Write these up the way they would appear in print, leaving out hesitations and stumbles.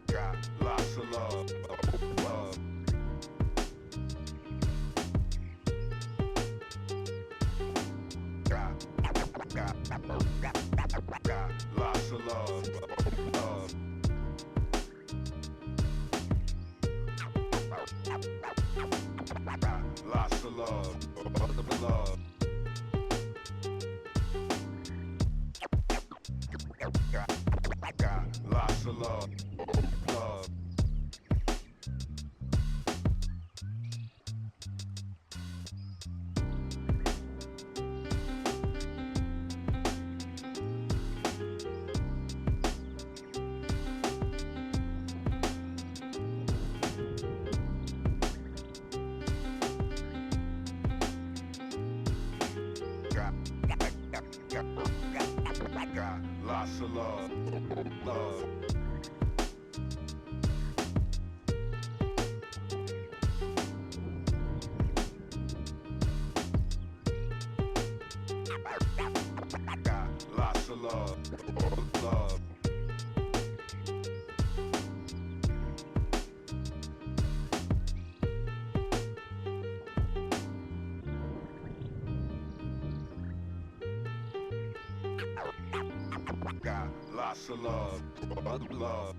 Got lots of love, love. Got lots of love, love. Got lots of love, love. Got lots of love, love. Got lots of love, love. Got lots of love, love. Got lots of love, love.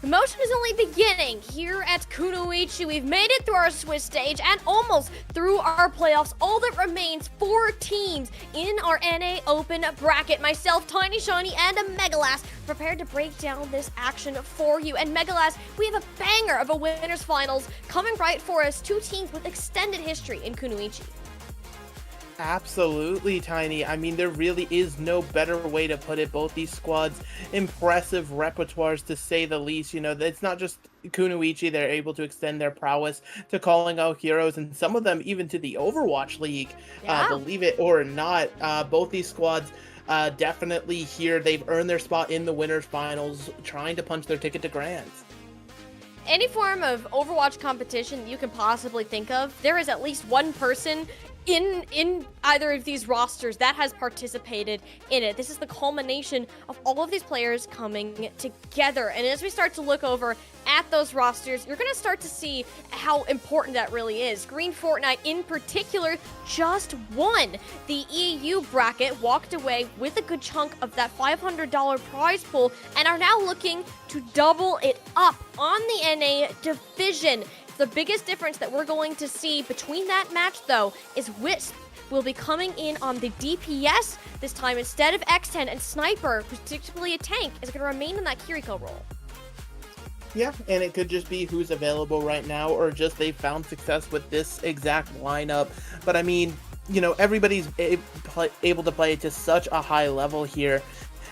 Kommotion is only beginning here at Kunoichi. We've made it through our Swiss stage and almost through our playoffs. All that remains, 4 teams in our NA Open bracket. Myself, Tiny Shawnee, and a Megalas prepared to break down this action for you. And Megalas, we have a banger of a winners finals coming right for us. 2 teams with extended history in Kunoichi. Absolutely, Tiny. I mean, there really is no better way to put it. Both these squads, impressive repertoires to say the least. You know, it's not just Kunoichi. They're able to extend their prowess to calling out heroes, and some of them even to the Overwatch League. Yeah. Believe it or not, both these squads definitely here. They've earned their spot in the winners finals, trying to punch their ticket to Grands. Any form of Overwatch competition that you can possibly think of, there is at least one person in either of these rosters that has participated in it. This is the culmination of all of these players coming together. And as we start to look over at those rosters, you're going to start to see how important that really is. Green Fortnite in particular just won the EU bracket, walked away with a good chunk of that $500 prize pool, and are now looking to double it up on the NA division. The biggest difference that we're going to see between that match, though, is Wisp will be coming in on the DPS this time instead of X10, and Sniper, who's typically a tank, is going to remain in that Kiriko role. Yeah, and it could just be who's available right now, or just they found success with this exact lineup. But I mean, you know, everybody's able to play to such a high level here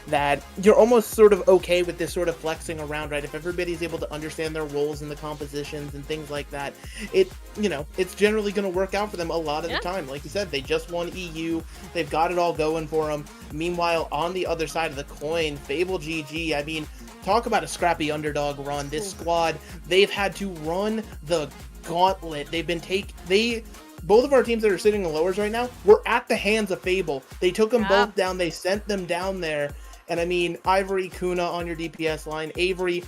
that you're almost sort of okay with this sort of flexing around, right? If everybody's able to understand their roles in the compositions and things like that, it's generally going to work out for them a lot of the time. Like you said, they just won EU. They've got it all going for them. Meanwhile, on the other side of the coin, Fable GG, I mean, talk about a scrappy underdog run. This squad, they've had to run the gauntlet. Both of our teams that are sitting in lowers right now were at the hands of Fable. They took them both down. They sent them down there. And I mean, Ivory, Kuna on your DPS line, Avery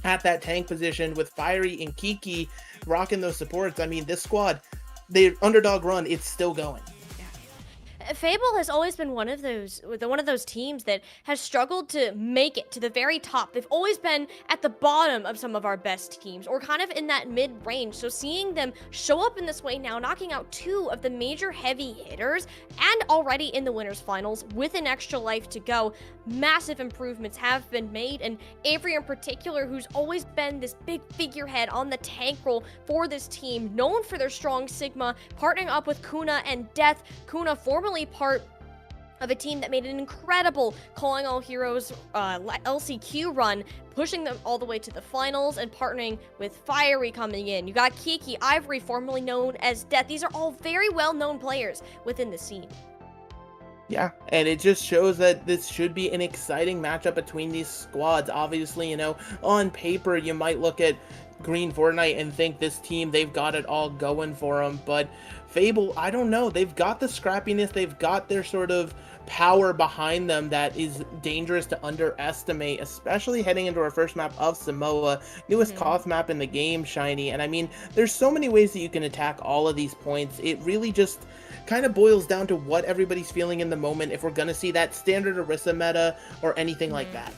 at that tank position with Fiery and Kiki rocking those supports. I mean, this squad, the underdog run, it's still going. Fable has always been one of those teams that has struggled to make it to the very top. They've always been at the bottom of some of our best teams, or kind of in that mid-range. So seeing them show up in this way now, knocking out 2 of the major heavy hitters, and already in the winners finals with an extra life to go, massive improvements have been made. And Avery in particular, who's always been this big figurehead on the tank role for this team, known for their strong Sigma, partnering up with Kuna and Death. Kuna formerly part of a team that made an incredible Calling All Heroes LCQ run, pushing them all the way to the finals, and partnering with Fiery coming in. You got Kiki, Ivory, formerly known as Death. These are all very well-known players within the scene. Yeah, and it just shows that this should be an exciting matchup between these squads. Obviously, you know, on paper, you might look at Green Fortnite and think this team, they've got it all going for them, but Fable, I don't know, they've got the scrappiness, they've got their sort of power behind them that is dangerous to underestimate, especially heading into our first map of Samoa, newest Koth map in the game, Shiny. And I mean, there's so many ways that you can attack all of these points. It really just kind of boils down to what everybody's feeling in the moment, if we're going to see that standard Orisa meta or anything like that.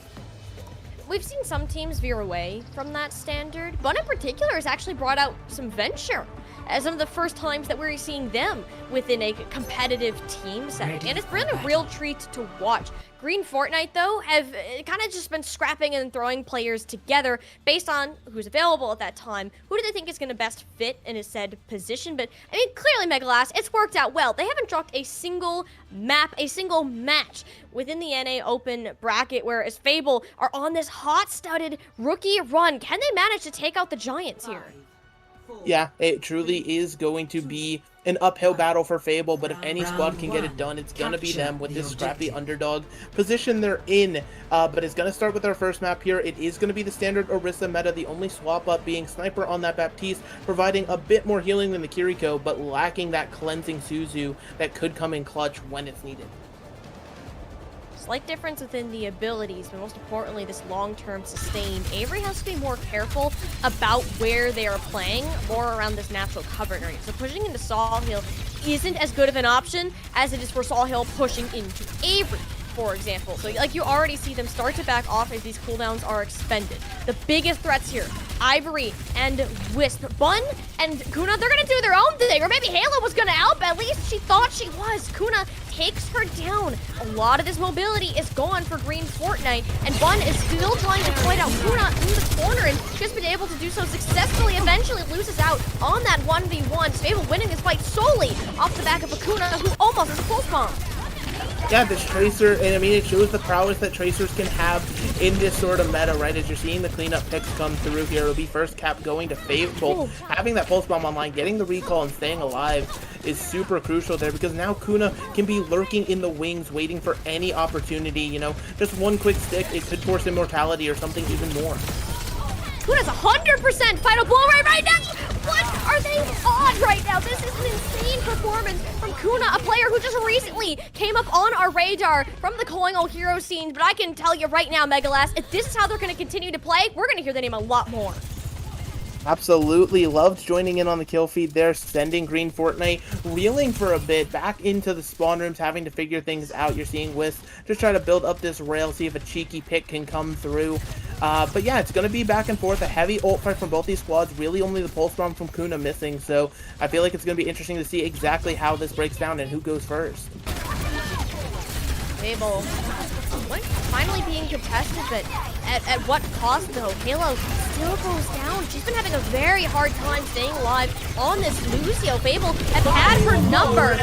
We've seen some teams veer away from that standard. Bun in particular has actually brought out some Venture as some of the first times that we're seeing them within a competitive team setting. And it's been a real treat to watch. Green Fortnite, though, have kind of just been scrapping and throwing players together based on who's available at that time. Who do they think is going to best fit in a said position? But, I mean, clearly, Megalas, it's worked out well. They haven't dropped a single map, a single match within the NA Open bracket, whereas Fable are on this hot-studded rookie run. Can they manage to take out the Giants here? Yeah, it truly is going to be an uphill battle for Fable, but if any squad can get it done, it's going to be them with this scrappy underdog position they're in. But it's going to start with our first map here. It is going to be the standard Orisa meta, the only swap up being Sniper on that Baptiste, providing a bit more healing than the Kiriko, but lacking that cleansing Suzu that could come in clutch when it's needed. Slight difference within the abilities, but most importantly, this long-term sustain. Avery has to be more careful about where they are playing, more around this natural cover area. So pushing into Sawhill isn't as good of an option as it is for Sawhill pushing into Avery. for example. So like you already see them start to back off as these cooldowns are expended. The biggest threats here, Ivory and Wisp. Bun and Kuna, they're gonna do their own thing, or maybe Halo was gonna help. At least she thought she was. Kuna takes her down. A lot of this mobility is gone for Green Fortnite, and Bun is still trying to point out Kuna in the corner, and she's been able to do so successfully. Eventually loses out on that 1v1. Fable winning this fight solely off the back of a Kuna who almost has a pulse bomb. Yeah, this Tracer, and I mean, it shows the prowess that Tracers can have in this sort of meta, right? As you're seeing the cleanup picks come through here, it'll be first cap going to Fable. Having that pulse bomb online, getting the recall and staying alive is super crucial there, because now Kuna can be lurking in the wings, waiting for any opportunity, you know? Just one quick stick, it could force immortality or something even more. Kuna's 100% final blow right now! What are they on right now? This is an insane performance from Kuna, a player who just recently came up on our radar from the Calling All Heroes scene. But I can tell you right now, Megalast, if this is how they're going to continue to play, we're going to hear the name a lot more. Absolutely loved joining in on the kill feed there, sending Green Fortnite reeling for a bit back into the spawn rooms, having to figure things out. You're seeing Wisp just try to build up this rail, see if a cheeky pick can come through. But yeah, it's going to be back and forth, a heavy ult fight from both these squads, really only the pulse bomb from Kuna missing, so I feel like it's going to be interesting to see exactly how this breaks down and who goes first. Fable finally being contested, but at what cost though? Halo still goes down. She's been having a very hard time staying alive on this Lucio. Fable have had her number.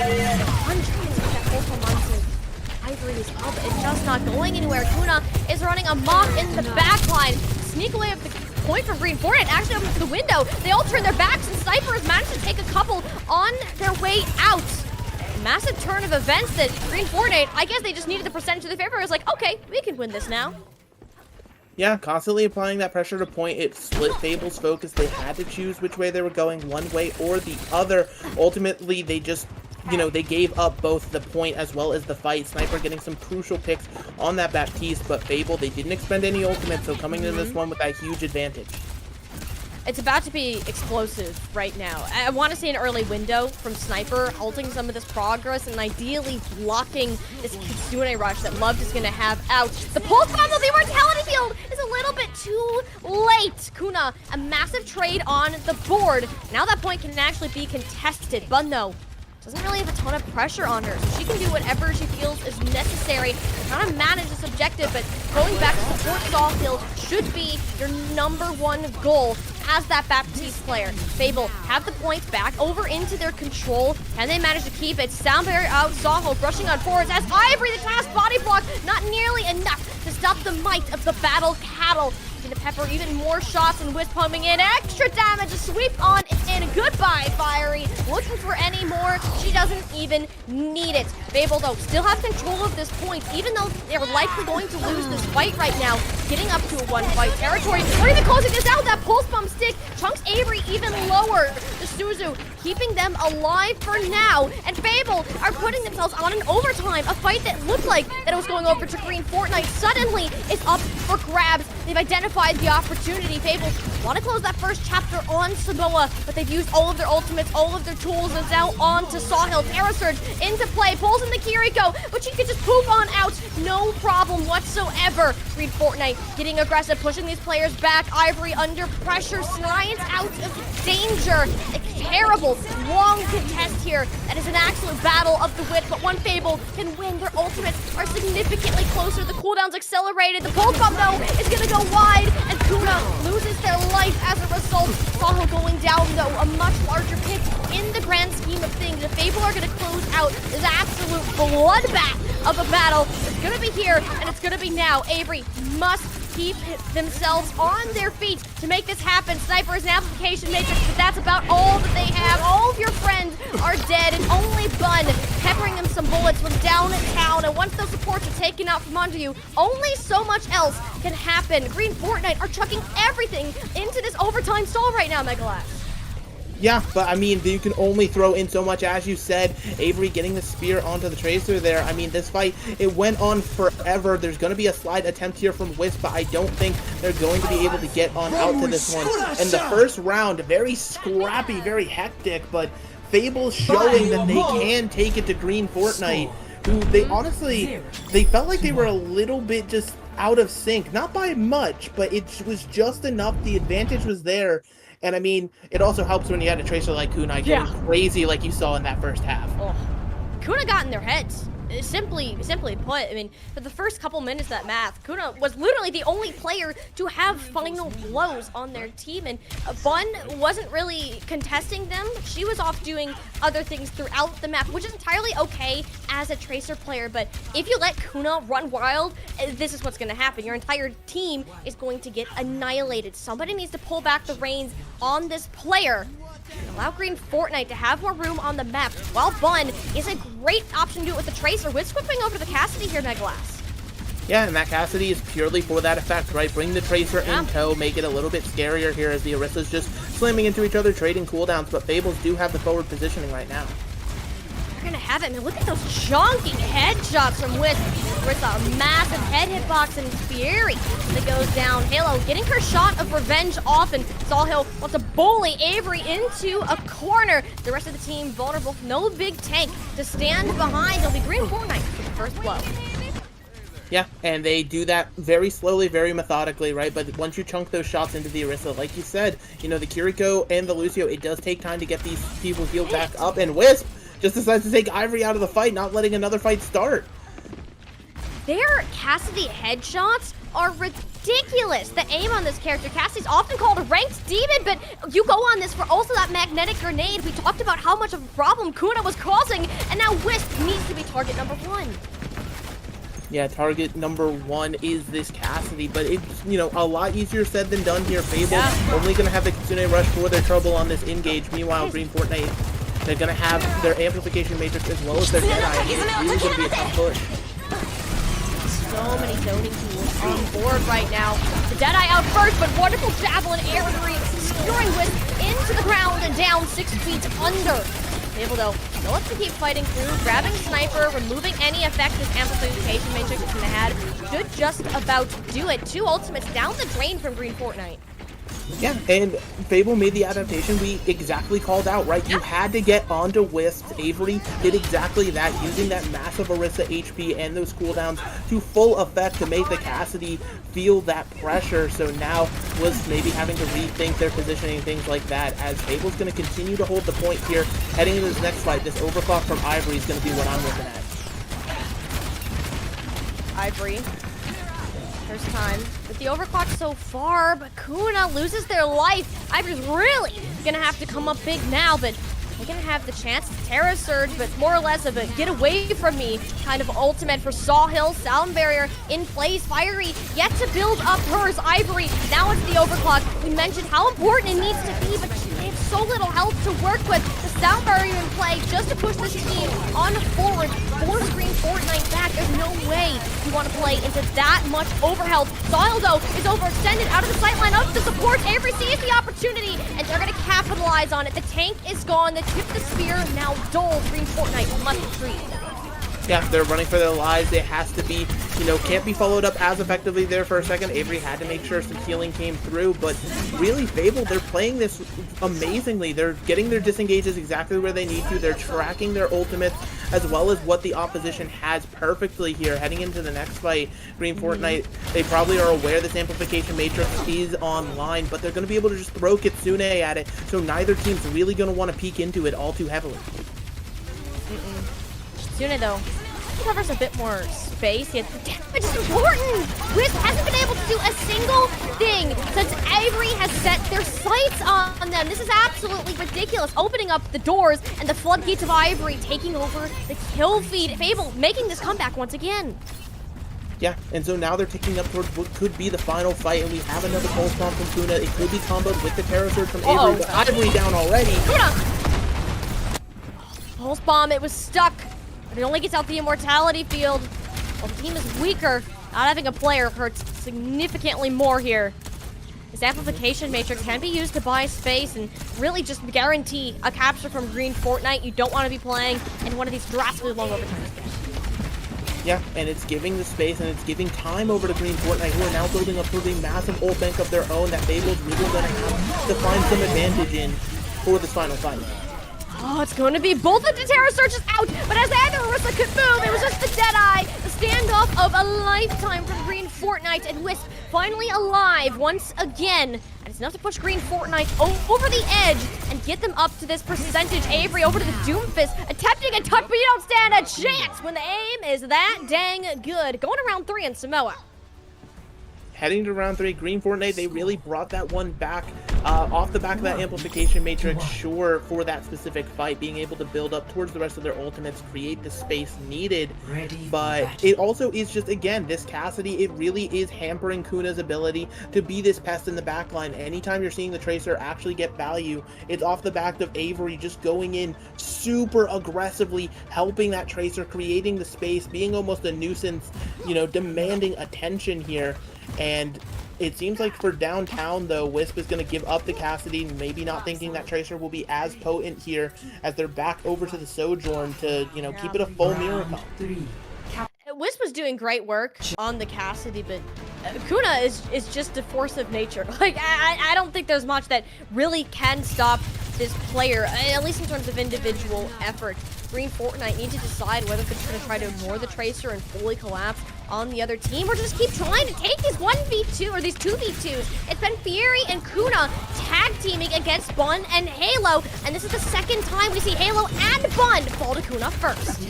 Ivory is up. It's just not going anywhere. Kuna is running amok in the backline. Sneak away of the point from Green Fortnite. Actually opens the window. They all turn their backs, and Sniper has managed to take a couple on their way out. Massive turn of events that Green Fortnite, I guess they just needed the percentage of the favor. It was like, okay, we can win this now. Yeah, constantly applying that pressure to point. It split Fable's focus. They had to choose which way they were going, one way or the other. Ultimately, they just, you know, they gave up both the point as well as the fight. Sniper getting some crucial picks on that Baptiste, but Fable, they didn't expend any ultimate, so coming into this one with that huge advantage. It's about to be explosive right now. I want to see an early window from Sniper, halting some of this progress and ideally blocking this Kitsune rush that Loved is going to have out. The pulse bomb of the Immortality Field is a little bit too late. Kuna, a massive trade on the board. Now that point can actually be contested. Bun, though, doesn't really have a ton of pressure on her, so she can do whatever she feels is necessary to kind of manage this objective, but going back to support Sawhill should be your #1 goal as that Baptiste player. Fable have the points back over into their control. Can they manage to keep it? Sound barrier out, Sawhill rushing on forwards as Ivory, the cast body block, not nearly enough to stop the might of the battle cattle. To pepper even more shots, and Wisp pumping in extra damage, a sweep on in. Goodbye, Fiery. Looking for any more, she doesn't even need it. Fable, though, still have control of this point, even though they're likely going to lose this fight right now. Getting up to a one-fight territory, or even closing this out. That pulse bomb stick chunks Avery even lower. The Suzu keeping them alive for now, and Fable are putting themselves on an overtime. A fight that looked like that it was going over to Green Fortnite suddenly is up for grabs. They've identified the opportunity. Fable want to close that first chapter on Samoa, but they've used all of their ultimates, all of their tools, and it's now on to Sawhill. Terra Surge into play, pulls in the Kiriko, but she could just poof on out, no problem whatsoever. Green Fortnite getting aggressive, pushing these players back. Ivory under pressure, slides out of danger. A terrible, long contest here. That is an absolute battle of the wit, but one Fable can win. Their ultimates are significantly closer. The cooldown's accelerated. The pulse bomb, though, is going to go wide, and Kuna loses their life as a result. Sawhill going down, though, a much larger pick in the grand scheme of things. The Fable are going to close out this absolute bloodbath of a battle. It's going to be here, and it's going to be now. Avery must keep themselves on their feet to make this happen. Sniper is an application matrix, but that's about all that they have. All of your friends are dead, and only Bun peppering them some bullets from downtown. And once those supports are taken out from under you, only so much else can happen. Green Fortnite are chucking everything into this overtime stall right now, Megalast. Yeah, but I mean, you can only throw in so much. As you said, Avery getting the spear onto the Tracer there. I mean, this fight, it went on forever. There's going to be a slide attempt here from Wisp, but I don't think they're going to be able to get on out to this one. And the first round, very scrappy, very hectic, but Fable showing that they can take it to Green Fortnite. who they honestly, they felt like they were a little bit just out of sync. Not by much, but it was just enough. The advantage was there. And I mean, it also helps when you had a tracer like Kunai getting crazy like you saw in that first half. Oh. Kuna got in their heads. Simply put, I mean, for the first couple minutes of that match, Kuna was literally the only player to have final blows on their team, and Bun wasn't really contesting them. She was off doing other things throughout the map, which is entirely okay as a Tracer player, but if you let Kuna run wild, this is what's going to happen. Your entire team is going to get annihilated. Somebody needs to pull back the reins on this player. Allow Green Fortnite to have more room on the map, while Bun is a great option to do it with the Tracer, with switching over to the Cassidy here, Megalass. Yeah, and that Cassidy is purely for that effect, right? Bring the Tracer in tow, make it a little bit scarier here as the Orisa's just slamming into each other, trading cooldowns, but Fables do have the forward positioning right now. They're gonna have it, man. Look at those chunky headshots from Wisp. Orisa, a massive head hitbox and Fury that goes down. Halo getting her shot of revenge off, and Sawhill wants to bully Avery into a corner. The rest of the team vulnerable. No big tank to stand behind. It'll be Green Fortnite for the first blow. Yeah, and they do that very slowly, very methodically, right? But once you chunk those shots into the Orisa, like you said, you know, the Kiriko and the Lucio, it does take time to get these people healed back up, and Wisp just decides to take Ivory out of the fight, not letting another fight start. Their Cassidy headshots are ridiculous. The aim on this character, Cassidy's often called a ranked demon, but you go on this for also that magnetic grenade. We talked about how much of a problem Kuna was causing, and now Wisp needs to be target number 1. Yeah, target number 1 is this Cassidy, but it's, you know, a lot easier said than done here. Fable only going to have the Kitsune Rush for their trouble on this engage. Meanwhile, Green Fortnite, they're going to have their Amplification Matrix as well as their Deadeye. It's really going to be a tough push. So many zoning tools on board right now. The Deadeye out first, but wonderful Javelin air securing Wisp into the ground and down 6 feet under. Able though, Phillips to keep fighting through, grabbing Sniper, removing any effect this Amplification Matrix is gonna have. Should just about do it. 2 ultimates down the drain from Green Fortnite. Yeah, and Fable made the adaptation we exactly called out, right? You had to get onto Wisps. Avery did exactly that, using that massive Orisa HP and those cooldowns to full effect to make the Cassidy feel that pressure. So now was maybe having to rethink their positioning and things like that, as Fable's going to continue to hold the point here. Heading into this next fight, this overclock from Ivory is going to be what I'm looking at. Ivory. First time with the overclock so far, but Kuna loses their life. Ivory's really gonna have to come up big now, but they're gonna have the chance to Terra Surge, but more or less of a get away from me kind of ultimate for Sawhill. Sound Barrier in place. Fiery yet to build up hers. Ivory, now it's the overclock. We mentioned how important it needs to be, but they have so little health to work with. The Sound Barrier in play just to push this team on forward. Force Green Fortnite back. There's no way you want to play into that much overhealth. Sawhill, though, is overextended out of the sightline of the support. Avery sees the opportunity, and they're going to capitalize on it. The tank is gone. The tip the spear, now Dole. Green Fortnite must retreat. Yeah, they're running for their lives. It has to be, you know, can't be followed up as effectively there for a second. Avery had to make sure some healing came through, but really, Fable, they're playing this amazingly. They're getting their disengages exactly where they need to. They're tracking their ultimates as well as what the opposition has perfectly here. Heading into the next fight, Green Fortnite, they probably are aware this Amplification Matrix is online, but they're going to be able to just throw Kitsune at it, so neither team's really going to want to peek into it all too heavily. Kitsune, though, covers a bit more space, yet the damage is important. Wisp hasn't been able to do a single thing since Avery has set their sights on them. This is absolutely ridiculous. Opening up the doors and the floodgates of Ivory, taking over the kill feed. Fable making this comeback once again. Yeah, and so now they're ticking up towards what could be the final fight, and we have another Pulse Bomb from Kuna. It could be comboed with the Terror Surge from Avery, but Ivory down already. Pulse Bomb, it was stuck. But it only gets out the immortality field. Well, the team is weaker. Not having a player hurts significantly more here. This Amplification Matrix can be used to buy space and really just guarantee a capture from Green Fortnite. You don't want to be playing in one of these drastically long overtimes. Yeah, and it's giving the space and it's giving time over to Green Fortnite, who are now building up a massive ult bank of their own that Fable's really going to have to find some advantage in for this final fight. Oh, it's going to be both of the Terror Surges out, but as the other Orisa kaboom! It was just the Deadeye, the standoff of a lifetime from Green Fortnite, and Wisp finally alive once again. And it's enough to push Green Fortnite over the edge and get them up to this percentage. Avery over to the Doomfist, attempting a touch, but you don't stand a chance when the aim is that dang good. Going to round 3 in Samoa. Heading to round 3, Green Fortnite, they really brought that one back off the back of that amplification matrix, sure, for that specific fight, being able to build up towards the rest of their ultimates, create the space needed. But it also is just, again, this Cassidy, it really is hampering Kuna's ability to be this pest in the backline. Anytime you're seeing the Tracer actually get value, it's off the back of Avery just going in super aggressively, helping that Tracer, creating the space, being almost a nuisance, you know, demanding attention here. And it seems like for downtown, though, Wisp is going to give up to Cassidy, maybe not thinking that Tracer will be as potent here as they're back over to the Sojourn to, you know, keep it a full miracle. Wisp was doing great work on the Cassidy, but Kuna is just a force of nature. Like, I don't think there's much that really can stop this player, at least in terms of individual effort. Green Fortnite need to decide whether they're just going to try to ignore the Tracer and fully collapse on the other team, or just keep trying to take these 1v2 or these 2v2s. It's been Fury and Kuna tag teaming against Bun and Halo, and this is the second time we see Halo and Bun fall to Kuna first.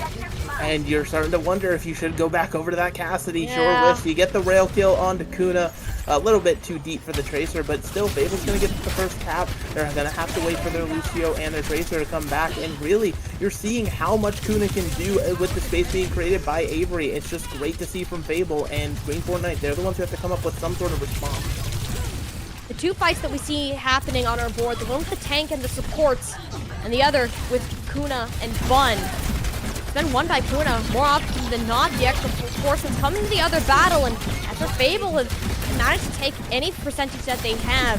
And you're starting to wonder if you should go back over to that Cassidy. Yeah. Sure, Wisp, you get the rail kill onto Kuna. A little bit too deep for the Tracer, but still, Fable's going to get the first tap. They're going to have to wait for their Lucio and their Tracer to come back, and really, you're seeing how much Kuna can do with the space being created by Avery. It's just great to see from Fable, and Green Fortnite, they're the ones who have to come up with some sort of response. The two fights that we see happening on our board, the one with the tank and the supports, and the other with Kuna and Bun. It's been won by Kuna more often than not. The extra force has come into the other battle, and after Fable has managed to take any percentage that they have,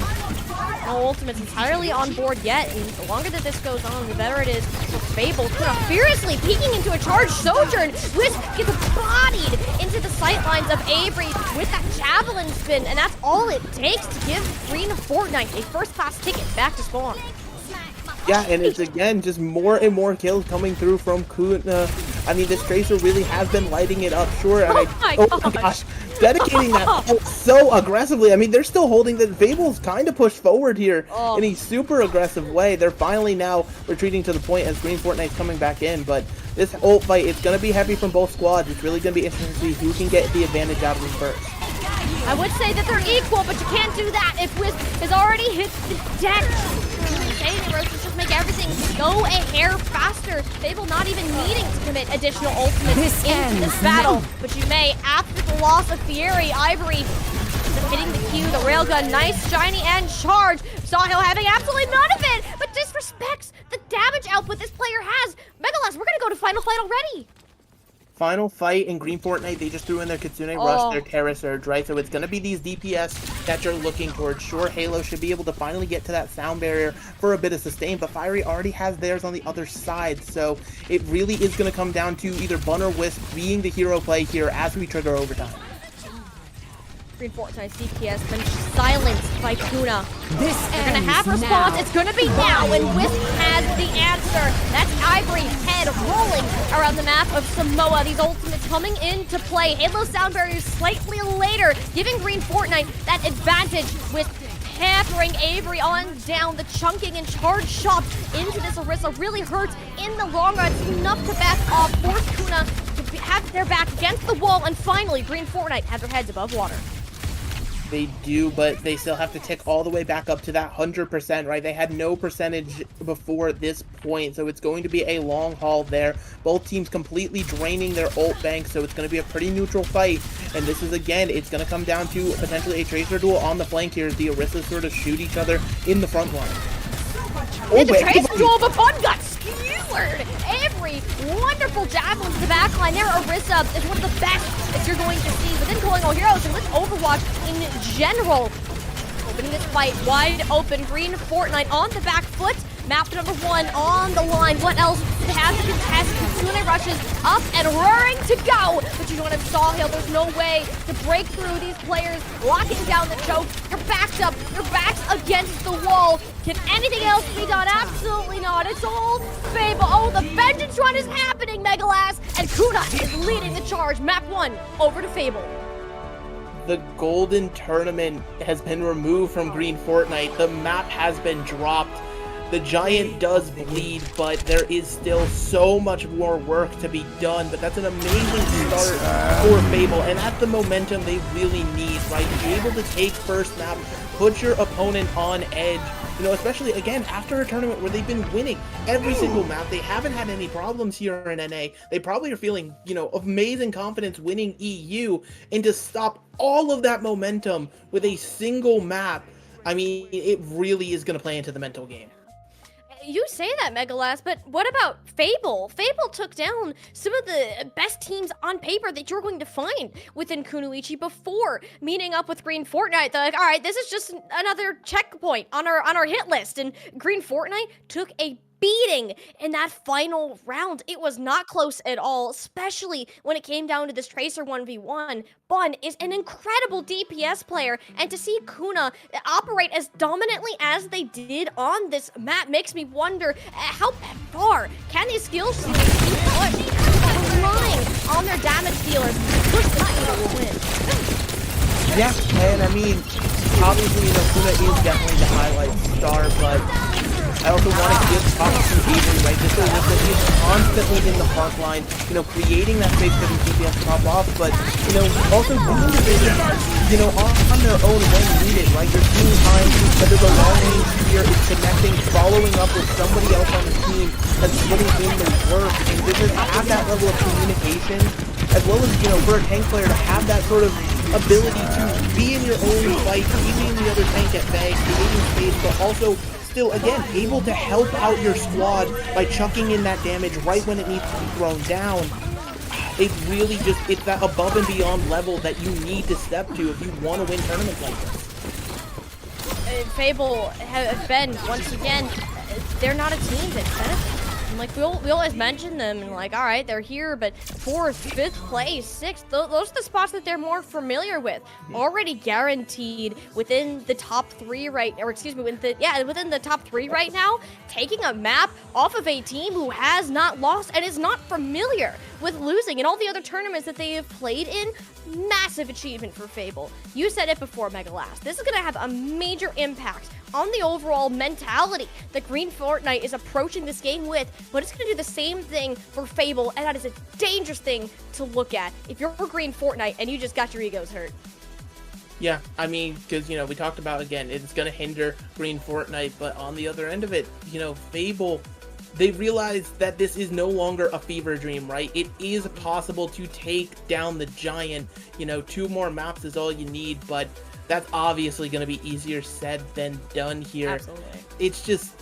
no ultimates entirely on board yet, and the longer that this goes on, the better it is for Fable. Kuna furiously peeking into a charged Sojourn. Wisp gets bodied into the sightlines of Avery with that javelin spin, and that's all it takes to give Green Fortnite a first-class ticket back to spawn. Yeah, and it's again just more and more kills coming through from Kuna. I mean, this Tracer really has been lighting it up, sure. And oh my gosh, dedicating that ult so aggressively. I mean, they're still holding the Fable's kind of pushed forward here in a super aggressive way. They're finally now retreating to the point as Green Fortnite's coming back in, but this ult fight, it's going to be heavy from both squads. It's really going to be interesting to see who can get the advantage out of them first. I would say that they're equal, but you can't do that if Wisp has already hit the deck. Let's just make everything go a hair faster. Fable not even needing to commit additional ultimates into this battle. But you may, after the loss of Fury, Ivory hitting the Q, the railgun, nice, shiny, and charge. Sahil having absolutely none of it, but disrespects the damage output this player has. Megaless, we're gonna go to final fight already. Final fight in Green Fortnite, they just threw in their Kitsune Rush, their Terra Surge, right? So it's going to be these DPS that you're looking towards. Sure, Halo should be able to finally get to that sound barrier for a bit of sustain, but Fiery already has theirs on the other side. So it really is going to come down to either Bun or Wisp being the hero play here as we trigger overtime. Green Fortnite's DPS been silenced by Kuna. They're gonna have response. It's gonna be now, and Wisp has the answer. That's Ivory head rolling around the map of Samoa. These ultimates coming into play. Halo sound barriers slightly later, giving Green Fortnite that advantage with hampering Avery on down. The chunking and charge shots into this Orisa really hurts in the long run. It's enough to back off, force Kuna to have their back against the wall, and finally Green Fortnite have their heads above water. They do, but they still have to tick all the way back up to that 100%, right? They had no percentage before this point, so it's going to be a long haul there. Both teams completely draining their ult bank, so it's going to be a pretty neutral fight. And this is, again, it's going to come down to potentially a Tracer duel on the flank here as the Orisa sort of shoot each other in the front line. It's a Tracer duel, but Bun got skewered. Every wonderful javelin to the backline there. Orisa is one of the best that you're going to see within Calling All Heroes and with Overwatch in general. Opening this fight wide open. Green Fortnite on the back foot. Map number 1 on the line. What else have the contest. Kitsune rushes up and roaring to go. But you don't have Sawhill. There's no way to break through these players, locking down the choke. You're backed up. Your back's against the wall. Can anything else be done? Absolutely not. It's all Fable. Oh, the vengeance run is happening, Megalass. And Kuna is leading the charge. Map 1 over to Fable. The Golden Tournament has been removed from Green Fortnite. The map has been dropped. The Giant does bleed, but there is still so much more work to be done. But that's an amazing start for Fable, and that's the momentum they really need, right? Be able to take first map, put your opponent on edge, you know, especially, again, after a tournament where they've been winning every single map. They haven't had any problems here in NA. They probably are feeling, you know, amazing confidence winning EU, and to stop all of that momentum with a single map, I mean, it really is going to play into the mental game. You say that, Megalass, but what about Fable? Fable took down some of the best teams on paper that you're going to find within Kunoichi before meeting up with Green Fortnite. They're like, all right, this is just another checkpoint on our hit list. And Green Fortnite took a beating in that final round. It was not close at all, especially when it came down to this Tracer 1v1. Bun is an incredible DPS player, and to see Kuna operate as dominantly as they did on this map makes me wonder how far can these skills keep relying on their damage dealers to push the team to a win. Yeah, and I mean, obviously, you know, Kuna is definitely the highlight star, but I also want to give props to Avery, right? This is he's constantly in the front line, you know, creating that space for the DPS to pop off, but, you know, also doing the business, you know, on their own when needed, right? You're seeing times that there's a long range here, is connecting, following up with somebody else on the team that's putting in the work, and just have that level of communication, as well as, you know, for a tank player to have that sort of ability to be in your own fight, keeping the other tank at bay, creating space, but also still, again, able to help out your squad by chucking in that damage right when it needs to be thrown down. It really just, it's that above and beyond level that you need to step to if you want to win tournaments like this. Fable have been, once again, they're not a team that benefits. And like we always mention them, and like, all right, they're here, but 4th, 5th place, 6th, those are the spots that they're more familiar with. Already guaranteed within the top 3 right, or excuse me, within the top 3 right now. Taking a map off of a team who has not lost and is not familiar with losing in all the other tournaments that they have played in. Massive achievement for Fable. You said it before, Megalass. This is going to have a major impact on the overall mentality that Green Fortnite is approaching this game with, but it's going to do the same thing for Fable, and that is a dangerous thing to look at if you're Green Fortnite and you just got your egos hurt. Yeah, I mean, because, you know, we talked about, again, it's going to hinder Green Fortnite, but on the other end of it, you know, Fable, they realize that this is no longer a fever dream, right? It is possible to take down the Giant. You know, 2 more maps is all you need, but that's obviously going to be easier said than done here. Absolutely. It's just,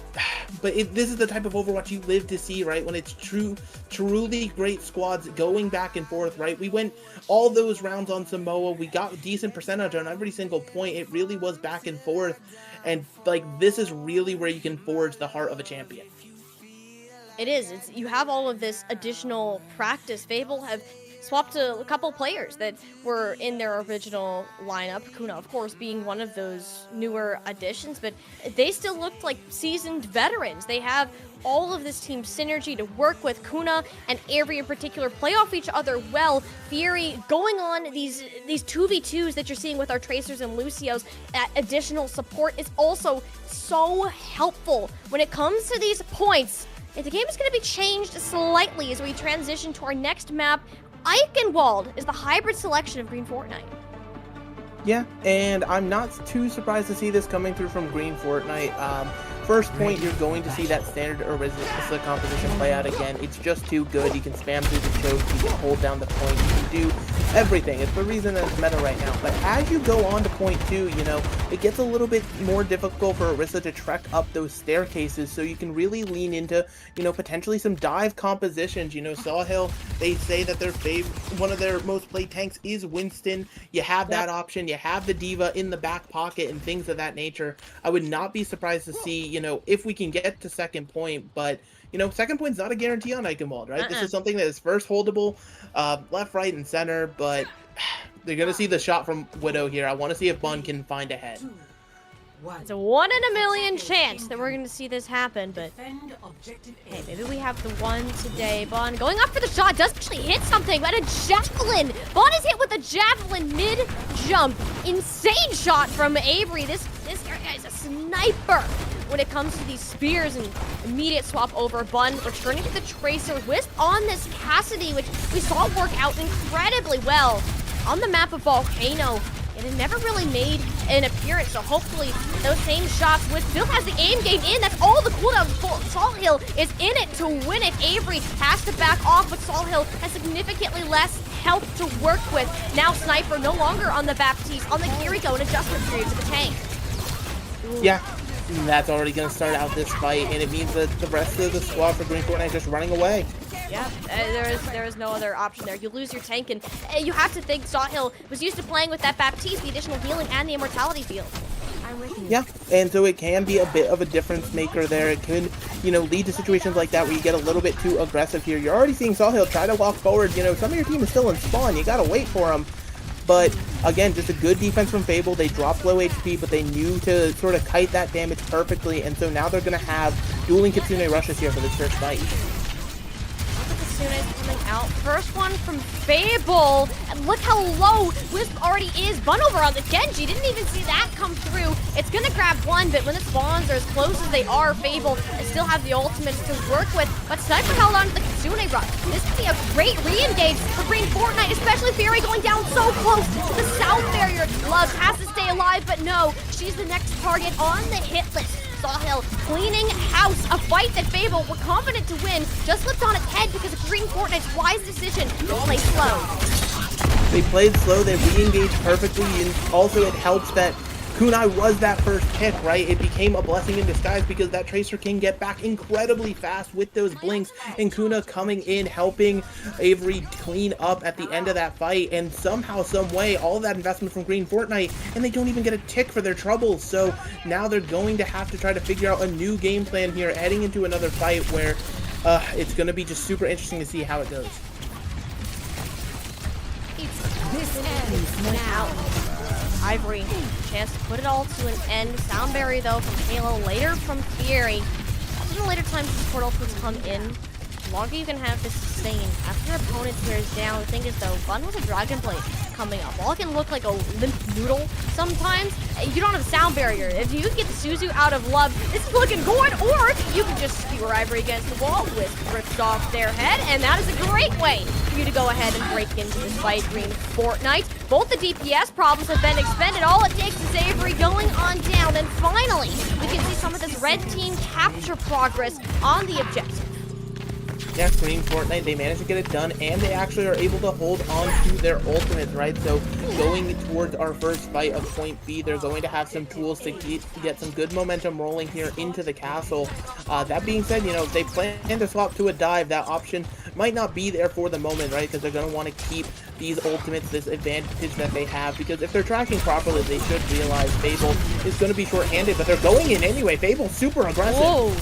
but this is the type of Overwatch you live to see, right? When it's truly great squads going back and forth, right? We went all those rounds on Samoa. We got a decent percentage on every single point. It really was back and forth. And, like, this is really where you can forge the heart of a champion. It is. You have all of this additional practice. Fable have swapped a couple players that were in their original lineup. Kuna, of course, being one of those newer additions, but they still looked like seasoned veterans. They have all of this team synergy to work with. Kuna and Avery in particular play off each other well. Fury going on these 2v2s that you're seeing with our Tracers and Lucios. That additional support is also so helpful when it comes to these points. If the game is going to be changed slightly as we transition to our next map. Eichenwald is the hybrid selection of Green Fortnite. Yeah, and I'm not too surprised to see this coming through from Green Fortnite. First point, you're going to see that standard Orisa composition play out again. It's just too good. You can spam through the choke, you can hold down the point, you can do everything. It's the reason that it's meta right now. But as you go on to point 2, you know, it gets a little bit more difficult for Orisa to trek up those staircases, so you can really lean into, you know, potentially some dive compositions. You know, Sawhill, they say that one of their most played tanks is Winston. You have that option. You have the Diva in the back pocket and things of that nature. I would not be surprised to see, you you know, if we can get to second point, but you know, second point's not a guarantee on Eichenwald, right? This is something that is first holdable, left, right, and center, but they're going to see the shot from Widow here. I want to see if Bun can find ahead. It's a 1 in a million chance that we're going to see this happen, but hey, maybe we have the one today. Bun going up for the shot, does actually hit something, but a javelin. Bun is hit with a javelin mid-jump. Insane shot from Avery. This guy is a sniper when it comes to these spears, and immediate swap over. Bun returning to the Tracer. Wisp on this Cassidy, which we saw work out incredibly well on the map of Volcano. And it never really made an appearance, so hopefully those same shots. Wisp still has the aim game in. That's all the cooldown. Salt Hill is in it to win it. Avery has to back off, but Salt Hill has significantly less health to work with. Now Sniper no longer on the Baptiste, on the Kiriko, an adjustment period to the tank. Ooh. Yeah, that's already going to start out this fight, and it means that the rest of the squad for Green Fortnite is just running away. Yeah, there is no other option there. You lose your tank, and you have to think Salt Hill was used to playing with that Baptiste, the additional healing, and the immortality field. I'm with you. Yeah, and so it can be a bit of a difference maker there. It could, you know, lead to situations like that where you get a little bit too aggressive here. You're already seeing Salt Hill try to walk forward. You know, some of your team is still in spawn. You got to wait for them. But again, just a good defense from Fable. They dropped low HP, but they knew to sort of kite that damage perfectly. And so now they're going to have dueling Kitsune rushes here for this first fight. Kitsune's coming out. First one from Fable. And look how low Wisp already is. Bun over on the Genji. Didn't even see that come through. It's going to grab one, but when the spawns are as close as they are, Fable still have the ultimates to work with. But Sniper held on to the Kitsune run. This could be a great re-engage for Green Fortnite, especially Fury going down so close to the south barrier. Love has to stay alive, but no, she's the next target on the hit list. Salt Hill cleaning house, a fight that Fable were confident to win, just flipped on its head because of Green Fortnite's wise decision to play slow. They played slow, they re-engaged perfectly, and also it helps that Kunai was that first pick, right? It became a blessing in disguise because that Tracer can get back incredibly fast with those blinks, and Kuna coming in, helping Avery clean up at the end of that fight, and somehow, some way, all of that investment from Green Fortnite, and they don't even get a tick for their troubles. So now they're going to have to try to figure out a new game plan here, heading into another fight where it's going to be just super interesting to see how it goes. This ends now. Ivory, chance to put it all to an end. Soundberry, though, from Halo, later from Fury. Often later times these portal puts come in, the longer you can have this sustain. After your opponent tears down, the thing is, though, Bun with a Dragon Blade coming up. While it can look like a limp noodle sometimes, you don't have a sound barrier. If you can get the Suzu out of Love, this is looking good, or you can just skewer Ivory against the wall with ripped off their head, and that is a great way for you to go ahead and break into this fight, Green Fortnite. Both the DPS problems have been expended. All it takes is Avery going on down, and finally, we can see some of this red team capture progress on the objective. Yeah, Green Fortnite, they managed to get it done, and they actually are able to hold on to their ultimates, right? So going towards our first fight of Point B, they're going to have some tools to get some good momentum rolling here into the castle. That being said, you know, they plan to swap to a dive. That option might not be there for the moment, right? Because they're going to want to keep these ultimates, this advantage that they have, because if they're tracking properly, they should realize Fable is going to be short-handed, but they're going in anyway. Fable's super aggressive. Whoa.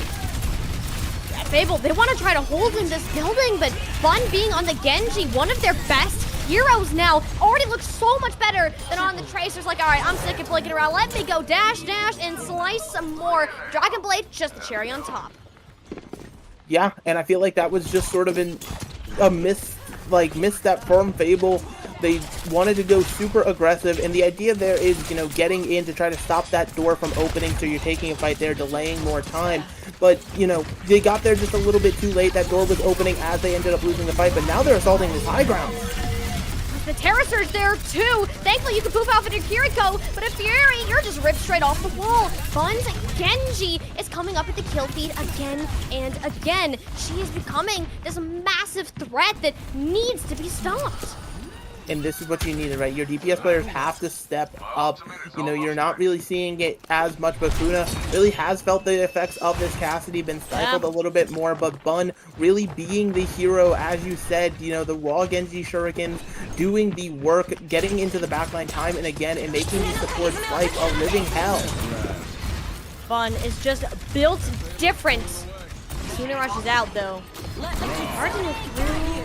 Fable, they want to try to hold in this building, but Bun being on the Genji, one of their best heroes now, already looks so much better than on the Tracers. Like, all right, I'm sick of blinking around. Let me go dash, and slice some more. Dragon Blade, just the cherry on top. Yeah, and I feel like that was just sort of a misstep from Fable. They wanted to go super aggressive, and the idea there is, you know, getting in to try to stop that door from opening, so you're taking a fight there, delaying more time. But, you know, they got there just a little bit too late. That door was opening as they ended up losing the fight, but now they're assaulting this high ground. The Terror Surge there, too. Thankfully, you can poof off into Kiriko, but if Fury, you're just ripped straight off the wall. Bun's Genji is coming up at the kill feed again and again. She is becoming this massive threat that needs to be stopped. And this is what you needed, right? Your DPS players have to step up. You know, you're not really seeing it as much, but Kuna really has felt the effects of this Cassidy, been stifled a little bit more, but Bun really being the hero, as you said, you know, the raw Genji shurikens, doing the work, getting into the backline time and again, and making these supports life a living hell. Bun is just built different. Sooner rushes out though. Hard to move through.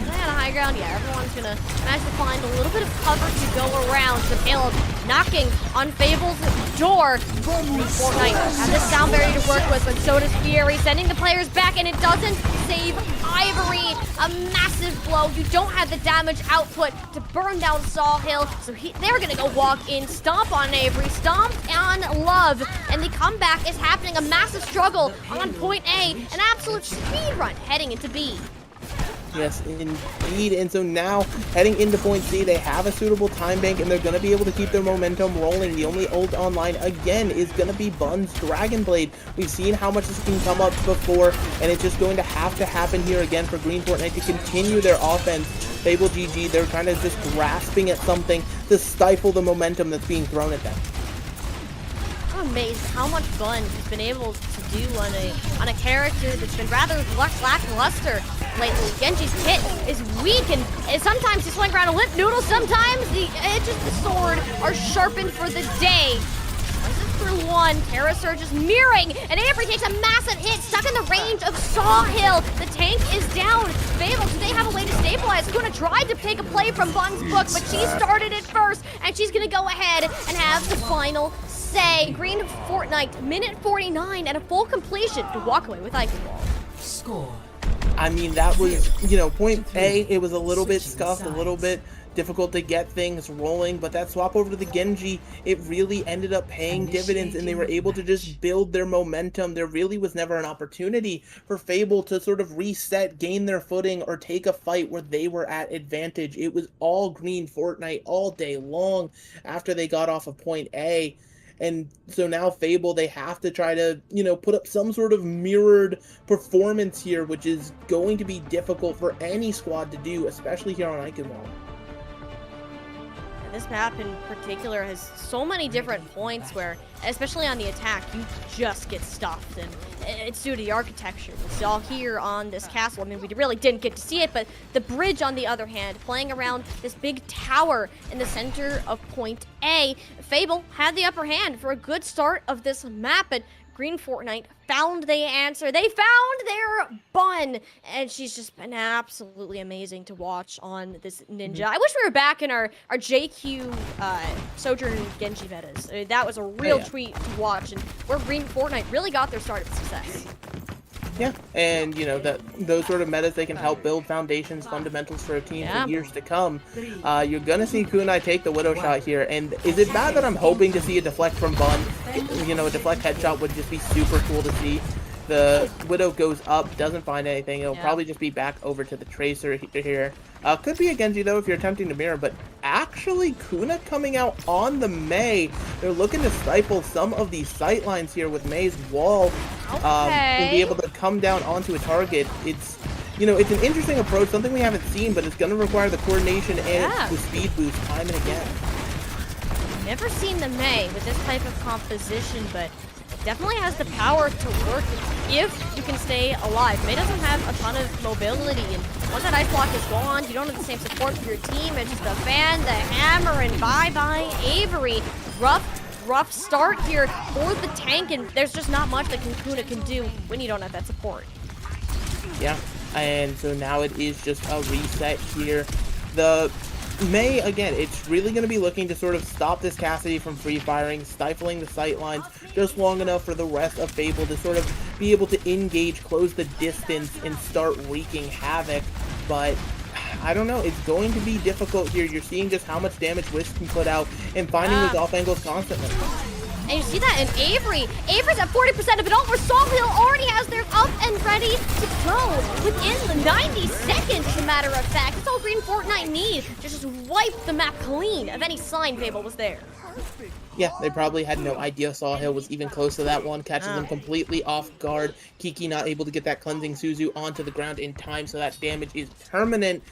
On high ground, yeah, everyone's gonna manage to find a little bit of cover to go around. The payload knocking on Fable's door. Fortnite has this sound barrier to work with, but so does Fury, sending the players back, and it doesn't save Ivory. A massive blow. You don't have the damage output to burn down Sawhill, so they're gonna go walk in, stomp on Avery, stomp on Love, and the comeback is happening. A massive struggle on point A, an absolute speed run heading into B. Yes, indeed. And so now, heading into point C, they have a suitable time bank, and they're going to be able to keep their momentum rolling. The only ult online, again, is going to be Bun's Dragon Blade. We've seen how much this can come up before, and it's just going to have to happen here again for Green Fortnite to continue their offense. Fable GG, they're kind of just grasping at something to stifle the momentum that's being thrown at them. I'm amazed how much Bun has been able to do on a character that's been rather lackluster lately. Genji's kit is weak, and sometimes he's swinging around a limp noodle. Sometimes the edges of the sword are sharpened for the day. Through one, Terra Surge is mirroring, and Avery takes a massive hit, stuck in the range of Sawhill. The tank is down. Fable, do they have a way to stabilize? Kuna tried to take a play from Bun's book, but she started it first, and she's gonna go ahead and have the final say. Green Fortnite, minute 49, and a full completion to walk away with Eichenwald. Score. I mean, that was, you know, point A, it was a little bit scuffed, a little bit difficult to get things rolling, but that swap over to the Genji, it really ended up paying dividends, and they were able to just build their momentum. There really was never an opportunity for Fable to sort of reset, gain their footing, or take a fight where they were at advantage. It was all Green Fortnite all day long after they got off of point A. And so now Fable, they have to try to, you know, put up some sort of mirrored performance here, which is going to be difficult for any squad to do, especially here on Eichenwald. This map in particular has so many different points where, especially on the attack, you just get stuffed, and it's due to the architecture. We saw here on this castle, I mean, we really didn't get to see it, but the bridge, on the other hand, playing around this big tower in the center of point A. Fable had the upper hand for a good start of this map, but Green Fortnite found the answer. They found their Bun, and she's just been absolutely amazing to watch on this ninja. I wish we were back in our JQ Sojourn Genji metas. That was a real treat to watch, and where Green Fortnite really got their start of success. Yeah, and you know that those sort of metas, they can help build foundations, fundamentals for a team for years to come. You're gonna see Kunai take the Widow shot here, and is it bad that I'm hoping to see a deflect from Bun? You know, a deflect headshot would just be super cool to see. The Widow goes up, doesn't find anything. It'll probably just be back over to the Tracer here. Could be a Genji though if you're attempting to mirror, but actually Kuna coming out on the Mei. They're looking to stifle some of these sight lines here with Mei's wall. And be able to come down onto a target. It's, you know, it's an interesting approach, something we haven't seen, but it's going to require the coordination and the speed boost time and again. Never seen the Mei with this type of composition, but it definitely has the power to work if you can stay alive. Mei doesn't have a ton of mobility, and once that ice block is gone, you don't have the same support for your team. It's just a fan, the hammer, and bye-bye Avery. Rough start here for the tank, and there's just not much that Kuna can do when you don't have that support. Yeah, and so now it is just a reset here. The Mei, again, it's really going to be looking to sort of stop this Cassidy from free firing, stifling the sight lines just long enough for the rest of Fable to sort of be able to engage, close the distance, and start wreaking havoc. But I don't know, it's going to be difficult here. You're seeing just how much damage Wisp can put out and finding those off angles constantly. And you see that in Avery. Avery's at 40% of it all, where Sawhill already has theirs up and ready to go within the 90 seconds, as a matter of fact. That's all Green Fortnite need to just wipe the map clean of any sign Fable was there. Yeah, they probably had no idea Sawhill was even close to that one. Catches them completely off guard. Kiki not able to get that cleansing Suzu onto the ground in time, so that damage is permanent.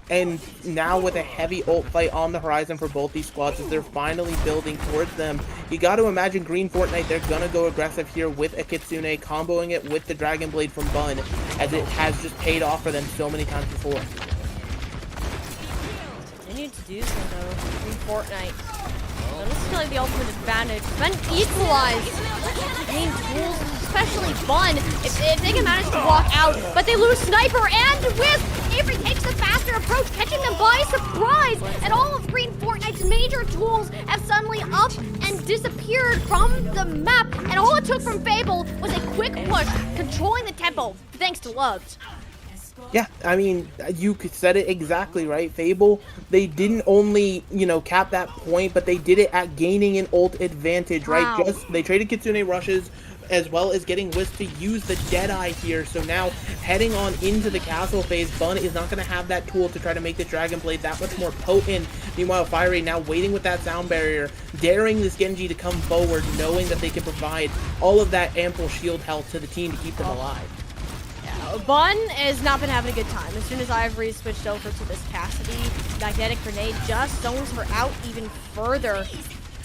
And now with a heavy ult fight on the horizon for both these squads as they're finally building towards them, you got to imagine Green Fortnite, they're going to go aggressive here with a Kitsune, comboing it with the Dragon Blade from Bun, as it has just paid off for them so many times before. Continue to do so though, Green Fortnite. So this is like the ultimate advantage. Been equalized. Main tools, especially Bun, if they can manage to walk out, but they lose Sniper and Wisp. Avery takes the faster approach, catching them by surprise, and all of Green Fortnite's major tools have suddenly up and disappeared from the map, and all it took from Fable was a quick push, controlling the tempo, thanks to Loves. Yeah, I mean, you said it exactly right. Fable, they didn't only, cap that point, but they did it at gaining an ult advantage, right? Wow. They traded Kitsune rushes as well as getting Wisp to use the Deadeye here. So now, heading on into the castle phase, Bun is not going to have that tool to try to make the Dragon Blade that much more potent. Meanwhile, Fiery now waiting with that sound barrier, daring this Genji to come forward, knowing that they can provide all of that ample shield health to the team to keep them alive. Bun has not been having a good time. As soon as Ivory switched over to this Cassidy, Magnetic Grenade just zones her out even further.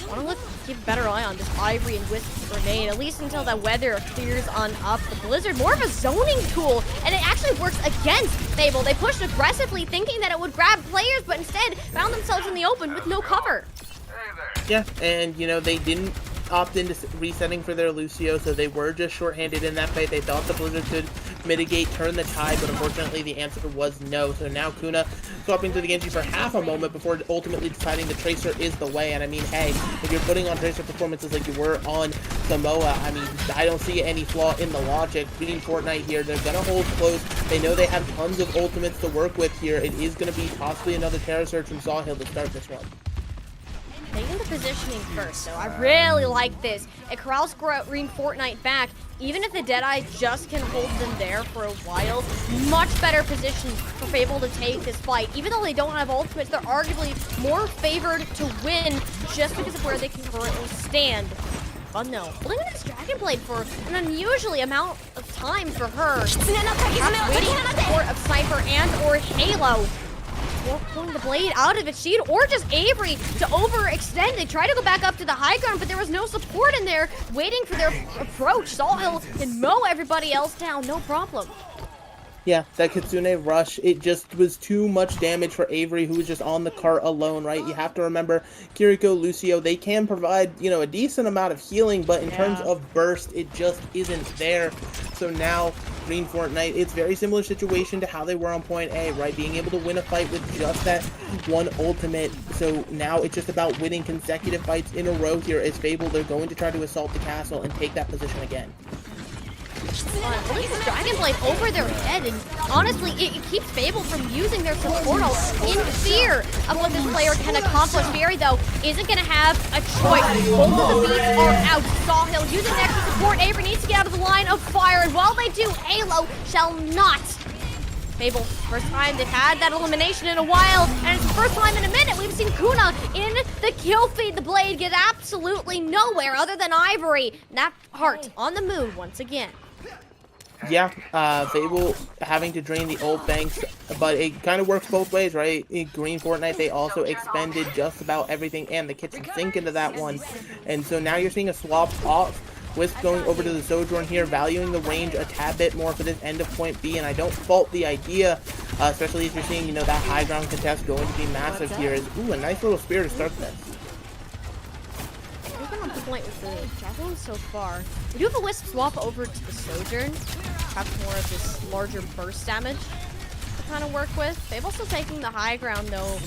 I want to keep a better eye on this Ivory and Wisp Grenade, at least until that weather clears on up. The Blizzard, more of a zoning tool, and it actually works against Fable. They pushed aggressively, thinking that it would grab players, but instead found themselves in the open with no cover. Yeah, and, they didn't opt into resetting for their Lucio, so they were just shorthanded in that fight. They thought the Blizzard could mitigate, turn the tide, but unfortunately the answer was no. So now Kuna swapping to the Genji for half a moment before ultimately deciding the Tracer is the way. And I mean, hey, if you're putting on Tracer performances like you were on Samoa, I mean, I don't see any flaw in the logic. Beating Fortnite here, they're gonna hold close. They know they have tons of ultimates to work with here. It is gonna be possibly another Terror Surge from Sawhill to start this run. Taking the positioning first, so I really like this. It corrals Green Fortnite back, even if the Deadeye just can hold them there for a while. Much better position for Fable to take this fight. Even though they don't have ultimates, they're arguably more favored to win just because of where they can currently stand. But no, holding this Dragon Blade for an unusually amount of time for her. Perhaps waiting for the support of Sniper and or Halo. Or pulling the blade out of its sheath, or just Avery to overextend. They try to go back up to the high ground, but there was no support in there waiting for their approach. Sawhill can mow everybody else down, no problem. Yeah, that Kitsune rush, it just was too much damage for Avery, who was just on the cart alone, right? You have to remember, Kiriko, Lucio, they can provide, a decent amount of healing, but in terms of burst, it just isn't there. So now, Green Fortnite, it's very similar situation to how they were on point A, right? Being able to win a fight with just that one ultimate. So now it's just about winning consecutive fights in a row here as Fable. They're going to try to assault the castle and take that position again. Holding this Dragon Blade over their head, and honestly, it keeps Fable from using their support ult in fear of what this player can accomplish. Fury, though, isn't going to have a choice. Both of the beats are out. Sawhill using the extra support. Avery needs to get out of the line of fire, and while they do, Halo shall not. Fable, first time they've had that elimination in a while, and it's the first time in a minute we've seen Kuna in the kill feed. The blade get absolutely nowhere other than Ivory. That heart on the moon once again. Yeah, Fable having to drain the ult banks, but it kind of works both ways, right? In Green Fortnite, they also expended just about everything and the kitchen sink into that one. And so now you're seeing a swap off. Wisp going over to the Sojourn here, valuing the range a tad bit more for this end of point B, and I don't fault the idea, especially if you're seeing, that high ground contest going to be massive here. Ooh, a nice little spear to start this. On the point with the javelin so far. We do have a Wisp swap over to the Sojourn. Perhaps more of this larger burst damage to kind of work with. They've also taken the high ground though.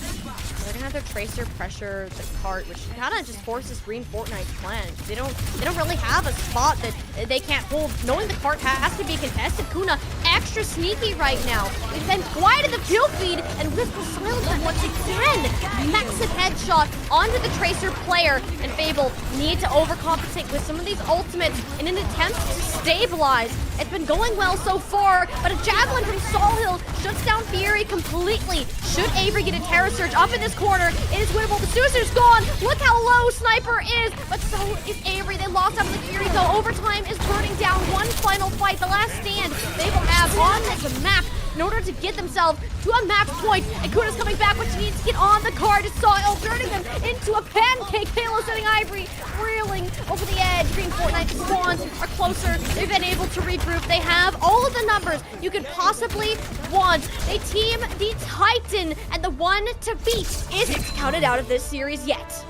They're gonna have their Tracer pressure the cart, which kind of just forces Green Fortnite's plan. They don't really have a spot that they can't hold. Knowing the cart has to be contested, Kuna extra sneaky right now. They've been quiet in the kill feed, and Wisp will silence him once again. Massive headshot onto the Tracer player, and Fable need to overcompensate with some of these ultimates in an attempt to stabilize. It's been going well so far, but a javelin from Sawhill shuts down Fury completely. Should Avery get a Terror Surge up in this corner, it is winnable. The Suicer's gone. Look how low Sniper is, but so is Avery. They lost out on the Fury, though. Overtime is burning down. One final fight, the last stand they will have on this map in order to get themselves to a match point. And Kuna's coming back, but she needs to get on the card. It's Sawhill turning them into a pancake. Halo setting Ivory reeling over the edge. Green Fortnite spawns are closer. They've been able to regroup. They have all of the numbers you could possibly want. They team the Titan, and the one to beat isn't counted out of this series yet.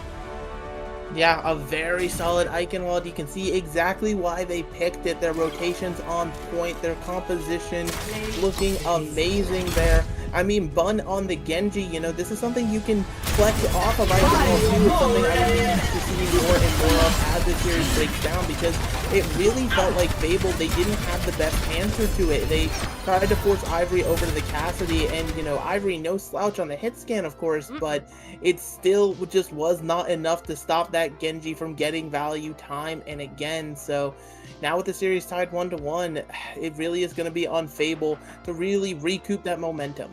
Yeah, a very solid Eichenwald. You can see exactly why they picked it. Their rotations on point, their composition looking amazing there. I mean, Bun on the Genji, you know, this is something you can flex off of Eichenwald too. It's something I really need to see more and more of as the series breaks down, because it really felt like Fable, they didn't have the best answer to it. They tried to force Ivory over to the Cassidy, and, you know, Ivory no slouch on the hit scan, of course, but it still just was not enough to stop that Genji from getting value time and again. So now with the series tied 1-1, it really is going to be on Fable to really recoup that momentum.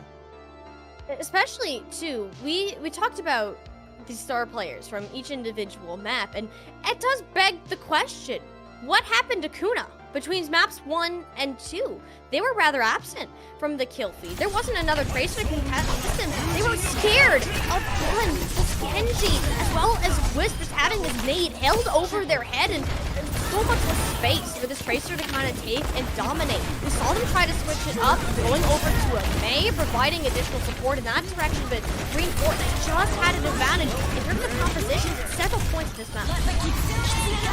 Especially, too, we talked about the star players from each individual map, and it does beg the question, what happened to Kuna between maps 1 and 2? They were rather absent from the kill feed. There wasn't another Tracer to contest them. They were scared of Bun, this Genji, as well as Wisp just having this nade held over their head, and so much less space for this Tracer to kind of take and dominate. We saw them try to switch it up, going over to a Mei, providing additional support in that direction, but Green Fortnite just had an advantage in terms of compositions at several points in this map.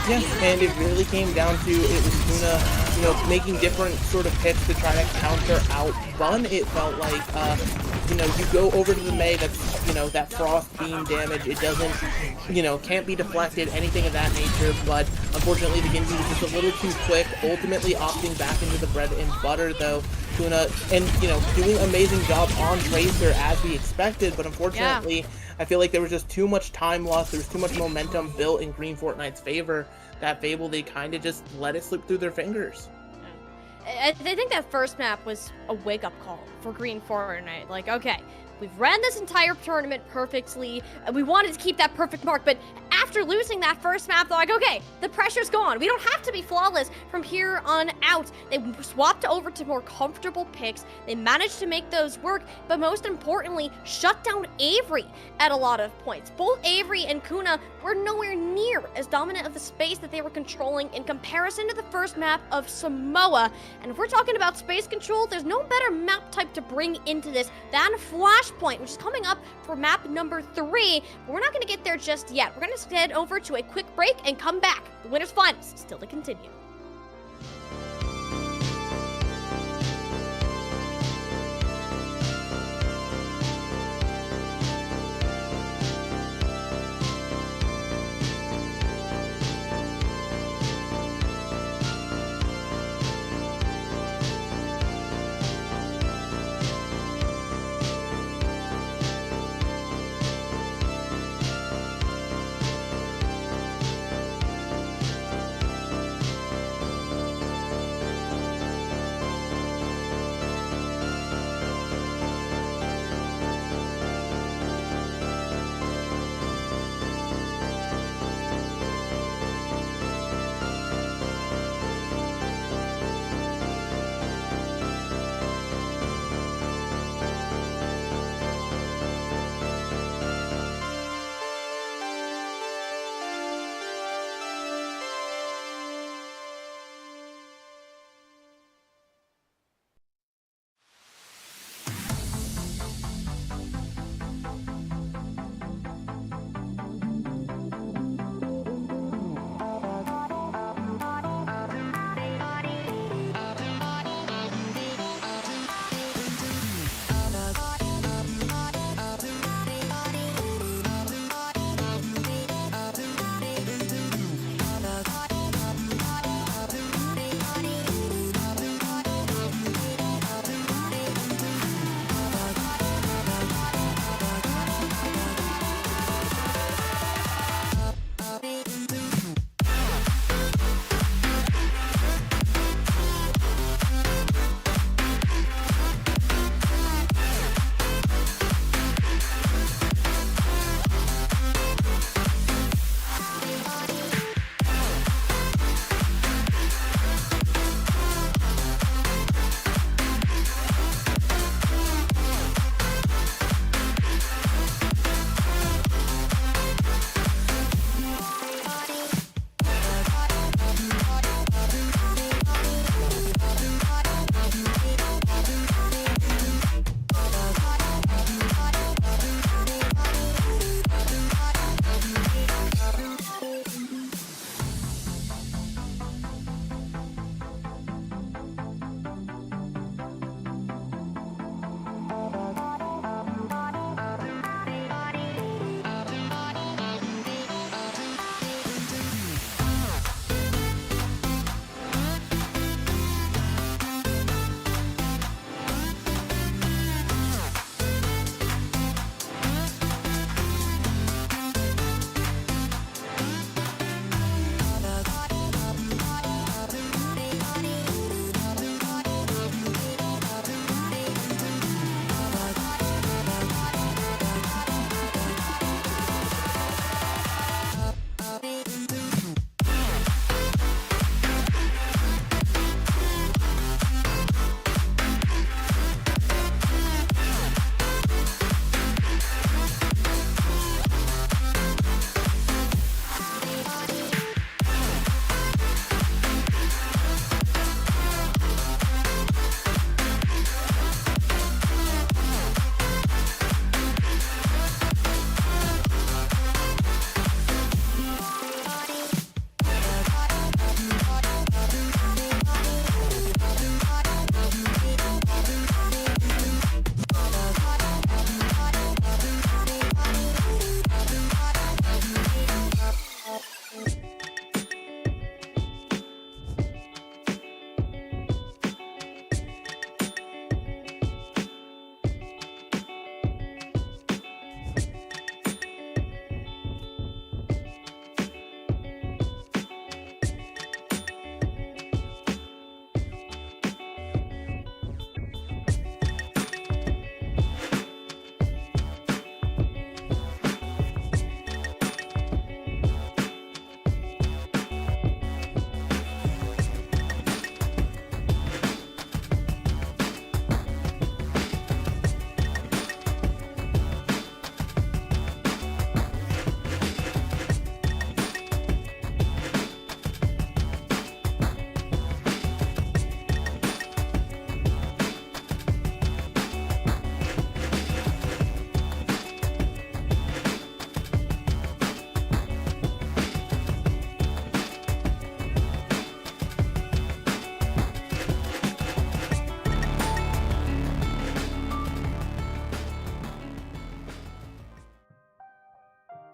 Yeah, and it really came down to it was Kuna, you know, making different sort of picks to try to counter out Bun. It felt like, you know, you go over to the Mei, that's, you know, that frost beam damage. It doesn't, you know, can't be deflected, anything of that nature, but unfortunately the Genji was just a little too quick, ultimately opting back into the bread and butter, though. Kuna, and, you know, doing an amazing job on Tracer as we expected, but unfortunately, I feel like there was just too much time lost, there was too much momentum built in Green Fortnite's favor, that Fable, they kind of just let it slip through their fingers. I think that first map was a wake-up call for Green Fortnite. Like, okay, we've ran this entire tournament perfectly, and we wanted to keep that perfect mark, but after losing that first map, they're like, okay, the pressure's gone. We don't have to be flawless from here on out. They swapped over to more comfortable picks. They managed to make those work, but most importantly, shut down Avery at a lot of points. Both Avery and Kuna were nowhere near as dominant of the space that they were controlling in comparison to the first map of Samoa. And if we're talking about space control, there's no better map type to bring into this than Flashpoint, which is coming up for map number 3. But we're not going to get there just yet. We're going to head over to a quick break and come back. The winners finals still to continue.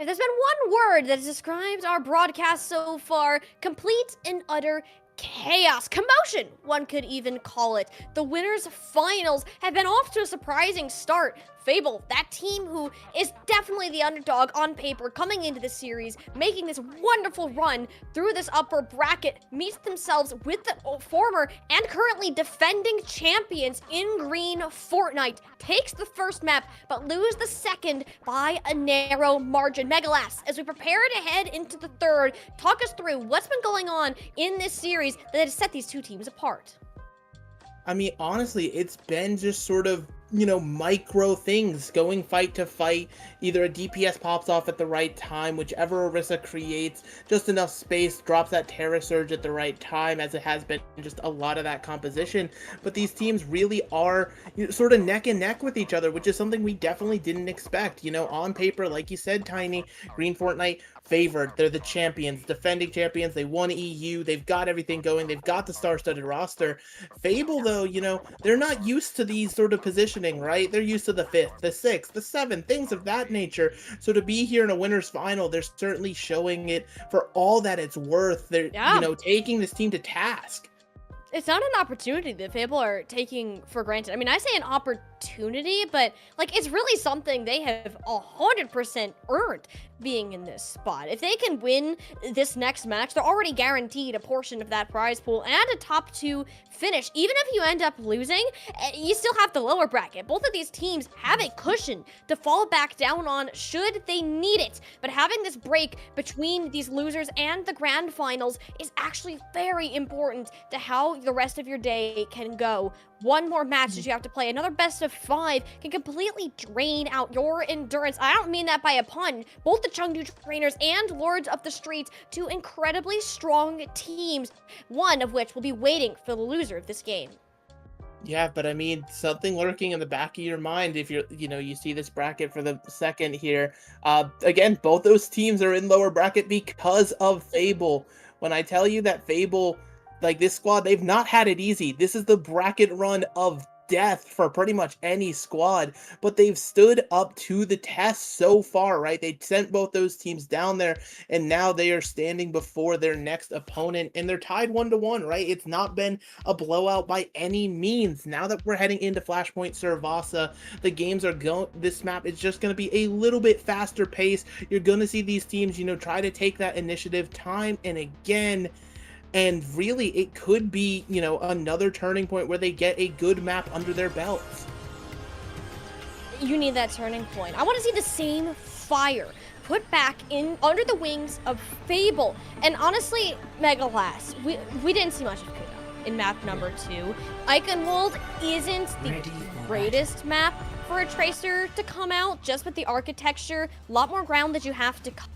If there's been one word that describes our broadcast so far, complete and utter chaos. Commotion, one could even call it. The winners' finals have been off to a surprising start. Fable, that team who is definitely the underdog on paper coming into the series, making this wonderful run through this upper bracket, meets themselves with the former and currently defending champions in green Fortnite, takes the first map, but lose the second by a narrow margin. Megalas, as we prepare to head into the third, talk us through what's been going on in this series that has set these two teams apart. I mean, honestly, it's been just sort of, micro things going fight to fight. Either a DPS pops off at the right time, whichever Orisa creates just enough space, drops that Terra Surge at the right time, as it has been just a lot of that composition. But these teams really are sort of neck and neck with each other, which is something we definitely didn't expect. On paper, like you said, Tiny, Green Fortnite favored. They're the champions, defending champions. They won EU. They've got everything going. They've got the star-studded roster. Fable, though, they're not used to these sort of positioning, right? They're used to the 5th, the 6th, the 7th, things of that nature. So to be here in a winner's final, they're certainly showing it for all that it's worth. They're, taking this team to task. It's not an opportunity that Fable are taking for granted. I mean, I say an opportunity, but it's really something they have 100% earned being in this spot. If they can win this next match, they're already guaranteed a portion of that prize pool and a top 2 finish. Even if you end up losing, you still have the lower bracket. Both of these teams have a cushion to fall back down on should they need it. But having this break between these losers and the grand finals is actually very important to how the rest of your day can go. One more match that you have to play, another best of 5 can completely drain out your endurance. I don't mean that by a pun. Both the Chengdu trainers and Lords of the Streets, two incredibly strong teams, one of which will be waiting for the loser of this game. Yeah, but I mean, something lurking in the back of your mind if you see this bracket for the second here. Again, both those teams are in lower bracket because of Fable. When I tell you that Fable, this squad, they've not had it easy. This is the bracket run of death for pretty much any squad, but they've stood up to the test so far, right? They sent both those teams down there, and now they are standing before their next opponent, and they're tied 1-1, right? It's not been a blowout by any means. Now that we're heading into Flashpoint Servasa, the games are going, this map is just going to be a little bit faster pace. You're going to see these teams, try to take that initiative time and again. And really, it could be, another turning point where they get a good map under their belts. You need that turning point. I want to see the same fire put back in under the wings of Fable. And honestly, Megalas, we didn't see much of Kuno in map number 2. Eichenwald isn't the greatest map for a Tracer to come out, just with the architecture. A lot more ground that you have to cover.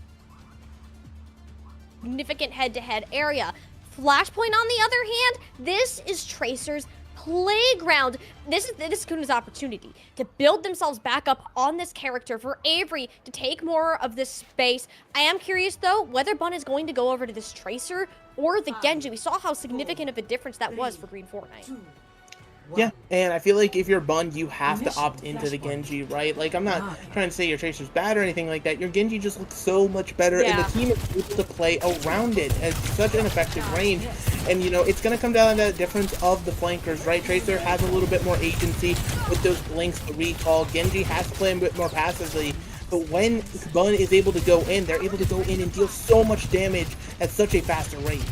Significant head-to-head area. Flashpoint, on the other hand, this is Tracer's playground. This is Kuno's opportunity to build themselves back up on this character, for Avery to take more of this space. I am curious, though, whether Bun is going to go over to this Tracer or the Genji. We saw how significant of a difference that was for Green Fortnite. Yeah, and I feel like if you're Bun, you have to opt into the Genji, right? I'm not trying to say your Tracer's bad or anything like that. Your Genji just looks so much better, and the team is able to play around it at such an effective range. And, it's going to come down to the difference of the flankers, right? Tracer has a little bit more agency with those blinks, the recall. Genji has to play a bit more passively. But when Bun is able to go in, they're able to go in and deal so much damage at such a faster rate.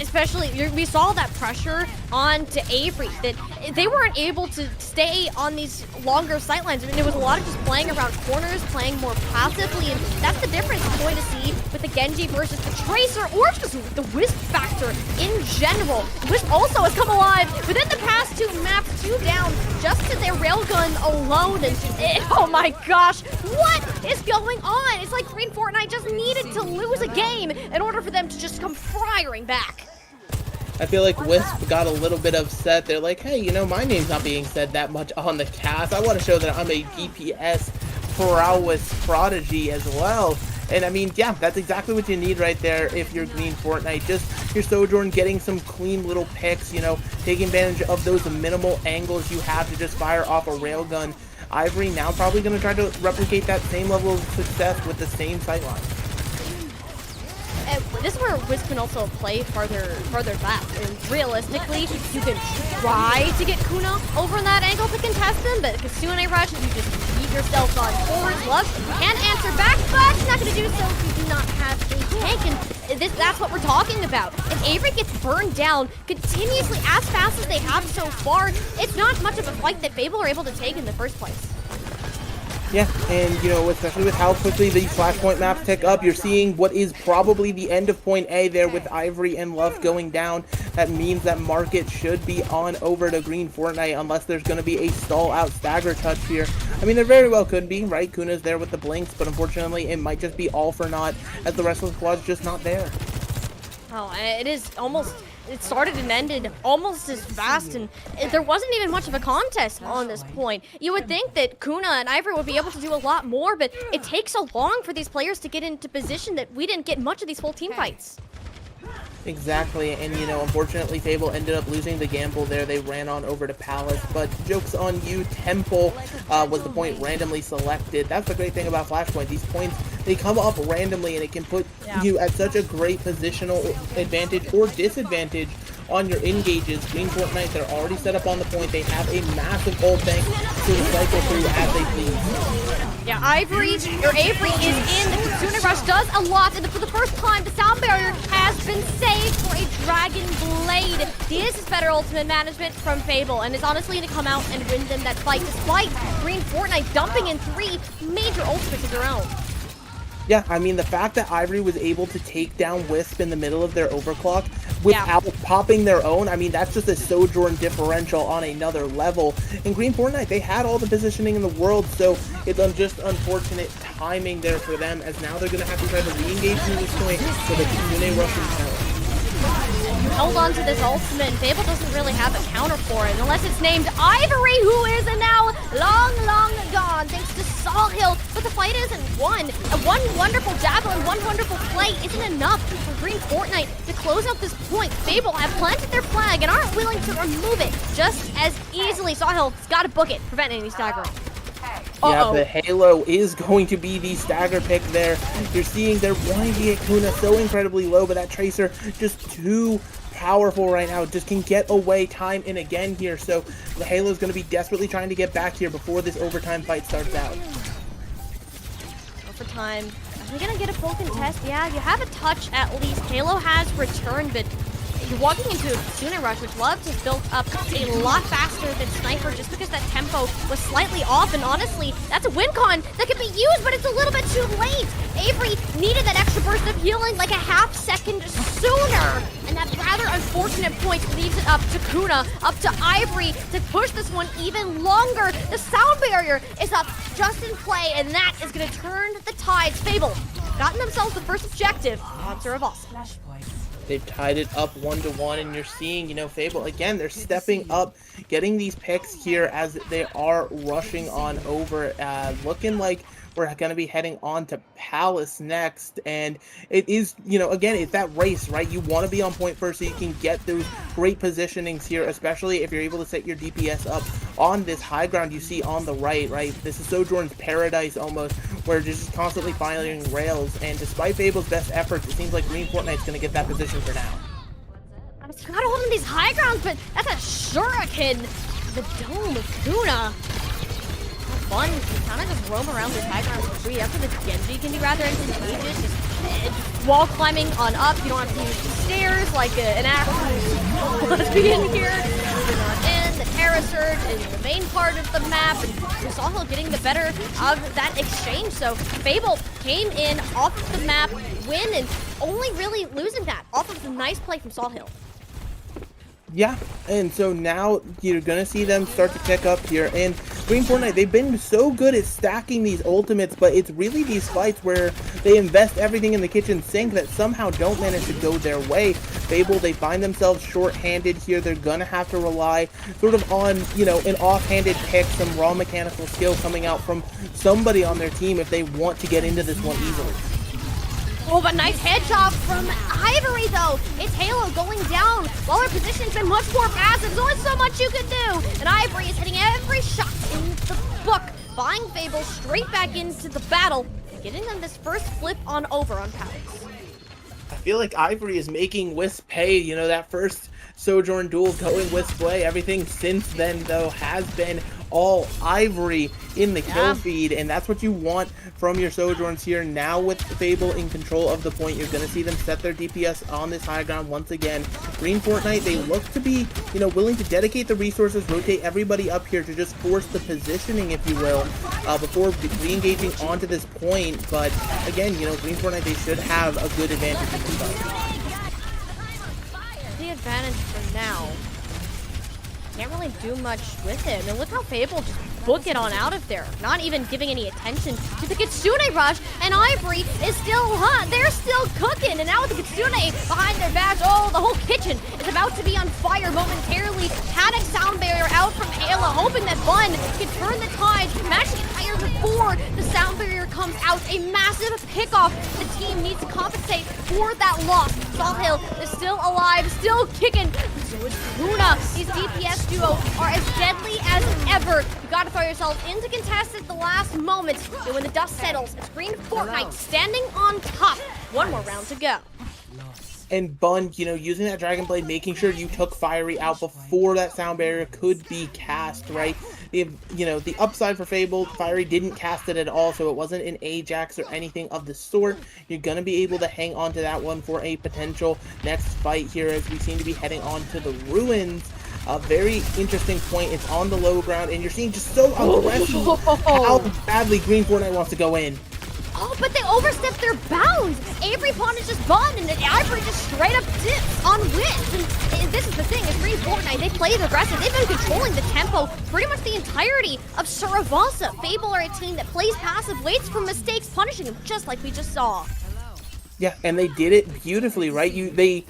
Especially, we saw that pressure onto Avery, that they weren't able to stay on these longer sightlines. I mean, there was a lot of just playing around corners, playing more passively, and that's the difference we're going to see with the Genji versus the Tracer, or just the Wisp factor in general. Wisp also has come alive within the past 2 maps, 2 down, just to their railgun alone, and oh my gosh, what is going on? It's like Green Fortnite just needed to lose a game in order for them to just come firing back. I feel like Wisp got a little bit upset. They're like, hey, my name's not being said that much on the cast. I want to show that I'm a DPS prowess prodigy as well. And I mean, yeah, that's exactly what you need right there if you're Green Fortnite. Just your Sojourn getting some clean little picks, taking advantage of those minimal angles you have to just fire off a railgun. Ivory now probably going to try to replicate that same level of success with the same sightline. This is where Wiz can also play farther back. And realistically, you can try to get Kuna over in that angle to contest him, but Kunoichi Rush, you just keep yourself on forward. Love can answer back, but she's not going to do so if you do not have a tank. And that's what we're talking about. If Avery gets burned down continuously as fast as they have so far, it's not much of a fight that Fable are able to take in the first place. Yeah, and especially with how quickly these flashpoint maps tick up, you're seeing what is probably the end of point A there with Ivory and Love going down. That means that Market should be on over to Green Fortnite unless there's going to be a stall out stagger touch here. I mean, there very well could be, right? Kuna's there with the blinks, but unfortunately it might just be all for naught as the rest of the squad's just not there. Oh, it is almost... It started and ended almost as fast, and there wasn't even much of a contest on this point. You would think that Kuna and Ivory would be able to do a lot more, but it takes so long for these players to get into position that we didn't get much of these full team fights. Exactly, and unfortunately Fable ended up losing the gamble there. They ran on over to Palace, but joke's on you, Temple was the point randomly selected. That's the great thing about Flashpoint. These points, they come up randomly, and it can put you at such a great positional advantage or disadvantage on your engages. Green Fortnite, they're already set up on the point. They have a massive ult bank to cycle through as they please. Yeah, Avery is in. The Kunoichi Rush does a lot, and for the first time, the sound barrier has been saved for a Dragon Blade. This is better ultimate management from Fable, and is honestly going to come out and win them that fight, despite Green Fortnite dumping in 3 major ultimates of their own. Yeah, I mean, the fact that Ivory was able to take down Wisp in the middle of their overclock without popping their own, I mean, that's just a Sojourn differential on another level. In Green Fortnite, they had all the positioning in the world, so it's just unfortunate timing there for them, as now they're going to have to try to re-engage from this point with a Kunoichi Russian power. You held on to this ultimate, and Fable doesn't really have a counter for it, unless it's named Ivory, who is now long gone, thanks to Sawhill. But the fight isn't won. And one wonderful javelin, one wonderful play isn't enough for Green Fortnite to close out this point. Fable have planted their flag and aren't willing to remove it just as easily. Sawhill's got to book it, prevent any staggering. Yeah, the Halo is going to be the stagger pick there. You're seeing they're wanting to get Kuna so incredibly low, but that Tracer just too powerful right now. Just can get away time and again here. So the Halo is going to be desperately trying to get back here before this overtime fight starts out. Overtime. Are we going to get a full contest? Yeah, you have a touch at least. Halo has returned, but you're walking into a Kunoichi Rush, which Love has built up a lot faster than Sniper just because that tempo was slightly off. And honestly, that's a win con that can be used, but it's a little bit too late. Avery needed that extra burst of healing like a half second sooner. And that rather unfortunate point leaves it up to Kuna, up to Ivory to push this one even longer. The sound barrier is up just in play, and that is going to turn the tides. Fable gotten themselves the first objective. Monster of Awesome. They've tied it up 1-1, and you're seeing, Fable, again, they're stepping up, getting these picks here as they are rushing on over, looking like we're going to be heading on to Palace next. And it is, again, it's that race, right? You want to be on point first so you can get those great positionings here, especially if you're able to set your DPS up on this high ground you see on the right? This is Sojourn's paradise almost, where just constantly firing rails. And despite Fable's best efforts, it seems like Green Fortnite's going to get that position for now. I was trying to hold on these high grounds, but that's a shuriken. The dome of Kuna. Fun to kind of just roam around this high ground for free. That's where the Genji can be rather advantageous. Just wall climbing on up. You don't have to use the stairs like an actual lesbian here. Moving on in. The Terra Surge is the main part of the map. And we saw him getting the better of that exchange. So Fable came in off of the map, win, and only really losing that off of the nice play from Sawhill. Yeah, and so now you're going to see them start to pick up here. And Green Fortnite, they've been so good at stacking these ultimates, but it's really these fights where they invest everything in the kitchen sink that somehow don't manage to go their way. Fable, they find themselves short-handed here. They're going to have to rely sort of on, an offhanded pick, some raw mechanical skill coming out from somebody on their team if they want to get into this one easily. Oh, but nice headshot from Ivory, though. It's Halo going down while her position's been much more passive. There's only so much you can do. And Ivory is hitting every shot in the book buying Fable straight back into the battle, and getting them this first flip on over on Palace. I feel like Ivory is making Wisp pay, you know, that first Sojourn duel going Wisp way. Everything since then, though, has been all Ivory in the kill feed, and that's what you want from your Sojourns here. Now with Fable in control of the point, you're going to see them set their DPS on this high ground once again. Green Fortnite, they look to be, you know, willing to dedicate the resources, rotate everybody up here to just force the positioning, if you will, before re-engaging onto this point. But again, you know, Green Fortnite, they should have a good advantage in this fight. The advantage for now. Can't really do much with it. I mean, look how Fable just book it on out of there. Not even giving any attention to the Kitsune rush. And Ivory is still hot. They're still cooking. And now with the Kitsune behind their backs, oh, the whole kitchen is about to be on fire momentarily. Panic sound barrier out from Halo, hoping that Bun can turn the tide. Managed to get tired before the sound barrier comes out. A massive pickoff. The team needs to compensate for that loss. Sawhill is still alive, still kicking. So is Kuna. These DPS duo are as deadly as ever. You gotta throw yourself into contest at the last moment. And when the dust settles, it's Green Fortnite standing on top. One more round to go. And Bun, you know, using that Dragon Blade, making sure you took Fiery out before that sound barrier could be cast, right? You know, the upside for Fable, Fiery didn't cast it at all, so it wasn't an Ajax or anything of the sort. You're going to be able to hang on to that one for a potential next fight here, as we seem to be heading on to the Ruins. A very interesting point. It's on the low ground, and you're seeing just so aggressive how badly Green Fortnite wants to go in. Oh, but they overstepped their bounds. Avery Pond is just Bun, and Ivory just straight up dips on wins. And this is the thing, is Green Fortnite, they play aggressive. They've been controlling the tempo pretty much the entirety of Saravasa. Fable are a team that plays passive, waits for mistakes, punishing them just like we just saw. Yeah, and they did it beautifully, right? They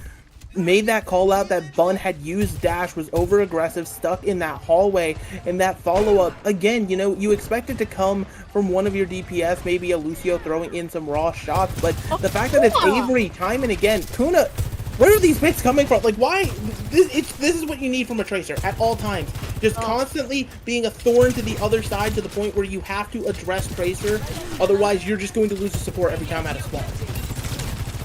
made that call out that Bun had used dash, was over aggressive, stuck in that hallway, and that follow-up, again, you know, you expect it to come from one of your DPS, maybe a Lucio throwing in some raw shots, but the fact that it's Avery time and again, Kuna, where are these picks coming from? Like, why? This is what you need from a Tracer at all times. Just constantly being a thorn to the other side to the point where you have to address Tracer, otherwise you're just going to lose the support every time out of spawn.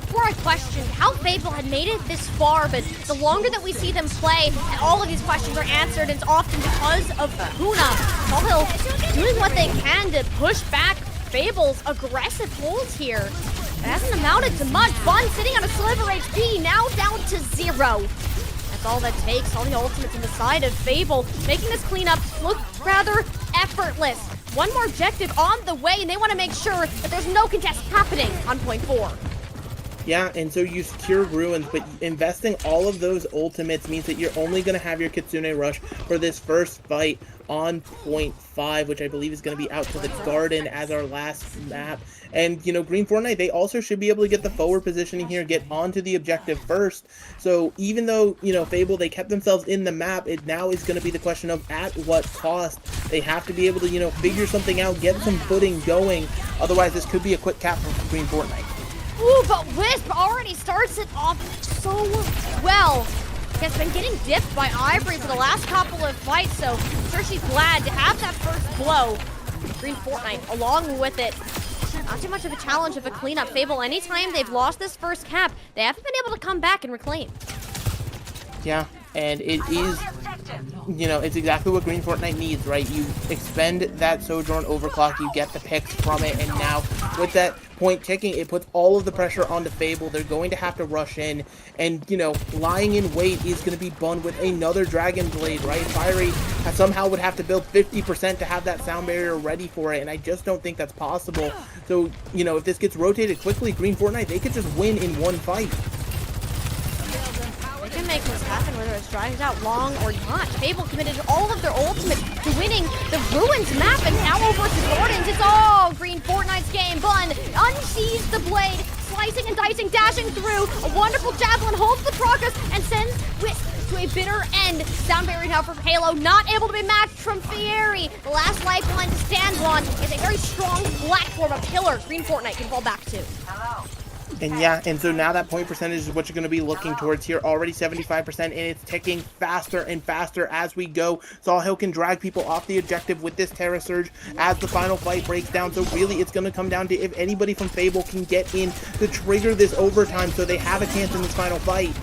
Before I questioned how Fable had made it this far, but the longer that we see them play, and all of these questions are answered, and it's often because of Kuna. Sawhill doing what they can to push back Fable's aggressive holds here. It hasn't amounted to much. Bun sitting on a sliver HP, now down to 0. That's all that takes. All the ultimates on the side of Fable, making this cleanup look rather effortless. One more objective on the way, and they want to make sure that there's no contest happening on point 4. Yeah, and so you secure Ruins, but investing all of those ultimates means that you're only going to have your Kitsune Rush for this first fight on point 5, which I believe is going to be out to the Garden as our last map. And, you know, Green Fortnite, they also should be able to get the forward positioning here, get onto the objective first. So even though, you know, Fable, they kept themselves in the map, it now is going to be the question of at what cost. They have to be able to, you know, figure something out, get some footing going. Otherwise, this could be a quick cap from Green Fortnite. Ooh, but Wisp already starts it off so well. Has been getting dipped by Ivory for the last couple of fights, so I'm sure she's glad to have that first blow. Green Fortnite along with it. Not too much of a challenge of a cleanup. Fable, anytime they've lost this first cap, they haven't been able to come back and reclaim. Yeah, and it is, you know, it's exactly what Green Fortnite needs, right? You expend that Sojourn overclock, you get the picks from it, and now with that point ticking, it puts all of the pressure onto Fable. They're going to have to rush in, and, you know, lying in wait is going to be Bun with another Dragon Blade, right? Fiery somehow would have to build 50% to have that sound barrier ready for it, and I just don't think that's possible. So, you know, if this gets rotated quickly, Green Fortnite, they could just win in one fight. They can make this happen whether it's dragged out long or not. Fable committed all of their ultimates to winning the Ruins map, and now over to Gordon's. It's all Green Fortnite's game. Bun unsheathes the blade, slicing and dicing, dashing through. A wonderful javelin holds the progress and sends Wisp to a bitter end. Sound barrier now from Halo, not able to be matched from Fieri. The last lifeline to stand on is a very strong platform, a pillar Green Fortnite can fall back to. And yeah, and so now that point percentage is what you're going to be looking towards here. Already 75%, and it's ticking faster and faster as we go. Sawhill can drag people off the objective with this Terra Surge as the final fight breaks down. So really, it's going to come down to if anybody from Fable can get in to trigger this overtime so they have a chance in this final fight.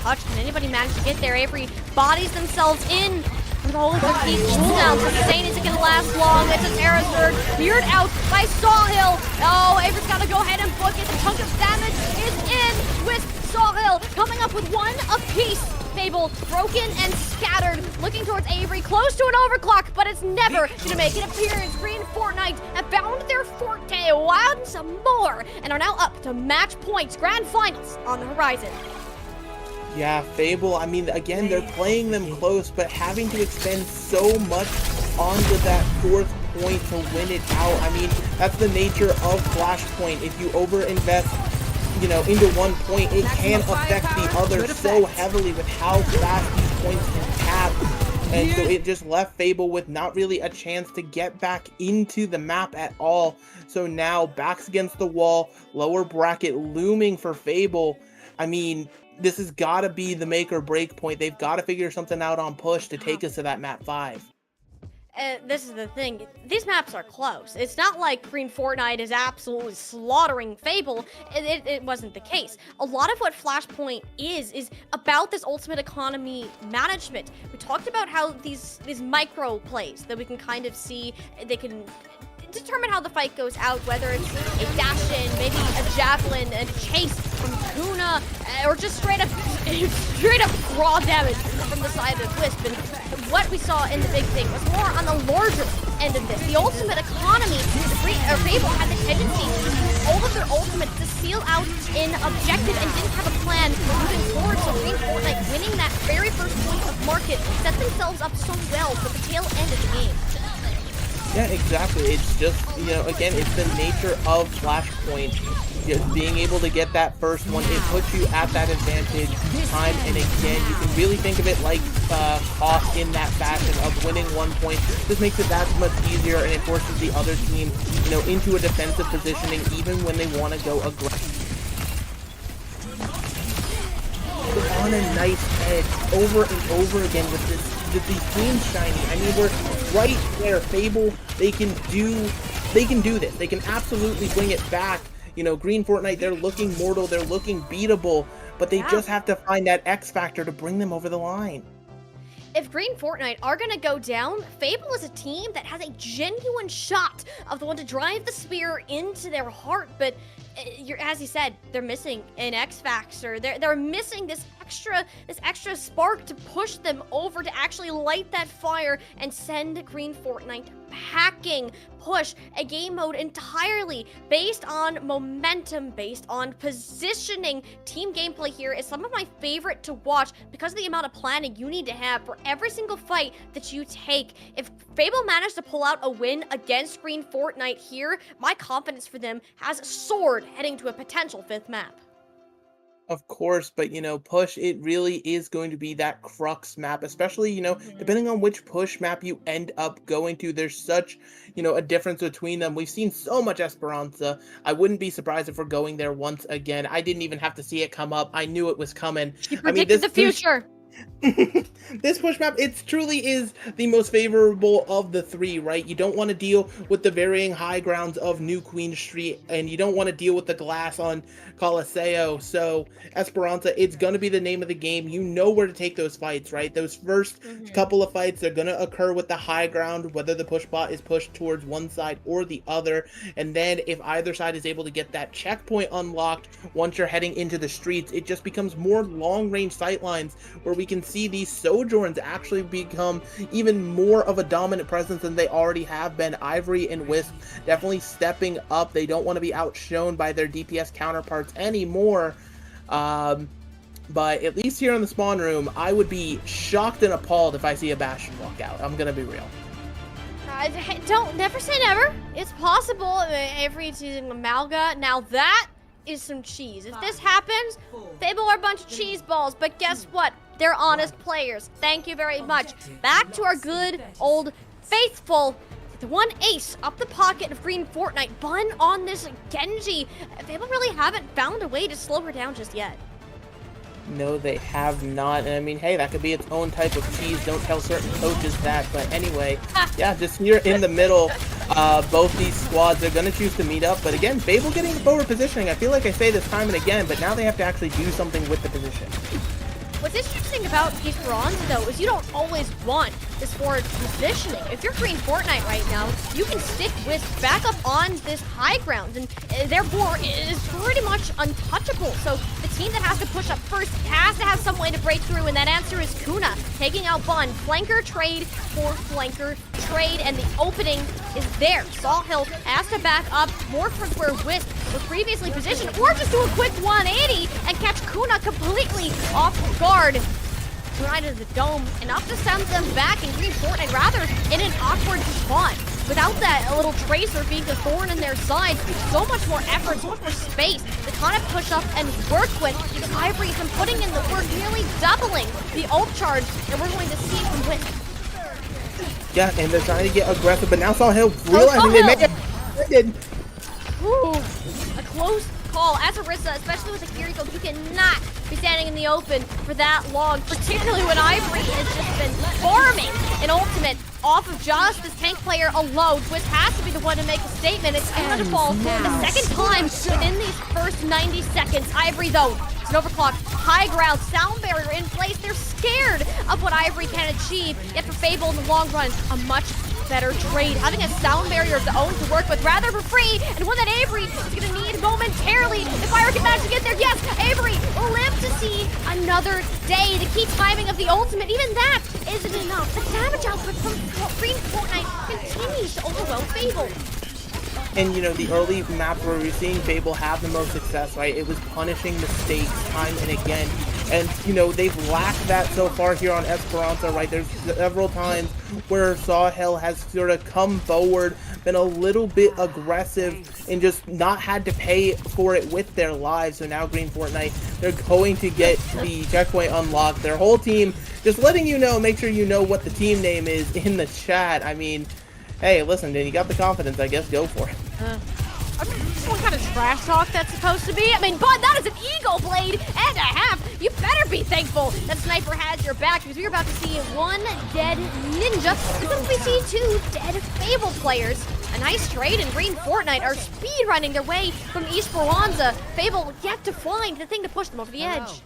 Touch. Can anybody manage to get there? Avery bodies themselves in with only 15 cooldowns. Insane isn't going to last long. It's a Terra Surge. Veered out by Sawhill. Oh, Avery's got to go ahead and book it. The chunk of damage is in with Sawhill. Coming up with one apiece. Fable broken and scattered. Looking towards Avery. Close to an overclock, but it's never going to make an appearance. Green Fortnite have found their forte. Wild some more. And are now up to match points. Grand finals on the horizon. Yeah, Fable, I mean, again, they're playing them close, but having to expend so much onto that fourth point to win it out. I mean, that's the nature of Flashpoint. If you overinvest, you know, into one point, it can affect the other so heavily with how fast these points can tap. And so it just left Fable with not really a chance to get back into the map at all. So now, backs against the wall, lower bracket looming for Fable. I mean, this has got to be the make or break point. They've got to figure something out on push to take us to that map 5. This is the thing. These maps are close. It's not like Green Fortnite is absolutely slaughtering Fable. It wasn't the case. A lot of what Flashpoint is about this ultimate economy management. We talked about how these micro plays that we can kind of see, they can determine how the fight goes out, whether it's a dash in, maybe a javelin, a chase from Kuna, or just straight up raw damage from the side of Wisp. And what we saw in the big thing was more on the larger end of this. The ultimate economy, Fable had the tendency to use all of their ultimates to seal out an objective and didn't have a plan moving forward. So Green Fortnite winning that very first point of market set themselves up so well for the tail end of the game. Yeah, exactly. It's just, you know, again, it's the nature of Flashpoint. Just being able to get that first one, it puts you at that advantage time and again. You can really think of it like Hawk in that fashion of winning 1 point. Just makes it that much easier, and it forces the other team, you know, into a defensive positioning even when they want to go aggressive. On a nice edge over and over again with these teams shining. I mean, we're right there. Fable, they can do this. They can absolutely bring it back. You know, Green Fortnite, they're looking mortal, they're looking beatable, but they just have to find that X factor to bring them over the line. If Green Fortnite are going to go down, Fable is a team that has a genuine shot of the one to drive the spear into their heart, but as you said, they're missing an X factor. They're missing this extra spark to push them over to actually light that fire and send Green Fortnite packing. Push a game mode entirely based on momentum, based on positioning. Team gameplay here is some of my favorite to watch because of the amount of planning you need to have for every single fight that you take. If Fable managed to pull out a win against Green Fortnite here, my confidence for them has soared heading to a potential 5th map. Of course, but, you know, push, it really is going to be that crux map, especially, you know, depending on which push map you end up going to. There's such, you know, a difference between them. We've seen so much Esperanza. I wouldn't be surprised if we're going there once again. I didn't even have to see it come up. I knew it was coming. You predicted the future. This push map, it truly is the most favorable of the 3, right? You don't want to deal with the varying high grounds of New Queen Street, and you don't want to deal with the glass on Coliseo. So Esperanza, it's going to be the name of the game. You know where to take those fights, right? Those first couple of fights, they're going to occur with the high ground, whether the push bot is pushed towards one side or the other. And then if either side is able to get that checkpoint unlocked, once you're heading into the streets, it just becomes more long-range sightlines where we can see these Sojourns actually become even more of a dominant presence than they already have been. Ivory and Wisp definitely stepping up. They don't want to be outshone by their DPS counterparts anymore. But at least here in the spawn room, I would be shocked and appalled if I see a Bastion walk out. I'm gonna be real. Don't never say never. It's possible. Every season Amalga. Now that is some cheese. If this happens, Fable are a bunch of cheese balls. But guess what? They're honest players. Thank you very much. Back to our good old faithful The one ace up the pocket of Green Fortnite. Bun on this Genji. Fable really haven't found a way to slow her down just yet. No, they have not. And I mean, hey, that could be its own type of cheese. Don't tell certain coaches that. But anyway, yeah, just here in the middle, both these squads are going to choose to meet up. But again, Fable getting the forward positioning. I feel like I say this time and again, but now they have to actually do something with the position. What's interesting about Esperanza, though, is you don't always want this forward positioning. If you're Green Fortnite right now, you can stick with back up on this high ground, and therefore is pretty much untouchable. So the team that has to push up first has to have some way to break through, and that answer is Kuna, taking out Bun. Flanker trade for flanker trade, and the opening is there. Salt Hill has to back up more from where Wisp was previously positioned, or just do a quick 180 and catch Kuna completely off guard. Right into the dome, enough to send them back, and Green Fortnite rather in an awkward spot. Without that, a little tracer being the thorn in their side, so much more effort, so much more space to kind of push up and work with. Because Ivory has been putting in the work, nearly doubling the ult charge, and we're going to see from Wisp. Yeah, and they're trying to get aggressive, but now Salt Hill realizing they may have. Ooh, a close call. As Arissa, especially with the Kiriko, you cannot be standing in the open for that long, particularly when Ivory has just been farming an ultimate off of just this tank player alone. Wisp has to be the one to make a statement. It's going to fall for the second time within these first 90 seconds. Ivory, though, it's an overclock, high ground, sound barrier in place. They're scared of what Ivory can achieve. Yet for Fable in the long run, a much better trade. Having a sound barrier of their own to work with, rather for free, and one that Avery is going to need momentarily. If Ivory can manage to get there, yes, Avery will live to see another day. The key timing of the ultimate, even that isn't enough. The damage output from Green Fortnite continues to overwhelm Fable. And, you know, the early maps where we're seeing Fable have the most success, right? It was punishing mistakes time and again. And, you know, they've lacked that so far here on Esperanza, right? There's several times where Sawhill has sort of come forward, been a little bit aggressive, and just not had to pay for it with their lives. So now Green Fortnite, they're going to get the checkpoint unlocked. Their whole team, just letting you know, make sure you know what the team name is in the chat. I mean, hey, listen, dude, you got the confidence, I guess, go for it. What kind of trash talk that's supposed to be? I mean, Bud, that is an Eagle Blade and a half. You better be thankful that Sniper has your back, because we're about to see one dead ninja, and then we see two dead Fable players. A nice trade, and Green Fortnite are speed running their way from Esperanza. Fable yet to find the thing to push them over the edge.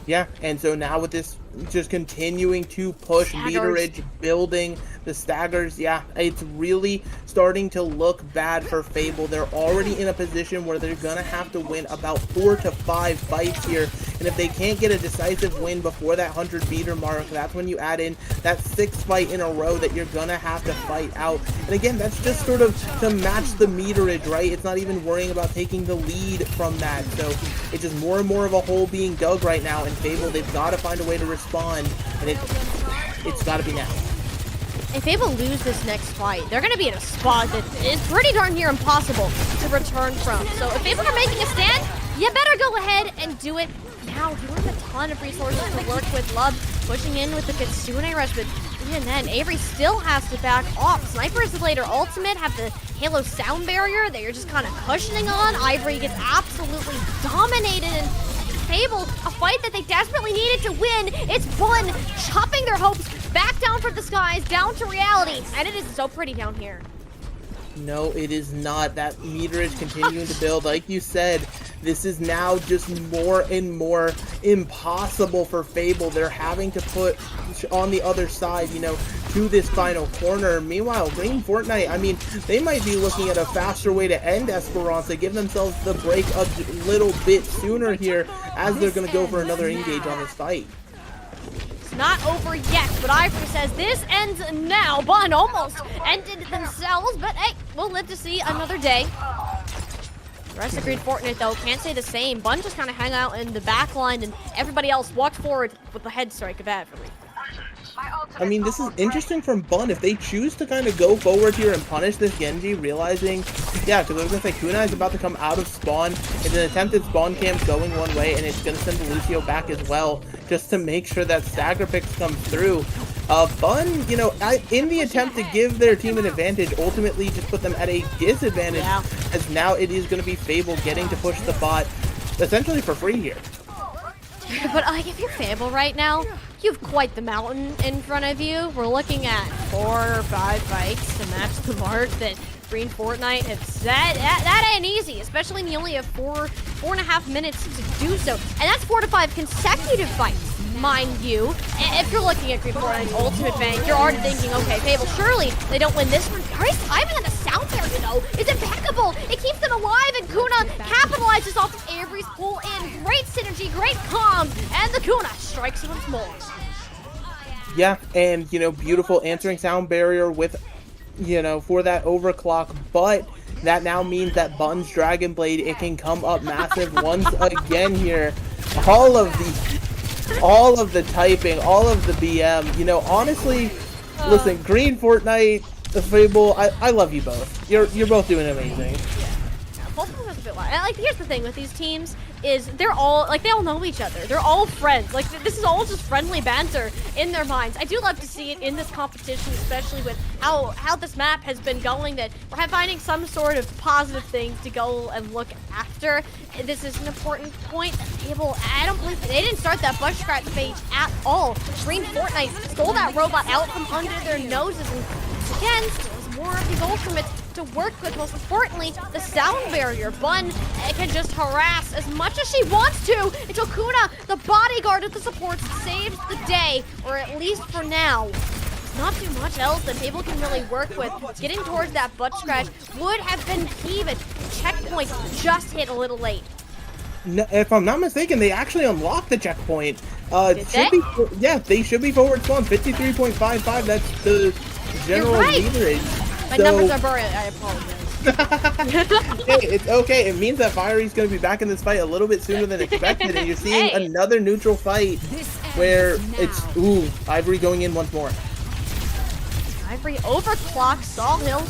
Yeah, and so now with this just continuing to push, meterage building, the staggers, yeah, it's really starting to look bad for Fable. They're already in a position where they're gonna have to win about 4 to 5 fights here, and if they can't get a decisive win before that 100-meter mark, that's when you add in that 6th fight in a row that you're gonna have to fight out. And again, that's just sort of to match the meterage, right? It's not even worrying about taking the lead from that, so it's just more and more of a hole being dug right now, and Fable, they've got to find a way to respond, and it's got to be now. If Fable lose this next fight, they're going to be in a spot that is pretty darn near impossible to return from. So if Fable are making a stand, you better go ahead and do it now. You have a ton of resources to work with. Love pushing in with the Kitsune Rush, but even then, Avery still has to back off. Sniper is the later ultimate, have the Halo sound barrier that you're just kind of cushioning on. Ivory gets absolutely dominated, and Fable, a fight that they desperately needed to win. It's Bun chopping their hopes back down from the skies, down to reality. And it is so pretty down here. No, it is not. That meterage continuing to build. Like you said, this is now just more and more impossible for Fable. They're having to put on the other side, you know, to this final corner. Meanwhile, Green Fortnite, I mean, they might be looking at a faster way to end Esperanza, give themselves the break a little bit sooner here as they're going to go for another engage on this fight. It's not over yet, but Ivory says this ends now. Bun almost ended themselves, but hey, we'll live to see another day. The rest of Green Fortnite, though, can't say the same. Bun just kind of hang out in the back line, and everybody else walked forward with the head strike of Avery. I mean, this is interesting from Bun. If they choose to kind of go forward here and punish this Genji, realizing, yeah, because I was going to say, Kunai is about to come out of spawn. It's an attempted spawn camp going one way, and it's going to send Lucio back as well, just to make sure that stagger picks come through. Bun, you know, in the attempt to give their team an advantage, ultimately just put them at a disadvantage, as now it is going to be Fable getting to push the bot essentially for free here. But like, if you're Fable right now, you have quite the mountain in front of you. We're looking at 4 or 5 fights to match the mark that Green Fortnite have set. That ain't easy, especially when you only have 4.5 minutes to do so. And that's 4 to 5 consecutive fights, mind you. If you're looking at Green Fortnite's ultimate bank, you're already thinking, okay, Fable, surely they don't win this one. Grace timing on the sound there, you know, is impeccable. It keeps them alive, and Kuna capitalizes off of Avery's pull in. Great synergy, great calm, and the Kuna strikes once more. Yeah, and, you know, beautiful answering sound barrier with, you know, for that overclock, but that now means that Bun's Dragon Blade, it can come up massive once again here. All of the typing, all of the BM, you know, honestly, listen, Green Fortnite, the Fable, I love you both. You're both doing amazing. Both of them was a bit wild. Like, here's the thing with these teams is they're all, like, they all know each other. They're all friends. Like, this is all just friendly banter in their minds. I do love to see it in this competition, especially with how this map has been going, that we're finding some sort of positive things to go and look after. This is an important point. Fable, I don't believe they didn't start that bush scratch phase at all. Green Fortnite stole that robot out from under their noses, and again, steals more of these ultimates to work with. Most importantly, the sound barrier. Bun can just harass as much as she wants to until Kuna, the bodyguard of the supports, saves the day, or at least for now. There's not too much else that Fable can really work with. Getting towards that butt scratch would have been key, but checkpoint just hit a little late. No, if I'm not mistaken, they actually unlocked the checkpoint. Did they? Yeah, they should be forward spawn 53.55. That's the general meterage. My numbers are blurry, I apologize. Hey, it's okay. It means that Fiery's going to be back in this fight a little bit sooner than expected, and you're seeing another neutral fight where it's, Ivory going in once more. Ivory overclocked, Saul Hill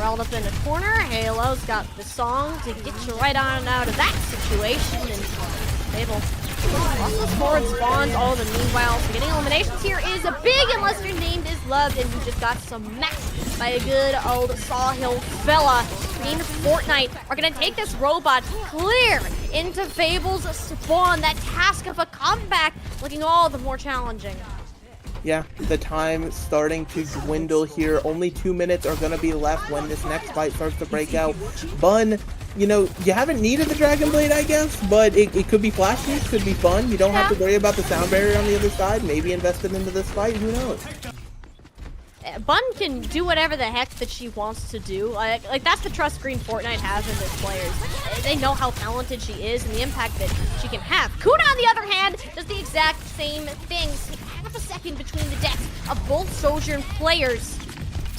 rolled up in the corner. Halo's got the song to get you right on and out of that situation, and Fable lost the forward spawns all the meanwhile. So getting eliminations here is a big, unless your name is loved, and we just got smacked by a good old Sawhill fella. Green Fortnite are gonna take this robot clear into Fable's spawn. That task of a comeback looking all the more challenging. Yeah, the time starting to dwindle here. Only 2 minutes are going to be left when this next fight starts to break out. Bun, you know, you haven't needed the Dragon Blade, I guess, but it could be flashy, it could be fun. You don't have to worry about the sound barrier on the other side. Maybe invested into this fight, who knows? Bun can do whatever the heck that she wants to do. Like that's the trust Green Fortnite has in its players. They know how talented she is and the impact that she can have. Kuna, on the other hand, does the exact same thing. Half a second between the deaths of both Sojourn players.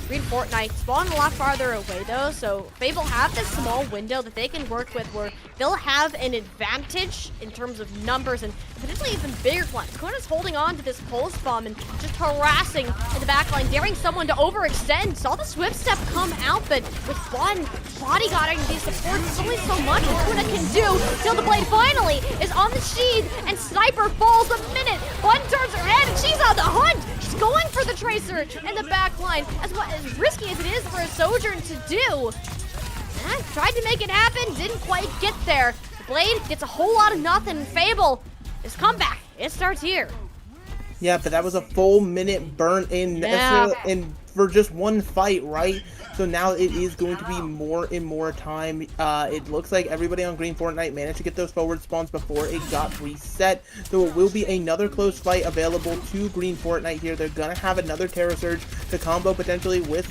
Green Fortnite spawn a lot farther away though, so Fable have this small window that they can work with where they'll have an advantage in terms of numbers and potentially even bigger ones. Kuna's holding on to this pulse bomb and just harassing in the backline, daring someone to overextend. Saw the swift step come out, but with Bun bodyguarding these supports, there's only so much Kuna can do till the blade finally is on the sheath and Sniper falls a minute. Bun turns her head and she's on the hunt. She's going for the Tracer in the backline. As risky as it is for a Sojourn to do. Tried to make it happen, didn't quite get there. The blade gets a whole lot of nothing. Fable, his comeback, it starts here. Yeah, but that was a full minute burnt in for just one fight, right? So now it is going to be more and more time. It looks like everybody on Green Fortnite managed to get those forward spawns before it got reset. So it will be another close fight available to Green Fortnite here. They're going to have another Terror Surge to combo potentially with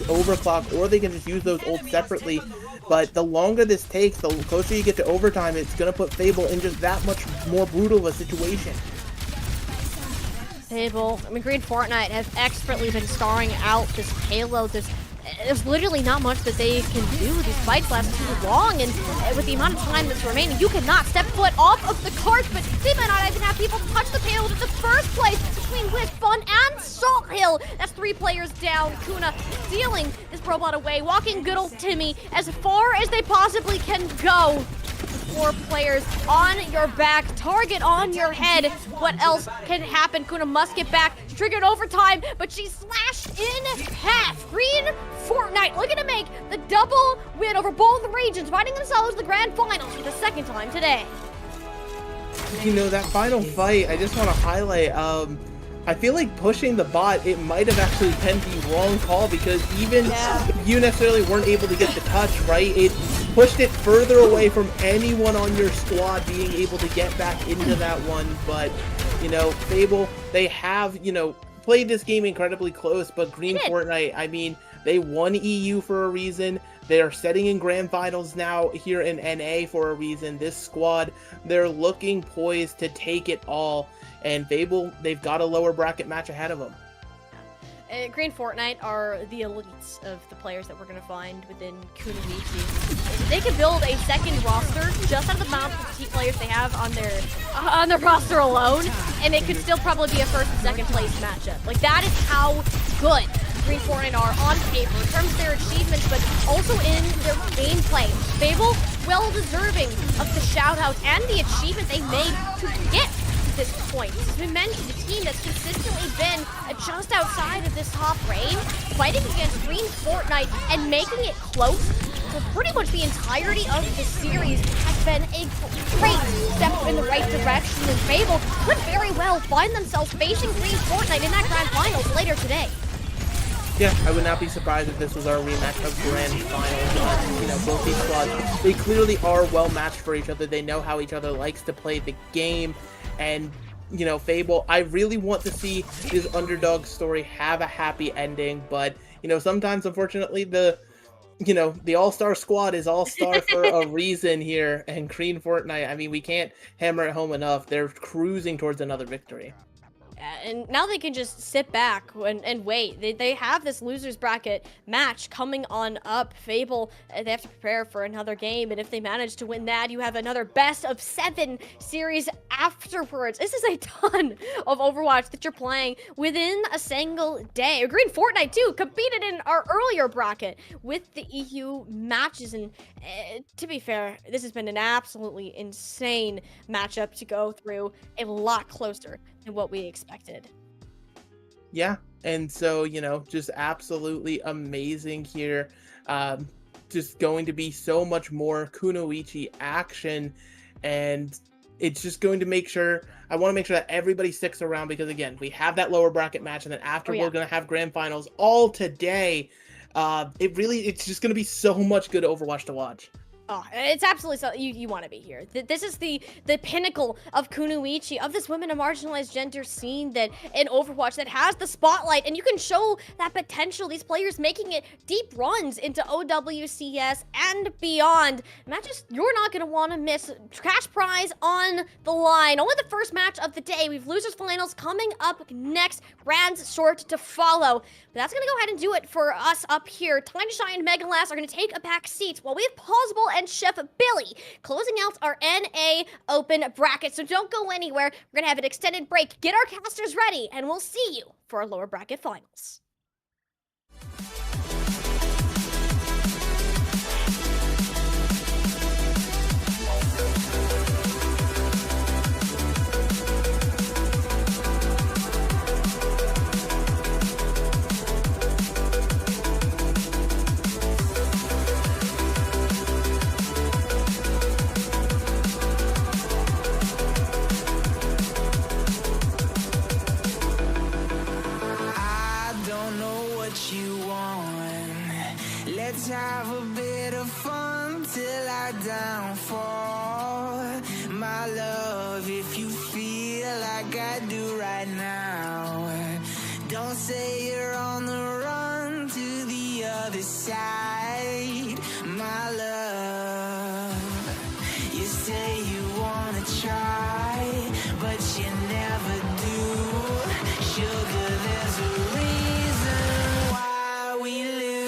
Overclock, or they can just use those ults separately. But the longer this takes, the closer you get to overtime, it's going to put Fable in just that much more brutal of a situation. Fable, Green Fortnite has expertly been starring out this Halo. There's literally not much that they can do. These fights last too long, and with the amount of time that's remaining, you cannot step foot off of the cart, but they might not even have people touch the payload in the first place between Wick, Bun, and players down. Kuna stealing this robot away, walking good old Timmy as far as they possibly can go. 4 players on your back, target on your head. What else can happen? Kuna must get back, triggered overtime, but she's slashed in half. Green Fortnite looking to make the double win over both regions, finding themselves in the grand finals for the second time today. You know, that final fight, I just want to highlight, I feel like pushing the bot, it might have actually been the wrong call, because even you necessarily weren't able to get the touch, right? It pushed it further away from anyone on your squad being able to get back into that one. But, you know, Fable, they have, you know, played this game incredibly close, but Green Fortnite, I mean, they won EU for a reason. They are setting in grand finals now here in NA for a reason. This squad, they're looking poised to take it all. And Fable, they've got a lower bracket match ahead of them. Green Fortnite are the elites of the players that we're going to find within Kunoichi. They could build a second roster just out of the amount of team players they have on their roster alone, and it could still probably be a first and second place matchup. Like, that is how good Green Fortnite are on paper in terms of their achievements, but also in their gameplay. Fable, well deserving of the shout-out and the achievement they made to get this point. As we mentioned, a team that's consistently been just outside of this top range, fighting against Green Fortnite and making it close for pretty much the entirety of the series has been a great step in the right direction, and Fable could very well find themselves facing Green Fortnite in that grand finals later today. Yeah, I would not be surprised if this was our rematch of grand finals. You know, both these squads, they clearly are well matched for each other. They know how each other likes to play the game. And, you know, Fable, I really want to see this underdog story have a happy ending, but, you know, sometimes, unfortunately, the all-star squad is all-star for a reason here, and Green Fortnite, I mean, we can't hammer it home enough. They're cruising towards another victory. And now they can just sit back and wait. They have this loser's bracket match coming on up. Fable, they have to prepare for another game, and if they manage to win that, you have another best of 7 series afterwards. This is a ton of Overwatch that you're playing within a single day. Green Fortnite, too, competed in our earlier bracket with the EU matches, and to be fair, this has been an absolutely insane matchup to go through, a lot closer than what we expected. Yeah, and so, you know, just absolutely amazing here. Just going to be so much more Kunoichi action, and it's just going to I want to make sure that everybody sticks around, because again, we have that lower bracket match, and then after we're going to have grand finals all today. It's just going to be so much good Overwatch to watch. Oh, it's absolutely so. You want to be here. This is the pinnacle of Kunoichi, of this women and marginalized gender scene that in Overwatch that has the spotlight, and you can show that potential. These players making it deep runs into OWCS and beyond. Matches you're not going to want to miss. Cash prize on the line. Only the first match of the day. We've losers finals coming up next. Grands short to follow. But that's going to go ahead and do it for us up here. Tiny Shy and Megalast are going to take a back seat while we have Plausible and Chef Billy closing out our NA open bracket. So don't go anywhere. We're going to have an extended break. Get our casters ready, and we'll see you for our lower bracket finals. Let's have a bit of fun till I downfall. My love, if you feel like I do right now, don't say you're on the run to the other side. My love, you say you wanna try, but you never do. Sugar, there's a reason why we lose.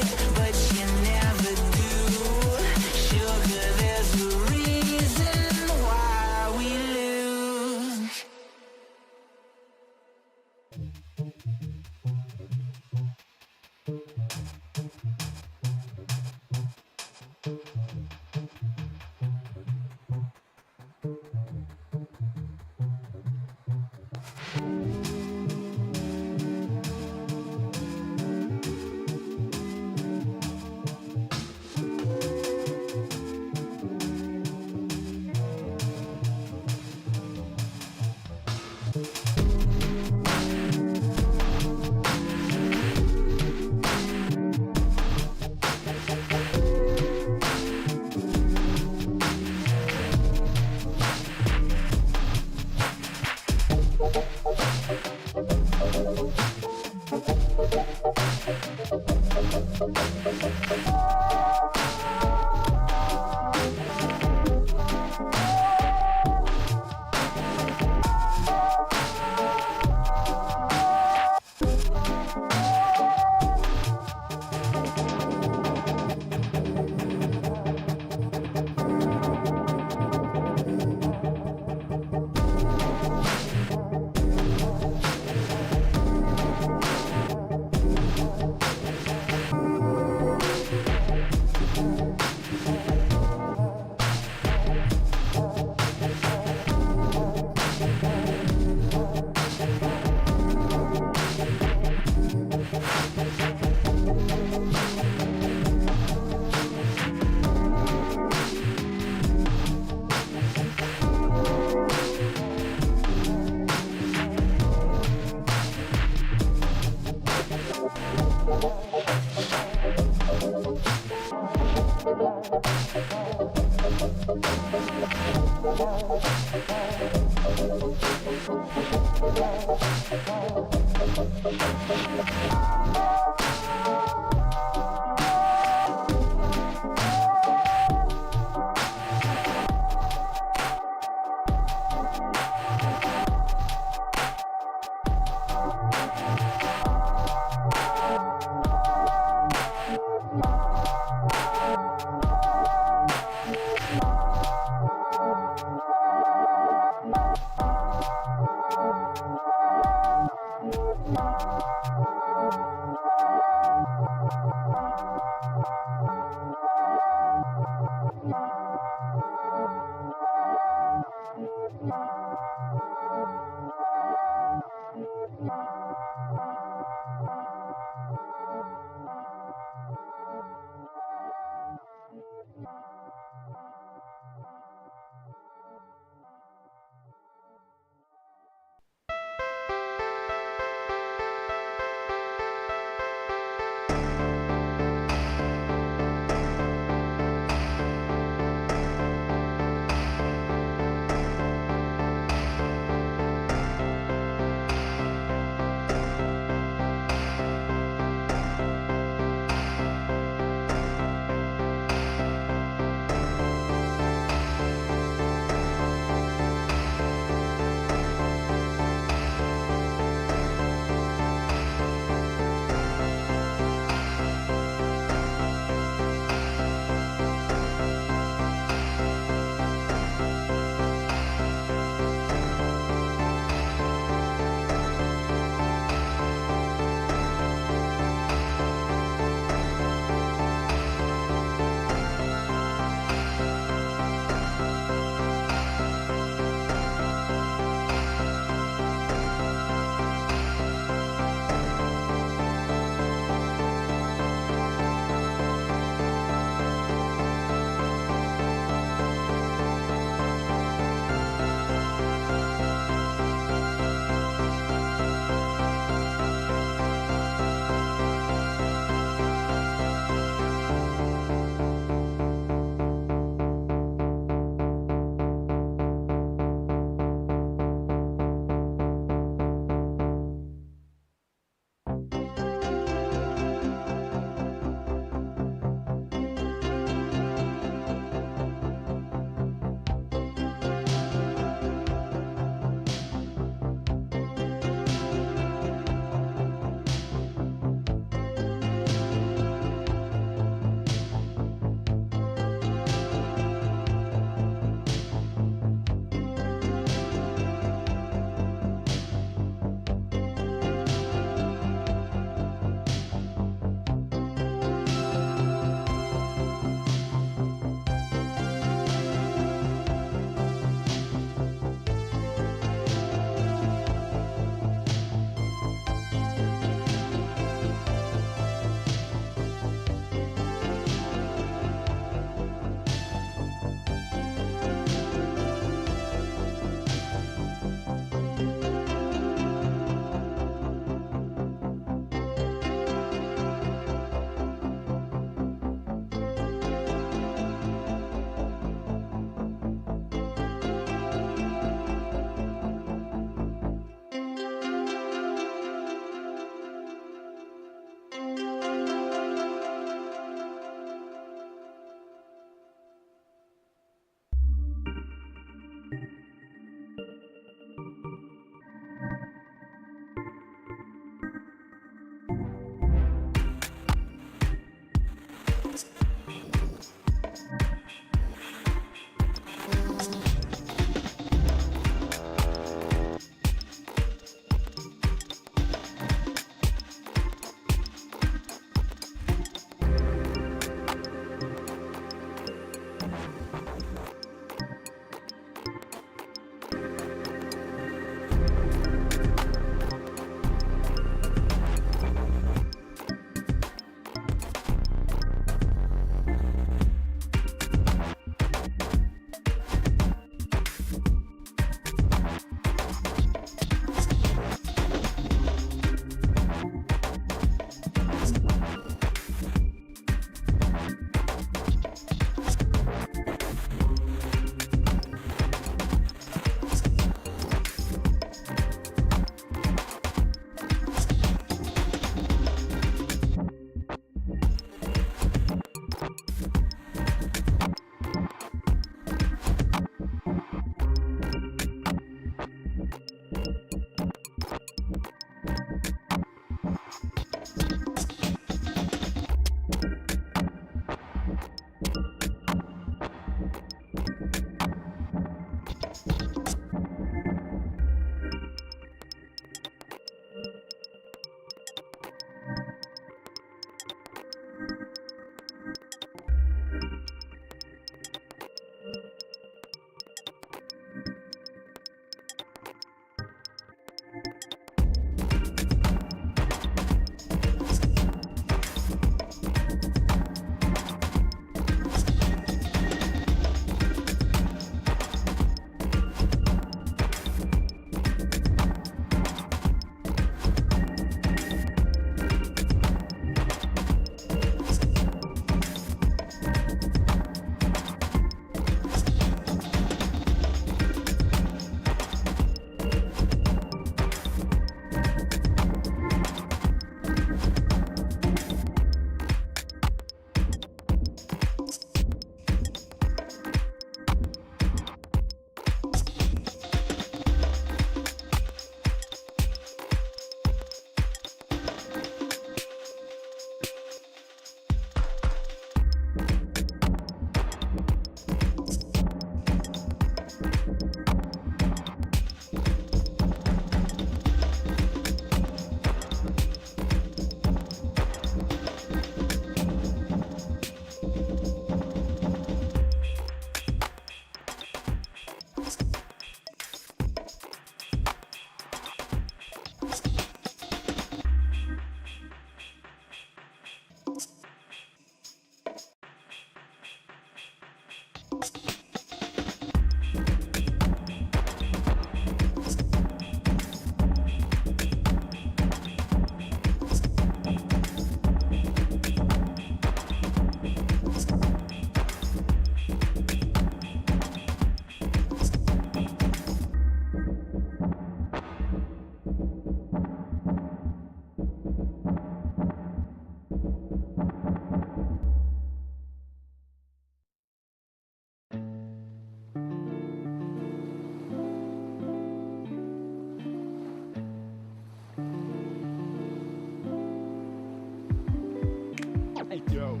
Yo.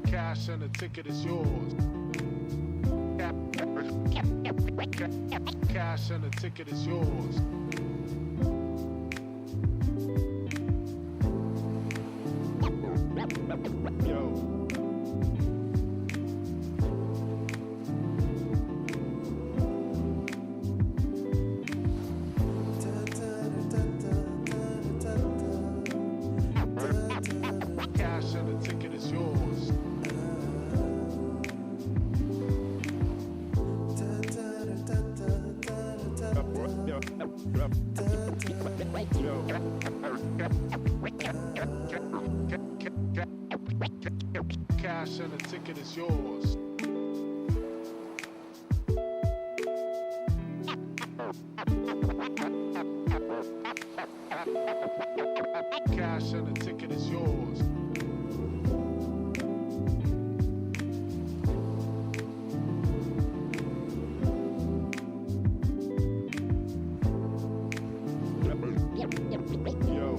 Cash and the ticket is yours. Cash and the ticket is yours. Yo. Cash and the ticket is yours. Cash and the ticket is yours. Cash and the ticket is yours. Yo.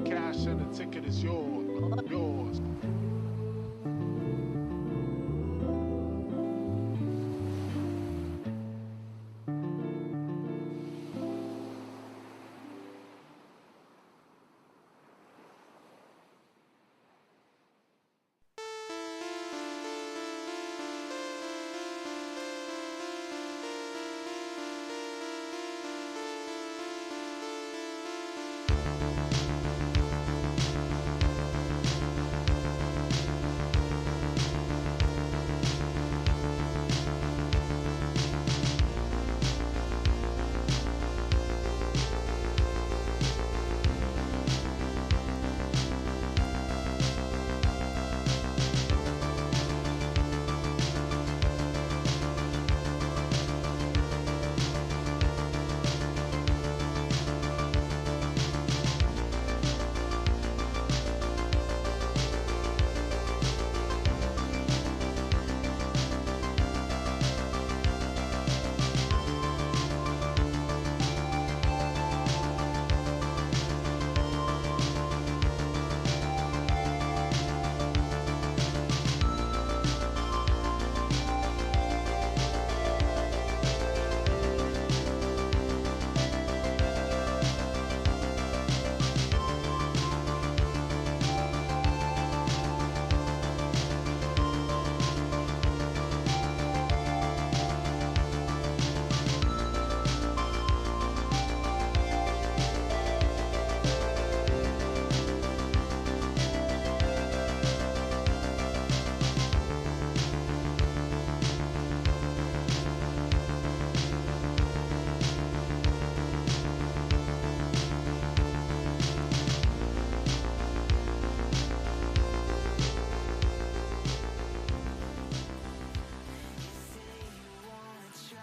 Cash and the ticket is yours. Yours.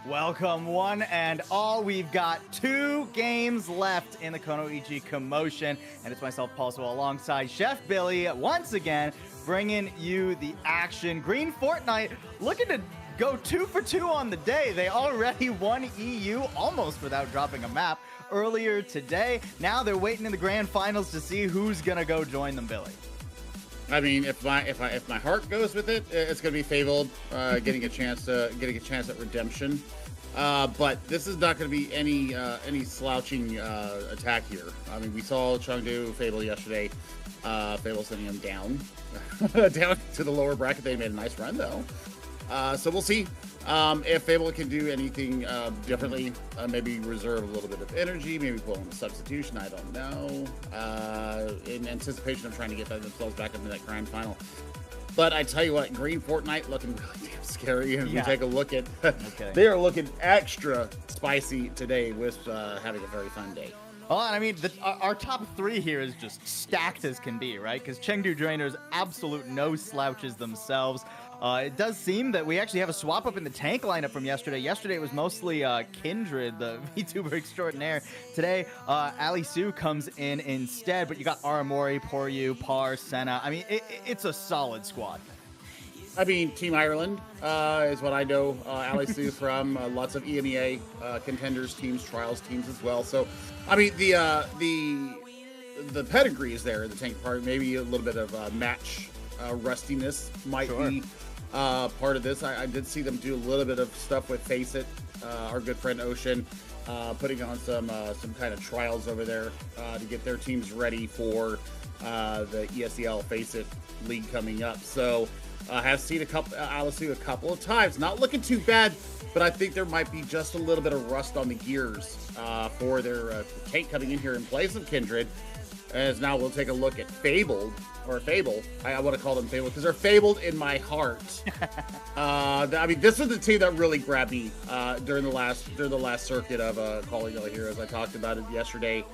Welcome, one and all. We've got 2 games left in the Kunoichi Kommotion, and it's myself, Paul, alongside Chef Billy, once again, bringing you the action. Green Fortnite looking to go 2 for 2 on the day. They already won EU almost without dropping a map earlier today. Now they're waiting in the grand finals to see who's gonna go join them, Billy. I mean, if my heart goes with it, it's going to be Fabled, getting a chance at redemption. But this is not going to be any slouching attack here. I mean, we saw Chengdu Fable yesterday. Fable sending him down down to the lower bracket. They made a nice run though. So we'll see if Fable can do anything differently. Maybe reserve a little bit of energy. Maybe pull in a substitution. I don't know. In anticipation of trying to get themselves back into that grand final. But I tell you what, Green Fortnite looking really damn scary. And we take a look at, they are looking extra spicy today with having a very fun day. Well, and I mean, our top 3 here is just stacked as can be, right? Because Chengdu Drainers, absolute no slouches themselves. It does seem that we actually have a swap up in the tank lineup from yesterday. Yesterday it was mostly Kindred, the VTuber extraordinaire. Today, Ali Sue comes in instead, but you got Aramori, Poryu, Par, Senna. I mean, it's a solid squad. I mean, Team Ireland is what I know Ali Sue from. Lots of EMEA contenders teams, trials teams as well. So, I mean, the pedigree is there in the tank department. Maybe a little bit of match rustiness might be part of this. I did see them do a little bit of stuff with Face It, our good friend Ocean, putting on some kind of trials over there to get their teams ready for the ESEL Face It League coming up. So I have seen Alice a couple of times. Not looking too bad, but I think there might be just a little bit of rust on the gears for their tank coming in here in place of Kindred. As now we'll take a look at Fable. I want to call them Fabled because they're fabled in my heart. I mean, this is the team that really grabbed me during the last circuit of Calling All Heroes. I talked about it yesterday.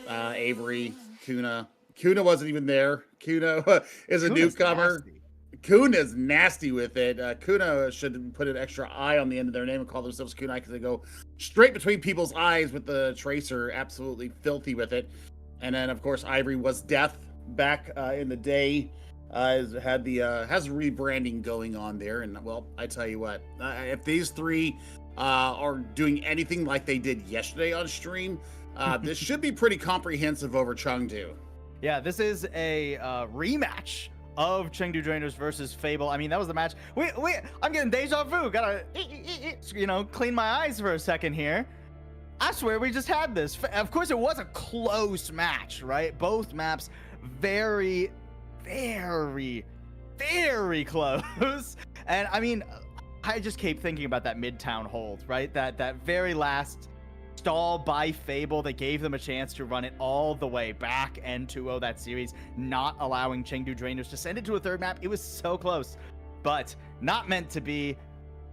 Avery, Kuna. Kuna wasn't even there. Kuna is a Kuna's newcomer. nasty. Kuna's nasty with it. Kuna should put an extra I on the end of their name and call themselves Kunai because they go straight between people's eyes with the tracer. Absolutely filthy with it. And then, of course, Ivory was Death back in the day. Has rebranding going on there. And, well, I tell you what, if these three are doing anything like they did yesterday on stream, this should be pretty comprehensive over Chengdu. Yeah, this is a rematch of Chengdu Drainers versus Fable. I mean, that was the match. I'm getting deja vu. Gotta, clean my eyes for a second here. I swear we just had this. Of course, it was a close match, right? Both maps very, very, very close. And I mean, I just keep thinking about that Midtown hold, right? That very last stall by Fable that gave them a chance to run it all the way back and 2-0 that series, not allowing Chengdu Drainers to send it to a third map. It was so close, but not meant to be.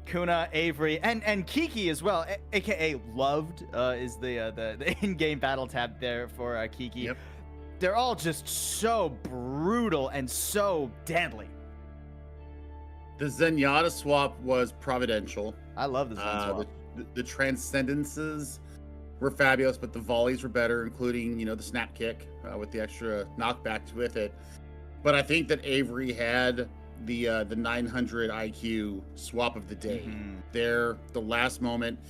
Kuna, Avery, and Kiki as well, aka Loved, is the in-game battle tab there for Kiki. Yep. They're all just so brutal and so deadly. The Zenyatta swap was providential. I love this swap. The transcendences were fabulous, but the volleys were better, including, the snap kick with the extra knockbacks with it. But I think that Avery had the 900 IQ swap of the day. There, the last moment,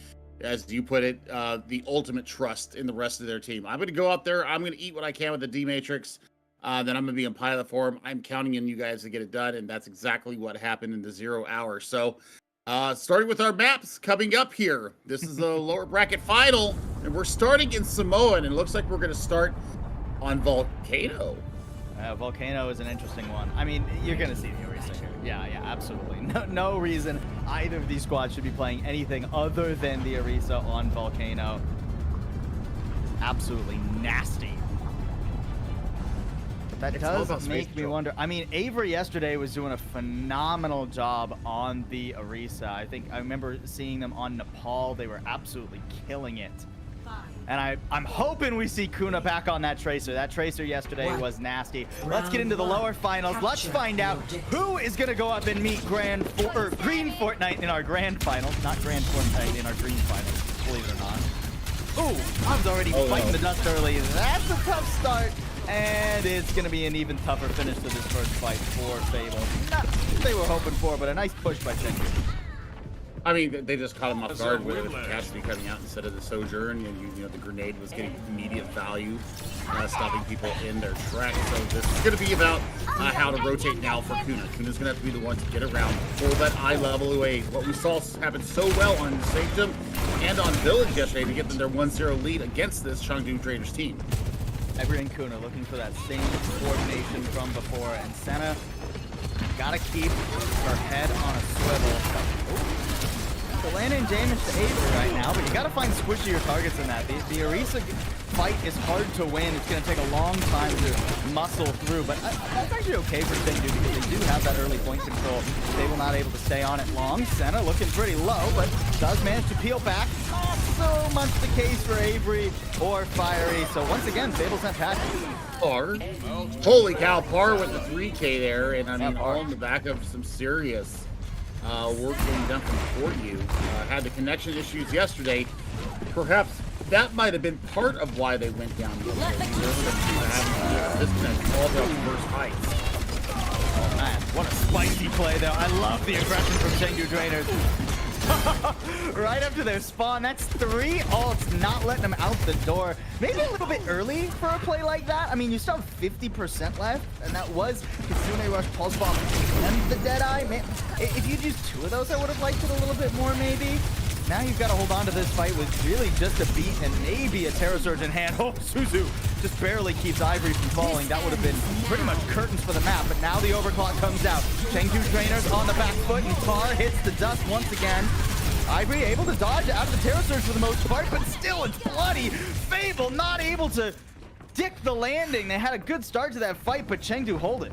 as you put it, the ultimate trust in the rest of their team. I'm going to go up there. I'm going to eat what I can with the D Matrix. Then I'm going to be in pilot form. I'm counting on you guys to get it done, and that's exactly what happened in the 0 hour. So, starting with our maps coming up here. This is the lower bracket final, and we're starting in Samoa, and it looks like we're going to start on Volcano. Volcano is an interesting one. I mean, you're going to see the Orisa here. Yeah, absolutely. No reason either of these squads should be playing anything other than the Orisa on Volcano. Absolutely nasty. But that does make me wonder. I mean, Avery yesterday was doing a phenomenal job on the Orisa. I remember seeing them on Nepal. They were absolutely killing it. And I'm hoping we see Kuna back on that Tracer. That Tracer yesterday was nasty. Let's get into the lower finals. Let's find out who is going to go up and meet Green Fortnite in our Grand Finals. Not Grand Fortnite in our Green Finals, believe it or not. Ooh, I was already fighting the dust early. That's a tough start. And it's going to be an even tougher finish to this first fight for Fable. Not what they were hoping for, but a nice push by Chengdu. I mean, they just caught him off guard with Cassidy coming out instead of the Sojourn. The grenade was getting immediate value, stopping people in their tracks. So this is going to be about how to rotate now for Kuna. Kuna's going to have to be the one to get around, pull that eye level away. What we saw happen so well on Sanctum and on Village yesterday to get them their 1-0 lead against this Chengdu Drainers team. Avery and Kuna looking for that same coordination from before, and Senna gotta keep her head on a swivel. The landing damage to Avery right now, but you gotta find squishier targets in that. The Orisa fight is hard to win. It's gonna take a long time to muscle through, but that's actually okay for Chengdu because they do have that early point control. They will not able to stay on it long. Senna looking pretty low, but does manage to peel back. Not so much the case for Avery or Fiery. So once again, Fable's not packing. Par. Holy cow, Par with the 3K there, and I mean, all in the back of some serious work being done from For You. Had the connection issues yesterday. Perhaps that might have been part of why they went down the other way. Disconnect all the first heights. Oh man, what a spicy play though. I love the aggression from Chengdu Drainers. Right up to their spawn. That's 3 ults, not letting them out the door. Maybe a little bit early for a play like that. I mean, you still have 50% left, and that was Kitsune Rush, Pulse Bomb, and the Deadeye. Man, if you'd used 2 of those, I would have liked it a little bit more, maybe. Now you've got to hold on to this fight with really just a beat and maybe a Terror Surge in hand. Oh, Suzu just barely keeps Ivory from falling. That would have been pretty much curtains for the map, but now the overclock comes out. Chengdu Drainers on the back foot, and Tar hits the dust once again. Ivory able to dodge out of the Terror Surge for the most part, but still it's bloody. Fable not able to dick the landing. They had a good start to that fight, but Chengdu hold it.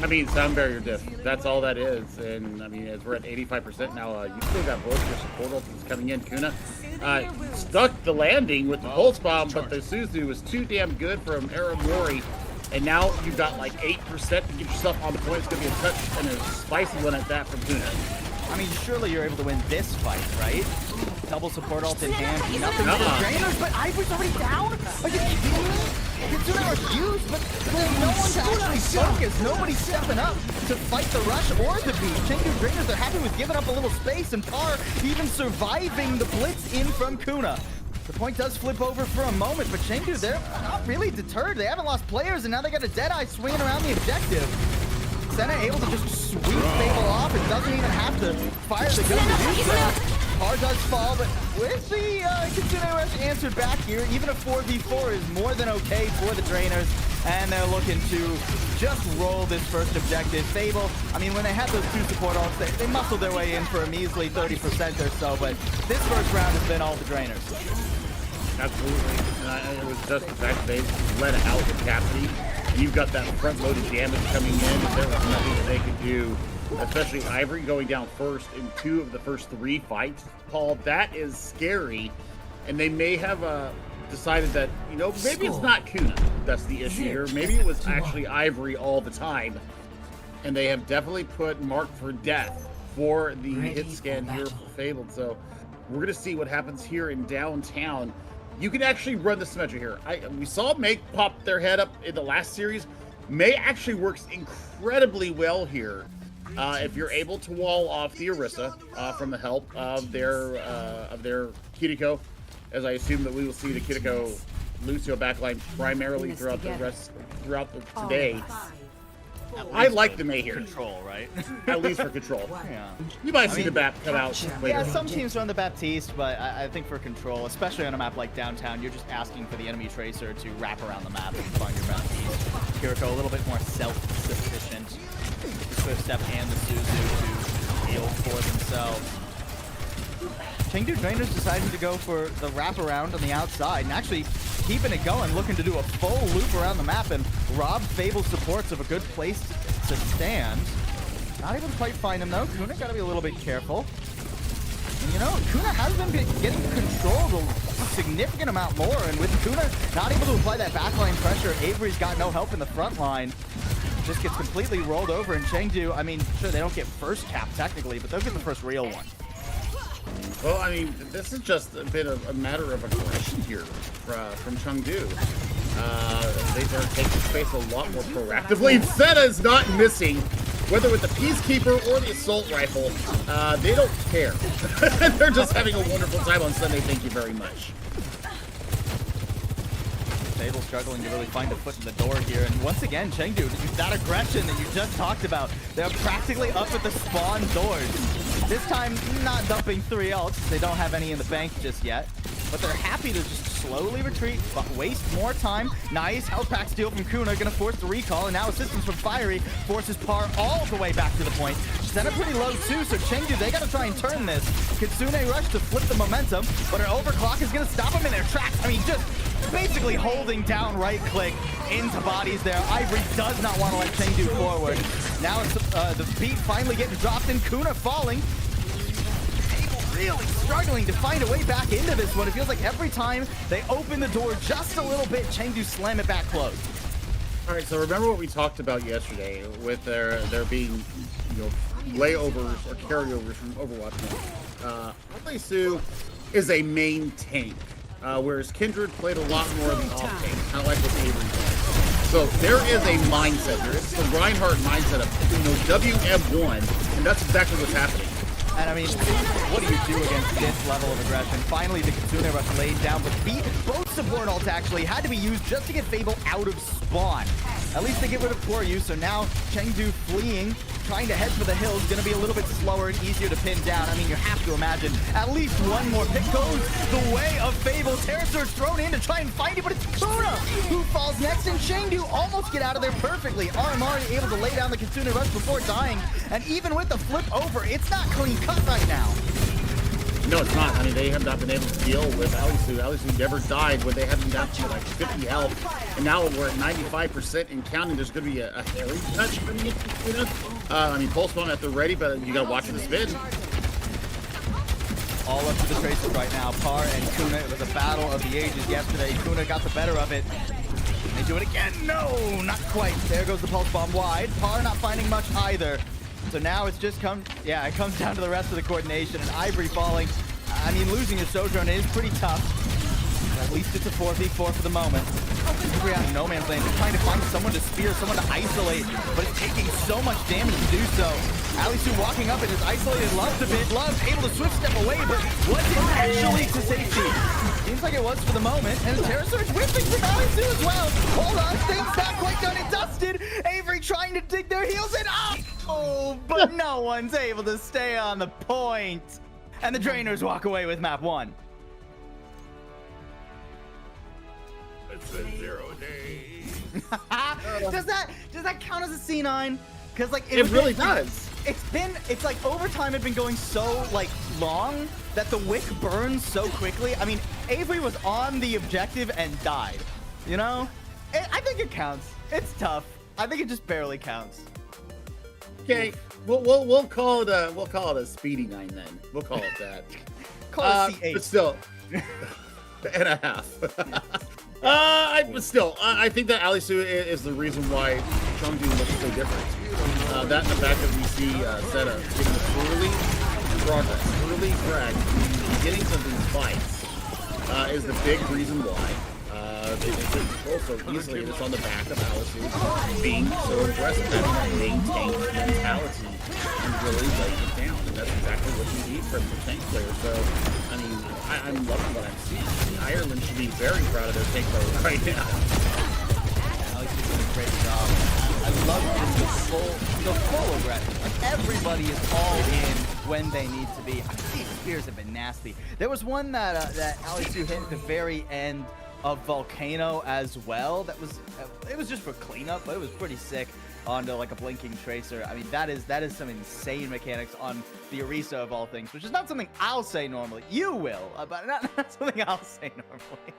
I mean, sound barrier diff. That's all that is. And I mean, as we're at 85% now, you still got both your support ultimates coming in. Kuna stuck the landing with the pulse bomb, but the Suzu was too damn good from Aramori. And now you've got like 8% to get yourself on the point. It's going to be a touch and a spicy one at that from Kuna. I mean, surely you're able to win this fight, right? Double support ult in hand, nothing for the drainers, but Ivory's already down? Are you kidding me? Kitsune are used, but there's no one to actually focus. Nobody's stepping up to fight the rush or the beat. Chengdu drainers are happy with giving up a little space, and Par even surviving the blitz in from Kuna. The point does flip over for a moment, but Chengdu, they're not really deterred. They haven't lost players, and now they got a Deadeye swinging around the objective. Senna able to just sweep Fable off and doesn't even have to fire the gun to do so. Par does fall, but with the Kitsune Rush answered back here, even a 4v4 is more than okay for the Drainers, and they're looking to just roll this first objective. Fable, I mean, when they had those two support ults, they muscled their way in for a measly 30% or so, but this first round has been all the Drainers. Absolutely. It was just the fact that they let out the capacity. And you've got that front-loaded damage coming in. There was nothing that they could do, especially Ivory going down first in 2 of the first 3 fights. Paul, that is scary. And they may have decided that, you know, maybe it's not Kuna that's the issue here. Maybe it was actually Ivory all the time. And they have definitely put Mark for death for the hit scan here for Fabled. So we're going to see what happens here in downtown. You can actually run the symmetry here. We saw May pop their head up in the last series. May actually works incredibly well here if you're able to wall off the Orisa from the help of their Kiriko, as I assume that we will see the Kiriko Lucio backline primarily throughout today. I like the May here. Control, right? At least for control. Yeah. You might see the BAP come out later. Yeah, some teams run the Baptiste, but I think for control, especially on a map like downtown, you're just asking for the enemy tracer to wrap around the map and find your Baptiste. Kiriko a little bit more self-sufficient. The Swift Step and the Suzu to heal for themselves. Chengdu Drainers deciding to go for the wraparound on the outside and actually keeping it going, looking to do a full loop around the map and rob Fable's supports of a good place to stand. Not able to quite find him though. Kuna got to be a little bit careful. And you know, Kuna has been getting controlled a significant amount more, and with Kuna not able to apply that backline pressure, Avery's got no help in the front line. Just gets completely rolled over, and Chengdu, I mean, sure, they don't get first cap technically, but they'll get the first real one. Well, I mean, this has just been a matter of aggression here from Chengdu. They're taking space a lot more proactively. Zeta is not missing, whether with the Peacekeeper or the Assault Rifle. They don't care. They're just having a wonderful time on Sunday. Thank you very much. Fable struggling to really find a foot in the door here, and once again, Chengdu, that aggression that you just talked about, they're practically up at the spawn doors. This time, not dumping 3 ults, they don't have any in the bank just yet, but they're happy to just slowly retreat, but waste more time. Nice health pack steal from Kuna, gonna force the recall, and now assistance from Fiery forces Par all the way back to the point. Sent pretty low too, so Chengdu, they gotta try and turn this. Kitsune rush to flip the momentum, but an overclock is gonna stop them in their tracks. I mean, just basically holding down right click into bodies there. Ivory does not want to let Chengdu forward. Now it's the beat finally getting dropped and Kuna falling. Really struggling to find a way back into this one. It feels like every time they open the door just a little bit, Chengdu slam it back closed. All right, so remember what we talked about yesterday with there being, you know, layovers or carryovers from Overwatch 1. Lee Su is a main tank, whereas Kindred played a lot more of the off tank, kind of like what Avery did. So there is a mindset here. It's the Reinhardt mindset of, you know, WM1, and that's exactly what's happening. And I mean, what do you do against this level of aggression? Finally, the Kitsune Rush laid down, but both support ults actually had to be used just to get Fable out of spawn. At least they get rid of Koryu, so now Chengdu fleeing, trying to head for the hills, gonna be a little bit slower and easier to pin down. I mean, you have to imagine at least one more pick goes the way of Fable. Terror Surge thrown in to try and find it, but it's Kuna who falls next, and Chengdu almost get out of there perfectly. RMR able to lay down the Kitsune Rush before dying, and even with the flip over, it's not clean cut right now. No, it's not. I mean, they have not been able to deal with Alisu. Alisu never died when they had him down to like 50 health. And now we're at 95% and counting. There's going to be a Harry touch coming in between us. I mean, pulse bomb at the ready, but you got to watch the spin. All up to the traces right now. Par and Kuna. It was a battle of the ages yesterday. Kuna got the better of it. Can they do it again? No, not quite. There goes the pulse bomb wide. Par not finding much either. So now it's just it comes down to the rest of the coordination. And Ivory falling. I mean, losing your Sojourn is pretty tough. But at least it's a 4v4 for the moment. Ivory out of no man's land, just trying to find someone to spear, someone to isolate, but it's taking so much damage to do so. Alisu walking up and is isolated, Love's a bit. Love able to swift step away, but was it actually to safety? Seems like it was for the moment, and the Terror Surge whipping from Alisu as well. Hold on, things not quite done and dusted. Avery trying to dig their heels in. Oh, but no one's able to stay on the point. And the Drainers walk away with map 1. It's been 0 days. Does that count as a C9? Because like It really does. It's like overtime had been going so like long that the wick burns so quickly. I mean, Avery was on the objective and died. You know, I think it counts. It's tough. I think it just barely counts. Okay, we'll call it a speedy 9 then. We'll call it that. Call it C8. But still, and a half. I think that Alisu is the reason why Chengdu looks so different. That and the fact that we see Zeta getting early progress, early frag, getting some of these fights is the big reason why they can control so easily. And it's on the back of Alisu being so aggressive, having that main tank mentality and really laying it down. And that's exactly what you need from the tank player. So, I mean, I'm loving what I'm seeing. Ireland should be very proud of their tank player right now. Alex is doing a great job. I love the full aggression. Like everybody is all in when they need to be. These spears have been nasty. There was one that Alisu hit at the very end of Volcano as well. It was just for cleanup, but it was pretty sick onto like a blinking tracer. I mean, that is some insane mechanics on the Orisa of all things, which is not something I'll say normally. You will, but not something I'll say normally.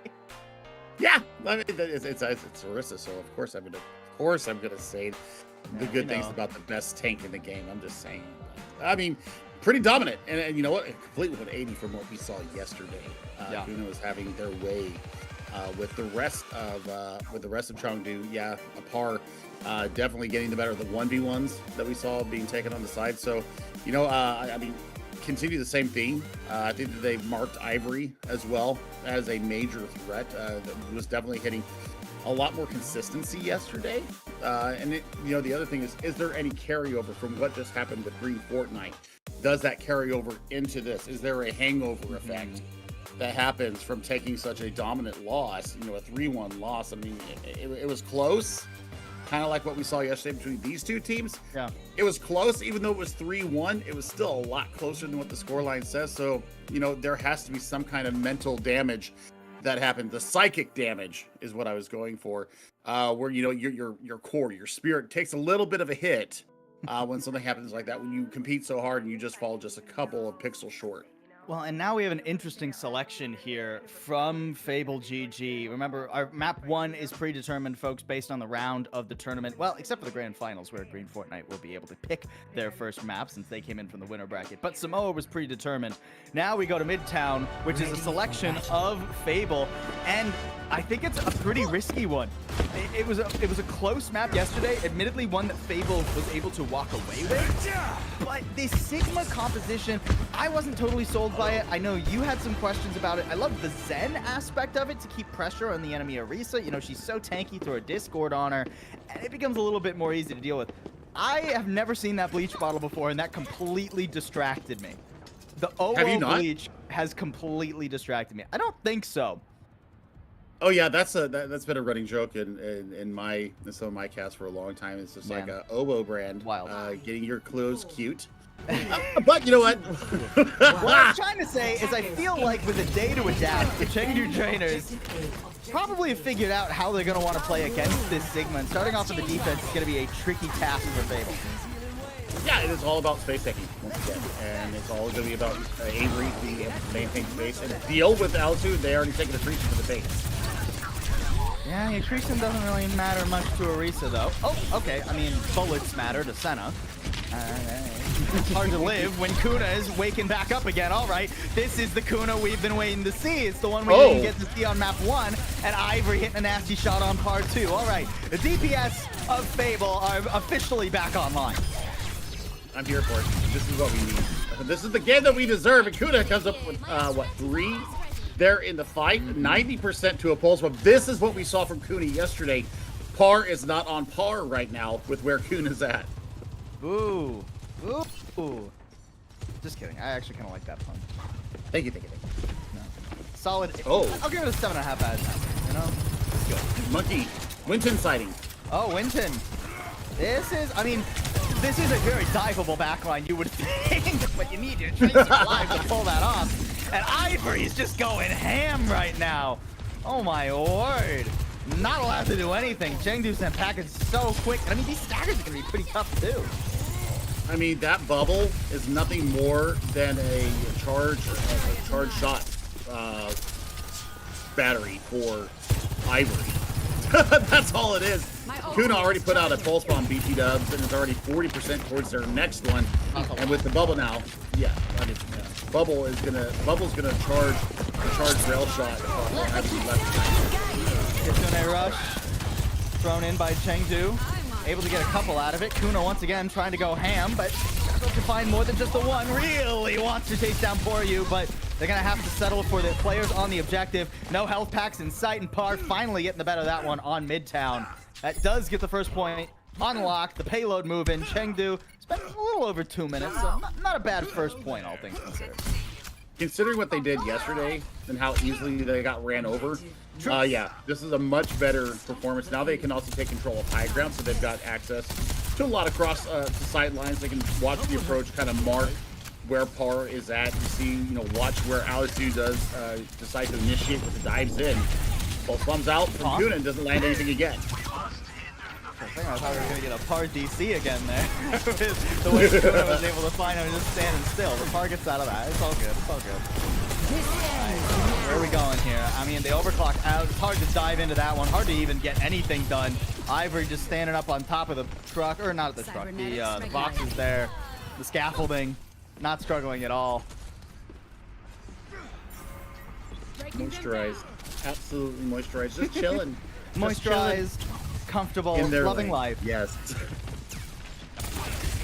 Yeah, I mean, it's Orisa, so of course I'm gonna say the good things about the best tank in the game. I'm just saying. I mean, pretty dominant, and you know what? Completely with 80 from what we saw yesterday. Kuno was having their way with the rest of Chengdu. Yeah, a par. Definitely getting the better of the 1v1s that we saw being taken on the side. So, you know, I mean, continue the same theme. I think that they marked Ivory as well as a major threat. That was definitely hitting a lot more consistency yesterday. And you know, the other thing is there any carryover from what just happened with Green Fortnite? Does that carry over into this? Is there a hangover effect that happens from taking such a dominant loss? You know, a 3-1 loss. I mean, it was close. Kind of like what we saw yesterday between these two teams. Yeah. It was close, even though it was 3-1, it was still a lot closer than what the scoreline says. So, you know, there has to be some kind of mental damage that happened. The psychic damage is what I was going for. Where, you know, your core, your spirit takes a little bit of a hit when something happens like that, when you compete so hard and you just fall just a couple of pixels short. Well, and now we have an interesting selection here from Fable GG. Remember, our map 1 is predetermined, folks, based on the round of the tournament. Well, except for the grand finals, where Green Fortnite will be able to pick their first map since they came in from the winner bracket. But Samoa was predetermined. Now we go to Midtown, which is a selection of Fable, and I think it's a pretty risky one. It was a close map yesterday, admittedly one that Fable was able to walk away with. But this Sigma composition, I wasn't totally sold by it. I know you had some questions about it. I love the Zen aspect of it to keep pressure on the enemy Orisa. You know, she's so tanky, throw a Discord on her, and it becomes a little bit more easy to deal with. I have never seen that bleach bottle before, and that completely distracted me. The OO bleach has completely distracted me. I don't think so. Oh yeah, that's been a running joke in some of my casts for a long time. It's just like a OO brand, getting your clothes cute. But you know what? What I'm trying to say is I feel like with a day to adapt, the Chengdu trainers probably have figured out how they're going to want to play against this Sigma. And starting off with the defense is going to be a tricky task for Fable. Yeah, it is all about space taking once again, and it's all going to be about Avery being able to maintain space and deal with altitude. They already taken attrition to the base. Yeah, the attrition doesn't really matter much to Orisa, though. Oh, okay. I mean, bullets matter to Senna. It's hard to live when Kuna is waking back up again. All right, this is the Kuna we've been waiting to see. It's the one we didn't get to see on map 1, and Ivory hitting a nasty shot on par 2. All right, the DPS of Fable are officially back online. I'm here for it. This is what we need. This is the game that we deserve, and Kuna comes up with, what, 3? There in the fight, 90% to a pulse, but this is what we saw from Kuna yesterday. Par is not on par right now with where Kuna's at. Ooh. Ooh. Just kidding. I actually kind of like that pun. Thank you. No. Solid. Oh. I'll give it a 7.5 out of 10. You know? It's good. Monkey. Winton sighting. Oh, Winton. This is a very diveable backline, you would think, but you need your tracer alive to pull that off. And Ivory's just going ham right now. Oh my word. Not allowed to do anything. Chengdu sent package so quick. And I mean, these staggers are going to be pretty tough too. I mean, that bubble is nothing more than a charge shot battery for Ivory. That's all it is. Kuna already put out a pulse bomb BT dubs and is already 40% towards their next one. And with the bubble now, yeah, I mean, Bubble's gonna charge the charge rail shot. Kitsune rush thrown in by Chengdu. Able to get a couple out of it. Kuna once again trying to go ham, but struggles to find more than just the one. Really wants to chase down Poryu, but they're gonna have to settle for the players on the objective. No health packs in sight, and Par finally getting the better of that one on Midtown. That does get the first point unlocked. The payload move in. Chengdu spent a little over 2 minutes, so not a bad first point, all things considered. Considering what they did yesterday and how easily they got ran over, yeah, this is a much better performance. Now they can also take control of high ground, so they've got access to a lot of cross to sight lines. They can watch the approach, kind of mark where Par is at. You see, watch where Altitude does decide to initiate with the dives in. Pulse bombs out from Kuna and doesn't land anything again. I thought we were going to get a Par DC again there. The way Kuna was able to find him just standing still. The Par gets out of that. It's all good. It's all good. Right. Where are we going here? I mean, the overclock out. It's hard to dive into that one. Hard to even get anything done. Ivory just standing up on top of the truck. Or not the truck. The boxes there. The scaffolding. Not struggling at all. Moisturized. Absolutely moisturized. Just chilling. Moisturized. Comfortable, loving life. Yes.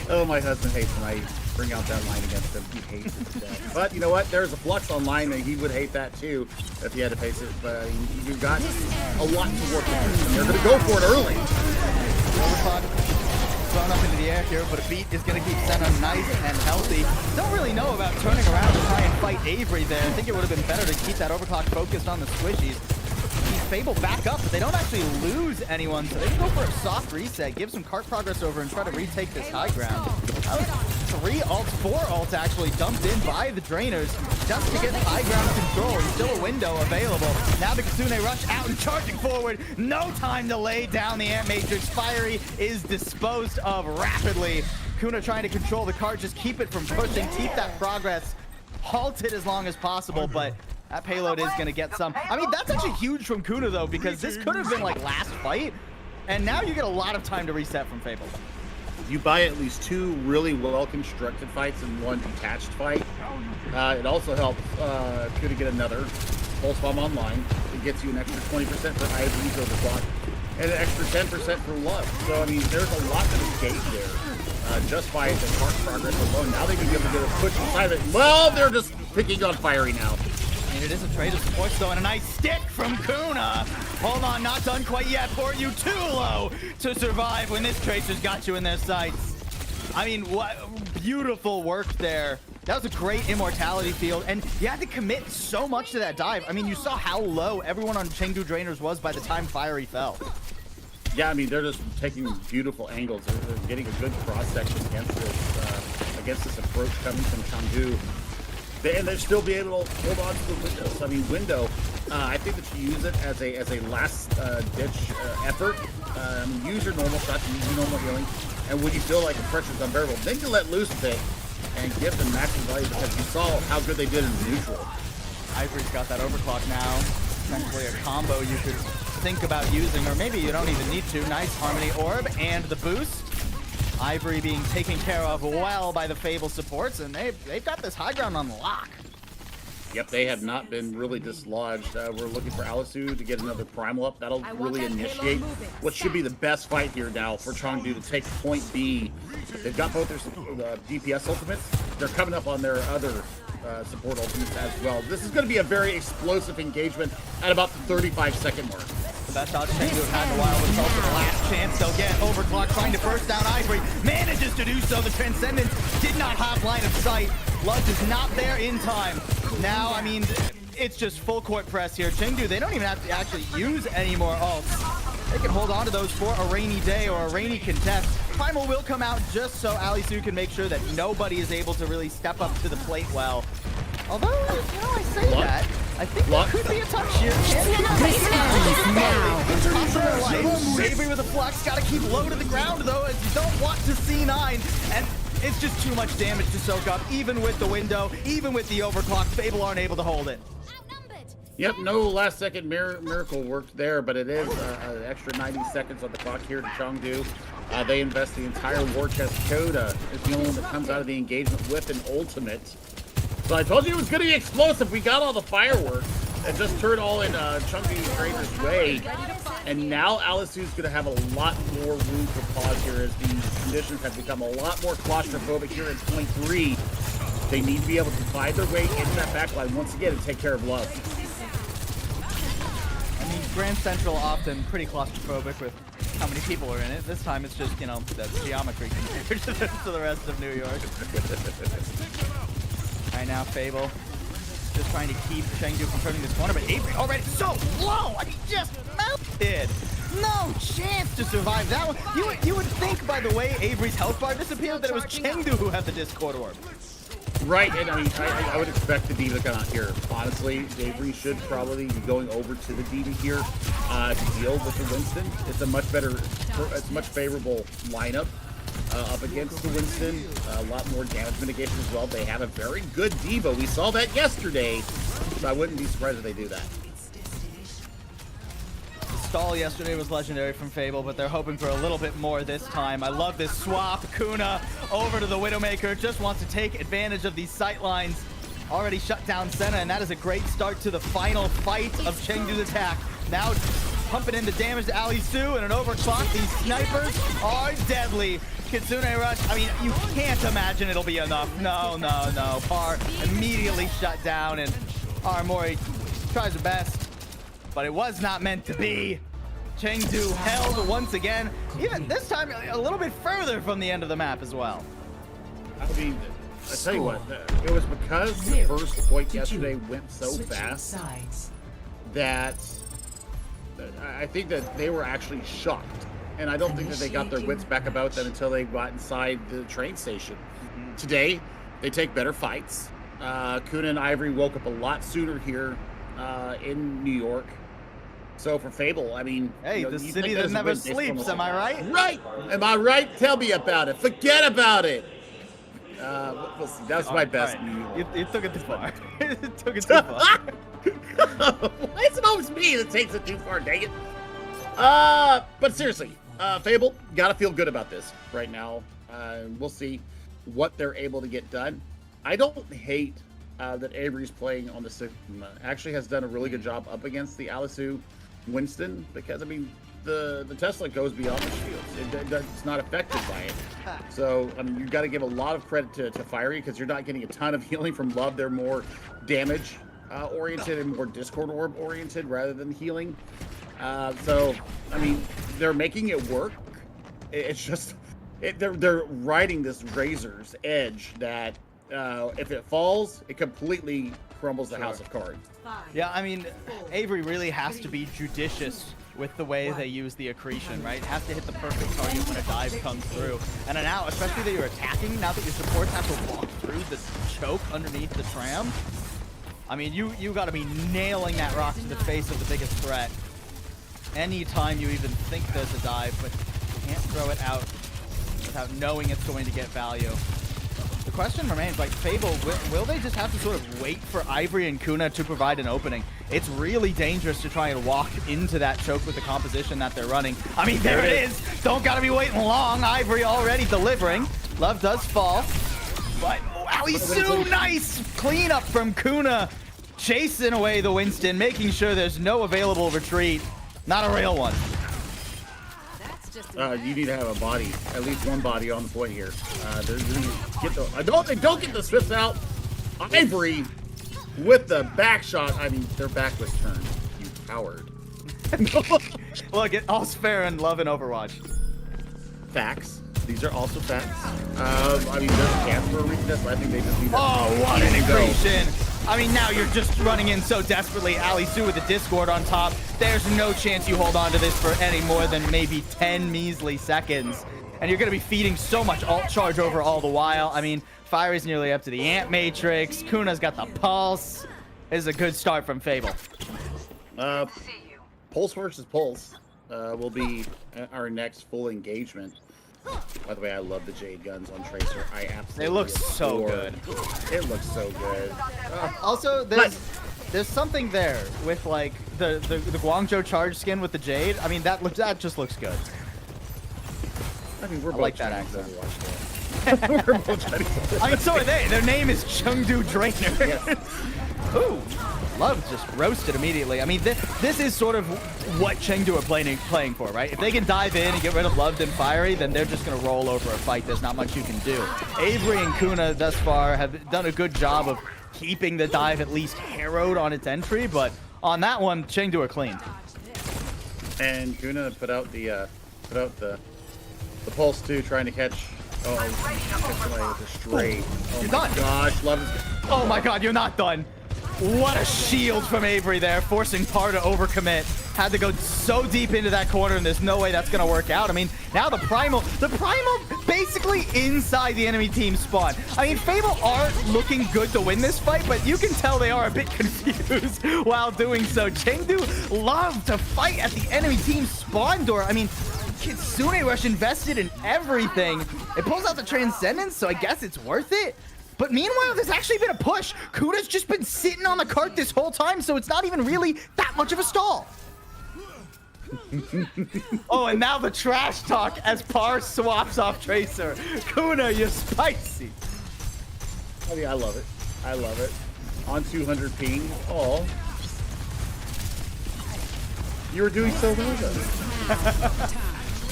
Oh, my husband hates when I bring out that line against him. He hates it to death. But you know what? There's a Flux online, and he would hate that too if he had to face it. But you've got a lot to work with, and they're going to go for it early. Thrown up into the air here, but a beat is going to keep Senna nice and healthy. Don't really know about turning around to try and fight Avery there. I think it would have been better to keep that overclock focused on the squishies. Fable back up, but they don't actually lose anyone, so they can go for a soft reset, give some cart progress over, and try to retake this high ground. That was 3 ults, 4 ults actually dumped in by the Drainers just to get high ground control. And still a window available. Now the Kitsune rush out and charging forward. No time to lay down the Ant Matrix. Fiery is disposed of rapidly. Kuna trying to control the cart, just keep it from pushing, keep that progress halted as long as possible, but that payload is going to get some. I mean, that's actually huge from Kuna, though, because this could have been, like, last fight. And now you get a lot of time to reset from Fable. You buy at least 2 really well-constructed fights and 1 detached fight. It also helps Kuna get another Pulse Bomb online. It gets you an extra 20% for Ivory's overclock and an extra 10% for Love. So, I mean, there's a lot that is gained there just by the cart progress alone. Now they can give a push inside it. Well, they're just picking on Fiery now. And it is a trade of supports, though, and a nice stick from Kuna. Hold on, not done quite yet. Poryu too low to survive when this Tracer's got you in their sights. I mean, what beautiful work there. That was a great immortality field, and you had to commit so much to that dive. I mean, you saw how low everyone on Chengdu Drainers was by the time Fiery fell. Yeah, I mean, they're just taking beautiful angles. They're getting a good cross-section against this approach coming from Chengdu. And they'll still be able to hold on to the window. So, I mean, window, I think that you use it as a last ditch effort. Use your normal shots, use your normal healing, And when you feel like the pressure's unbearable, then you let loose a bit and give them maximum value because you saw how good they did in neutral. Ivory's got that overclock now. Essentially a combo you could think about using, or maybe you don't even need to. Nice Harmony Orb and the boost. Ivory being taken care of well by the Fable supports, and they've got this high ground on lock. Yep, they have not been really dislodged. We're looking for Alisu to get another Primal up. That'll really initiate what should be the best fight here now for Chengdu to take point B. They've got both their DPS ultimates. They're coming up on their other support ultimates as well. This is going to be a very explosive engagement at about the 35-second mark. The best odds Chengdu have had in a while with also the last chance they'll get. Overclock trying to burst down Ivory. Manages to do so. The Transcendence did not have line of sight. Love is not there in time. Now, I mean, it's just full court press here. Chengdu, they don't even have to actually use any more ults. They can hold on to those for a rainy day or a rainy contest. Primal will come out just so Alisu can make sure that nobody is able to really step up to the plate well. Although, you know, I say that, I think there could be a touch here. Avery with a flux, gotta keep low to the ground though, as you don't want to C9, and it's just too much damage to soak up, even with the window, even with the overclock. Fable aren't able to hold it. Yep, no last-second miracle worked there, but it is an extra 90 seconds on the clock here to Chengdu. They invest the entire war chest. Coda is the only one that comes out of the engagement with an ultimate. So I told you it was going to be explosive. We got all the fireworks and just turned all in Chengdu Trader's way. And now Alisu's going to have a lot more room for pause here as the conditions have become a lot more claustrophobic here at point 3. They need to be able to find their way into that backline once again and take care of Love. I mean, Grand Central often pretty claustrophobic with how many people are in it. This time it's just, you know, the geometry compared to the rest of New York. Right now, Fable just trying to keep Chengdu from turning this corner, but Avery already so low! I mean, just melted! No chance to survive that one. You would think, by the way Avery's health bar disappeared, that it was Chengdu who had the Discord Orb. Right, and I mean, I would expect the D.Va to come out here. Honestly, Avery should probably be going over to the D.Va here to deal with the Winston. It's a much favorable lineup up against the Winston. A lot more damage mitigation as well. They have a very good D.Va. We saw that yesterday, so I wouldn't be surprised if they do that. Stall yesterday was legendary from Fable, but they're hoping for a little bit more this time. I love this swap. Kuna over to the Widowmaker, just wants to take advantage of these sight lines. Already shut down Senna, and that is a great start to the final fight of Chengdu's attack. Now pumping in the damage to Alisu and an overclock. These snipers are deadly. Kitsune Rush, I mean, you can't imagine it'll be enough. No. Par immediately shut down, and Armori tries her best. But it was not meant to be. Chengdu held once again, even this time a little bit further from the end of the map as well. I mean, I tell you what, it was because the first point yesterday went so fast that I think that they were actually shocked. And I don't think that they got their wits back about them until they got inside the train station. Today, they take better fights. Kuna and Ivory woke up a lot sooner here in New York. So for Fable, I mean, hey, the city that never sleeps, am I right? Right! Am I right? Tell me about it. Forget about it. We'll see. That's my best. Right. You took it too far. You took it too far. Why is it always me that takes it too far? Dang it. But seriously, Fable, gotta feel good about this right now. We'll see what they're able to get done. I don't hate that Avery's playing on the Sigma. Actually has done a really good job up against the Alisu Winston, because I mean the Tesla goes beyond the shields. It's not affected by it. So I mean, you got to give a lot of credit to Fiery, because you're not getting a ton of healing from Love. They're more damage oriented and more Discord Orb oriented rather than healing. So I mean, they're making it work. It's just they're riding this razor's edge that if it falls, it completely crumbles the house of cards. Yeah, I mean, Avery really has to be judicious with the way they use the accretion, right? Has to hit the perfect target when a dive comes through. And now, especially that you're attacking, now that your supports have to walk through the choke underneath the tram, I mean, you got to be nailing that rock to the face of the biggest threat. Anytime you even think there's a dive, but you can't throw it out. without knowing it's going to get value. The question remains, like, Fable, will they just have to sort of wait for Ivory and Kuna to provide an opening? It's really dangerous to try and walk into that choke with the composition that they're running. I mean, there it is. Don't gotta be waiting long. Ivory already delivering. Love does fall. But Alisu, nice cleanup from Kuna. Chasing away the Winston, making sure there's no available retreat. Not a real one. You need to have a body, at least one body on the point here. They don't get the Swifts out. Ivory with the back shot. I mean, their back was turned. You coward. Look, all's fair in love and Overwatch. Facts. These are also facts. I mean, there's a chance for a retest, but I think they just need to. Oh, what an integration! I mean, now you're just running in so desperately. Alisu with the Discord on top. There's no chance you hold on to this for any more than maybe 10 measly seconds. And you're going to be feeding so much ult charge over all the while. I mean, Fiery's nearly up to the Ant Matrix. Kuna's got the Pulse. This is a good start from Fable. Pulse versus Pulse will be our next full engagement. By the way, I love the Jade guns on Tracer. I absolutely They look so good. It looks so good. Also, there's something there with like the Guangzhou charge skin with the Jade. I mean, that just looks good. I mean, we're both like that Chinese accent. Overwatch. We're both Chinese. I mean, so are they. Their name is Chengdu Drainer. Yes. Ooh, Love just roasted immediately. I mean, this is sort of what Chengdu are playing for, right? If they can dive in and get rid of Loved and Fiery, then they're just going to roll over a fight. There's not much you can do. Avery and Kuna thus far have done a good job of keeping the dive at least harrowed on its entry, but on that one, Chengdu are clean. And Kuna put out the pulse too, trying to catch. Oh, catch somebody with a stray. Oh You're my done. gosh, Love is. Oh my god, you're not done. What a shield from Avery there, forcing Par to overcommit. Had to go so deep into that corner, and there's no way that's going to work out. I mean, now the Primal basically inside the enemy team spawn. I mean, Fable are looking good to win this fight, but you can tell they are a bit confused while doing so. Chengdu love to fight at the enemy team spawn door. I mean, Kitsune Rush invested in everything. It pulls out the Transcendence, so I guess it's worth it. But meanwhile, there's actually been a push. Kuna's just been sitting on the cart this whole time, so it's not even really that much of a stall. Oh, and now the trash talk as Par swaps off Tracer. Kuna, you're spicy. I mean, I love it. I love it. On 200 ping. Oh. You were doing so well, though.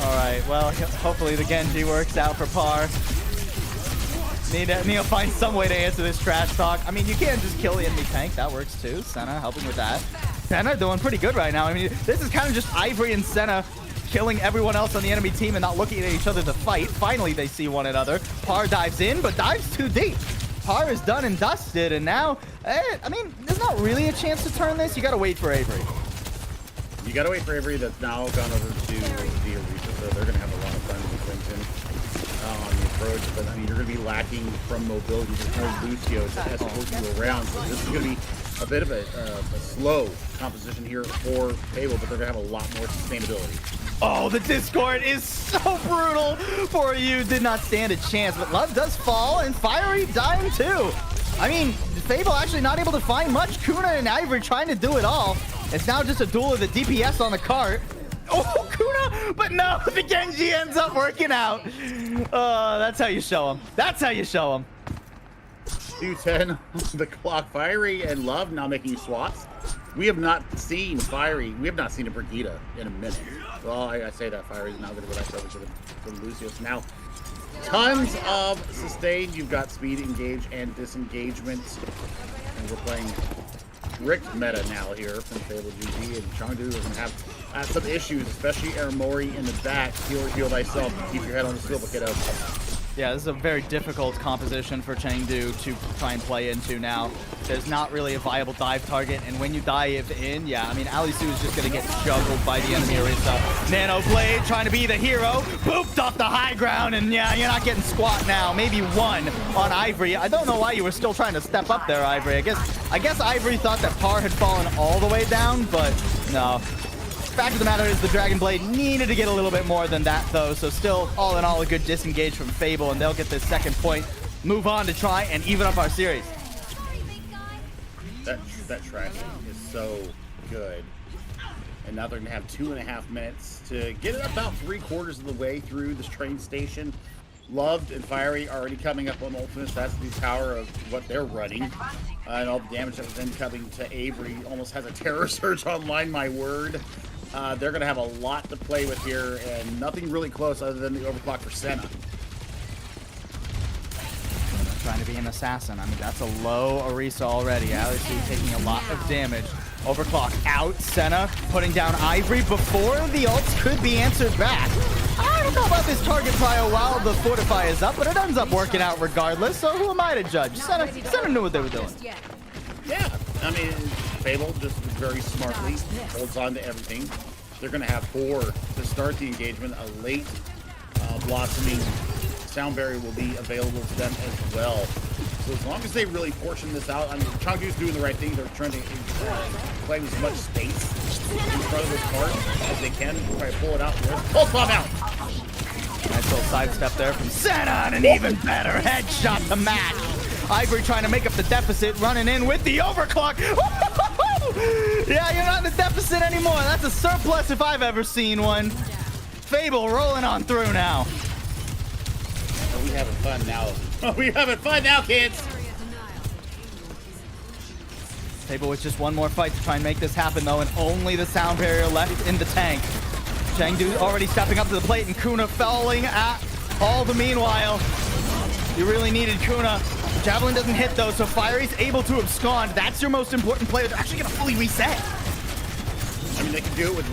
All right, well, hopefully the Genji works out for Par. Need to find some way to answer this trash talk. I mean, you can't just kill the enemy tank. That works too. Senna helping with that. Senna doing pretty good right now. I mean, this is kind of just Ivory and Senna killing everyone else on the enemy team and not looking at each other to fight. Finally, they see one another. Par dives in, but dives too deep. Par is done and dusted, and now, I mean, there's not really a chance to turn this. You got to wait for Avery. You got to wait for Avery that's now gone over to the Aretha, so they're going to have a lot of fun with Clinton on the approach. But I mean, you're going to be lacking from mobility. There's no Lucio to escort you around, so this is going to be a bit of a slow composition here for Fable, but they're going to have a lot more sustainability. Oh, the Discord is so brutal for you. Did not stand a chance, but Love does fall, and Fiery dying too. I mean, Fable actually not able to find much. Kuna and Ivory trying to do it all. It's now just a duel of the DPS on the cart. Oh, Kuna! But no, the Genji ends up working out. That's how you show him. That's how you show him. 210 the clock. Fiery and Love now making swaps. We have not seen Fiery. We have not seen a Brigitte in a minute. Well, I say that Fiery is now going to go back over to the Lucius. Now, tons of sustain. You've got speed, engage, and disengagement. And we're playing strict meta now here from Fable GG, and Chengdu is going to have some issues, especially Aramori in the back. Heal thyself. Keep your head on the swivel, kiddo. Yeah, this is a very difficult composition for Chengdu to try and play into now. There's not really a viable dive target, and when you dive in, yeah, I mean, Alisu is just going to get juggled by the enemy Orisa. Nano Blade trying to be the hero, booped off the high ground, and yeah, you're not getting squat now. Maybe one on Ivory. I don't know why you were still trying to step up there, Ivory. I guess Ivory thought that Par had fallen all the way down, but no. Fact of the matter is the Dragon Blade needed to get a little bit more than that, though. So still, all in all, a good disengage from Fable, and they'll get this second point. Move on to try and even up our series. That tracking is so good. And now they're going to have 2.5 minutes to get it about 3/4 of the way through this train station. Loved and Fiery already coming up on ultimates. That's the power of what they're running. And all the damage that was incoming to Avery. Almost has a terror surge online, my word. They're going to have a lot to play with here, and nothing really close other than the overclock for Senna. Trying to be an assassin. I mean, that's a low Orisa already. Alisu taking a lot of damage. Overclock out. Senna putting down Ivory before the ults could be answered back. I don't know about this target trial while the Fortify is up, but it ends up working out regardless, so who am I to judge? Senna knew what they were doing. Yeah, I mean, Fable just very smartly holds on to everything. They're going to have 4 to start the engagement. A late blossoming sound barrier will be available to them as well. So as long as they really portion this out, I mean, Chengdu's doing the right thing. They're trying to claim as much space in front of this card as they can. Try to pull it out. Pulse bomb out. Nice little sidestep there from Senna, and an even better headshot to match. Ivory trying to make up the deficit, running in with the overclock. Yeah, you're not in the deficit anymore. That's a surplus if I've ever seen one. Fable rolling on through now. Are we having fun now? Are we having fun now, kids? Fable with just one more fight to try and make this happen, though, and only the sound barrier left in the tank. Chengdu already stepping up to the plate, and Kuna falling at all the meanwhile. You really needed Kuna. Javelin doesn't hit, though, so Fiery's able to abscond. That's your most important player. They're actually going to fully reset. I mean, they can do it with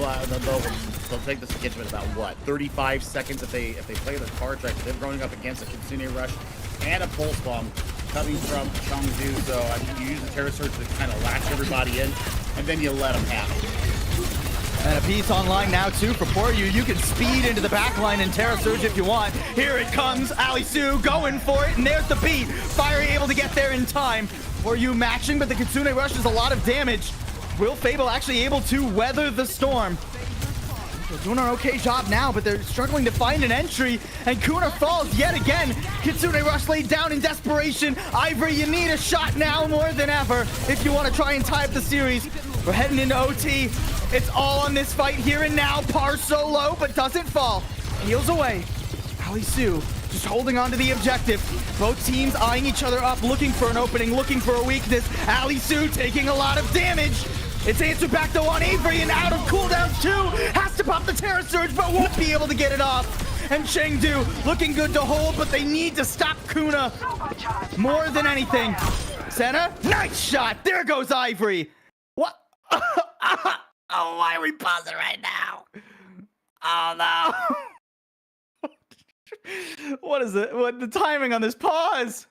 they'll take this engagement about what 35 seconds if they play their cards right. They're going up against a Kitsune Rush and a Pulse Bomb coming from Chengdu. So I mean, you use the Terror Surge to kind of latch everybody in, and then you let them have it. And a piece online now, too, for Poryu. You can speed into the backline and Terror Surge if you want. Here it comes. Alisu going for it, and there's the beat. Fiery able to get there in time. Poryu matching, but the Kitsune Rush does a lot of damage. Will Fable actually able to weather the storm? They're doing an okay job now, but they're struggling to find an entry, and Kuna falls yet again. Kitsune Rush laid down in desperation. Ivory, you need a shot now more than ever if you want to try and tie up the series. We're heading into OT. It's all on this fight here and now. Par solo, but doesn't fall. Heals away. Alisu just holding on to the objective. Both teams eyeing each other up, looking for an opening, looking for a weakness. Alisu taking a lot of damage. It's answered back though on Avery, and out of cooldowns too. Has to pop the Terror Surge, but won't be able to get it off. And Chengdu looking good to hold, but they need to stop Kuna more than anything. Senna, nice shot. There goes Ivory. What? Oh, why are we pausing right now? Oh no. What is it? What the timing on this pause?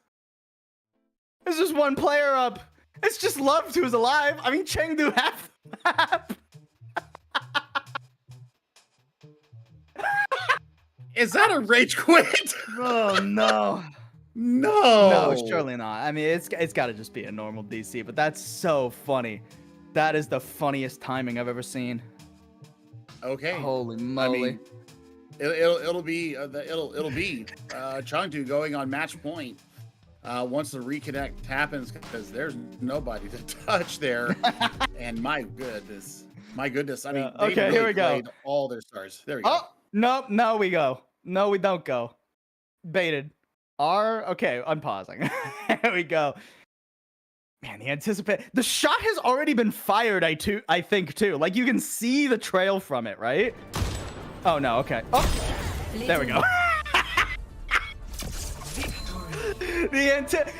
There's just one player up. It's just Loved who's alive. I mean, Chengdu half the map. Is that a rage quit? Oh no. No. No, surely not. I mean, it's got to just be a normal DC, but that's so funny. That is the funniest timing I've ever seen. Okay. Holy moly. I mean, it'll be Chengdu going on match point. Once the reconnect happens, because there's nobody to touch there. And my goodness. I mean, they okay, really here we go. played all their stars. There we go. Oh, no, we go. No, we don't go. Baited. Okay, unpausing. Here we go. Man, the shot has already been fired, I think, too. Like, you can see the trail from it, right? Oh, no, okay. Oh, there we go.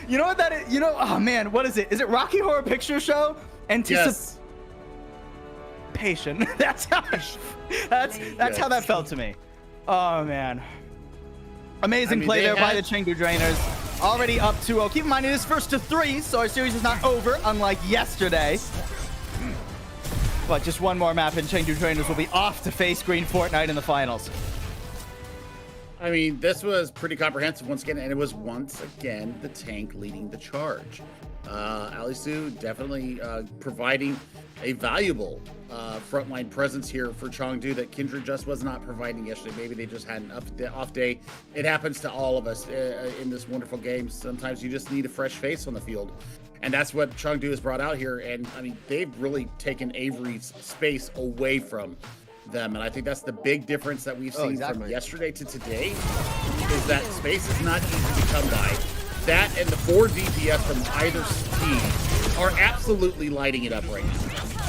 You know what that is? You know, oh man, what is it? Is it Rocky Horror Picture Show? Yes. Patient. That's how how that felt to me. Oh man. Amazing play there by the Chengdu Drainers. Already up 2-0. Keep in mind it is first to 3, so our series is not over, unlike yesterday. But just one more map and Chengdu Drainers will be off to face Green Fortnite in the finals. I mean, this was pretty comprehensive once again, and it was once again the tank leading the charge. Alisu definitely providing a valuable frontline presence here for Chengdu that Kindred just was not providing yesterday. Maybe they just had an off day. It happens to all of us in this wonderful game. Sometimes you just need a fresh face on the field. And that's what Chengdu has brought out here. And I mean, they've really taken Avery's space away from them. And I think that's the big difference that we've seen from yesterday to today, is that space is not easy to come by. That and the 4 DPS from either team are absolutely lighting it up right now.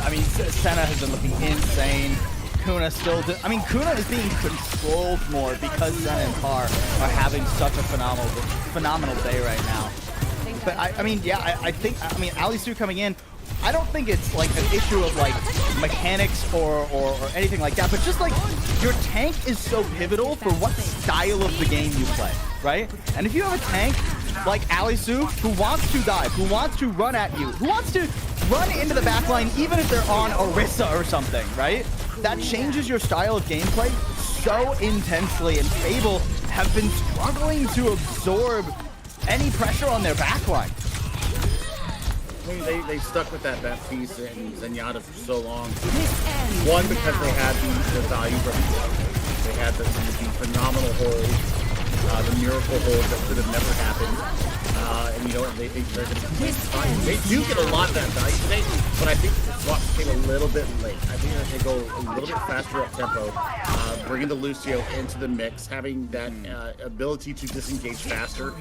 I mean, Senna has been looking insane. Kuna still Kuna is being controlled more because Senna and Car are having such a phenomenal day right now. But I mean, Alisu coming in, I don't think it's like an issue of like mechanics or anything like that, but just like your tank is so pivotal for what style of the game you play, right? And if you have a tank like Alisu who wants to dive, who wants to run at you, who wants to run into the backline even if they're on Orisa or something, right? That changes your style of gameplay so intensely, and Fable have been struggling to absorb any pressure on their backline. I mean, they stuck with that Baptiste and Zenyatta for so long. One, because they had the value from they had the phenomenal hold, the miracle hold that could have never happened. And you know what, they're going to be fine. They do get a lot of that value today, but I think the swaps came a little bit late. I think that they go a little bit faster up tempo, bringing the Lucio into the mix, having that ability to disengage faster.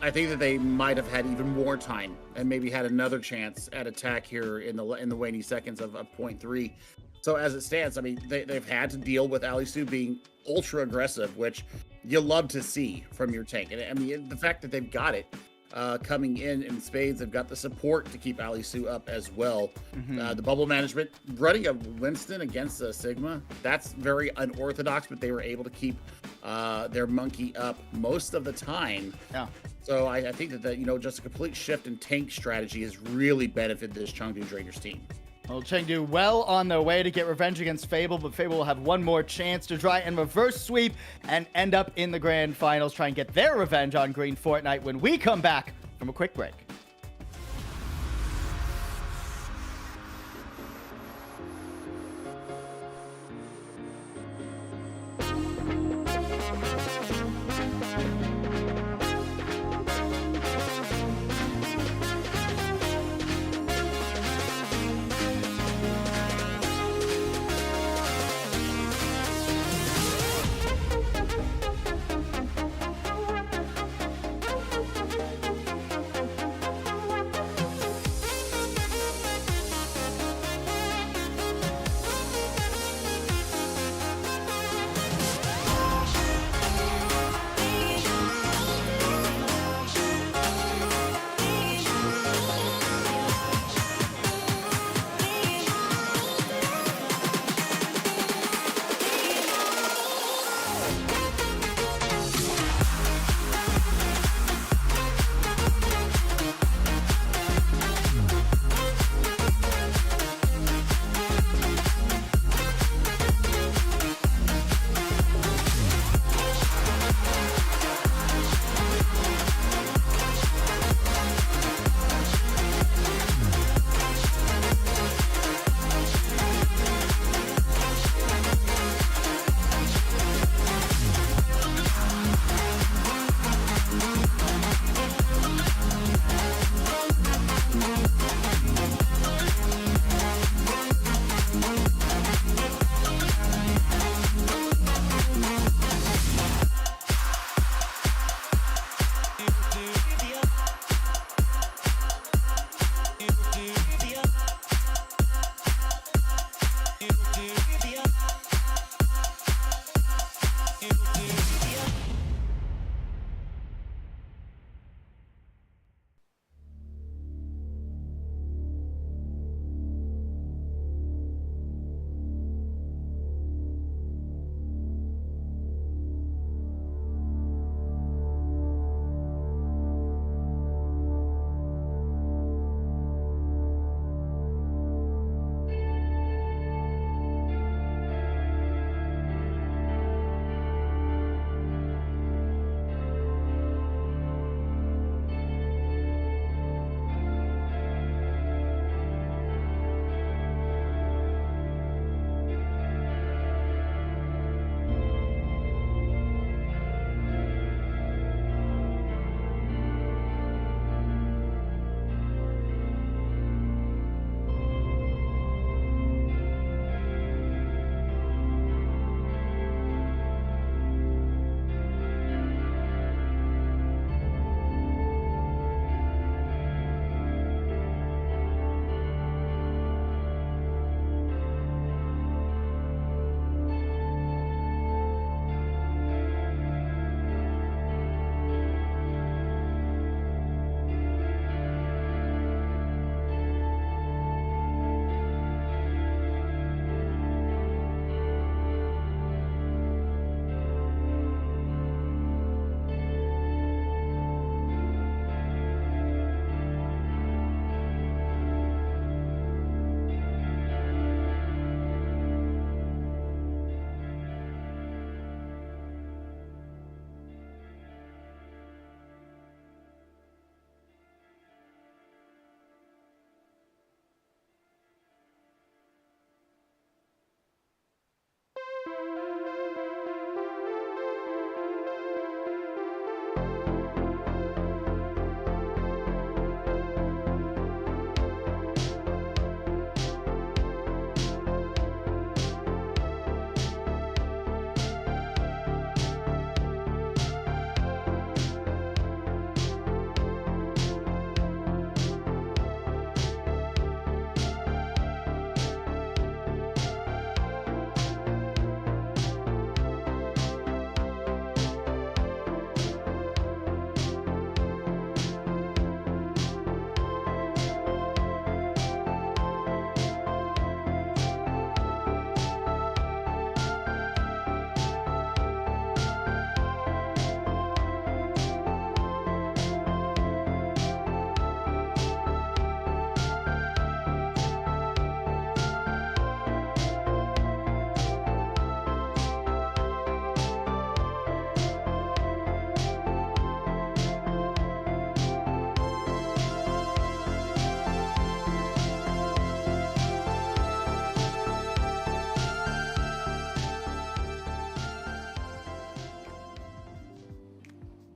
I think that they might have had even more time and maybe had another chance at attack here in the waning seconds of 0.3. So as it stands, I mean, they've had to deal with Alisu being ultra aggressive, which you love to see from your tank. And I mean, the fact that they've got it coming in spades, they've got the support to keep Alisu up as well. The bubble management, running a Winston against a Sigma, that's very unorthodox, but they were able to keep their monkey up most of the time. Yeah. So I think that, you know, just a complete shift in tank strategy has really benefited this Chengdu Draeners team. Well, Chengdu well on their way to get revenge against Fable, but Fable will have one more chance to try and reverse sweep and end up in the grand finals, try and get their revenge on Green Fortnite when we come back from a quick break.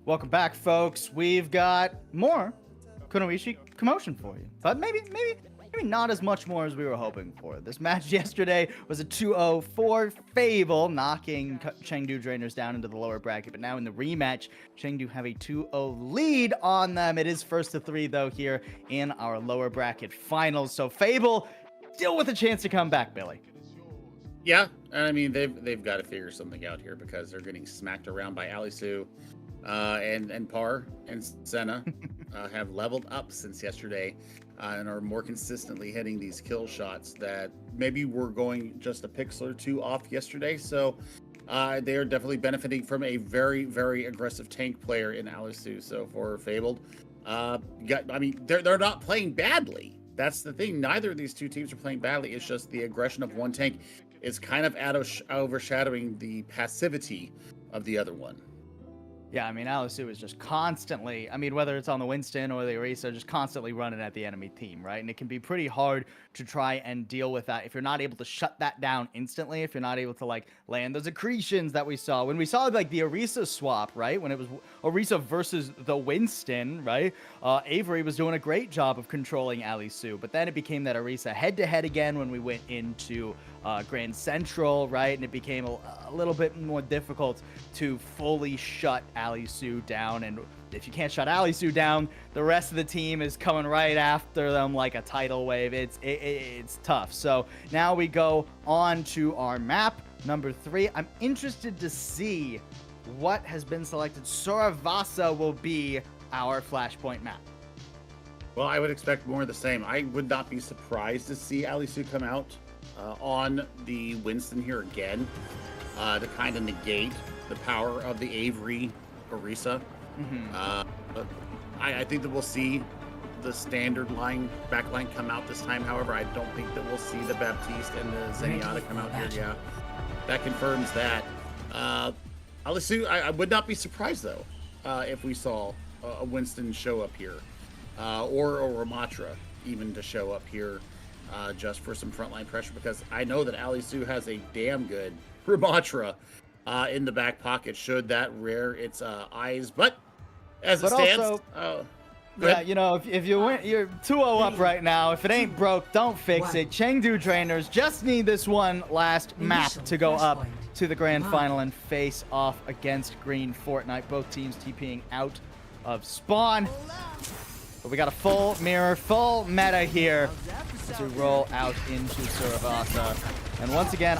Welcome back, folks. We've got more Kunoichi Kommotion for you, but maybe not as much more as we were hoping for. This match yesterday was a 2-0 for Fable, knocking Chengdu Drainers down into the lower bracket. But now in the rematch, Chengdu have a 2-0 lead on them. It is first to 3 though here in our lower bracket finals. So Fable still with a chance to come back, Billy. Yeah, I mean they've got to figure something out here because they're getting smacked around by Alisu. And Par and Senna have leveled up since yesterday and are more consistently hitting these kill shots that maybe were going just a pixel or two off yesterday. So they are definitely benefiting from a very, very aggressive tank player in Alisu. So for Fabled, they're not playing badly. That's the thing. Neither of these two teams are playing badly. It's just the aggression of one tank is kind of overshadowing the passivity of the other one. Yeah, I mean, Alisu is just constantly, whether it's on the Winston or the Orisa, just constantly running at the enemy team, right? And it can be pretty hard to try and deal with that if you're not able to shut that down instantly, if you're not able to, land those accretions that we saw. When we saw, the Orisa swap, right? When it was Orisa versus the Winston, right? Avery was doing a great job of controlling Alisu, but then it became that Orisa head-to-head again when we went into Grand Central, right? And it became a little bit more difficult to fully shut Alisu down. And if you can't shut Alisu down, the rest of the team is coming right after them like a tidal wave. It's tough. So now we go on to our map number 3. I'm interested to see what has been selected. Suravasa will be our Flashpoint map. Well, I would expect more of the same. I would not be surprised to see Alisu come out on the Winston here again to kind of negate the power of the Avery Orisa. But I think that we'll see the standard back line come out this time. However, I don't think that we'll see the Baptiste and the Zenyatta come out here. Yeah, that confirms that. Alisu, I would not be surprised though if we saw a Winston show up here or a Ramatra even to show up here. Just for some frontline pressure, because I know that Alisu has a damn good Ramatra in the back pocket should that rear its eyes. But as it stands, also, if you win, you're 2-0 up right now. If it ain't broke, don't fix it. Chengdu Drainers just need this one last map to go up to the grand final and face off against Green Fortnite. Both teams TPing out of spawn. But we got a full mirror, full meta here to roll out into Suravasa. And once again,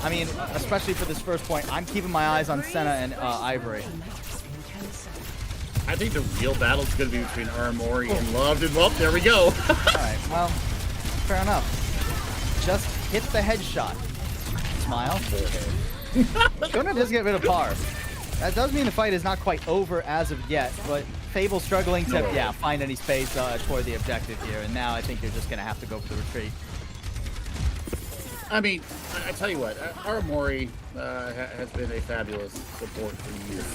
especially for this first point, I'm keeping my eyes on Senna and Ivory. I think the real battle is going to be between Aramori and Loved. And well, there we go. All right, well, fair enough. Just hit the headshot. Smile. Gonna just get rid of Par. That does mean the fight is not quite over as of yet, but Fable struggling to find any space toward the objective here, and now I think you're just going to have to go for the retreat. I mean, I tell you what, Aramori has been a fabulous support for years.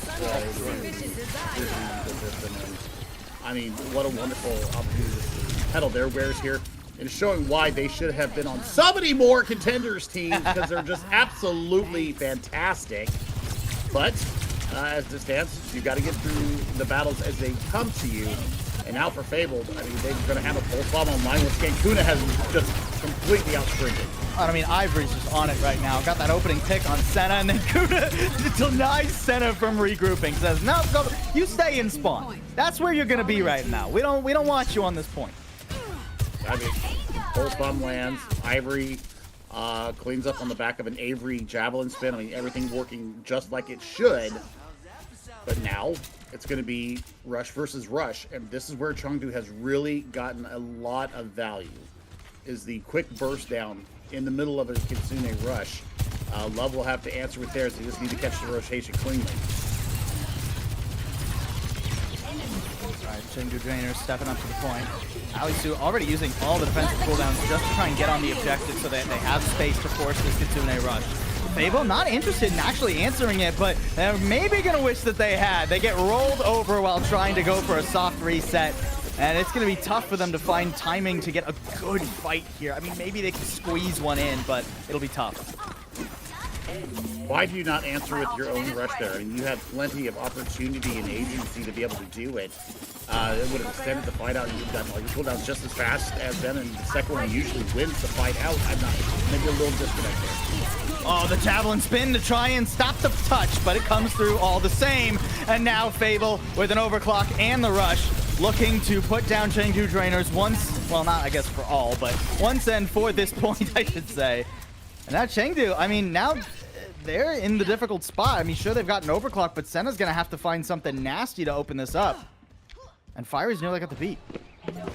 I mean, what a wonderful opportunity to peddle their wares here and showing why they should have been on so many more contenders teams because they're just absolutely fantastic. But as it stands, you've got to get through the battles as they come to you. And now for Fabled, I mean, they're going to have a pulse bomb online, which Kuna has just completely outsprinted. I mean, Ivory's just on it right now. Got that opening pick on Senna, and then Kuna denies Senna from regrouping. Says, no, go, you stay in spawn. That's where you're going to be right now. We don't want you on this point. I mean, pulse bomb lands. Ivory cleans up on the back of an Avery javelin spin. I mean, everything working just like it should. But now it's going to be Rush versus Rush, and this is where Chengdu has really gotten a lot of value, is the quick burst down in the middle of a Kitsune Rush. Love will have to answer with theirs. They just need to catch the rotation cleanly. All right, Chengdu Drainer stepping up to the point. Alisu already using all the defensive cooldowns just to try and get on the objective so that they have space to force this Kitsune Rush. Fable not interested in actually answering it, but they're maybe going to wish that they had. They get rolled over while trying to go for a soft reset, and it's going to be tough for them to find timing to get a good fight here. I mean, maybe they can squeeze one in, but it'll be tough. Why do you not answer with your own rush there? I mean, you had plenty of opportunity and agency to be able to do it. It would have extended the fight out. You've done all your cooldowns just as fast as them, and the second one usually wins the fight out. I'm not, maybe a little disconnect there. Oh, the javelin spin to try and stop the touch, but it comes through all the same. And now Fable with an overclock and the rush, looking to put down Chengdu Drainers once, well, not I guess for all, but once and for this point, I should say. And now Chengdu, I mean, now they're in the difficult spot. I mean, sure, they've got an overclock, but Senna's going to have to find something nasty to open this up. And Fiery's nearly got the beat.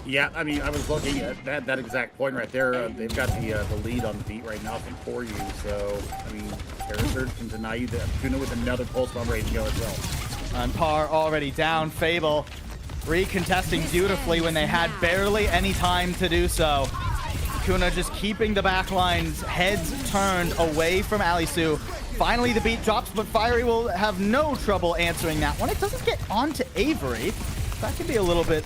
Yeah, I mean, I was looking at that exact point right there. They've got the lead on the beat right now from for you. So, I mean, Terrasur can deny you that. Kuna with another pulse bomb ready to go as well. And Par already down. Fable recontesting beautifully when they had barely any time to do so. Kuna just keeping the backline's heads turned away from Alisu. Finally, the beat drops, but Fiery will have no trouble answering that one. It doesn't get onto Avery. That can be a little bit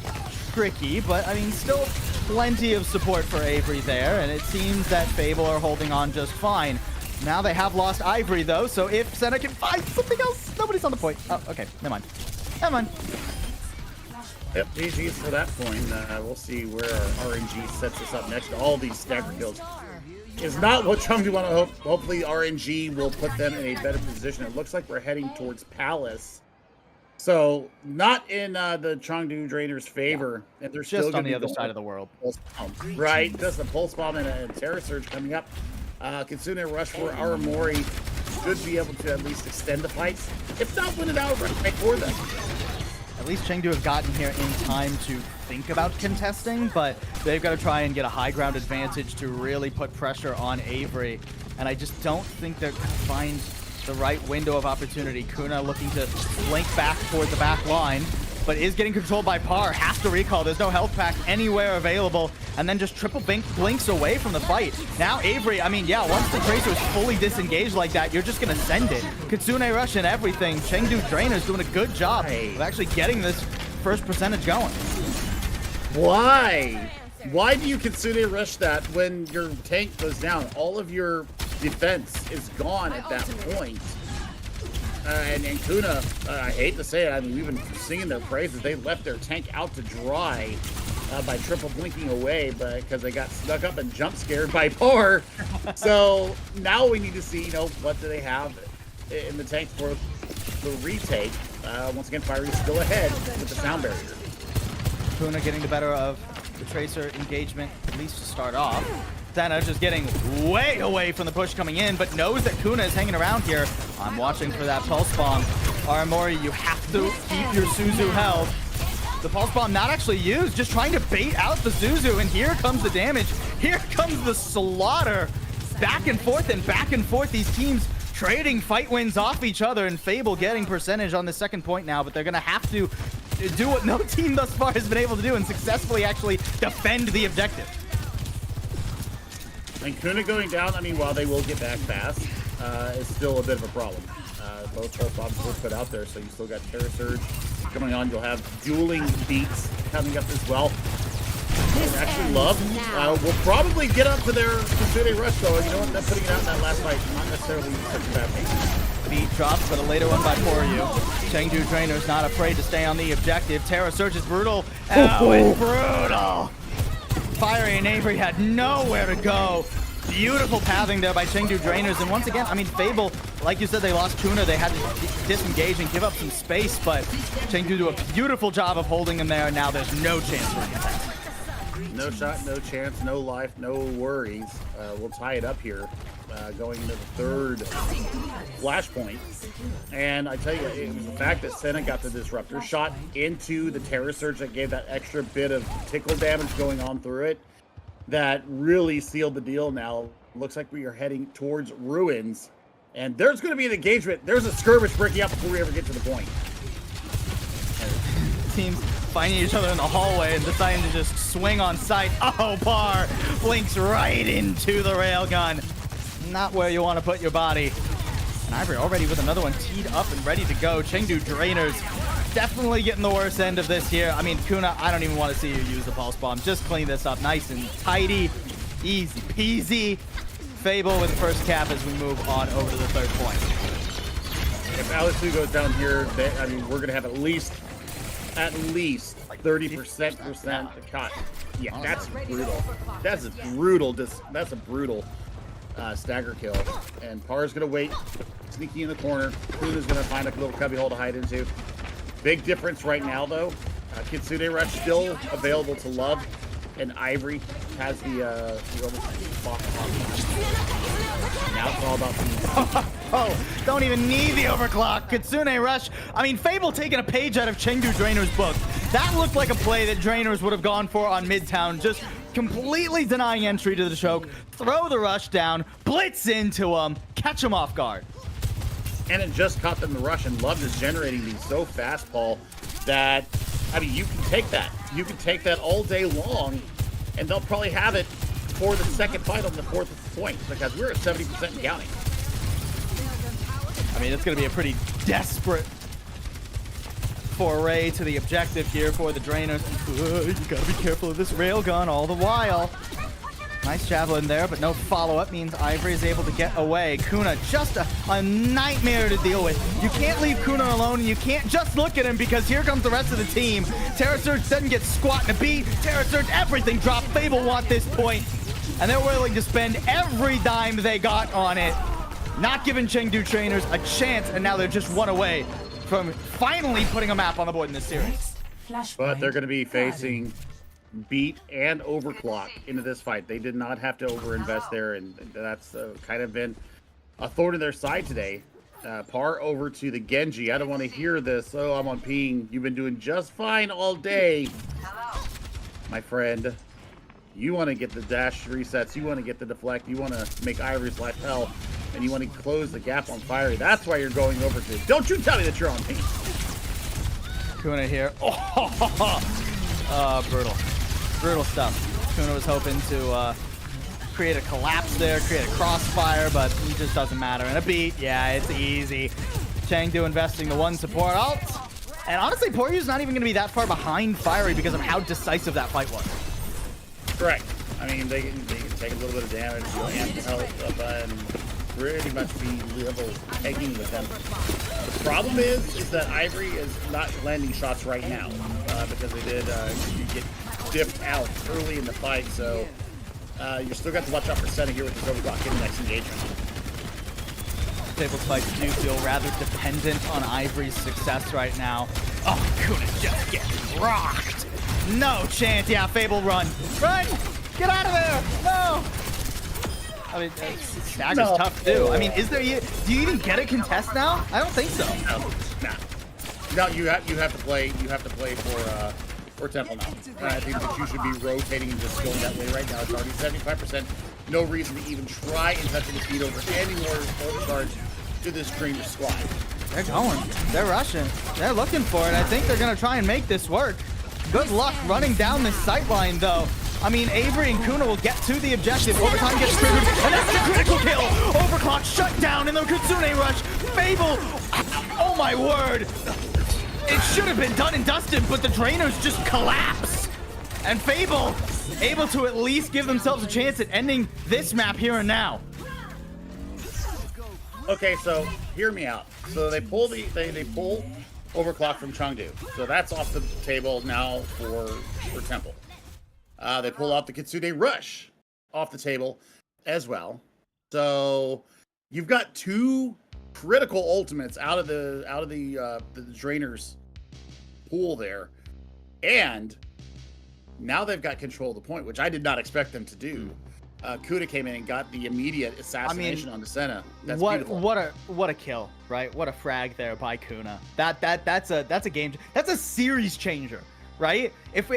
tricky, but I mean, still plenty of support for Avery there, and it seems that Fable are holding on just fine. Now they have lost Ivory, though, so if Senna can find something else, nobody's on the point. Oh, okay, never mind. Never mind. Yep, GG's for that point. We'll see where our RNG sets us up next. All these stagger kills is not what Chengdu want to hope. Hopefully RNG will put them in a better position. It looks like we're heading towards Palace. So, not in the Chengdu Drainers' favor. Yeah. And they're just still on the other side of the world. Right, just a Pulse Bomb and a Terror Surge coming up. Kitsune Rush for Aramori should be able to at least extend the fight, if not win it outright for them. At least Chengdu have gotten here in time to think about contesting, but they've got to try and get a high ground advantage to really put pressure on Avery. And I just don't think they're going to find the right window of opportunity. Kuna looking to blink back toward the back line, but is getting controlled by Par. Has to recall. There's no health pack anywhere available, and then just triple blinks away from the fight. Now Avery, I mean, yeah, once the Tracer is fully disengaged like that, you're just going to send it. Kitsune Rush and everything. Chengdu Drainer's doing a good job of actually getting this first percentage going. Why? Why do you Kitsune Rush that when your tank goes down? All of your defense is gone at that point. And Kuna, I hate to say it, I mean, we've been singing their praises. They left their tank out to dry by triple blinking away, but because they got snuck up and jump scared by Par. So now we need to see, you know, what do they have in the tank for the retake. Once again, Fiery's still ahead with the sound barrier. Kuna getting the better of the Tracer engagement, at least to start off. Senna just getting way away from the push coming in, but knows that Kuna is hanging around here. I'm watching for that Pulse Bomb. Aramori, you have to keep your Suzu held. The Pulse Bomb not actually used, just trying to bait out the Suzu, and here comes the damage. Here comes the slaughter. Back and forth, these teams trading fight wins off each other, and Fable getting percentage on the second point now, but they're going to have to do what no team thus far has been able to do and successfully actually defend the objective. And Kuna going down, I mean, while they will get back fast, is still a bit of a problem. Both Pulse Bombs were put out there, so you still got Terror Surge coming on. You'll have dueling beats coming up as well. And actually, Love will probably get up to their Kitsune Rush, though. You know what? Them putting it out in that last fight, not necessarily such a bad thing. Beat drops, but a later one by Poryu. Chengdu Drainer's not afraid to stay on the objective. Terra Surge is brutal. Oh, it's brutal. Fiery and Avery had nowhere to go. Beautiful pathing there by Chengdu Drainers. And once again, I mean, Fable, like you said, they lost Kuna. They had to disengage and give up some space, but Chengdu do a beautiful job of holding him there. And now there's no chance for a contest. No shot, no chance, no life, no worries. We'll tie it up here, going into the third flashpoint. And I tell you, it was the fact that Senna got the Disruptor shot into the Terror Surge that gave that extra bit of tickle damage going on through it that really sealed the deal. Now, looks like we are heading towards Ruins. And there's going to be an engagement. There's a skirmish breaking out before we ever get to the point. Teams finding each other in the hallway and deciding to just swing on sight. Oh, Par blinks right into the railgun. Not where you want to put your body. And Ivory already with another one teed up and ready to go. Chengdu Drainers definitely getting the worst end of this here. I mean, Kuna, I don't even want to see you use the pulse bomb. Just clean this up nice and tidy. Easy peasy. Fable with the first cap as we move on over to the third point. If Alice goes down here, I mean, we're going to have at least 30% to cut. Yeah, that's brutal. That's a brutal stagger kill. And Par's gonna wait, sneaking in the corner. Kuna's gonna find a little cubby hole to hide into. Big difference right now, though. Kitsune Rush still available to Love, and Ivory has the now it's all about the Oh, don't even need the overclock. Kitsune Rush. I mean, Fable taking a page out of Chengdu Drainer's book. That looked like a play that Drainers would have gone for on Midtown. Just completely denying entry to the choke. Throw the rush down, blitz into him, catch him off guard. And it just caught them the rush, and Love is generating these so fast, Paul, that, I mean, you can take that. You can take that all day long, and they'll probably have it for the second fight on the fourth point, because we're at 70% and counting. I mean, it's going to be a pretty desperate foray to the objective here for the Drainers. You got to be careful of this railgun all the while. Nice javelin there, but no follow-up means Ivory is able to get away. Kuna, just a nightmare to deal with. You can't leave Kuna alone, and you can't just look at him because here comes the rest of the team. Terra Surge doesn't get squat in a beat. Terra Surge, everything dropped. Fable want this point, and they're willing to spend every dime they got on it. Not giving Chengdu Trainers a chance, and now they're just one away from finally putting a map on the board in this series. But they're going to be facing Beat and Overclock into this fight. They did not have to overinvest there, and that's kind of been a thorn in their side today. Par over to the Genji. I don't want to hear this. Oh, I'm on ping. You've been doing just fine all day. My friend, you want to get the dash resets. You want to get the deflect. You want to make Ivory's life hell. And you want to close the gap on Fiery. That's why you're going over to. Don't you tell me that you're on ping. Kuna here. Oh, brutal. Brutal stuff. Kuna was hoping to create a collapse there, create a crossfire, but it just doesn't matter. And a beat, yeah, it's easy. Chengdu investing the one support ult. And honestly, Poryu's not even going to be that far behind Fiery because of how decisive that fight was. Correct. I mean, they can take a little bit of damage, land health up, and pretty much be level pegging with them. The problem is that Ivory is not landing shots right now because they did get dipped out early in the fight, so you still got to watch out for Senna here with this overclock in the next engagement. Fable's fights do feel rather dependent on Ivory's success right now. Oh, Kuna just getting rocked. No chance. Yeah, Fable, run. Run! Get out of there! No! I mean, stagger's tough too. I mean, is there? Do you even get a contest now? I don't think so. No, you have to play. You have to play for Temple now. I think that you should be rotating and just going that way right now. It's already 75%. No reason to even try and touch the feed over any more overcharge to this Dreamer squad. They're going. They're rushing. They're looking for it. I think they're gonna try and make this work. Good luck running down this sightline though. I mean, Avery and Kuna will get to the objective. Overtime gets triggered, and that's the critical kill. Overclock shut down in the Kitsune Rush. Fable, oh my word. It should have been done and dusted, but the Drainers just collapse. And Fable able to at least give themselves a chance at ending this map here and now. Okay, so hear me out. So they pull they pull Overclock from Chengdu. So that's off the table now for Temple. They pull out the Kitsune Rush off the table as well. So you've got two critical ultimates out of the Drainers pool there, and now they've got control of the point, which I did not expect them to do. Kuda came in and got the immediate assassination on the Senna. That's beautiful. What a kill, right? What a frag there by Kuna. That's a game. That's a series changer, right? If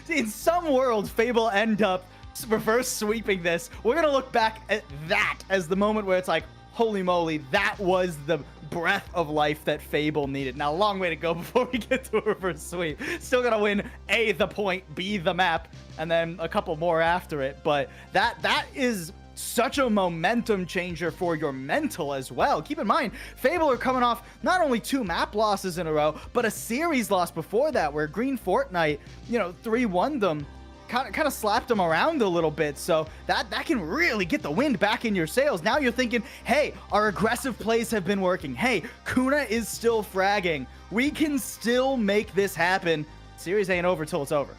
in some worlds Fable end up reverse sweeping this, we're gonna look back at that as the moment where it's like, holy moly, that was the breath of life that Fable needed. Now, a long way to go before we get to a reverse sweep. Still gotta win A, the point, B, the map, and then a couple more after it. But that is such a momentum changer for your mental as well. Keep in mind, Fable are coming off not only 2 map losses in a row, but a series loss before that where Green Fortnite, 3-1 them. Kind of slapped them around a little bit, so that can really get the wind back in your sails. Now you're thinking, hey, our aggressive plays have been working. Hey, Kuna is still fragging. We can still make this happen. Series ain't over till it's over.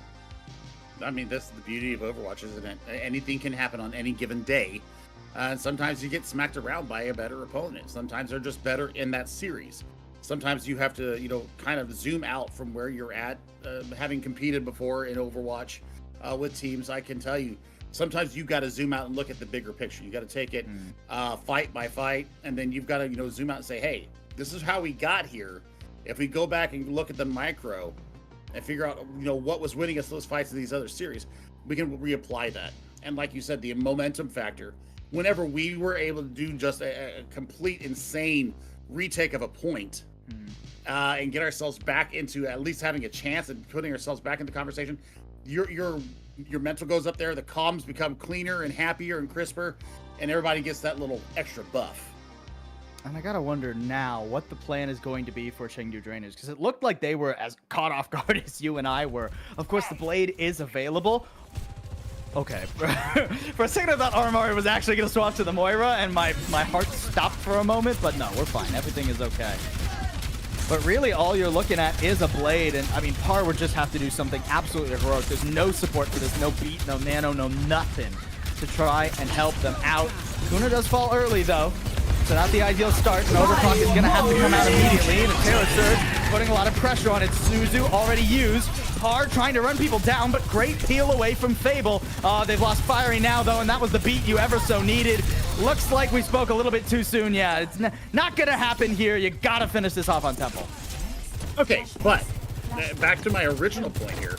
I mean, that's the beauty of Overwatch, isn't it? Anything can happen on any given day. And sometimes you get smacked around by a better opponent. Sometimes they're just better in that series. Sometimes you have to, kind of zoom out from where you're at, having competed before in Overwatch. With teams, I can tell you, sometimes you got to zoom out and look at the bigger picture. You got to take it fight by fight, and then you've got to, zoom out and say, hey, this is how we got here. If we go back and look at the micro and figure out, what was winning us those fights in these other series, we can reapply that. And like you said, the momentum factor, whenever we were able to do just a complete insane retake of a point and get ourselves back into at least having a chance and putting ourselves back in the conversation, your mental goes up there, the comms become cleaner and happier and crisper, and everybody gets that little extra buff. And I gotta wonder now what the plan is going to be for Chengdu Drainers, because it looked like they were as caught off guard as you and I were. Of course, the blade is available. Okay. For a second I thought Armari was actually gonna swap to the Moira, and my heart stopped for a moment, but no, we're fine. Everything is okay. But really, all you're looking at is a blade, and I mean, Par would just have to do something absolutely heroic. There's no support for this, no beat, no nano, no nothing to try and help them out. Kuna does fall early, though, so not the ideal start. And Overclock is going to have to come out immediately, and a Terror Surge putting a lot of pressure on it. Suzu already used. Par trying to run people down, but great peel away from Fable. They've lost Fiery now, though, and that was the beat you ever so needed. Looks like we spoke a little bit too soon. Yeah, it's not going to happen here. You got to finish this off on Temple. Okay, but back to my original point here,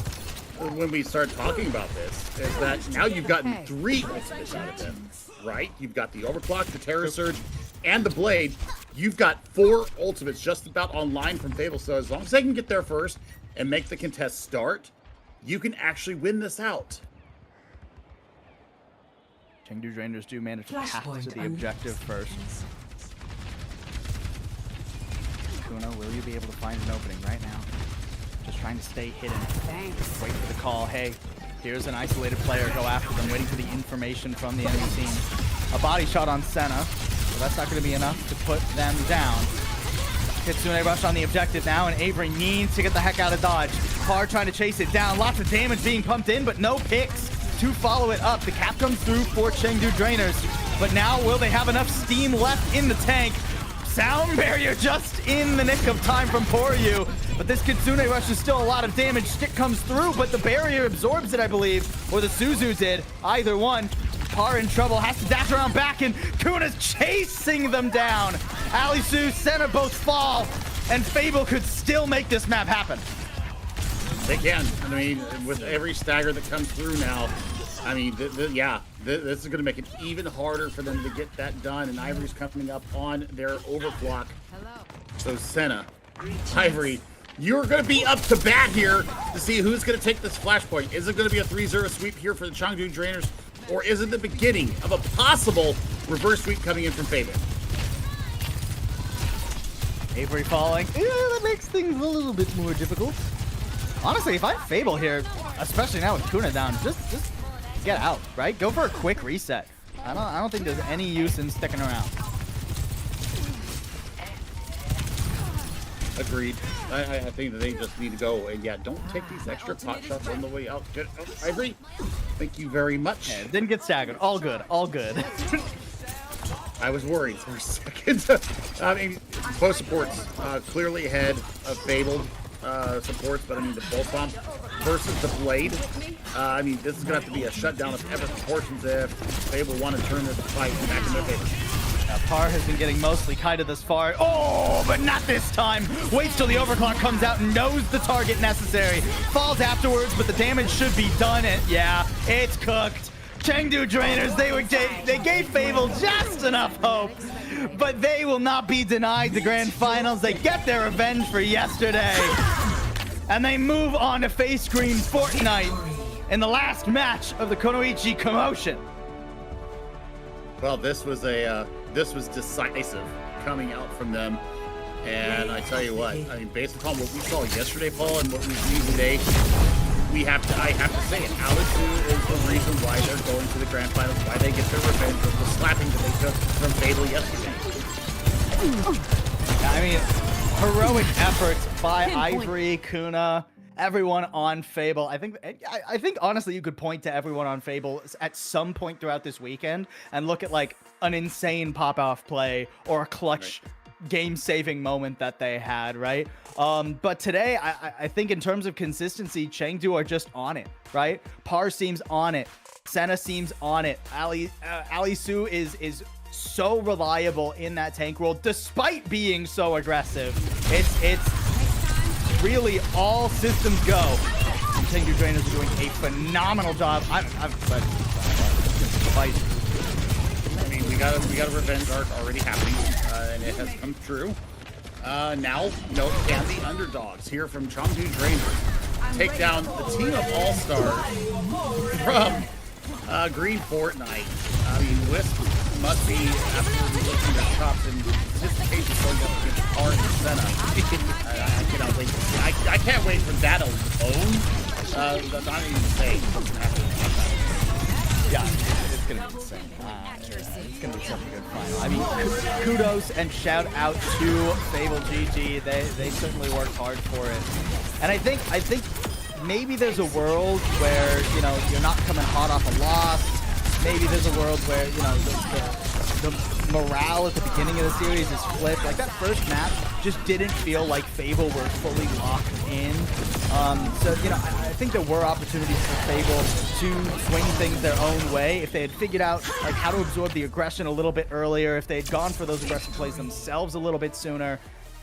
when we started talking about this, is that now you've gotten 3 ultimates out of them, right? You've got the Overclock, the Terror Surge, and the Blade. You've got 4 ultimates just about online from Fable, so as long as they can get there first and make the contest start, you can actually win this out. Chengdu Drainers do manage to pass to the objective first. Kuna, will you be able to find an opening right now? Just trying to stay hidden. Thanks. Wait for the call. Hey, here's an isolated player. Go after them, waiting for the information from the enemy team. A body shot on Senna, so that's not going to be enough to put them down. Kitsune rush on the objective now, and Avery needs to get the heck out of dodge. Par trying to chase it down. Lots of damage being pumped in, but no picks to follow it up. The cap comes through for Chengdu Drainers, but now will they have enough steam left in the tank? Sound barrier just in the nick of time from Poryu, but this Kitsune rush is still a lot of damage. Stick comes through, but the barrier absorbs it, I believe, or the Suzu did. Either one. Par in trouble, has to dash around back, and Kuna's chasing them down. Alisu, Senna both fall, and Fable could still make this map happen. They can. I mean, with every stagger that comes through now, I mean, this is going to make it even harder for them to get that done, and Ivory's coming up on their overclock. So Senna, Ivory, you're going to be up to bat here to see who's going to take this flashpoint. Is it going to be a 3-0 sweep here for the Chengdu Drainers, or is it the beginning of a possible reverse sweep coming in from Fable? Avery falling. Yeah, that makes things a little bit more difficult. Honestly, if I'm Fable here, especially now with Kuna down, just get out, right? Go for a quick reset. I don't think there's any use in sticking around. Agreed. I think that they just need to go, and yeah, don't take these extra pot shots on the way out. Get out. I agree. Thank you very much. Yeah, didn't get staggered. All good. All good. I was worried for a second. I mean, both supports clearly ahead of Fabled supports, but I mean the Pulse Bomb versus the Blade. I mean, this is gonna have to be a shutdown of ever proportions if Fable want to turn this fight back in their favor. Par has been getting mostly kited this far. Oh, but not this time. Waits till the overclock comes out and knows the target necessary. Falls afterwards, but the damage should be done. And yeah, it's cooked. Chengdu Drainers, they gave Fable just enough hope, but they will not be denied the grand finals. They get their revenge for yesterday, and they move on to face green Fortnite in the last match of the Kunoichi Kommotion. Well, this was decisive coming out from them, and I tell you what, I mean, based upon what we saw yesterday, Paul, and what we've seen today, I have to say it. Alisu is the reason why they're going to the grand finals, why they get their revenge of the slapping that they took from Fable yesterday. I mean, heroic efforts by Ivory, Kuna, everyone on Fable. I think honestly you could point to everyone on Fable at some point throughout this weekend and look at like an insane pop-off play or a clutch game-saving moment that they had, right? But today, I think in terms of consistency, Chengdu are just on it, right? Par seems on it. Senna seems on it. Alisu is so reliable in that tank role, despite being so aggressive. It's really all systems go. Chengdu Drainers are doing a phenomenal job. I'm excited. I mean, we got a revenge arc already happening, and it has come true. Now, can the underdogs here from Chengdu Drainers take down the team of all-stars from Green Fortnite? I mean, Wisp must be absolutely looking their chops in anticipation going up against Par and Senna. I cannot wait to see. I can't wait for that alone. That's not even insane what's going to happen. Yeah, it's going to be insane. It's going to be such a good final. I mean, kudos and shout out to Fable GG. They certainly worked hard for it. And I think maybe there's a world where, you know, you're not coming hot off a loss. Maybe there's a world where, you know, the morale at the beginning of the series is flipped. Like that first map just didn't feel like Fable were fully locked in. So, you know, I think there were opportunities for Fable to swing things their own way if they had figured out like how to absorb the aggression a little bit earlier, if they had gone for those aggressive plays themselves a little bit sooner.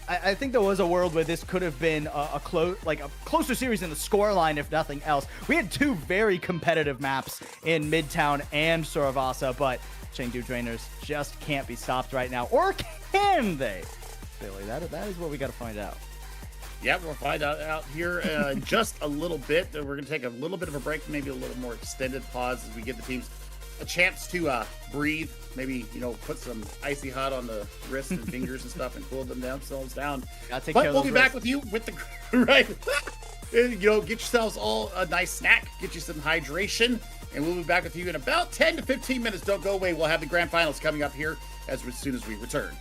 I think there was a world where this could have been a closer series in the scoreline, if nothing else. We had two very competitive maps in Midtown and Suravasa, but Chengdu Drainers just can't be stopped right now. Or can they? Billy, that is what we got to find out. Yeah, we'll find out here in just a little bit. We're going to take a little bit of a break, maybe a little more extended pause as we give the teams a chance to breathe. Maybe, you know, put some icy hot on the wrists and fingers and stuff and cool themselves down. But we'll be back with you with the right. You know, get yourselves all a nice snack, get you some hydration, and we'll be back with you in about 10 to 15 minutes. Don't go away. We'll have the grand finals coming up here as soon as we return.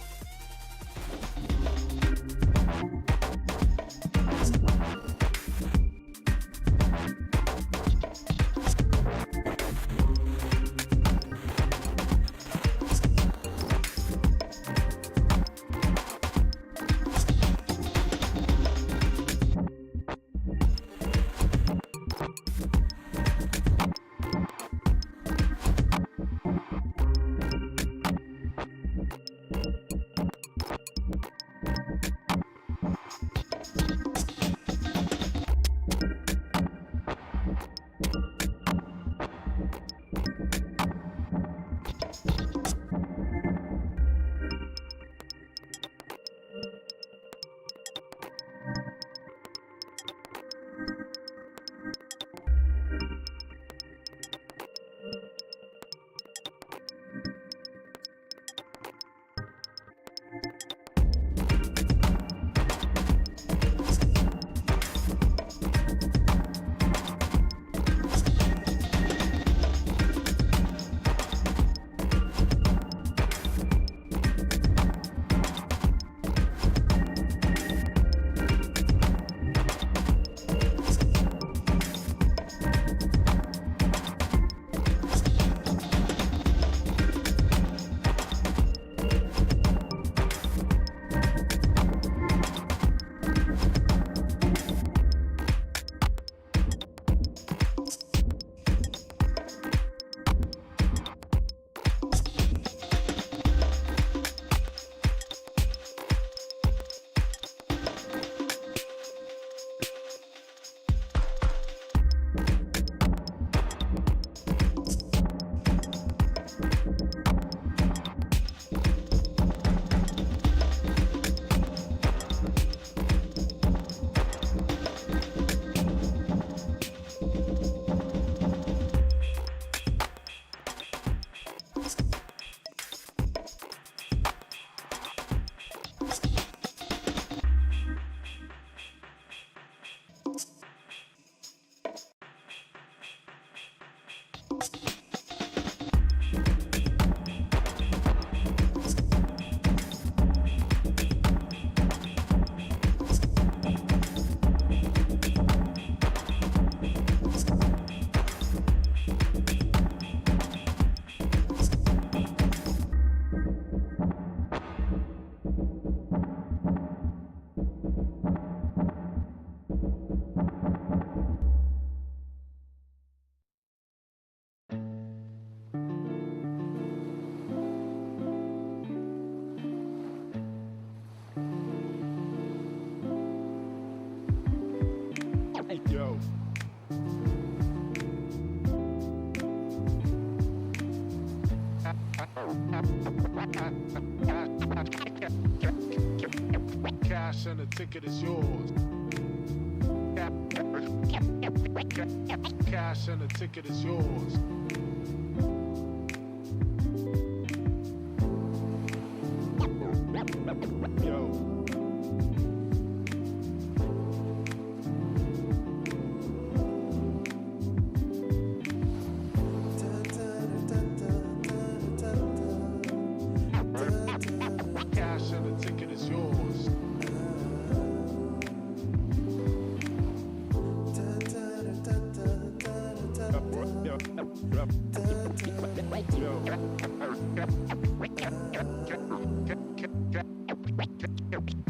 Cash and the ticket is yours. Cash and the ticket is yours. Yo. Cash and the ticket is yours.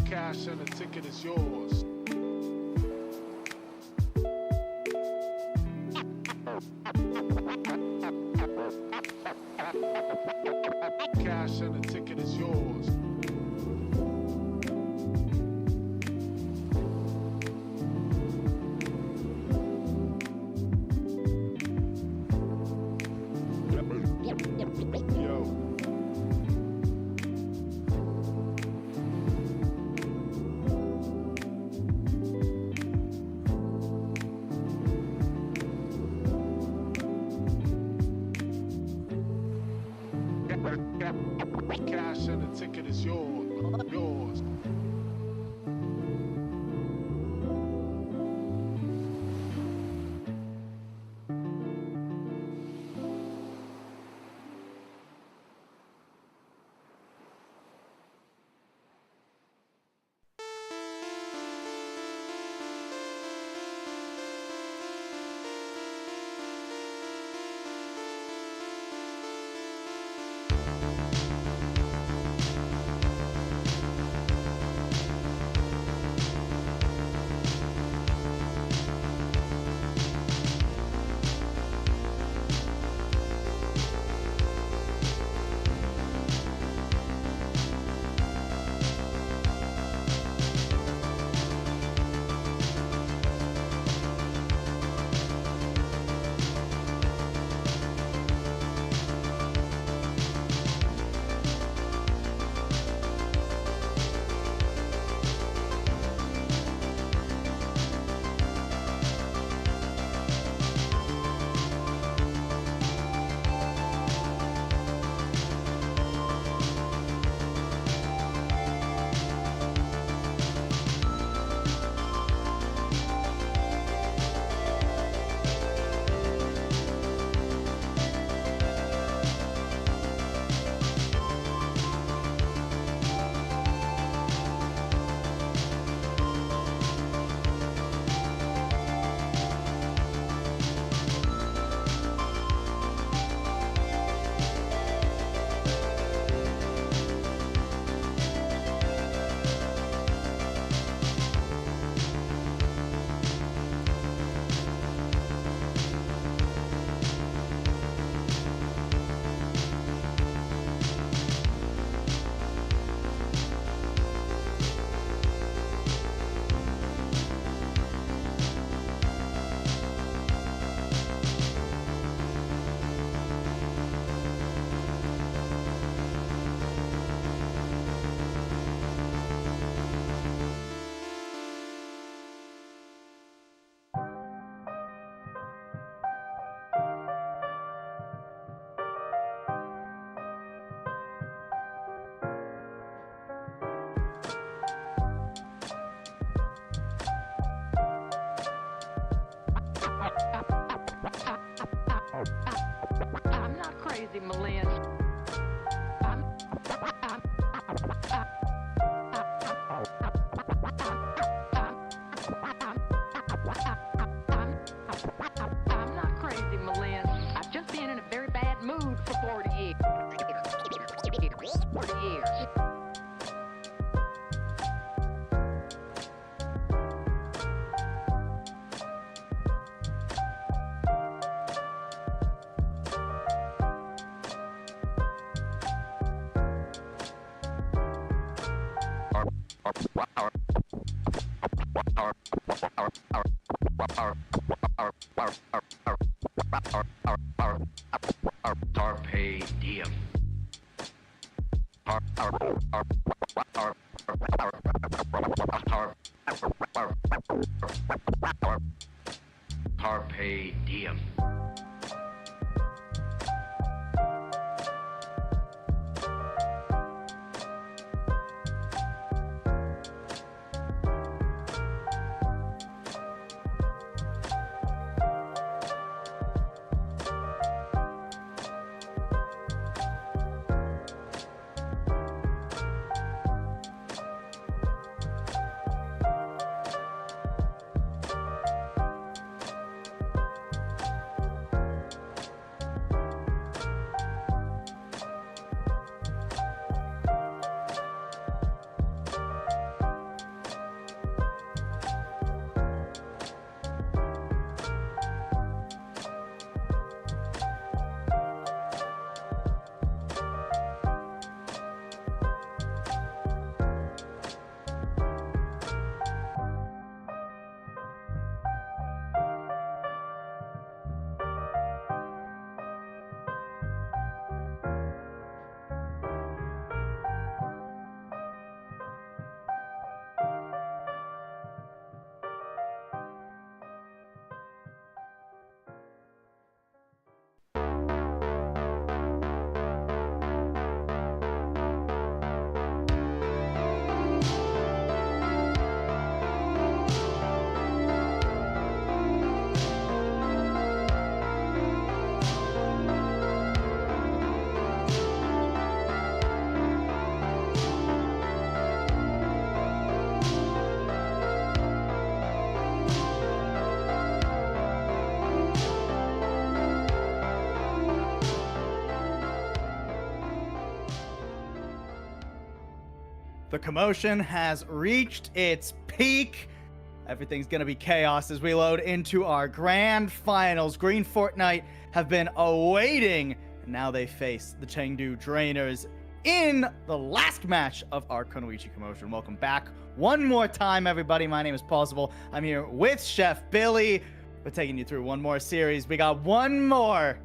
Cash and the ticket is yours. Cash and the ticket is yours. Yo. Cash and the ticket is yours. Yours. I'm not crazy, Malin. I'm not crazy, Malin. I've just been in a very bad mood for 40 years. 40 years. Carpe diem. Carpe diem. The commotion has reached its peak. Everything's gonna be chaos as we load into our grand finals. Green Fortnite have been awaiting, and now they face the Chengdu Drainers in the last match of our Kunoichi Kommotion. Welcome back one more time, everybody. My name is Possible. I'm here with Chef Billy. We're taking you through one more series. We got one more,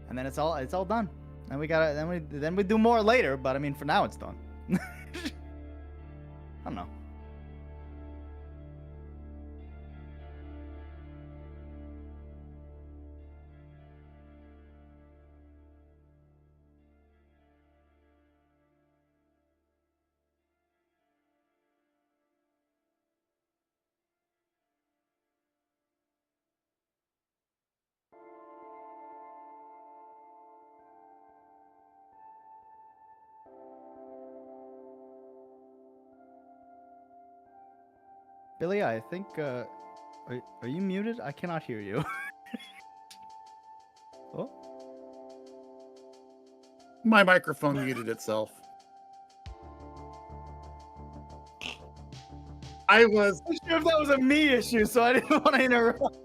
and then it's all done. And then we do more later. But I mean, for now, it's done. I don't know. Billy, I think, are you muted? I cannot hear you. Oh? My microphone muted itself. I was I'm sure if that was a me issue, so I didn't want to interrupt.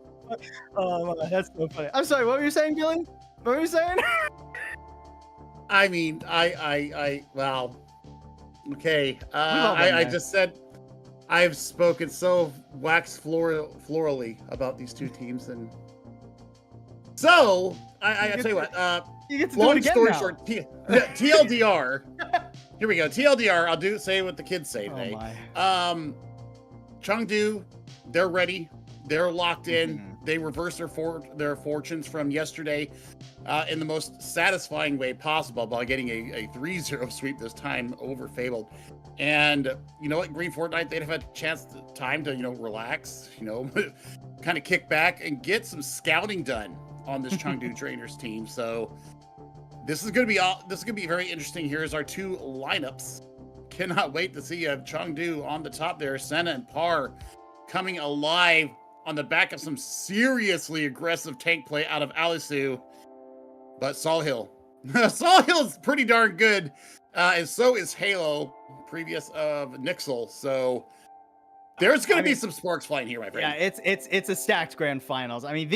Oh, man, that's so funny. I'm sorry, what were you saying, Billy? What were you saying? I mean, wow. Okay. I just said I've spoken so florally about these two teams, and so I tell you what. You get to do it Long again story now. short, TLDR. Here we go. TLDR. I'll say what the kids say today. my. Chengdu, they're ready. They're locked in. Mhm. They reversed their fortunes from yesterday in the most satisfying way possible by getting a 3-0 sweep this time over Fabled. And you know what, Green Fortnite, they'd have had time to relax, kind of kick back and get some scouting done on this Chengdu Trainers team. So this is gonna be very interesting. Here's our two lineups. Cannot wait to see Chengdu on the top there. Senna and Par coming alive on the back of some seriously aggressive tank play out of Alisu. But Solhill is pretty darn good, and so is Halo, previous of Nixel. So there's going to be some sparks flying here, my friend. Yeah, it's a stacked grand finals. I mean,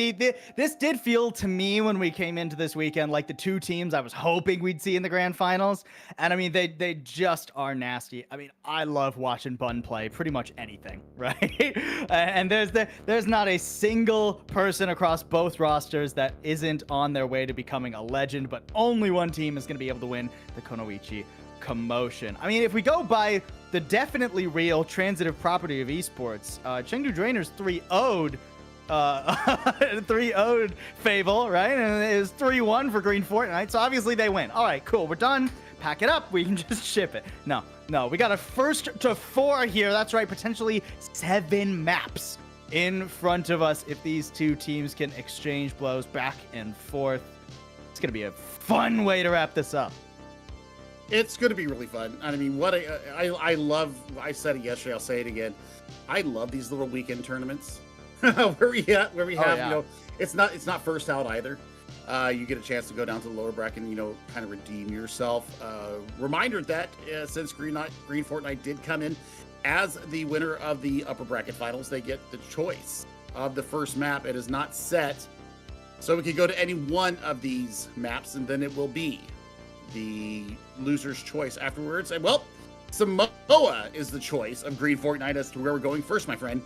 this did feel to me when we came into this weekend like the two teams I was hoping we'd see in the grand finals. And I mean, they just are nasty. I mean, I love watching Bun play pretty much anything, right? And there's not a single person across both rosters that isn't on their way to becoming a legend, but only one team is going to be able to win the Kunoichi Kommotion. I mean, if we go by the definitely real transitive property of esports, Chengdu Draeners 3-0'd 3-0'd Fable, right? And it was 3-1 for Green Fortnite, so obviously they win. All right, cool, we're done. Pack it up, we can just ship it. No, we got a 1st to 4 here. That's right, potentially 7 maps in front of us if these two teams can exchange blows back and forth. It's gonna be a fun way to wrap this up. It's going to be really fun. I mean, I love. I said it yesterday. I'll say it again. I love these little weekend tournaments where we have. Yeah. You know, it's not first out either. You get a chance to go down to the lower bracket and kind of redeem yourself. Reminder that since Green Fortnite did come in as the winner of the upper bracket finals, they get the choice of the first map. It is not set, so we can go to any one of these maps, and then it will be the loser's choice afterwards. And well, Samoa is the choice of Green Fortnite as to where we're going first, my friend.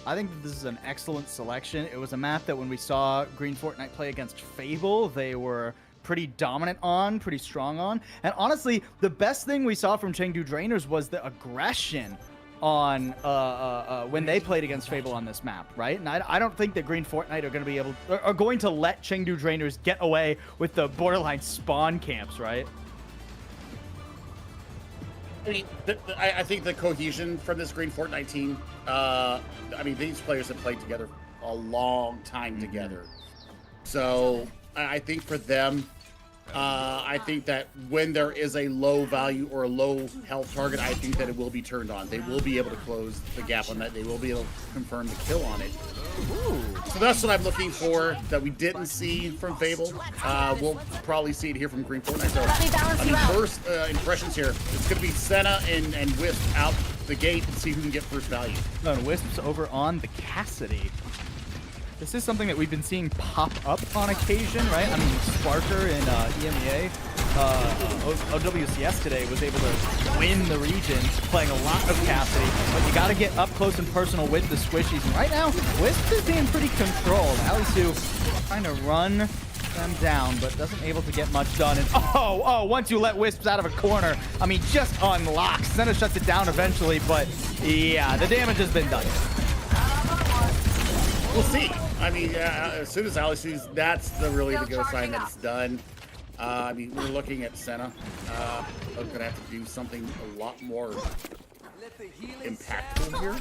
I think that this is an excellent selection. It was a map that when we saw Green Fortnite play against Fable, they were pretty dominant on, pretty strong on. And honestly, the best thing we saw from Chengdu Draeners was the aggression on when they played against Fable on this map, right? And I don't think that Green Fortnite are going to let Chengdu Draeners get away with the borderline spawn camps, right? I mean, I think the cohesion from this Green Fortnite team, I mean, these players have played together a long time together. So I think for them, I think that when there is a low value or a low health target, I think that it will be turned on. They will be able to close the gap on that. They will be able to confirm the kill on it. Ooh. So that's what I'm looking for that we didn't see from Fable. We'll probably see it here from Green Fortnite. So, I mean, first impressions here, it's going to be Senna and Wisp out the gate and see who can get first value. Oh, and Wisp's over on the Cassidy. This is something that we've been seeing pop up on occasion, right? I mean, Sparker in EMEA, OWCS today was able to win the region playing a lot of Cassidy, but you got to get up close and personal with the squishies. And right now, Wisp is being pretty controlled. Alisu trying to run them down, but doesn't able to get much done. And once you let Wisps out of a corner, I mean, just unlocks. Senna shuts it down eventually, but yeah, the damage has been done. We'll see. I mean, as soon as Alisu's, that's really the go sign that it's done. I mean, we're looking at Senna. I'm going to have to do something a lot more impactful here.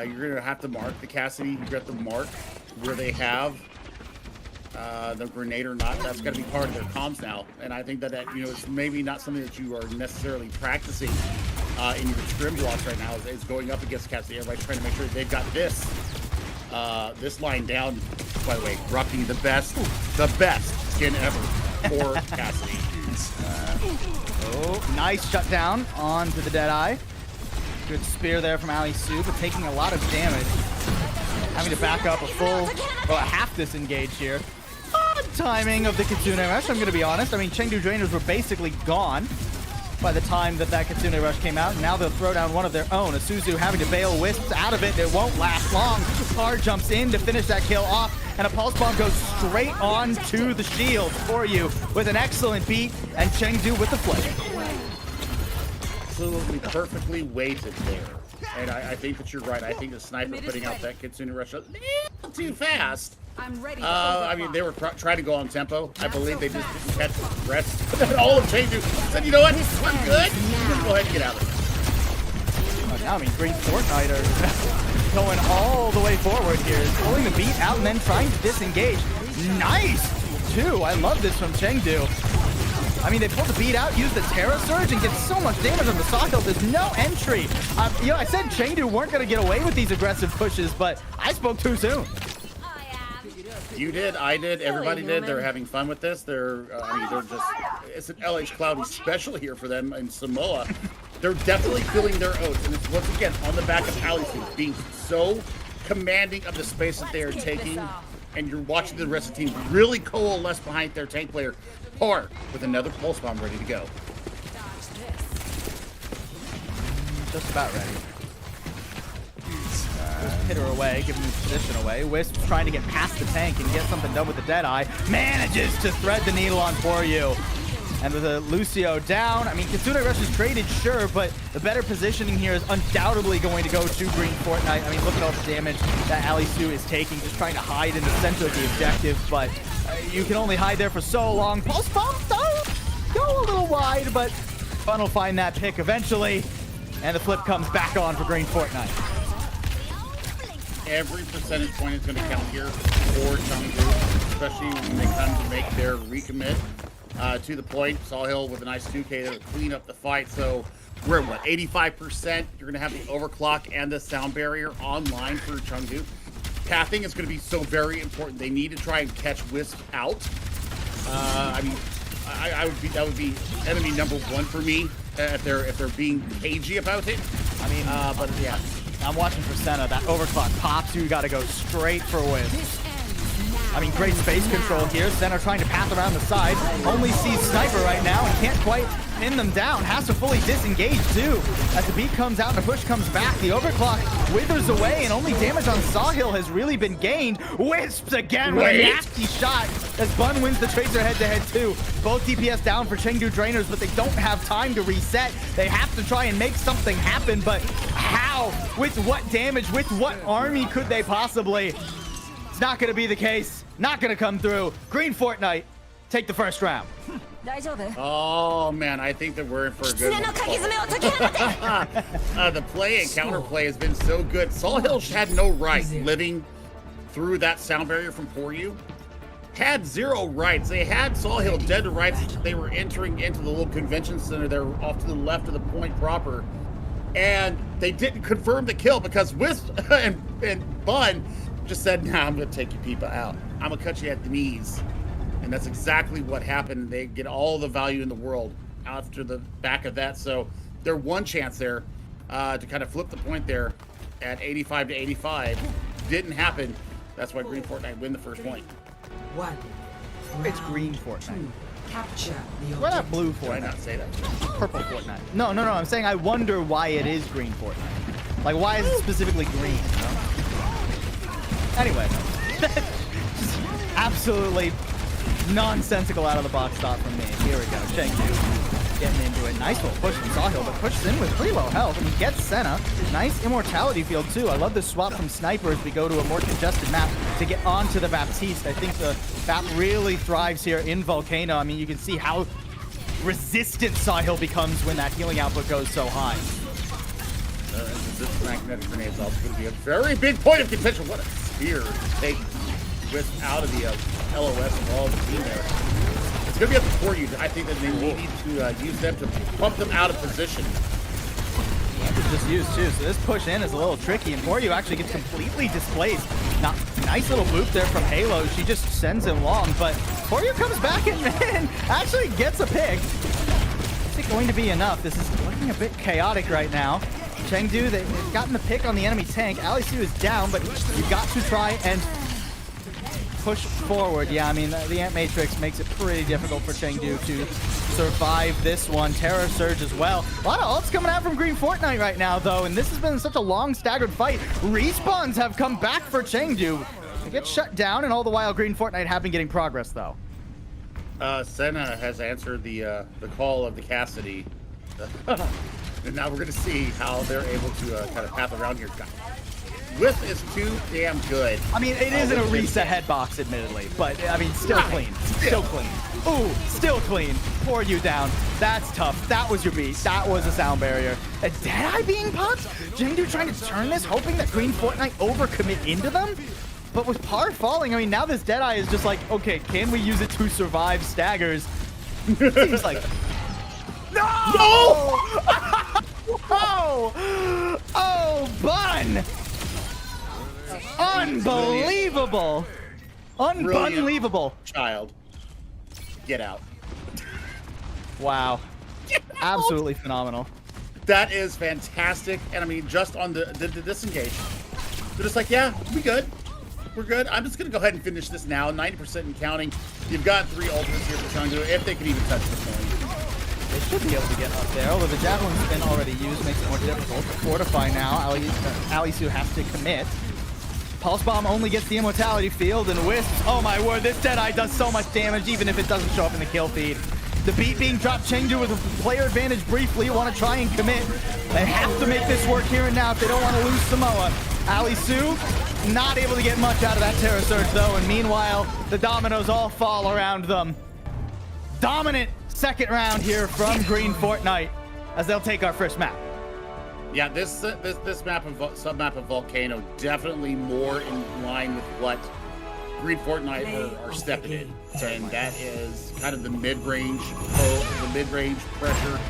You're going to have to mark the Cassidy. You've got to mark where they have the grenade or not. That's got to be part of their comms now. And I think that it's maybe not something that you are necessarily practicing in your scrim blocks right now is going up against Cassidy. Everybody's trying to make sure they've got this line down. By the way, rocking the best skin ever for Cassidy. Nice shutdown onto the Deadeye. Good spear there from Alisu, but taking a lot of damage. Having to back up a half disengage here. Odd timing of the Kitsune Rush, I'm going to be honest. I mean, Chengdu Draeners were basically gone by the time that Kitsune Rush came out, and now they'll throw down one of their own. Isuzu having to bail Wisps out of it. It won't last long. Par jumps in to finish that kill off, and a Pulse Bomb goes straight on to the shield for you with an excellent beat, and Chengdu with the flame. Absolutely perfectly weighted there. And I think that you're right. I think the sniper putting out that Kitsune Rush a little too fast. I'm ready. I mean, they were trying to go on tempo. I believe they just didn't catch the rest. All of Chengdu said, you know what? I'm good. Just go ahead and get out of it. Now, I mean, Green Fortnite are going all the way forward here. Pulling the beat out and then trying to disengage. Nice, too. I love this from Chengdu. I mean, they pulled the beat out, used the Terra Surge, and get so much damage on the Sawhill. There's no entry. I said Chengdu weren't going to get away with these aggressive pushes, but I spoke too soon. You did, I did, everybody did. They're having fun with this. They're just, it's an LH Cloudy special here for them in Samoa. They're definitely feeling their oats, and it's once again on the back of Alisu being so commanding of the space that they are taking, and you're watching the rest of the team really coalesce behind their tank player, Par, with another Pulse Bomb ready to go. Just about ready. Hit her away, giving his position away. Wisp trying to get past the tank and get something done with the Deadeye. Manages to thread the needle on for you. And with a Lucio down, I mean, Kitsune Rush is traded, sure, but the better positioning here is undoubtedly going to go to Green Fortnite. I mean, look at all the damage that Alisu is taking, just trying to hide in the center of the objective, but you can only hide there for so long. Pulse Bomb does go a little wide, but Fun will find that pick eventually, and the flip comes back on for Green Fortnite. Every percentage point is going to count here for Chengdu, especially when they come to make their recommit to the point. Sawhill with a nice 2K there to clean up the fight. So we're at what, 85%? You're going to have the overclock and the sound barrier online for Chengdu. Pathing is going to be so very important. They need to try and catch Wisp out. I mean, that would be enemy number one for me if they're being cagey about it. I mean, but yeah, I'm watching for Senna. That overclock pops. You got to go straight for Wisp. I mean, great space control here. Senna trying to path around the side. Only sees Sniper right now and can't quite pin them down. Has to fully disengage too. As the beat comes out and the push comes back, the overclock withers away and only damage on Sawhill has really been gained. Wisps again with a nasty shot as Bun wins the Tracer head-to-head too. Both DPS down for Chengdu Drainers, but they don't have time to reset. They have to try and make something happen, but how? With what damage? With what army could they possibly? It's not going to be the case. Not going to come through. Green Fortnite, take the first round. Oh man, I think that we're in for a good one. The play and counterplay has been so good. Sawhill had no right living through that sound barrier from Poryu. Had zero rights. They had Sawhill dead to rights. They were entering into the little convention center there off to the left of the point proper. And they didn't confirm the kill because Wisp and Bun just said, nah, I'm going to take you people out. I'm going to cut you at the knees. And that's exactly what happened. They get all the value in the world after the back of that. So their one chance there to kind of flip the point there at 85 to 85 didn't happen. That's why Green Fortnite win the first point. It's Green Fortnite. Capture the Why not Blue Fortnite? Did I not say that? Purple Fortnite. No. I'm saying I wonder why it is Green Fortnite. Like, why is it specifically green? You know? Anyway, just absolutely nonsensical out of the box thought from me. Here we go. Chengdu getting into it. Nice little push from Sawhill, but pushes in with pretty low health. And he gets Senna. Nice immortality field, too. I love this swap from Sniper as we go to a more congested map to get onto the Baptiste. I think the Bap really thrives here in Volcano. I mean, you can see how resistant Sawhill becomes when that healing output goes so high. This magnetic grenade is also going to be a very big point of contention. What a spear to take Wisp out of the LOS of all the team there. It's going to be up to Poryu. I think that they need to use them to pump them out of position. Just used too, so this push in is a little tricky, and Poryu actually gets completely displaced. Now, nice little boop there from Halo. She just sends him long, but Poryu comes back and actually gets a pick. Is it going to be enough? This is looking a bit chaotic right now. Chengdu, they've gotten the pick on the enemy tank. Alisu is down, but you've got to try and push forward. Yeah, I mean, the Ant Matrix makes it pretty difficult for Chengdu to survive this one. Terror Surge as well. A lot of ults coming out from Green Fortnite right now, though, and this has been such a long, staggered fight. Respawns have come back for Chengdu. They get shut down, and all the while, Green Fortnite have been getting progress, though. Senna has answered the call of the Cassidy. And now we're going to see how they're able to kind of path around here. Wisp is too damn good. I mean, it isn't a reset head box, admittedly, but I mean, still clean. Still clean. Ooh, still clean. Pour you down. That's tough. That was your beat. That was a sound barrier. A Deadeye being popped? Chengdu trying to turn this, hoping that Green Fortnite overcommit into them? But with par falling, I mean, now this Deadeye is just like, okay, can we use it to survive staggers? Seems like... No! Oh! Oh, Bun! Unbelievable! Unbelievable! Child. Get out. Wow. Absolutely phenomenal. That is fantastic. And I mean, just on the disengage. They're just like, yeah, we good. We're good. I'm just going to go ahead and finish this now. 90% and counting. You've got 3 ultimates here for Chengdu, if they can even touch the point. They should be able to get up there, although the Javelin spin already used makes it more difficult. To fortify now, Alisu has to commit. Pulse Bomb only gets the immortality field, and Wisp, oh my word, this Deadeye does so much damage even if it doesn't show up in the kill feed. The beat being dropped. Chengdu with a player advantage briefly. Want to try and commit. They have to make this work here and now if they don't want to lose Samoa. Ali Su not able to get much out of that Terra Surge though, and meanwhile the dominoes all fall around them. Dominant second round here from Green Fortnite as they'll take our first map. Yeah, this map of submap of Volcano definitely more in line with what Green Fortnite are stepping in, and that is kind of the mid-range pressure.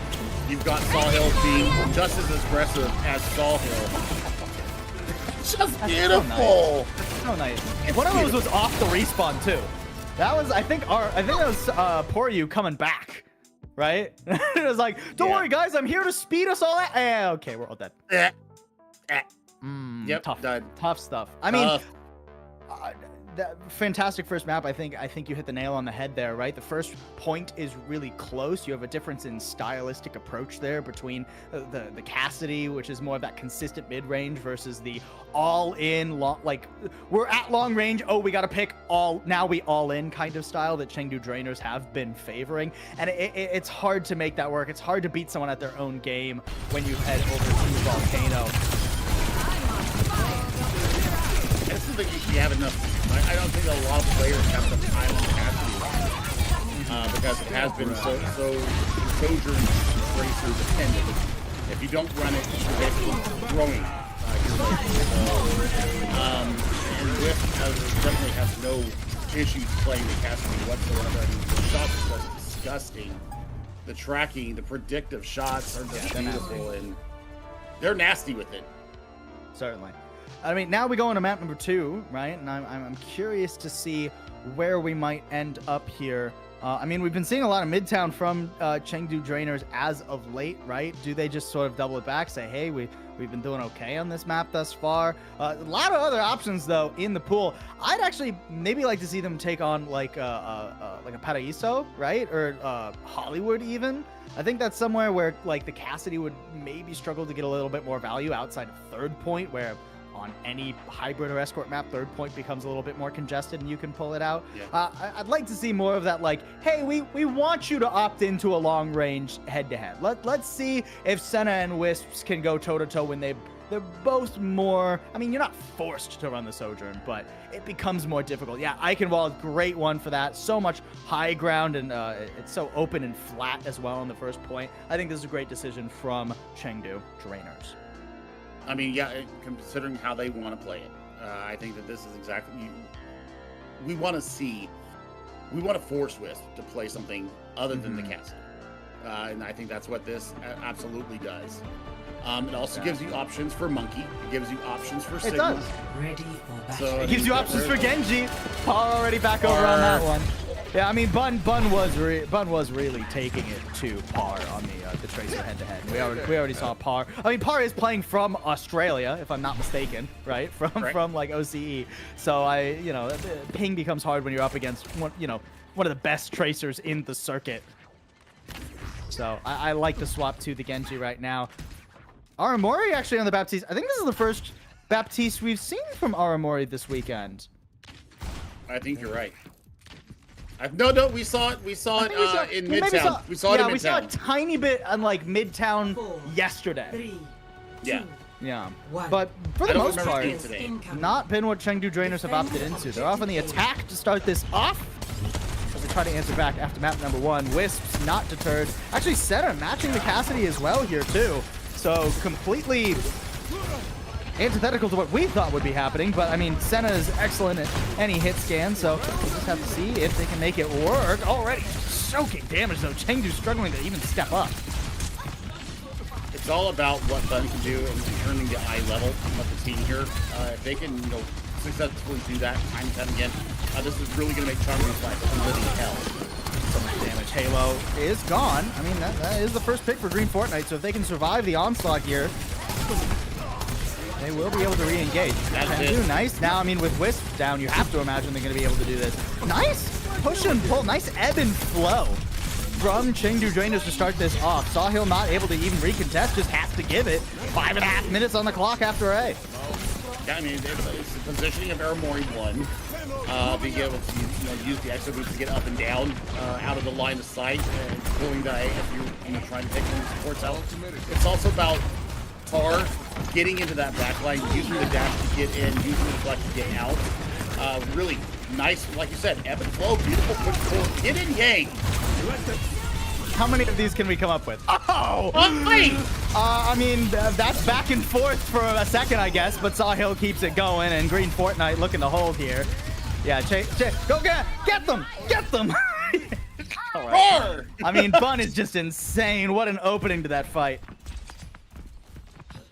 You've got Sawhill being just as aggressive as Sawhill. Just beautiful. So nice. One of those was off the respawn too. That was, I think that was Poryu coming back, right? It was like, don't worry guys, I'm here to speed us all out. Okay, we're all dead. Yep, tough stuff. I mean, that fantastic first map. I think you hit the nail on the head there, right? The first point is really close. You have a difference in stylistic approach there between the Cassidy, which is more of that consistent mid-range, versus the all-in, like we're at long range, oh, we got to pick now we all-in kind of style that Chengdu Drainers have been favoring. And it's hard to make that work. It's hard to beat someone at their own game when you head over to Volcano. I still think you have enough. I don't think a lot of players have enough time on Cassidy because it has been so Sojourn Tracer dependent. If you don't run it, you're basically growing. And this definitely has no issues playing the Cassidy whatsoever. I mean, the shots are just disgusting. The tracking, the predictive shots are just beautiful, and they're nasty with it. Certainly. I mean, now we go into map number 2, right? And I'm curious to see where we might end up here. I mean, we've been seeing a lot of Midtown from Chengdu Drainers as of late, right? Do they just sort of double it back, say, hey, we've been doing okay on this map thus far? A lot of other options, though, in the pool. I'd actually maybe like to see them take on like a Paraíso, right? Or Hollywood, even. I think that's somewhere where like the Cassidy would maybe struggle to get a little bit more value outside of third point, where on any hybrid or escort map, third point becomes a little bit more congested and you can pull it out. Yeah. I'd like to see more of that, like, hey, we want you to opt into a long range head-to-head. Let's see if Senna and Wisps can go toe-to-toe when they're both more, I mean, you're not forced to run the Sojourn, but it becomes more difficult. Yeah, Eichenwald, great one for that. So much high ground, and it's so open and flat as well on the first point. I think this is a great decision from Chengdu Drainers. I mean, yeah, considering how they want to play it, I think that this is exactly we want to force Wisp to play something other than the Cassidy, and I think that's what this absolutely does. It also gives you options for Monkey. It gives you options for Sigma. It does. So it gives you options for Genji. Paul already back over on that one. Yeah, I mean, Bun was really taking it to Par on the Tracer head-to-head. We already saw Par. I mean, Par is playing from Australia, if I'm not mistaken, right? From like OCE. So ping becomes hard when you're up against one of the best Tracers in the circuit. So I like to swap to the Genji right now. Aramori actually on the Baptiste. I think this is the first Baptiste we've seen from Aramori this weekend. I think you're right. No, we saw it. We saw it in Midtown. We saw it in Midtown. We saw a tiny bit on like Midtown yesterday. Yeah. But for the most part, not been what Chengdu Drainers have opted into. They're off on the attack to start this off. As they try to answer back after map number 1. Wisps not deterred. Actually, Senna matching the Cassidy as well here too. So completely antithetical to what we thought would be happening, but I mean, Senna is excellent at any hit scan, so we'll just have to see if they can make it work. Already soaking damage though. Chengdu struggling to even step up. It's all about what Bun can do in turning the eye level of the team here. If they can, successfully do that time and time again, this is really going to make Charming's life a living hell. So much damage. Halo is gone. I mean, that is the first pick for Green Fortnite, so if they can survive the onslaught here, they will be able to re-engage. Nice. Now, I mean, with Wisp down, you have to imagine they're going to be able to do this. Nice push and pull. Nice ebb and flow from Chengdu Drainers to start this off. Sawhill not able to even recontest, just has to give it. 5.5 minutes on the clock after A. Yeah, I mean, it's the positioning of Aramori 1. being able to use the extra boots to get up and down out of the line of sight and pulling the if you're trying to take one of the supports out. It's also about Tar getting into that back line, using the dash to get in, using the flex to get out. Really nice, like you said, ebb and flow, beautiful push forward, yin and yang. How many of these can we come up with? Oh! Wait! I mean, that's back and forth for a second, I guess, but Sawhill keeps it going, and Green Fortnite looking to hold here. Yeah, go get them! Get them! All right. I mean, Bun is just insane. What an opening to that fight.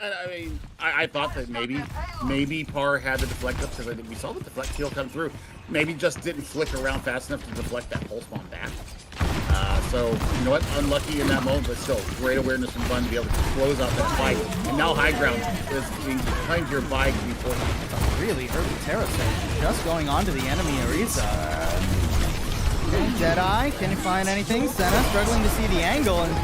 I mean, I thought that maybe Par had the deflect up because we saw the deflect kill come through. Maybe just didn't flick around fast enough to deflect that pulse bomb back. So, you know what? Unlucky in that moment, but still, great awareness from Bun to be able to close out that fight. And now High Ground is being behind your bike before. Really early Terra surge, just going on to the enemy Orisa. Okay, Deadeye, can you find anything? Senna struggling to see the angle, and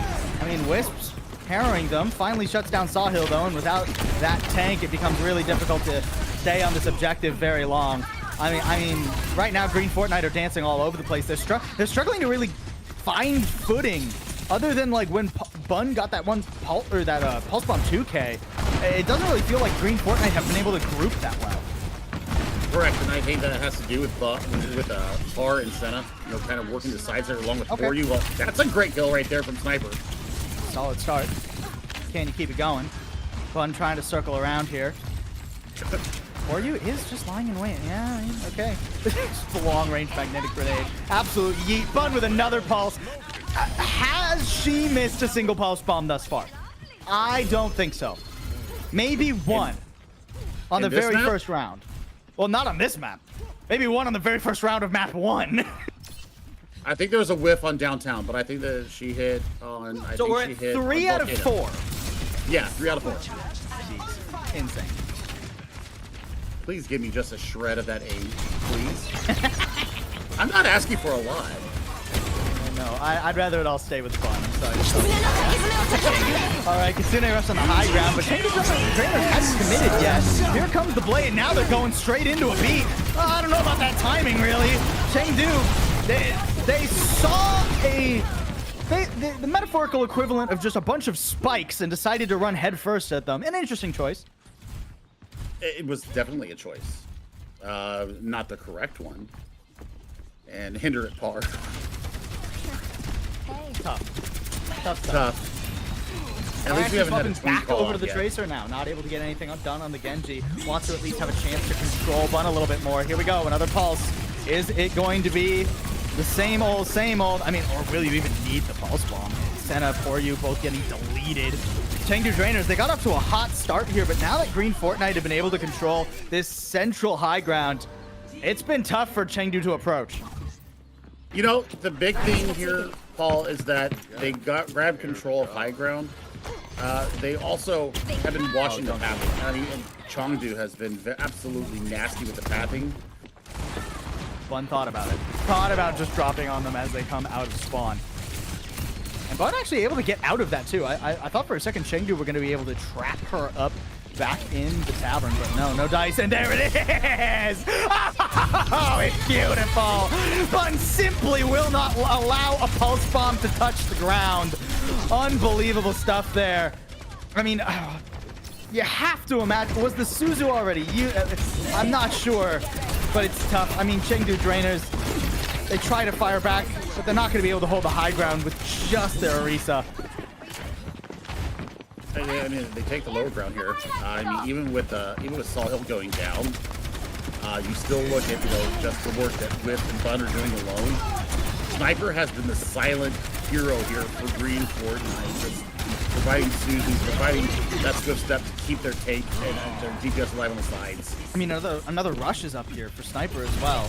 I mean, Wisps harrowing them. Finally shuts down Sawhill though, and without that tank, it becomes really difficult to stay on this objective very long. I mean, right now Green Fortnite are dancing all over the place. They're struggling to really find footing, other than like when Bun got that one pulse bomb 2K. It doesn't really feel like Green Fortnite have been able to group that well. Correct, and I think that has to do with Par and Senna, kind of working the sides there along with For You. Well, that's a great kill right there from Sniper. Solid start. Can you keep it going? Bun trying to circle around here. For You is just lying in wait. Yeah, okay. Just a long-range magnetic grenade. Absolute yeet. Bun with another pulse. Has she missed a single pulse bomb thus far? I don't think so. Maybe one on the very first round. Well, not on this map. Maybe one on the very first round of map 1. I think there was a whiff on downtown, but I think that she hit on. So we're at 3 out of 4. Yeah, 3 out of 4. Jeez. Insane. Please give me just a shred of that aim, please. I'm not asking for a lot. No, I'd rather it all stay with Fun. I'm sorry. All right, Kitsune rush on the high ground, but Chengdu hasn't committed yet. Here comes the blade. Now they're going straight into a beat. I don't know about that timing, really. Chengdu, they saw the metaphorical equivalent of just a bunch of spikes and decided to run headfirst at them. An interesting choice. It was definitely a choice. Not the correct one. And hinder at Par. Tough. At least we haven't had a twin back call over to out the yet. Tracer now. Not able to get anything done on the Genji. Wants to at least have a chance to control Bun a little bit more. Here we go. Another pulse. Is it going to be the same old, same old? I mean, or will you even need the pulse bomb? Senna, For You, both getting deleted. Chengdu Drainers, they got off to a hot start here, but now that Green Fortnite have been able to control this central high ground, it's been tough for Chengdu to approach. You know, the big thing here, Paul, is that they grabbed control of high ground. They also have been watching the pathing. I mean, and Chengdu has been absolutely nasty with the pathing. Bun thought about it. Thought about just dropping on them as they come out of spawn. And Bun actually able to get out of that too. I thought for a second Chengdu were going to be able to trap her up back in the tavern, but no dice, and there it is! Oh, it's beautiful! Bun simply will not allow a pulse bomb to touch the ground. Unbelievable stuff there. I mean, you have to imagine, was the Suzu already? I'm not sure, but it's tough. I mean, Chengdu Drainers, they try to fire back, but they're not going to be able to hold the high ground with just their Orisa. I mean, they take the lower ground here. I mean, even with Sawhill going down, you still look at just the work that Whip and Bun are doing alone. Sniper has been the silent hero here for Green Fortnite, just providing Susie's, providing that swift step to keep their take and their DPS alive on the sides. I mean, another rush is up here for Sniper as well.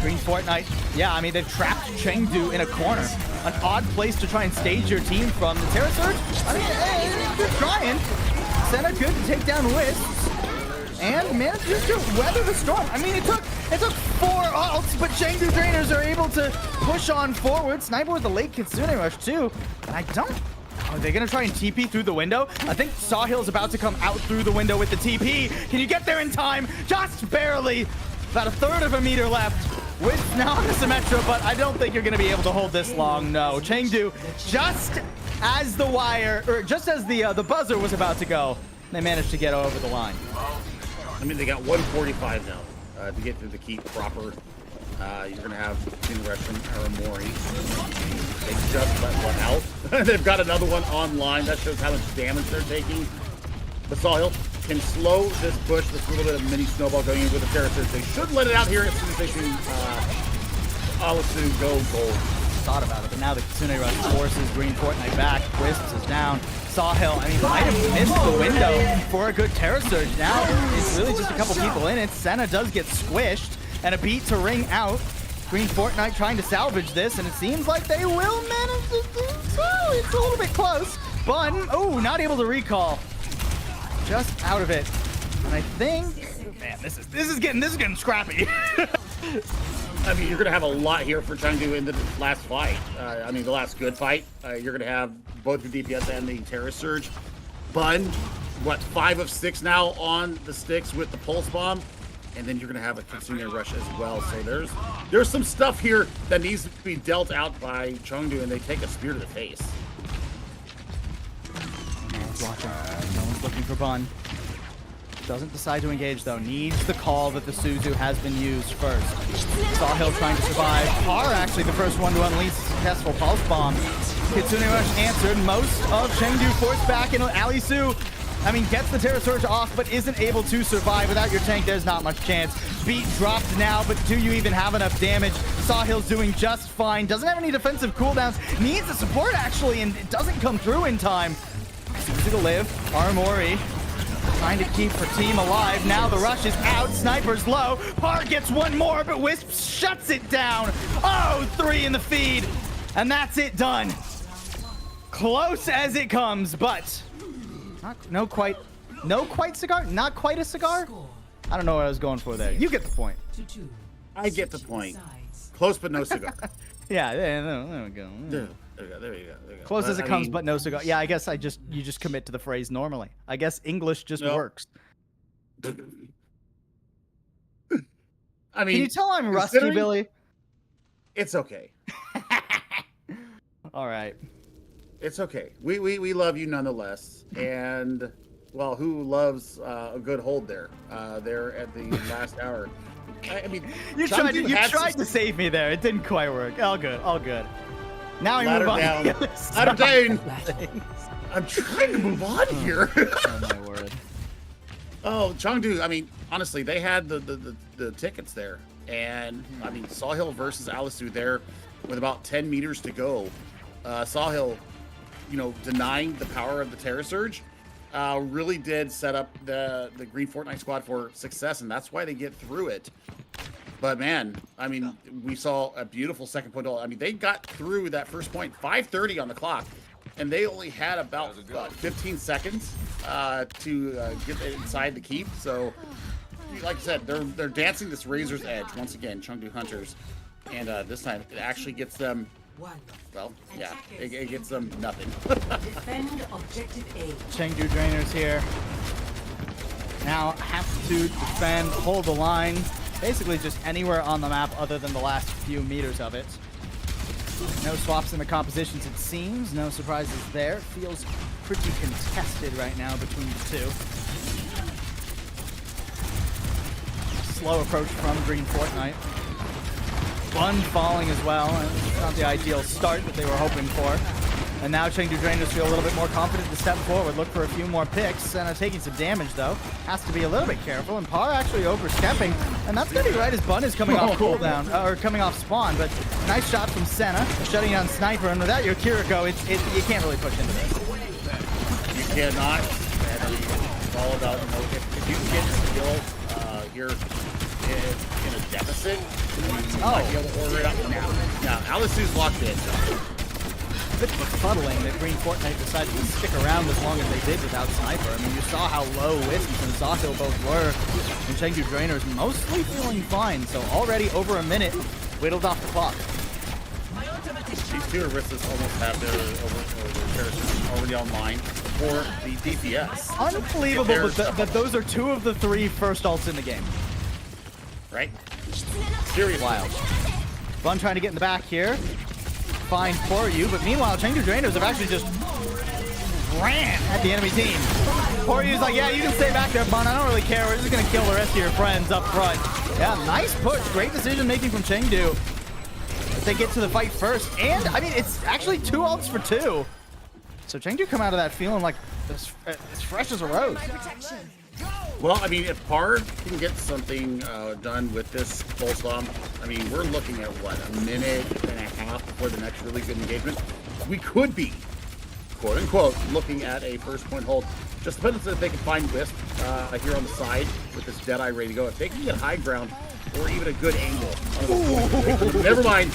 Green Fortnite, yeah, I mean, they've trapped Chengdu in a corner. An odd place to try and stage your team from. The Terra Surge, I mean, they're trying. Senna good to take down Wisps. And manages to weather the storm. I mean, it took 4 ults, but Chengdu Drainers are able to push on forward. Sniper with the late Kitsune rush too. And I don't... Are they going to try and TP through the window? I think Sawhill's about to come out through the window with the TP. Can you get there in time? Just barely. About a third of a meter left. With now on the Symmetra, but I don't think you're going to be able to hold this long. No, Chengdu, just as the wire, or just as the buzzer was about to go, they managed to get over the line. I mean, they got 145 now to get through the keep proper. You're going to have Kunoichi and Aramori. They just let one out. They've got another one online. That shows how much damage they're taking. But Sawhill can slow this push, this little bit of mini snowball going in with the Terra Surge. They should let it out here as soon as they see Alisu go gold. Thought about it, but now the Kitsune Rush forces Green Fortnite back. Wisps is down. Sawhill, I mean, might have missed the window for a good Terra Surge. Now it's really just a couple people in it. Senna does get squished, and a beat to ring out. Green Fortnite trying to salvage this, and it seems like they will manage to do so. It's a little bit close. Bun, oh, not able to recall. Just out of it. And I think, man, this is getting scrappy. I mean, you're going to have a lot here for Chengdu in the last fight. I mean, the last good fight. You're going to have both the DPS and the Terra Surge. Bun, what, 5 of 6 now on the sticks with the Pulse Bomb. And then you're going to have a Kitsune Rush as well. So there's some stuff here that needs to be dealt out by Chengdu, and they take a spear to the face. No one's watching. No one's looking for Bun. Doesn't decide to engage though. Needs the call that the Suzu has been used first. Sawhill trying to survive. Par actually the first one to unleash a successful pulse bomb. Kitsune Rush answered. Most of Chengdu forced back into Alisu. I mean, gets the Terra Surge off, but isn't able to survive. Without your tank, there's not much chance. Beat dropped now, but do you even have enough damage? Sawhill's doing just fine. Doesn't have any defensive cooldowns. Needs the support actually, and it doesn't come through in time. Easy to live. Aramori trying to keep her team alive. Now the rush is out. Sniper's low. Par gets one more, but Wisp shuts it down. Oh, 3 in the feed. And that's it done. Close as it comes, but no quite cigar. Not quite a cigar. I don't know what I was going for there. You get the point. I get the point. Close, but no cigar. Yeah, there we go. There you go. Close as it comes, but no cigar. Yeah, I guess you just commit to the phrase normally. I guess English just works. I mean, can you tell I'm rusty, Billy? It's okay. All right. It's okay. We love you nonetheless. And well, who loves a good hold there? There at the last hour. I mean, you tried to save me there. It didn't quite work. All good. Now we move on. Ladder down. I'm trying to move on here. Oh my word. Oh, Chengdu. I mean, honestly, they had the tickets there, and I mean, Sawhill versus Alisu there, with about 10 meters to go. Sawhill, denying the power of the Terra Surge, really did set up the Green Fortnite squad for success, and that's why they get through it. But man, I mean, we saw a beautiful second point. I mean, they got through that first point, 5:30 on the clock, and they only had about 15 seconds to get inside the keep. So, like I said, they're dancing this razor's edge once again, Chengdu Hunters, and this time it actually gets them. Well, yeah, it gets them nothing. Defend objective A. Chengdu Drainers here. Now have to defend, hold the line. Basically just anywhere on the map other than the last few meters of it. No swaps in the compositions, it seems. No surprises there. Feels pretty contested right now between the two. Slow approach from Green Fortnite. Bun falling as well. It's not the ideal start that they were hoping for. And now Chengdu Drainers feel a little bit more confident to step forward, look for a few more picks. And taking some damage though. Has to be a little bit careful. And Par actually overstepping. And that's going to be right as Bun is coming off cooldown, or coming off spawn. But nice shot from Senna, shutting down Sniper. And without your Kiriko, you can't really push into this. You cannot. And I mean, it's all about, if you can get skill here in a deficit, you might be able to order it up now. Now, Alisu's locked in. Bit befuddling that Green Fortnite decided to stick around as long as they did without Sniper. I mean, you saw how low Wisps and Sawhill both were, and Chengdu Drainers mostly feeling fine, so already over a minute whittled off the clock. These two Aristas almost have their characters already online for the DPS. Unbelievable, but those are 2 of the 3 first ults in the game. right? Seriously. Wild. Bun trying to get in the back here. Fine for you, but meanwhile, Chengdu Drainers have actually just ran at the enemy team. Poryu's like, yeah, you can stay back there, Bun. I don't really care. We're just going to kill the rest of your friends up front. Yeah, nice push. Great decision making from Chengdu. As they get to the fight first. And, I mean, it's actually 2 ults for 2. So Chengdu come out of that feeling like as fresh as a rose. Well, I mean, if Par can get something done with this Pulse Bomb, I mean, we're looking at, what, a minute and a half before the next really good engagement? We could be, quote-unquote, looking at a first-point hold. Just depends if they can find Wisp here on the side with this Deadeye ready to go. If they can get high ground or even a good angle. Never mind.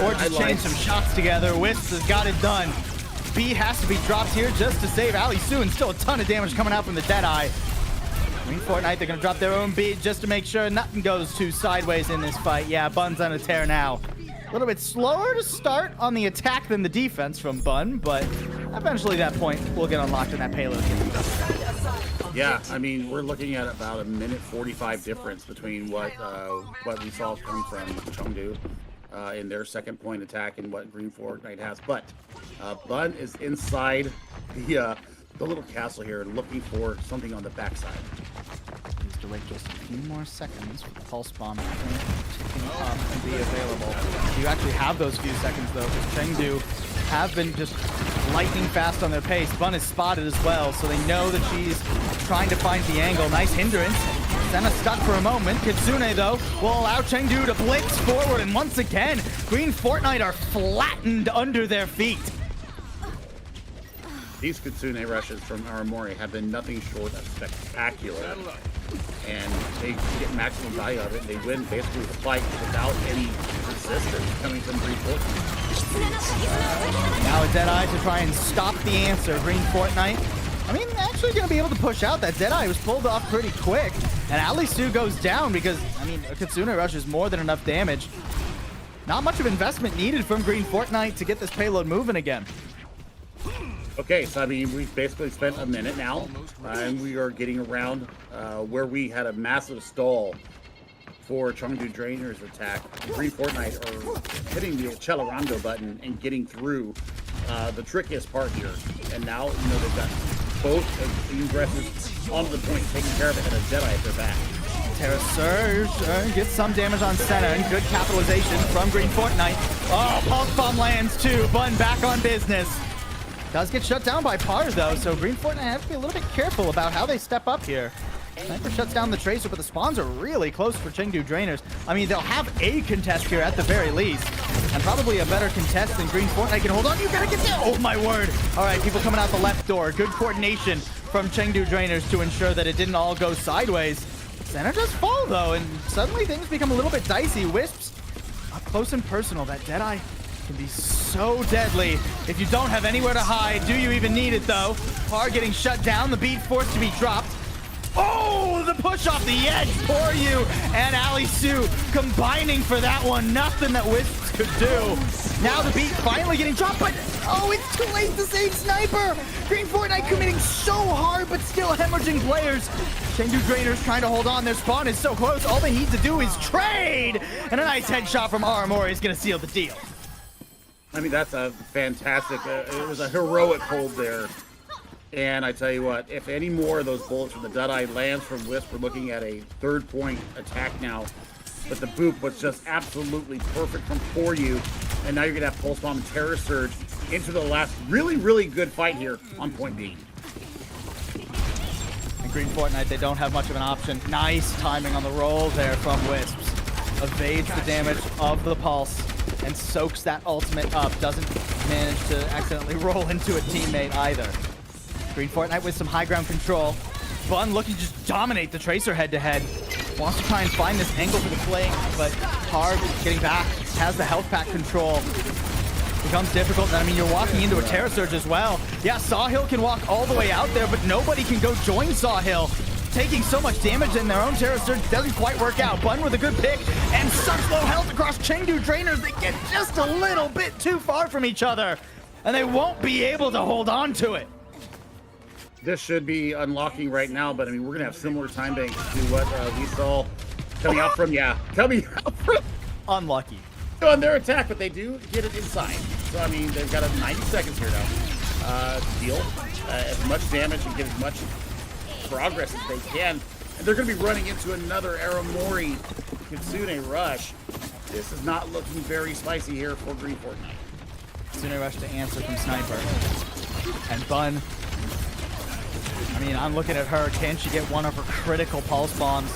Or just chain some shots together. Wisp has got it done. B has to be dropped here just to save Ali Su, and still a ton of damage coming out from the Deadeye. Green Fortnite, they're going to drop their own beat just to make sure nothing goes too sideways in this fight. Yeah, Bun's on a tear now. A little bit slower to start on the attack than the defense from Bun, but eventually that point will get unlocked in that payload. Yeah, I mean, we're looking at about a minute 45 difference between what we saw coming from Chengdu in their second point attack and what Green Fortnite has. But Bun is inside the little castle here looking for something on the backside. Needs to wait just a few more seconds for the Pulse Bomb to up and be available. You actually have those few seconds though, because Chengdu have been just lightning fast on their pace. Bun is spotted as well, so they know that she's trying to find the angle. Nice hindrance. Senna stuck for a moment. Kitsune, though, will allow Chengdu to blitz forward, and once again, Green Fortnite are flattened under their feet. These Kitsune rushes from Aramori have been nothing short of spectacular. And they get maximum value of it, and they win basically the fight without any resistance coming from Green Fortnite. Now a Deadeye to try and stop the answer. Green Fortnite, I mean, actually going to be able to push out. That Deadeye was pulled off pretty quick. And Ali Su goes down because, I mean, a Kitsune rush is more than enough damage. Not much of investment needed from Green Fortnite to get this payload moving again. Okay, so I mean, we've basically spent a minute now, and we are getting around where we had a massive stall for Chengdu Drainer's attack. Green Fortnite are hitting the Accelerando button and getting through the trickiest part here. And now, you know, they've got both aggressors onto the point, taking care of it, and a Jedi at their back. Terra Surge gets some damage on Senna, and good capitalization from Green Fortnite. Oh, Pulse Bomb lands too. Bun back on business. Does get shut down by Par, though, so Green Fortnite have to be a little bit careful about how they step up here. Sniper shuts down the Tracer, but the spawns are really close for Chengdu Drainers. I mean, they'll have a contest here at the very least, and probably a better contest than Green Fortnite can hold on. You gotta get there! Oh, my word! All right, people coming out the left door. Good coordination from Chengdu Drainers to ensure that it didn't all go sideways. Center does fall, though, and suddenly things become a little bit dicey. Wisps up close and personal. That Deadeye can be so deadly if you don't have anywhere to hide. Do you even need it, though? Par getting shut down, the beat forced to be dropped. Oh, the push off the edge for you, and Ali Su combining for that one. Nothing that Wisps could do. Now the beat finally getting dropped, but oh, it's too late to save Sniper. Green Fortnite committing so hard, but still hemorrhaging players. Chengdu Drainers trying to hold on. Their spawn is so close. All they need to do is trade, and a nice headshot from Aramori is going to seal the deal. I mean, that's a fantastic, it was a heroic hold there. And I tell you what, if any more of those bullets from the Deadeye lands from Wisp, we're looking at a third point attack now. But the boop was just absolutely perfect from for you. And now you're going to have Pulse Bomb and Terror Surge into the last really, really good fight here on point B. And Green Fortnite, they don't have much of an option. Nice timing on the roll there from Wisps. Evades the damage of the Pulse and soaks that ultimate up. Doesn't manage to accidentally roll into a teammate either. Green Fortnite with some high ground control. Bun looking to just dominate the Tracer head-to-head. Wants to try and find this angle for the flank, but hard getting back. Has the health pack control. Becomes difficult. I mean, you're walking into a Terra Surge as well. Yeah, Sawhill can walk all the way out there, but nobody can go join Sawhill. Taking so much damage in their own Terra Surge doesn't quite work out. Bun with a good pick, and such low health across Chengdu Drainers. They get just a little bit too far from each other, and they won't be able to hold on to it. This should be unlocking right now, but I mean, we're going to have similar time banks to what we saw Coming out from Unlucky. on their attack, but they do get it inside. So, I mean, they've got 90 seconds here now to deal as much damage and get as much progress as they can. And they're going to be running into another Aramori Kitsune rush. This is not looking very spicy here for Green Fortnite. Kitsune rush to answer from Sniper. And Bun. I mean, I'm looking at her. Can she get one of her critical pulse bombs?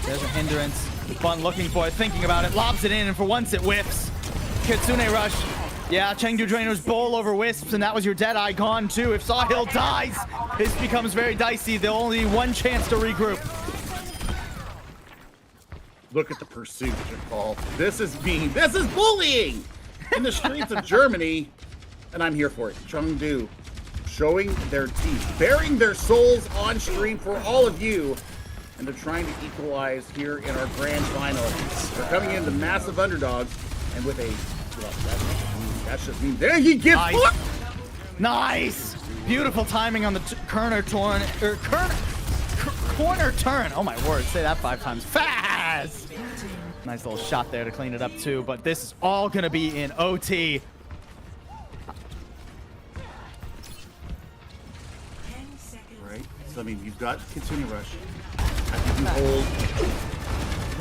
There's a hindrance. Bun looking for it, thinking about it, lobs it in, and for once it whiffs. Kitsune rush. Yeah, Chengdu Drainers bowl over Wisps, and that was your Deadeye gone too. If Sawhill dies, this becomes very dicey. They'll only need one chance to regroup. Look at the pursuit, Paul. This is mean. This is bullying in the streets of Germany, and I'm here for it. Chengdu showing their teeth, bearing their souls on stream for all of you, and they're trying to equalize here in our grand final. They're coming into massive underdogs, and with a that's just mean. There he gets nice. Nice, beautiful timing on the corner turn. Corner turn. Oh my word! Say that 5 times fast. Nice little shot there to clean it up too. But this is all gonna be in OT. Right. So I mean, you've got Kitsune rush. I think you hold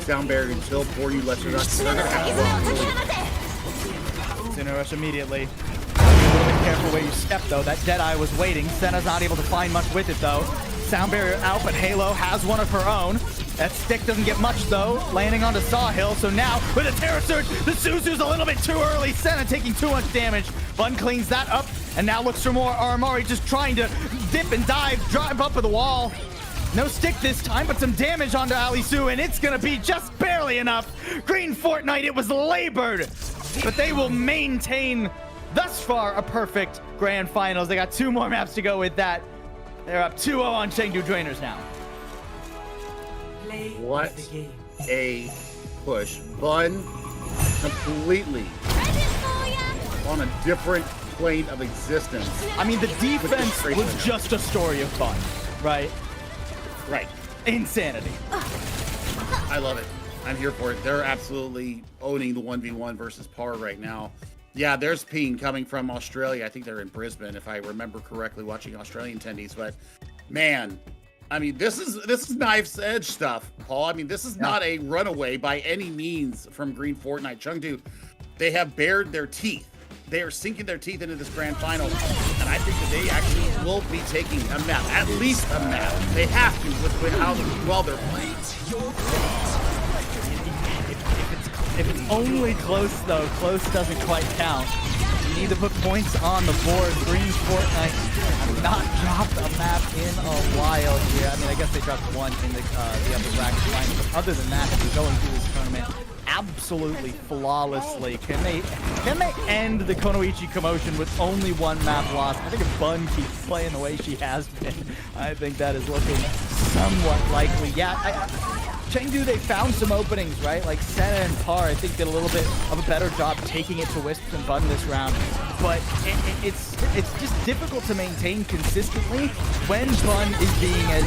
sound barrier until for you let your rush. They're gonna have to run really. Kitsune rush immediately. Be a little bit careful where you step though. That Deadeye was waiting. Senna's not able to find much with it though. Sound barrier out, but Halo has one of her own. That stick doesn't get much though, landing onto Sawhill. So now with a Terror Surge, the Suzu's a little bit too early. Senna taking too much damage. Bun cleans that up and now looks for more. Aramori just trying to dip and drive up with the wall. No stick this time, but some damage onto Alisu, and it's gonna be just barely enough. Green Fortnite, it was labored, but they will maintain thus far a perfect grand finals. They got 2 more maps to go with that. They're up 2-0 on Chengdu Drainers now. What a push. Bun completely on a different plane of existence. I mean, the defense was just a story of Bun, right? Right. Insanity. I love it. I'm here for it. They're absolutely owning the 1v1 versus par right now. Yeah, there's ping coming from Australia. I think they're in Brisbane, if I remember correctly, watching Australian tendies. But man, I mean, this is knife's edge stuff, Paul. I mean, this is not a runaway by any means from Green Fortnite. Chengdu, they have bared their teeth. They are sinking their teeth into this grand final, and I think that they actually will be taking a map, at least a map. They have to with how well they're playing. If it's only close though, close doesn't quite count. You need to put points on the board. Green Fortnite have not dropped a map in a while here. I mean, I guess they dropped one in the upper bracket final, but other than that, they're going through this tournament absolutely flawlessly. Can they end the Kunoichi Kommotion with only 1 map lost? I think if Bun keeps playing the way she has been, I think that is looking somewhat likely. Yeah, Chengdu, they found some openings, right? Like Senna and Par, I think, did a little bit of a better job taking it to Wisps and Bun this round. But it's just difficult to maintain consistently when Bun is being as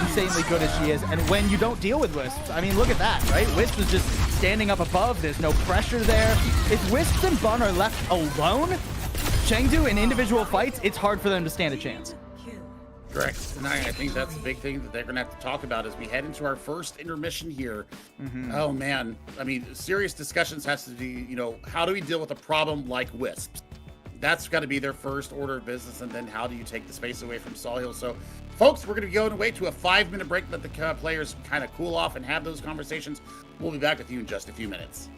insanely good as she is, and when you don't deal with Wisps. I mean, look at that, right? Wisps is just standing up above. There's no pressure there. If Wisps and Bun are left alone, Chengdu in individual fights, it's hard for them to stand a chance. Correct. And I think that's the big thing that they're going to have to talk about as we head into our first intermission here. Oh, man. I mean, serious discussions has to be, how do we deal with a problem like Wisps? That's got to be their first order of business. And then how do you take the space away from Sawhill? So, folks, we're going to be going away to a 5-minute break. Let the players kind of cool off and have those conversations. We'll be back with you in just a few minutes.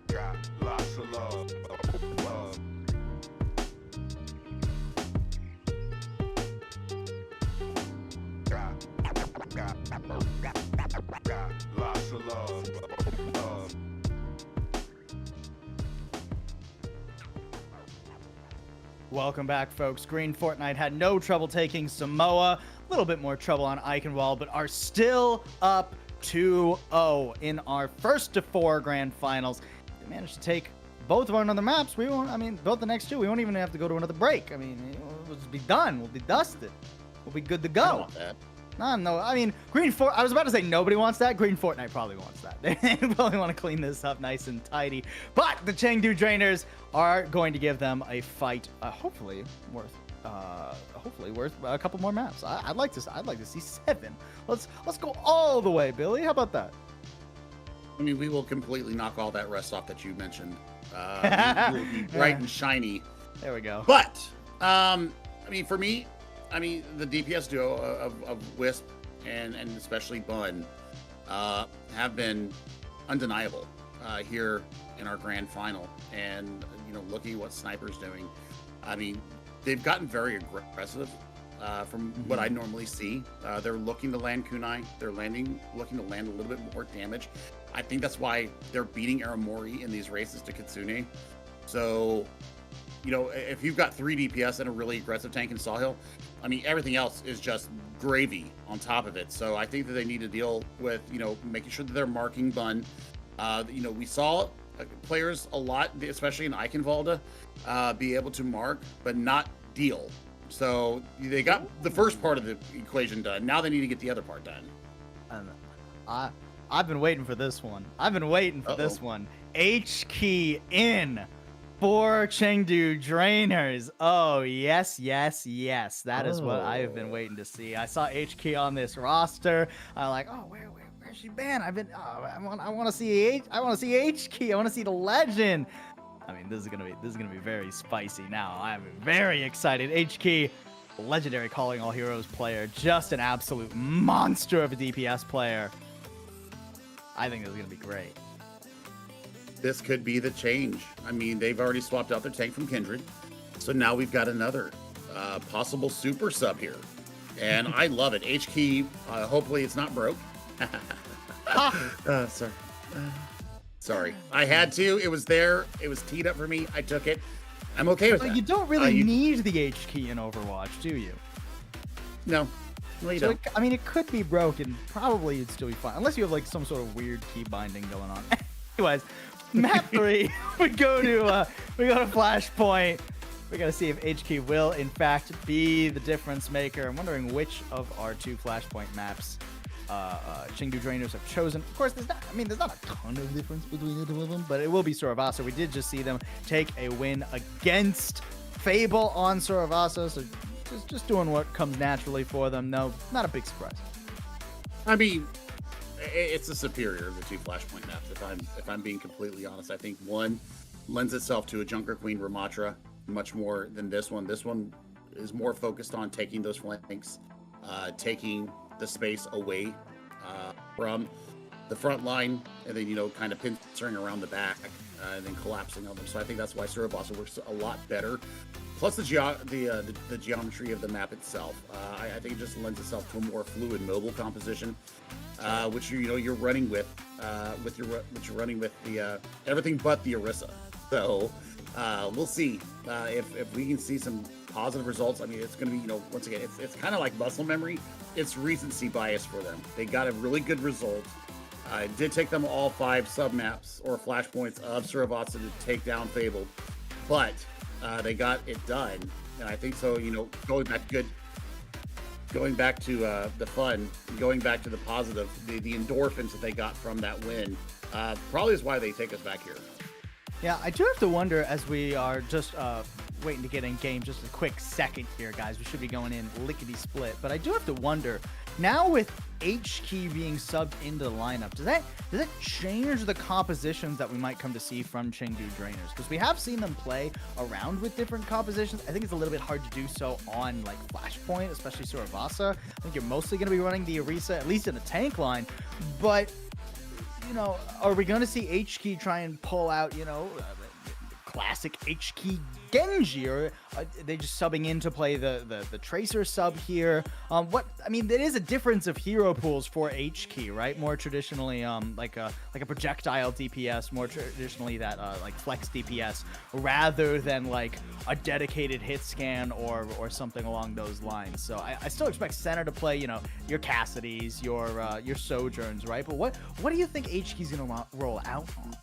Got lots of love. Love. Got lots of love. Love. Welcome back, folks. Green Fortnite had no trouble taking Samoa, a little bit more trouble on Eichenwald, but are still up 2-0 in our first to 4 grand finals. They managed to take both of our other maps. We won't, I mean, both the next two, we won't even have to go to another break. I mean, we'll just be done. We'll be dusted. We'll be good to I go. don't want that. No, I mean, I was about to say nobody wants that. Green Fortnite probably wants that. They probably want to clean this up nice and tidy. But the Chengdu Drainers are going to give them a fight, hopefully worth a couple more maps. I'd like to see 7. Let's go all the way, Billy. How about that? I mean, we will completely knock all that rest off that you mentioned. We will be bright and shiny. There we go. But, I mean, for me, the DPS duo of Wisp and especially Bun have been undeniable here in our grand final. And, looking at what Sniper's doing, I mean, they've gotten very aggressive from what I normally see. They're looking to land kunai. They're looking to land a little bit more damage. I think that's why they're beating Aramori in these races to Kitsune. So, if you've got 3 DPS and a really aggressive tank in Sawhill, I mean, everything else is just gravy on top of it. So I think that they need to deal with, making sure that they're marking Bun. We saw players a lot, especially in Eichenwalde, be able to mark, but not deal. So they got the first part of the equation done. Now they need to get the other part done. I've been waiting for this one. This one. H key in for Chengdu Drainers. Oh, yes. That is what I have been waiting to see. I saw H key on this roster. I'm like, oh, where's she been? I want to see H key. I want to see the legend. I mean, this is gonna be very spicy now. I'm very excited. H key, legendary Calling All Heroes player, just an absolute monster of a DPS player. I think this is gonna be great. this could be the change. I mean, they've already swapped out their tank from Kindred, so now we've got another possible super sub here, and I love it. H-Key, hopefully it's not broke. Sorry. Sorry. I had to. It was there. It was teed up for me. I took it. I'm okay with that. You don't really need the H key in Overwatch, do you? No. No, you So don't. I mean, it could be broken. Probably it'd still be fine, unless you have like some sort of weird key binding going on. Anyways, map 3, we go to Flashpoint. We gotta see if HK will in fact be the difference maker. I'm wondering which of our 2 Flashpoint maps Chengdu Drainers have chosen. Of course, there's not a ton of difference between the two of them, but it will be Suravasa. We did just see them take a win against Fable on Suravasa, so just doing what comes naturally for them. No, not a big surprise. I mean, it's the superior of the 2 Flashpoint maps. If I'm being completely honest, I think one lends itself to a Junker Queen Ramatra much more than this one. This one is more focused on taking those flanks, taking the space away from the front line, and then kind of pincering around the back and then collapsing on them. So I think that's why Suravasa works a lot better. Plus the geometry of the map itself. I think it just lends itself to a more fluid, mobile composition, which you're running with the everything but the Orisa. So we'll see if we can see some positive results. I mean, it's going to be once again, it's kind of like muscle memory. It's recency bias for them. They got a really good result. It did take them all 5 sub-maps or flashpoints of Suravasa to take down Fable, but they got it done. And I think so, going back to the fun, going back to the positive, the endorphins that they got from that win, probably is why they take us back here. Yeah, I do have to wonder, as we are just waiting to get in game, just a quick second here, guys. We should be going in lickety-split, but I do have to wonder, now with H-Key being subbed into the lineup, does that change the compositions that we might come to see from Chengdu Drainers? Because we have seen them play around with different compositions. I think it's a little bit hard to do so on like Flashpoint, especially Suravasa. I think you're mostly going to be running the Orisa, at least in the tank line, but are we going to see H-Key try and pull out, classic H-Key Genji, or are they just subbing in to play the Tracer sub here? There is a difference of hero pools for H-Key, right? More traditionally, like a projectile DPS, more traditionally that like flex DPS, rather than like a dedicated hit scan or something along those lines. So I still expect Center to play, your Cassidys, your Sojourns, right? But what do you think H-Key's gonna roll out on?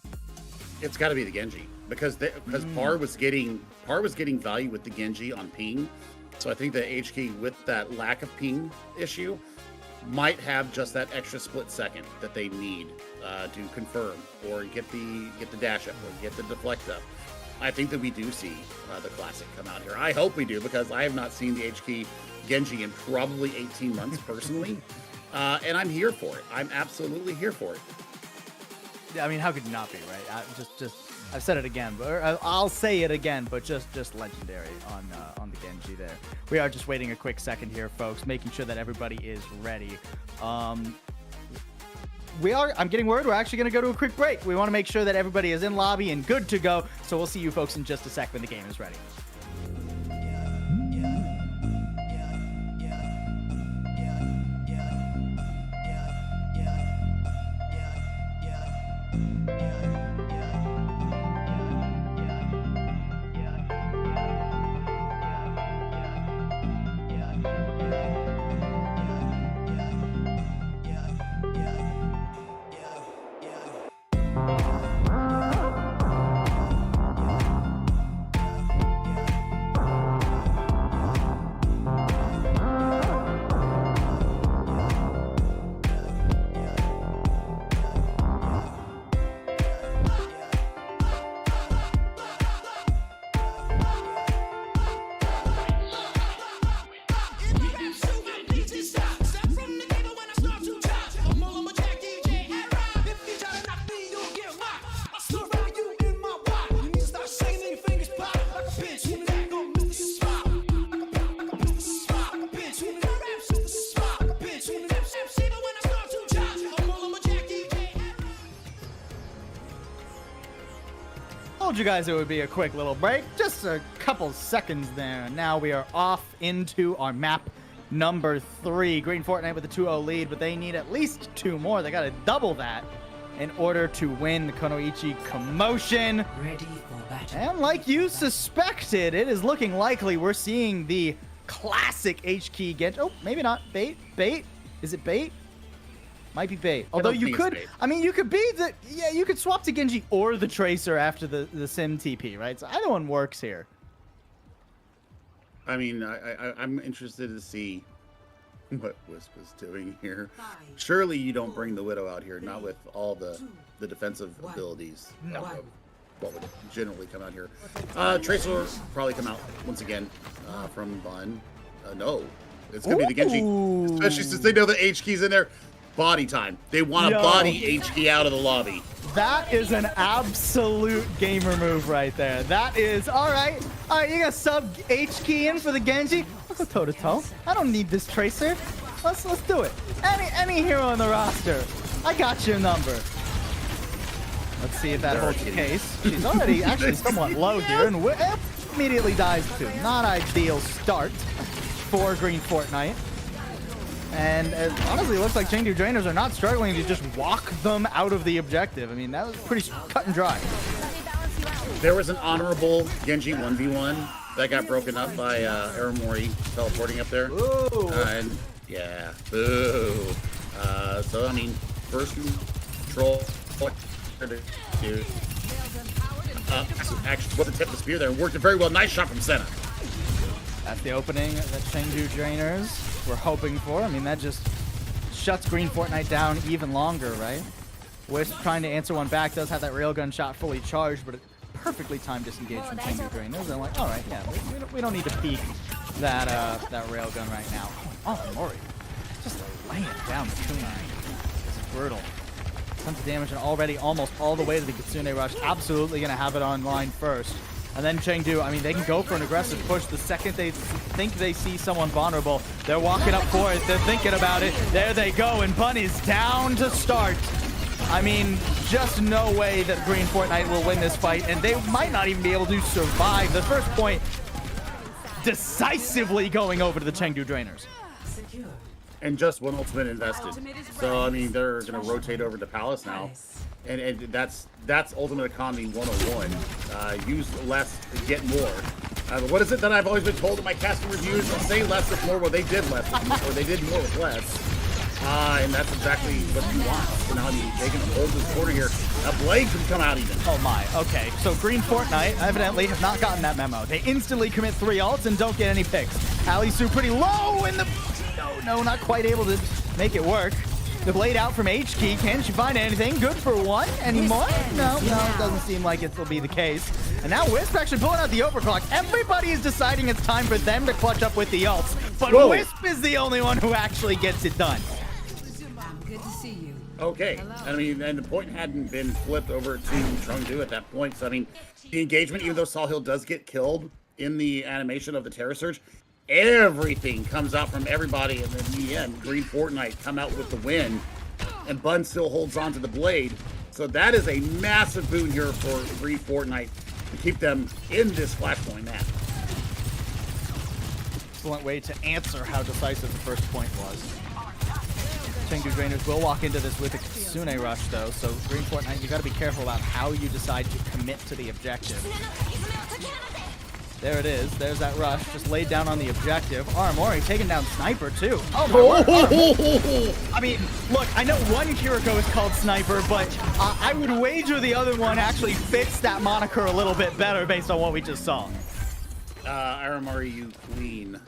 It's got to be the Genji because Par was getting value with the Genji on ping, so I think that HK with that lack of ping issue might have just that extra split second that they need to confirm or get the dash up or get the deflect up. I think that we do see the classic come out here. I hope we do, because I have not seen the HK Genji in probably 18 months personally, and I'm here for it. I'm absolutely here for it. I mean, how could you not be, right? I've said it again, but I'll say it again, but just legendary on the Genji there. We are just waiting a quick second here, folks, making sure that everybody is ready. I'm getting word we're actually going to go to a quick break. We want to make sure that everybody is in lobby and good to go, so we'll see you folks in just a sec when the game is ready. told you guys it would be a quick little break. Just a couple seconds there. Now we are off into our map number 3. Green Fortnite with a 2-0 lead, but they need at least 2 more. They got to double that in order to win the Kunoichi Kommotion. Ready for battle. And like you suspected, it is looking likely we're seeing the classic H-Key Genji. Oh, maybe not. Bait? Bait? Is it bait? Might be bait. Although you could, I mean, you could be the, yeah, you could swap to Genji or the Tracer after the Sim TP, right? So either one works here. I mean, I'm interested to see what Wisp is doing here. Surely you don't bring the Widow out here, not with all the defensive abilities. What would generally come out here? Tracer will probably come out once again from Bun. No, it's gonna be the Genji, especially since they know the H key's in there. Body time. They want to body H key out of the lobby. That is an absolute gamer move right there. That is all right. All right, you got sub H key in for the Genji. Let's go toe to toe. I don't need this Tracer. Let's do it. Any hero on the roster. I got your number. Let's see if that holds the case. She's already actually somewhat low here, and immediately dies too. Not ideal start for Green Fortnite. And it honestly looks like Chengdu Drainers are not struggling to just walk them out of the objective. I mean, that was pretty cut and dry. There was an honorable Genji 1v1 that got broken up by Aramori teleporting up there. And yeah, boo. So, I mean, first control. Actually, wasn't tip the spear there and worked it very well. Nice shot from Senna. That's the opening that Chengdu Drainers were hoping for. I mean, that just shuts Green Fortnite down even longer, right? Wisp trying to answer one back, does have that railgun shot fully charged, but a perfectly timed disengage from Chengdu Drainers. And I'm like, all right, yeah, we don't need to peek that railgun right now. Oh, Mori, just laying down the kunai. This is brutal. Tons of damage and already almost all the way to the Kitsune Rush. Absolutely going to have it online first. And then Chengdu, I mean, they can go for an aggressive push the second they think they see someone vulnerable. They're walking up for it. They're thinking about it. There they go, and Bun is down to start. I mean, just no way that Green Fortnite will win this fight, and they might not even be able to survive. The first point decisively going over to the Chengdu Drainers. And just one ultimate invested. So, I mean, they're going to rotate over to Palace now. And that's Ultimate Economy 101. Use less, get more. What is it that I've always been told in my casting reviews? Say less with more. Well, they did less with more, or they did more with less. And that's exactly what you want. So now, I mean, they can hold this quarter here. A blade can come out even. Oh my, okay. So Green Fortnite evidently have not gotten that memo. They instantly commit 3 ults and don't get any picks. Alisu pretty low in the... No, not quite able to make it work. The blade out from H-Key. Can she find anything good for one anymore? No, it doesn't seem like it will be the case. And now Wisp actually pulling out the overclock. Everybody is deciding it's time for them to clutch up with the ults. But Wisp is the only one who actually gets it done. Good to see you. Okay. I mean, and the point hadn't been flipped over to Chengdu at that point. So, I mean, the engagement, even though Sawhill does get killed in the animation of the Terror Surge, everything comes out from everybody, and then in the end, Green Fortnite come out with the win, and Bun still holds on to the blade. So that is a massive boon here for Green Fortnite to keep them in this Flashpoint map. Excellent way to answer how decisive the first point was. Chengdu Drainers will walk into this with a Kitsune Rush, though, so Green Fortnite, you got to be careful about how you decide to commit to the objective. There it is. There's that rush. Just laid down on the objective. Aramori taking down Sniper, too. Oh, my word. I mean, look, I know one Kiriko is called Sniper, but I would wager the other one actually fits that moniker a little bit better based on what we just saw. Aramori, you queen.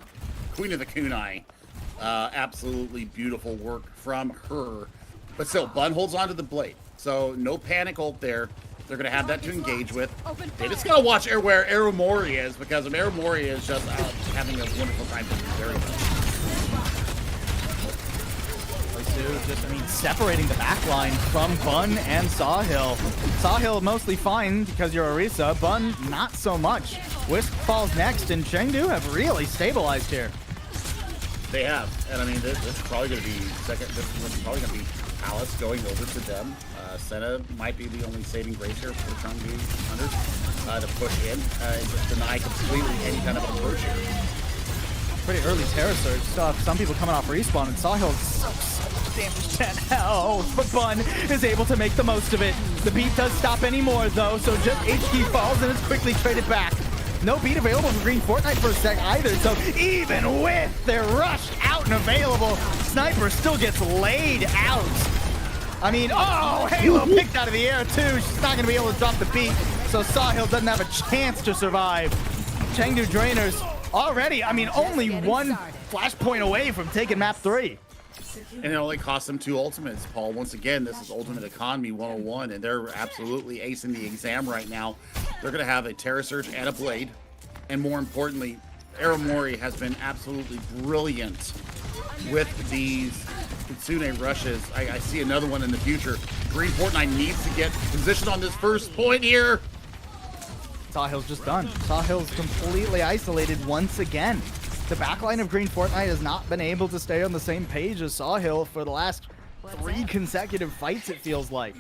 Queen of the kunai. Absolutely beautiful work from her. But still, Bun holds onto the blade. So no panic ult there. They're going to have that to engage with. They just got to watch where Aramori is, because if Aramori is just having a wonderful time, very much. Just, I mean, separating the backline from Bun and Sawhill. Sawhill mostly fine because you're Orisa. Bun, not so much. Wisp falls next, and Chengdu have really stabilized here. They have, and I mean, this is probably going to be second. This is probably going to be Palace going over to them. Senna might be the only saving grace here for the Chengdu Hunters. to push in and just deny completely any kind of approach here. Pretty early Terror Surge. Still have some people coming off respawn, and Sawhill's so damage 10 health, but Bun is able to make the most of it. The beat does stop anymore though, so just HQ falls and it's quickly traded back. No beat available for Green Fortnite for a sec either, so even with their rush out and available, Sniper still gets laid out. I mean, oh, Halo picked out of the air too. She's not gonna be able to drop the beat, so Sawhill doesn't have a chance to survive. Chengdu Drainers already, I mean, only one flashpoint away from taking map 3. And it only cost them 2 ultimates, Paul. Once again, this is Ultimate Economy 101, and they're absolutely acing the exam right now. They're going to have a Terror Surge and a Blade. And more importantly, Aramori has been absolutely brilliant with these Kitsune rushes. I see another one in the future. Green Fortnite needs to get positioned on this first point here. Sawhill's just done. Sawhill's completely isolated once again. The backline of Green Fortnite has not been able to stay on the same page as Sawhill for the last 3 consecutive fights, it feels like.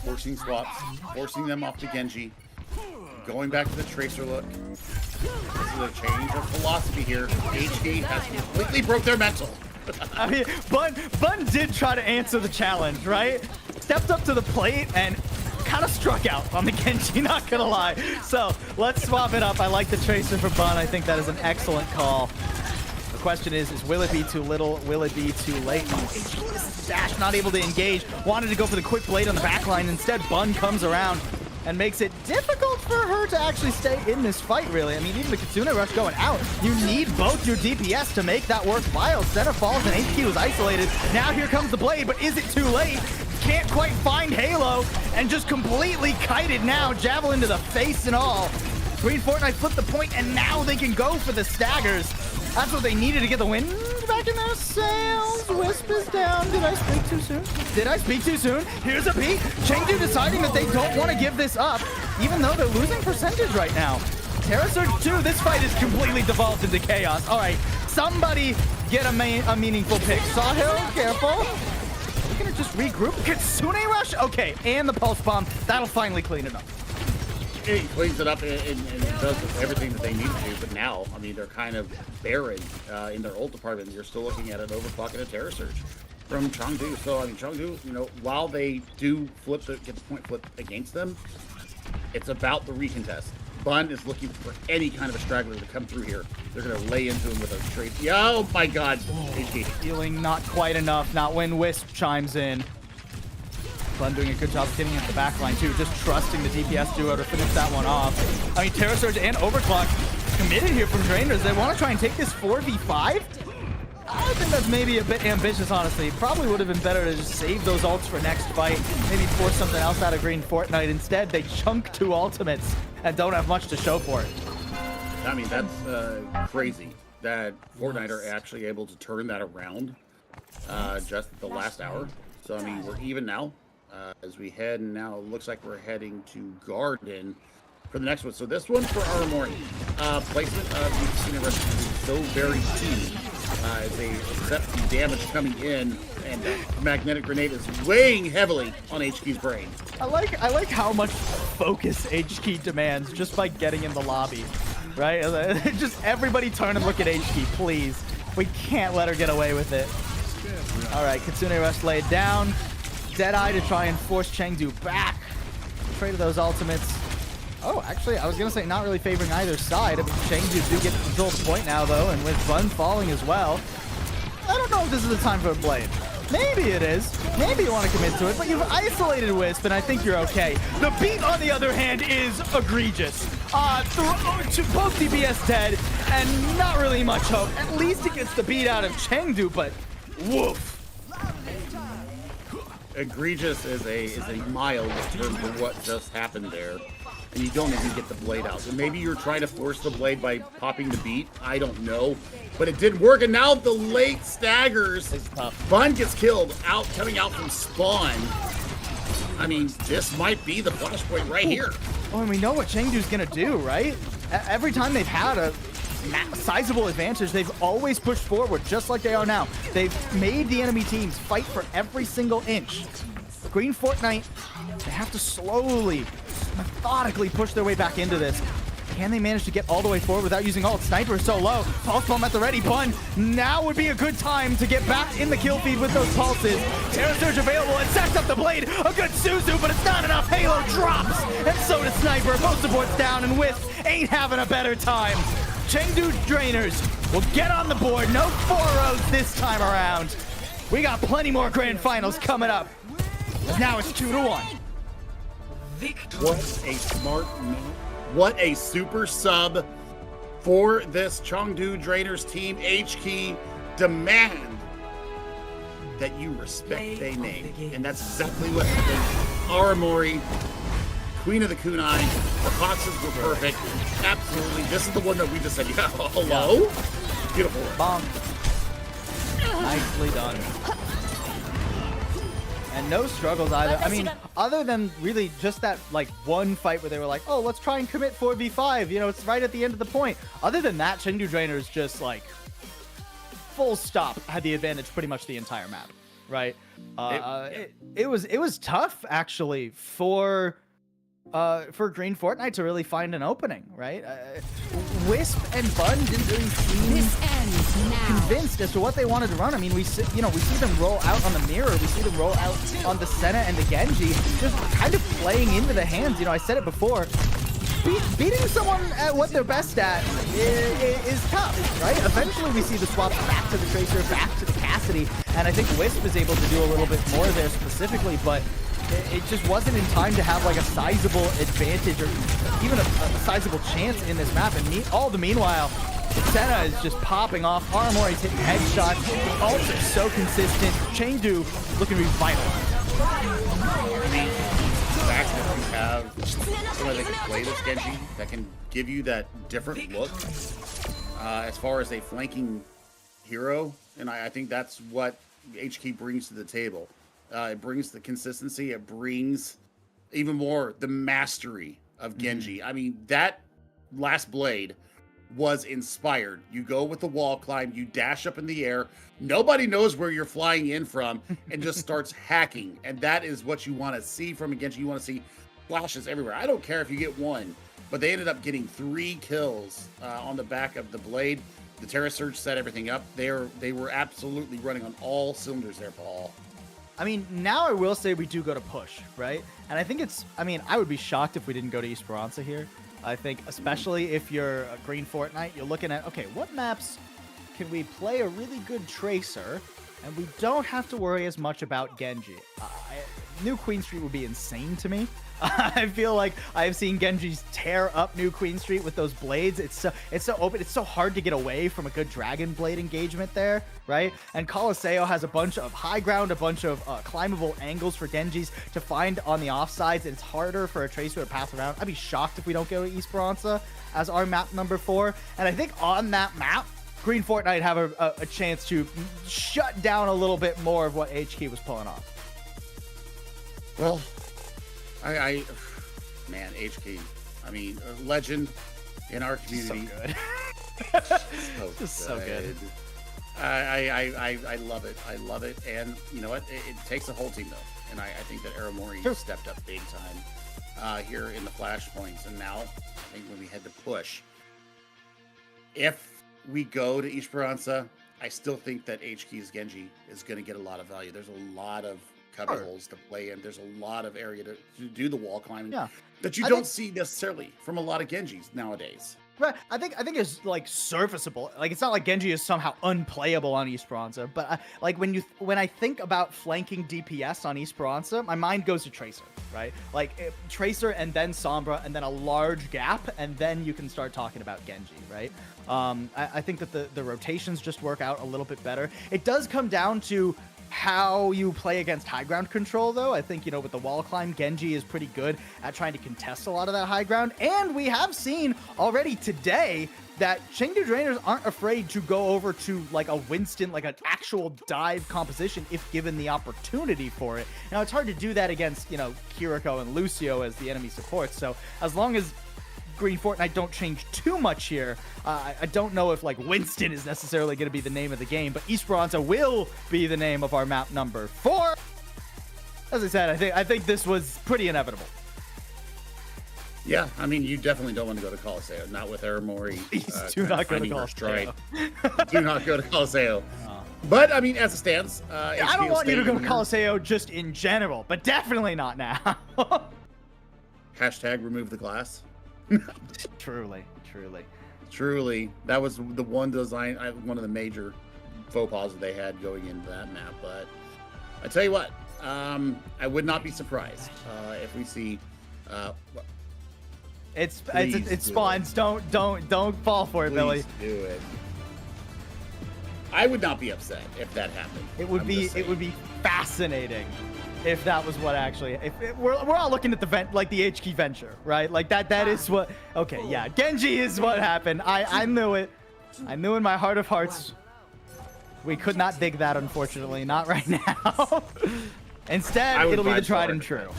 Forcing swaps, forcing them off to Genji. Going back to the Tracer look. This is a change of philosophy here. HD has completely broke their mental. I mean, Bun did try to answer the challenge, right? Stepped up to the plate and kind of struck out on the Genji, not gonna lie. So let's swap it up. I like the Tracer for Bun. I think that is an excellent call. The question is will it be too little? Will it be too late? Dash not able to engage. Wanted to go for the quick blade on the backline. Instead, Bun comes around and makes it difficult for her to actually stay in this fight, really. I mean, even the Kitsune rush going out, you need both your DPS to make that worthwhile. Center falls and HQ is isolated. Now here comes the blade, but is it too late? Can't quite find Halo and just completely kited now. Javelin to the face and all. Green Fortnite flipped the point and now they can go for the staggers. That's what they needed to get the win back in their sails. Wisp is down. Did I speak too soon? Did I speak too soon? Here's a beat. Chengdu deciding that they don't want to give this up, even though they're losing percentage right now. Terror Surge 2, this fight is completely devolved into chaos. All right, somebody get a meaningful pick. Sawhill, careful. We're gonna just regroup. Kitsune Rush? Okay, and the Pulse Bomb. That'll finally clean it up. It cleans it up and does everything that they need to do, but now, I mean, they're kind of barren in their ult department. You're still looking at an overclock and a Terror Surge from Chengdu. So, I mean, Chengdu, you know, while they do get the point flipped against them, it's about the recontest. Bun is looking for any kind of a straggler to come through here. They're going to lay into him with a trade. Oh, my God. Healing not quite enough, not when Wisp chimes in. Bun doing a good job getting at the back line too, just trusting the DPS duo to finish that one off. I mean, Terror Surge and Overclock committed here from Drainers. They want to try and take this 4v5. I think that's maybe a bit ambitious, honestly. Probably would have been better to just save those ults for next fight. Maybe force something else out of Green Fortnite. Instead, they chunk 2 ultimates and don't have much to show for it. I mean, that's crazy that Fortnite are actually able to turn that around just at the last hour. So, I mean, we're even now. As we head, and now it looks like we're heading to Garden for the next one. So this one for Aramori. Placement of the Kitsune Rush is so very key as they accept the damage coming in, and Magnetic Grenade is weighing heavily on HQ's brain. I like how much focus HQ demands just by getting in the lobby, right? Just everybody turn and look at HQ, please. We can't let her get away with it. All right, Kitsune Rush laid down. Deadeye to try and force Chengdu back. Trade of those ultimates. Oh, actually, I was going to say not really favoring either side. I mean, Chengdu do get to control the point now, though, and with Bun falling as well. I don't know if this is the time for a blade. Maybe it is. Maybe you want to commit to it, but you've isolated Wisp, and I think you're okay. The beat, on the other hand, is egregious. Both DPS dead, and not really much hope. At least it gets the beat out of Chengdu, but woof. Egregious is a mild term for what just happened there, and you don't even get the blade out. So maybe you're trying to force the blade by popping the beat. I don't know, but it didn't work. And now the late staggers. Bun gets killed coming out from spawn. I mean, this might be the flashpoint right here. Oh, and we know what Chengdu's gonna do, right? Every time they've had a sizable advantage, they've always pushed forward, just like they are now. They've made the enemy teams fight for every single inch. Green Fortnite They have to slowly, methodically push their way back into this. Can they manage to get all the way forward without using ult? Sniper is so low. Pulse bomb at the ready. Bun, now would be a good time to get back in the kill feed with those pulses. Terra Surge available and sets up the blade. A good Suzu, but it's not enough. Halo drops, and so does Sniper. Both supports down, and Wisp ain't having a better time. Chengdu Drainers will get on the board. No 4-0s this time around. We got plenty more grand finals coming up. Now it's 2-1. What a smart move. What a super sub for this Chengdu Drainers team. H-Key, demand that you respect their name. And that's exactly what happened. Aramori, Queen of the Kunai, the boxes were perfect. Absolutely. This is the one that we just said, yeah, hello? Beautiful. Bonk. Nicely done. And no struggles either. I mean, other than really just that like one fight where they were like, oh, let's try and commit 4v5. You know, it's right at the end of the point. Other than that, Chengdu Drainers just like full stop had the advantage pretty much the entire map, right? It was tough actually for Green Fortnite to really find an opening, right? Wisp and Bun didn't really seem convinced as to what they wanted to run. I mean, we see them roll out on the mirror, we see them roll out on the Senna and the Genji, just kind of playing into the hands. You know, I said it before. Beating someone at what they're best at is tough, right? Eventually we see the swaps back to the Tracer, back to the Cassidy, and I think Wisp is able to do a little bit more there specifically, but it just wasn't in time to have like a sizable advantage or even a sizable chance in this map. And all the meanwhile, Senna is just popping off. Aramori's hitting headshots. The ults are so consistent. Chengdu looking to be vital. I mean, the fact that you have someone that can play this Genji, that can give you that different look as far as a flanking hero, and I think that's what HK brings to the table. It brings the consistency. It brings even more the mastery of Genji. I mean, that last blade was inspired. You go with the wall climb, you dash up in the air, nobody knows where you're flying in from, and just starts hacking. And that is what you want to see from a Genji. You want to see flashes everywhere. I don't care if you get one, but they ended up getting 3 kills on the back of the blade. The Terra Surge set everything up. They were absolutely running on all cylinders there, Paul. I mean, now I will say we do go to push, right? And I think I would be shocked if we didn't go to Esperanza here. I think, especially if you're a Green Fortnite, you're looking at, okay, what maps can we play a really good Tracer, and we don't have to worry as much about Genji? New Queen Street would be insane to me. I feel like I've seen Genji's tear up New Queen Street with those blades. It's so open. It's so hard to get away from a good Dragon Blade engagement there, right? And Colosseo has a bunch of high ground, a bunch of climbable angles for Genjis to find on the offsides. It's harder for a Tracer to pass around. I'd be shocked if we don't go to Esperanza as our map number 4. And I think on that map, Green Fortnite have a chance to shut down a little bit more of what HK was pulling off. Well, man, HK, I mean, a legend in our community. So good. I love it. I love it. And you know what? It takes a whole team, though. And I think that Aramori stepped up big time here in the flashpoints. And now, I think when we head to push, if we go to Esperanza, I still think that HK's Genji is going to get a lot of value. There's a lot of cover holes to play in. There's a lot of area to do the wall climbing that you don't see necessarily from a lot of Genjis nowadays. Right. I think it's like serviceable. Like, it's not like Genji is somehow unplayable on Esperanza, but like when I think about flanking DPS on Esperanza, my mind goes to Tracer, right? Like Tracer and then Sombra and then a large gap, and then you can start talking about Genji, right? I think that the rotations just work out a little bit better. It does come down to how you play against high ground control, though. I think, with the wall climb, Genji is pretty good at trying to contest a lot of that high ground. And we have seen already today that Chengdu Drainers aren't afraid to go over to like a Winston, like an actual dive composition if given the opportunity for it. Now, it's hard to do that against, Kiriko and Lucio as the enemy supports. So as long as Green Fortnite don't change too much here, I don't know if like Winston is necessarily going to be the name of the game, but Esperanza will be the name of our map number 4. as I said, I think this was pretty inevitable. Yeah, I mean, you definitely don't want to go to Coliseo. Not with Aramori. Do not go to finding her Coliseo. stride. Do not go to Coliseo. But, I mean, as it stands, I don't want you to go to Coliseo just in general, but definitely not now. Hashtag remove the glass. Truly. Truly, that was the one design, one of the major faux pas that they had going into that map. But I tell you what, I would not be surprised if we see. It spawns. Don't fall for it, Billy. Do it. I would not be upset if that happened. It would be fascinating if that was what actually. We're all looking at the the HK venture, right? Like that is what. Okay, yeah, Genji is what happened. I knew it. I knew in my heart of hearts. We could not dig that, unfortunately, not right now. Instead, it'll be the tried and true.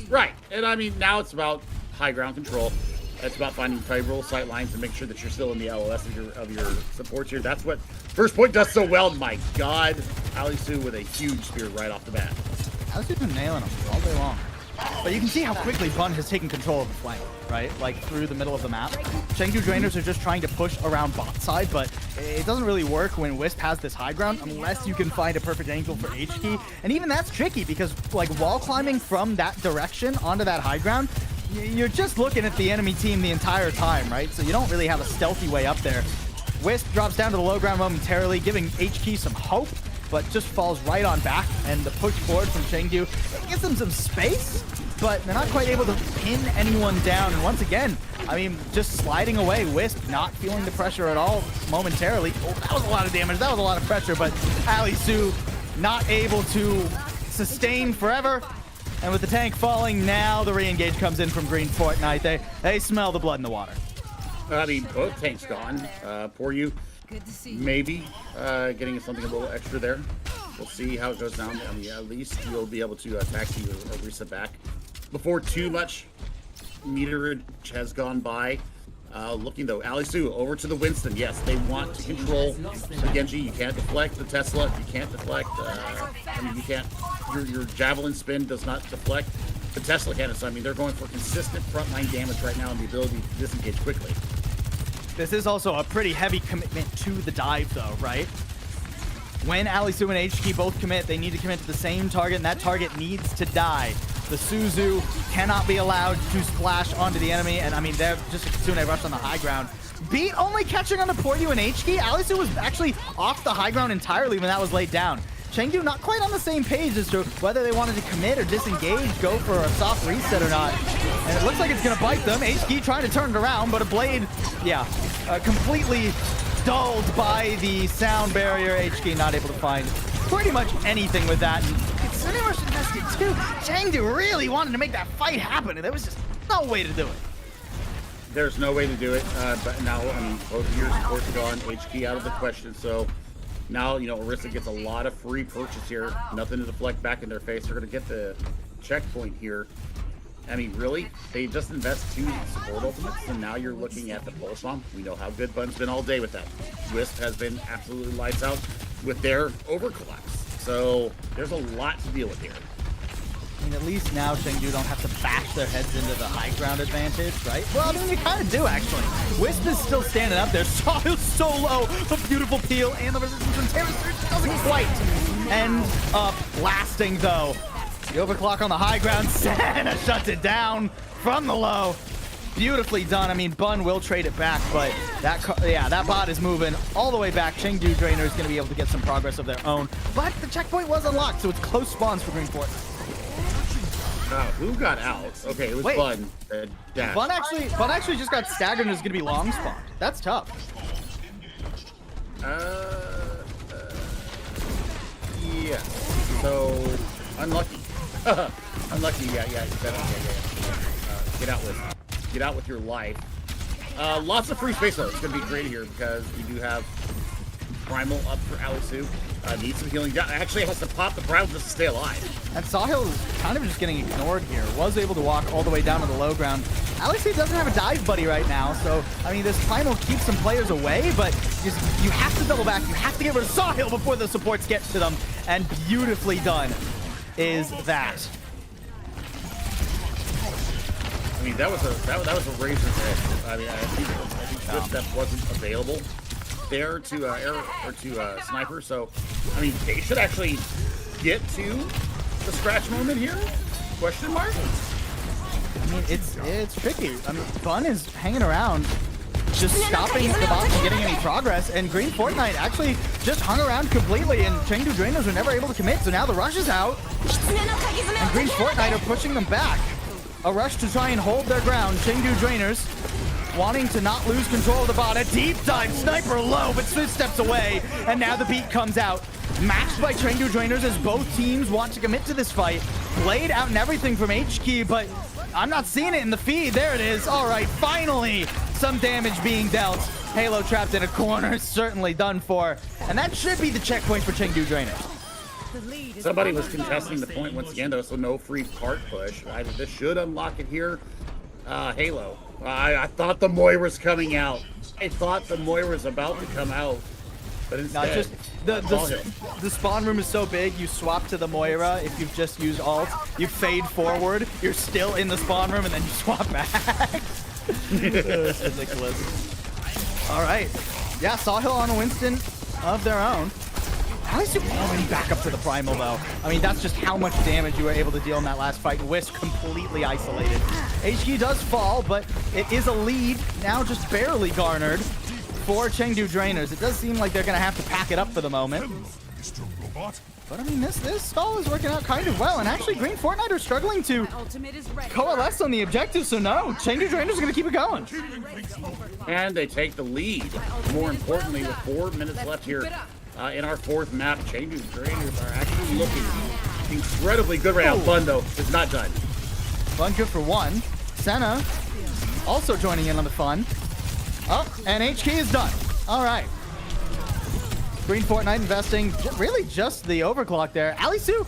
Right, and I mean now it's about high ground control. It's about finding favorable sight lines and make sure that you're still in the LOS of your supports here. That's what First Point does so well. My God, Alisu with a huge spear right off the bat. Alisu's been nailing him all day long. But you can see how quickly Bun has taken control of the flank, right? Like through the middle of the map. Chengdu Drainers are just trying to push around bot side, but it doesn't really work when Wisp has this high ground unless you can find a perfect angle for HK. And even that's tricky because like wall climbing from that direction onto that high ground, you're just looking at the enemy team the entire time, right? So you don't really have a stealthy way up there. Wisp drops down to the low ground momentarily, giving HK some hope, but just falls right on back. And the push forward from Chengdu gives them some space, but they're not quite able to pin anyone down. And once again, I mean, just sliding away. Wisp not feeling the pressure at all momentarily. Oh, that was a lot of damage. That was a lot of pressure, but Alisu not able to sustain forever. And with the tank falling, now the re-engage comes in from Green Fortnite. They smell the blood in the water. I mean, both tanks gone. Poor you. Maybe getting something a little extra there. We'll see how it goes down. I mean, at least you'll be able to taxi or reset back before too much meterage has gone by. Looking though, Alisu over to the Winston. Yes, they want to control the Genji. You can't deflect the Tesla. You can't deflect. I mean, you can't. Your javelin spin does not deflect. The Tesla can. So I mean, they're going for consistent frontline damage right now and the ability to disengage quickly. This is also a pretty heavy commitment to the dive, though, right? When Alisu and HK both commit, they need to commit to the same target, and that target needs to die. The Suzu cannot be allowed to splash onto the enemy, and I mean, they're just a Kitsune rush on the high ground. Beat only catching on the Poryu and HK. Alisu was actually off the high ground entirely when that was laid down. Chengdu not quite on the same page as to whether they wanted to commit or disengage, go for a soft reset or not. And it looks like it's going to bite them. HK trying to turn it around, but a blade, yeah, completely dulled by the sound barrier. HK not able to find pretty much anything with that. Kitsune was invested too. Chengdu really wanted to make that fight happen, and there was just no way to do it. There's no way to do it, but now, I mean, both of your supports are gone, HK out of the question, so now, you know, Orisa gets a lot of free purchase here. Nothing to deflect back in their face. They're going to get the checkpoint here. I mean, really? They just invest 2 support ultimates, and now you're looking at the Pulse Bomb. We know how good Bun's been all day with that. Wisp has been absolutely lights out with their overcollapse. So there's a lot to deal with here. I mean, at least now Chengdu don't have to bash their heads into the high ground advantage, right? Well, I mean, you kind of do, actually. Wisp is still standing up there. Sahil's so low. A beautiful peel, and the resistance from Terrasurge doesn't quite end up lasting, though. The overclock on the high ground. Senna shuts it down from the low. Beautifully done. I mean, Bun will trade it back, but that bot is moving all the way back. Chengdu Drainer is going to be able to get some progress of their own, but the checkpoint was unlocked, so it's close spawns for Green Fort. Who got out? Okay, it was Bun. Bun actually just got staggered and is going to be long spawned. That's tough. Yeah. So, unlucky. Unlucky, yeah. Get out with your life. Lots of free space though. It's going to be great here because we do have Primal up for Alisu. Needs some healing. Actually has to pop the Primal just to stay alive. And Sahil is kind of just getting ignored here. Was able to walk all the way down to the low ground. Alisu doesn't have a dive buddy right now, so I mean this Primal keeps some players away, but you have to double back. You have to get rid of Sahil before the supports get to them, and beautifully done. is that? I mean, that was a razor's edge. I mean, I think Swift Step wasn't available there to air or to sniper. So, I mean, they should actually get to the scratch moment here. Question mark. I mean, it's tricky. I mean, Bun is hanging around, just stopping the bot from getting any progress, and Green Fortnite actually just hung around completely, and Chengdu Drainers were never able to commit, so now the rush is out, and Green Fortnite are pushing them back. A rush to try and hold their ground. Chengdu Drainers wanting to not lose control of the bot. A deep dive, sniper low, but Swift steps away, and now the beat comes out. Matched by Chengdu Drainers as both teams want to commit to this fight. Played out and everything from HK, but I'm not seeing it in the feed. There it is. All right, finally some damage being dealt. Halo trapped in a corner, certainly done for. And that should be the checkpoint for Chengdu Drainers. Somebody was contesting the point once again, though, so no free part push. This should unlock it here. Halo. I thought the Moira's coming out. I thought the Moira's about to come out. But instead, Not just the spawn room is so big, you swap to the Moira if you've just used ult. You fade forward, you're still in the spawn room, and then you swap back. It's ridiculous. All right. Yeah, Sawhill on a Winston of their own. At least you already back up to the Primal, though. I mean, that's just how much damage you were able to deal in that last fight. Wisp completely isolated. HQ does fall, but it is a lead, now just barely garnered for Chengdu Drainers. It does seem like they're going to have to pack it up for the moment. But I mean, this stall is working out kind of well, and actually Green Fortnite are struggling to coalesce on the objective, so no, Chengdu Drainers are going to keep it going. And they take the lead. More importantly, with 4 minutes left here in our fourth map, Chengdu Drainers are actually looking incredibly good right now. Bun, though, is not done. Bun good for one. Senna also joining in on the fun. Oh, and HK is done. All right. Green Fortnite investing really just the overclock there. Alisu,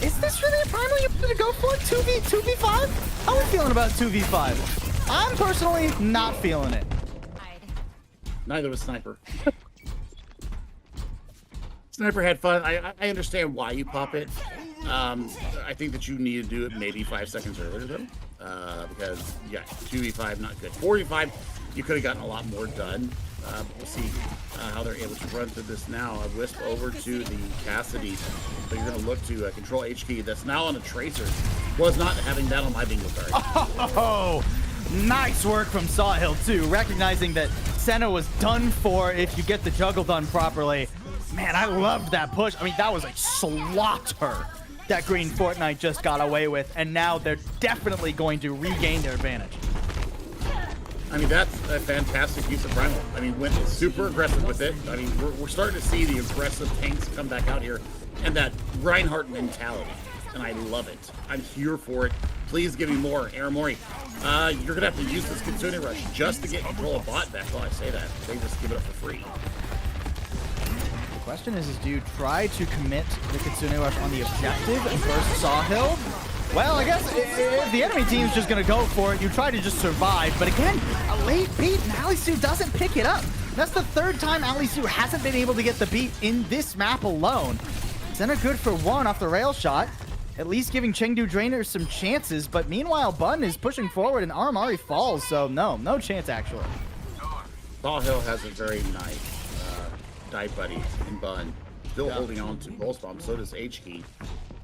is this really a primal you want to go for? 2v5? How are we feeling about 2v5? I'm personally not feeling it. Neither was Sniper. Sniper had fun. I understand why you pop it. I think that you need to do it maybe 5 seconds earlier, though. Because, yeah, 2v5, not good. 4v5, you could have gotten a lot more done. We'll see how they're able to run through this now. A Wisp over to the Cassidy. So you're going to look to control HK. That's now on a Tracer. Was not having that on my bingo card. Oh, nice work from Sawhill, too. Recognizing that Senna was done for if you get the juggle done properly. Man, I loved that push. I mean, that was a slaughter that Green Fortnite just got away with. And now they're definitely going to regain their advantage. I mean, that's a fantastic use of Primal. I mean, went super aggressive with it. I mean, we're starting to see the aggressive tanks come back out here and that Reinhardt mentality. And I love it. I'm here for it. Please give me more. Aramori, you're going to have to use this Kitsune Rush just to get control of bot back while I say that. They just give it up for free. The question is do you try to commit the Kitsune Rush on the objective and first Sawhill? Well, I guess if the enemy team's just going to go for it, you try to just survive. But again, a late beat, and Alisu doesn't pick it up. That's the third time Alisu hasn't been able to get the beat in this map alone. Senna good for one off the rail shot, at least giving Chengdu Drainers some chances. But meanwhile, Bun is pushing forward, and Aramari falls, so no chance actually. Sawhill has a very nice dive buddy in Bun. Still holding on to Pulse Bomb, so does HK.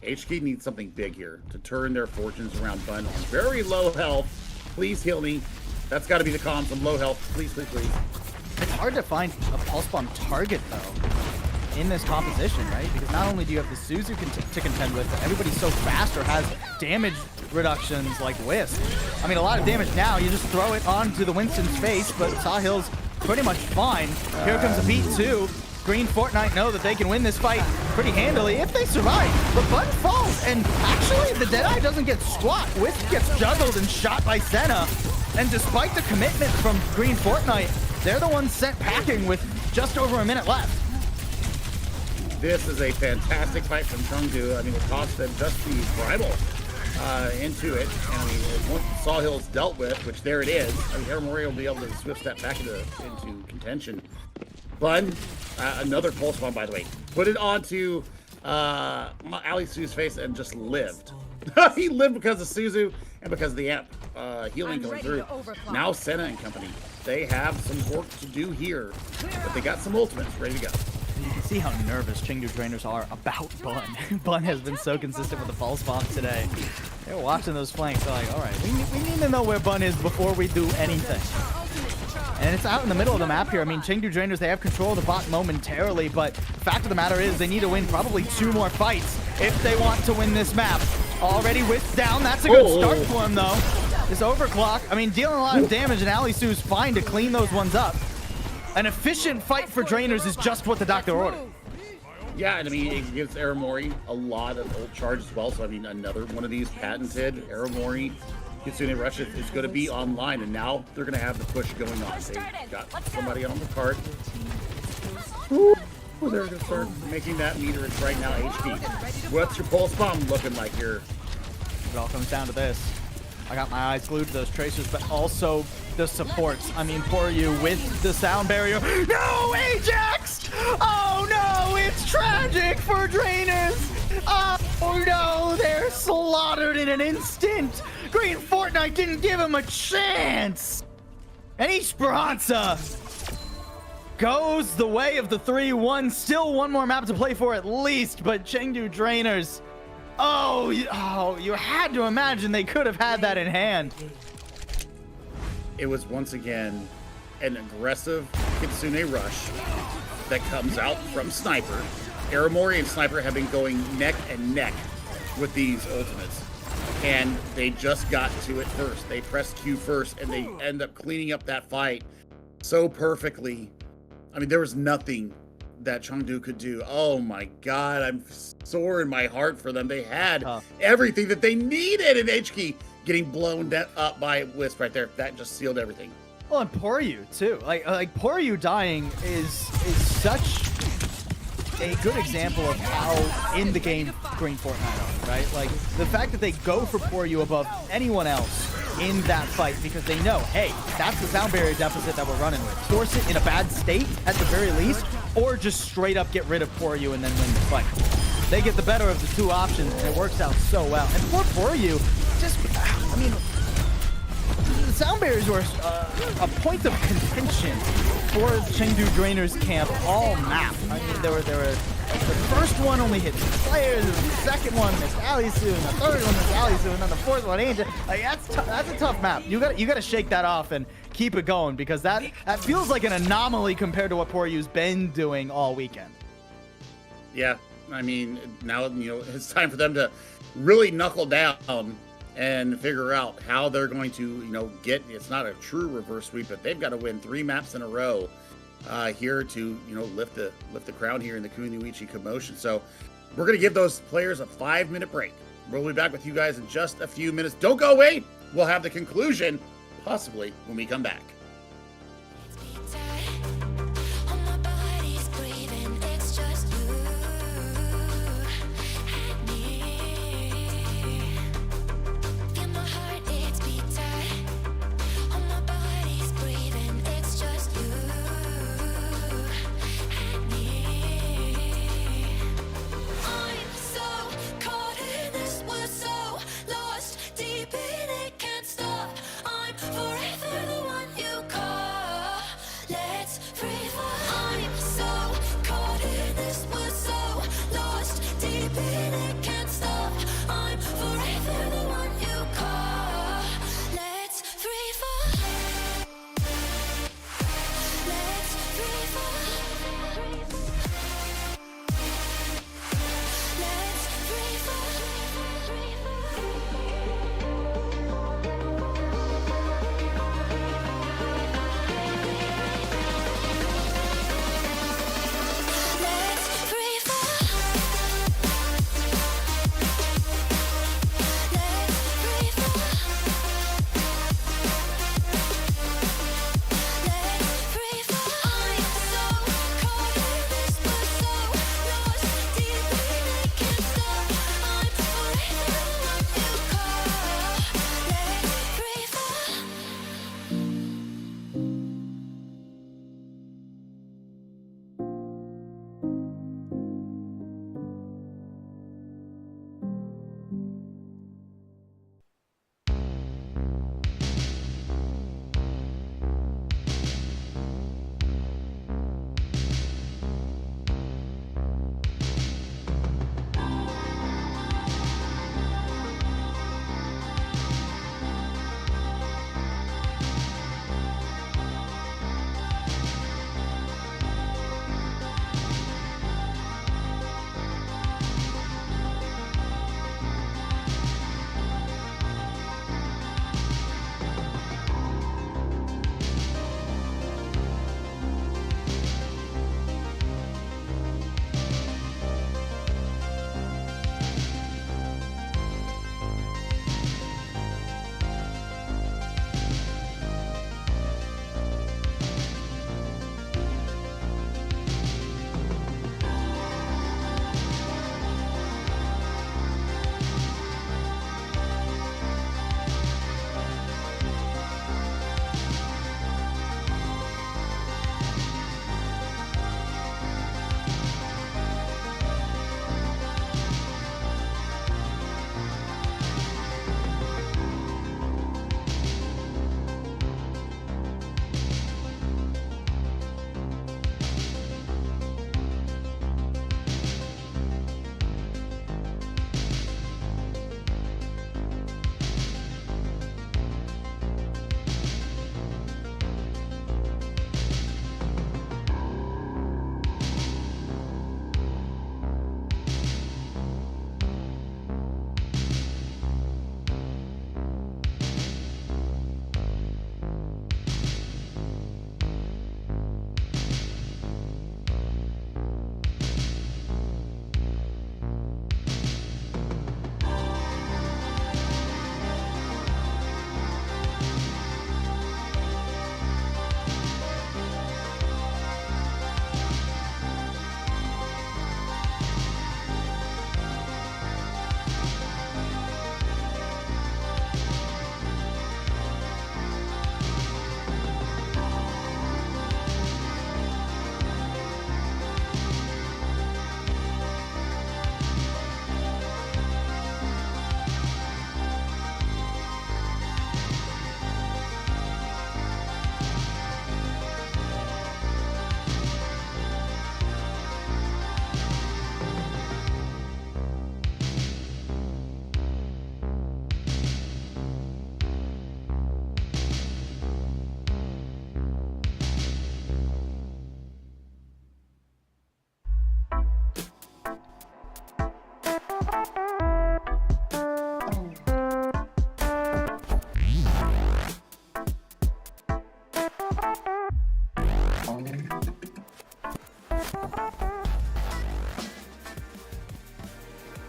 HK needs something big here to turn their fortunes around. Bun on very low health. Please heal me. That's got to be the comms. I'm low health. Please, please, please. It's hard to find a Pulse Bomb target, though, in this composition, right? Because not only do you have the Suzu to contend with, but everybody's so fast or has damage reductions like Wisp. I mean, a lot of damage now. You just throw it onto the Winston's face, but Sawhill's pretty much fine. Here comes a beat, too. Green Fortnite know that they can win this fight pretty handily if they survive. But Bun falls, and actually the Deadeye doesn't get squat. Wisp gets juggled and shot by Senna. And despite the commitment from Green Fortnite, they're the ones sent packing with just over a minute left. This is a fantastic fight from Chengdu. I mean, it cost them just the Primal into it. And I mean, once Sawhill's dealt with, which there it is, I mean, Aramori will be able to swift step back into contention. Bun, another Pulse Bomb, by the way. Put it onto Ali Su's face and just lived. He lived because of Suzu and because of the amp healing going through. Now Senna and company, they have some work to do here, but they got some ultimates ready to go. You can see how nervous Chengdu trainers are about Bun. Bun has been so consistent with the false bomb today. They're watching those flanks. They're like, all right, we need to know where Bun is before we do anything. And it's out in the middle of the map here. I mean, Chengdu trainers, they have control of the bot momentarily, but the fact of the matter is they need to win probably 2 more fights if they want to win this map. Already whipped down. That's a good start for him, though. This overclock, I mean, dealing a lot of damage, and Ali Su's fine to clean those ones up. An efficient fight for drainers is just what the doctor ordered. Yeah, and I mean, it gives Aramori a lot of ult charge as well. So, I mean, another one of these patented Aramori Kitsune Rush is going to be online, and now they're going to have the push going on. They got somebody on the cart. Ooh, they're going to start making that meter. It's right now HP. What's your pulse bomb looking like here? It all comes down to this. I got my eyes glued to those tracers, but also the supports. I mean, poor you with the sound barrier. No, Ajax! Oh no, it's tragic for drainers. Oh no, they're slaughtered in an instant. Green Fortnite didn't give him a chance. And Esperanza goes the way of the 3-1. Still one more map to play for at least, but Chengdu drainers. Oh, you had to imagine they could have had that in hand. It was once again an aggressive Kitsune Rush that comes out from Sniper. Aramori and Sniper have been going neck and neck with these ultimates, and they just got to it first. They pressed Q first, and they end up cleaning up that fight so perfectly. I mean, there was nothing that Chengdu could do. Oh my god, I'm sore in my heart for them. They had everything that they needed, and HK getting blown up by Wisp right there. That just sealed everything. Well, and Poryu too. Like Poryu dying is such a good example of how in the game Green Fortnite are, right? Like the fact that they go for Poryu above anyone else in that fight because they know, hey, that's the sound barrier deficit that we're running with. Force it in a bad state at the very least, or just straight up get rid of Poryu and then win the fight. They get the better of the 2 options, and it works out so well. And for Poryu, just, I mean, the sound barriers were a point of contention for Chengdu Drainers camp all map. I mean, there were the first one only hit 2 players, the second one missed Alisu, and the third one missed Alisu, and then the fourth one ain't. Like that's a tough map. You got to shake that off and keep it going, because that feels like an anomaly compared to what Poryu's been doing all weekend. Yeah, I mean, now it's time for them to really knuckle down and figure out how they're going to get. It's not a true reverse sweep, but they've got to win 3 maps in a row here to lift the crown here in the Kunoichi Kommotion. So we're going to give those players a 5-minute break. We'll be back with you guys in just a few minutes. Don't go away. We'll have the conclusion possibly when we come back.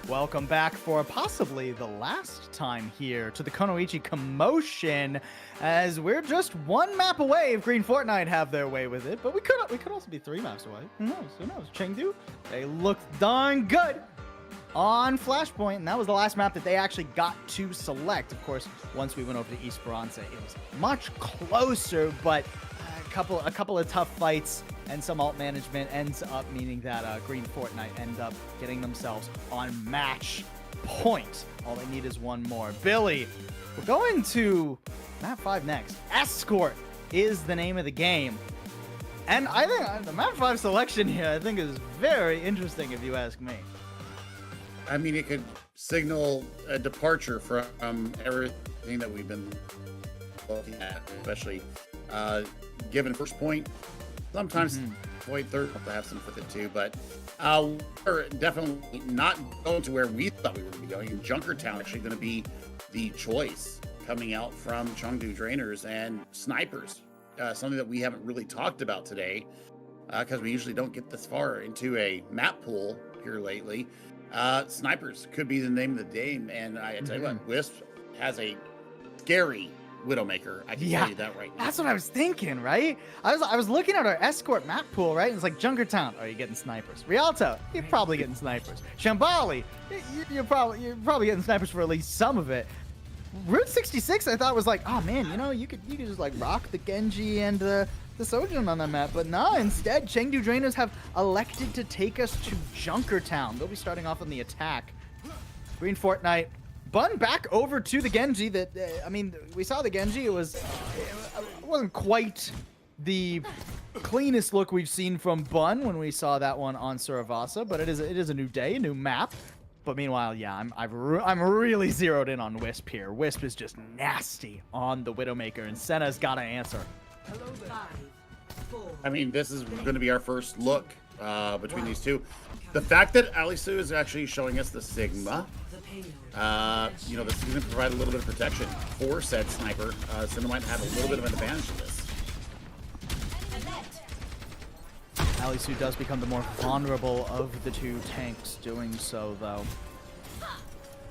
Welcome back for possibly the last time here to the Kunoichi Kommotion, as we're just one map away if Green Fortnite have their way with it, but we could also be 3 maps away. Who knows? Who knows? Chengdu, they look darn good on Flashpoint, and that was the last map that they actually got to select. Of course, once we went over to Esperanza, it was much closer, but a couple of tough fights and some alt management ends up meaning that Green Fortnite end up getting themselves on match point. All they need is one more. Billy, we're going to map 5 next. Escort is the name of the game. And I think the map 5 selection here, I think, is very interesting if you ask me. I mean, it could signal a departure from everything that we've been looking at, especially given first point. Sometimes point third will have some with it too, but we're definitely not going to where we thought we were going to be going. Junkertown actually going to be the choice coming out from Chengdu Drainers and Snipers, something that we haven't really talked about today because we usually don't get this far into a map pool here lately. Snipers could be the name of the game, and I tell you what, Wisp has a scary Widowmaker. I can tell you that right now. That's what I was thinking, right? I was looking at our escort map pool, right? And it's like Junkertown, are you getting snipers? Rialto, you're probably getting snipers. Shambali, you're probably getting snipers for at least some of it. Route 66, I thought was like, oh man, you could just like rock the Genji and the Sojin on that map, but nah, instead Chengdu Drainers have elected to take us to Junkertown. They'll be starting off on the attack. Green Fortnite Bun back over to the Genji that, I mean, we saw the Genji. It wasn't quite the cleanest look we've seen from Bun when we saw that one on Suravasa, but it is a new day, a new map. But meanwhile, yeah, I'm really zeroed in on Wisp here. Wisp is just nasty on the Widowmaker, and Senna's got to answer. I mean, this is going to be our first look between these two. The fact that Alisu is actually showing us the Sigma, this is going to provide a little bit of protection for said sniper. Senna might have a little bit of an advantage in this. Alisu does become the more vulnerable of the two tanks doing so, though.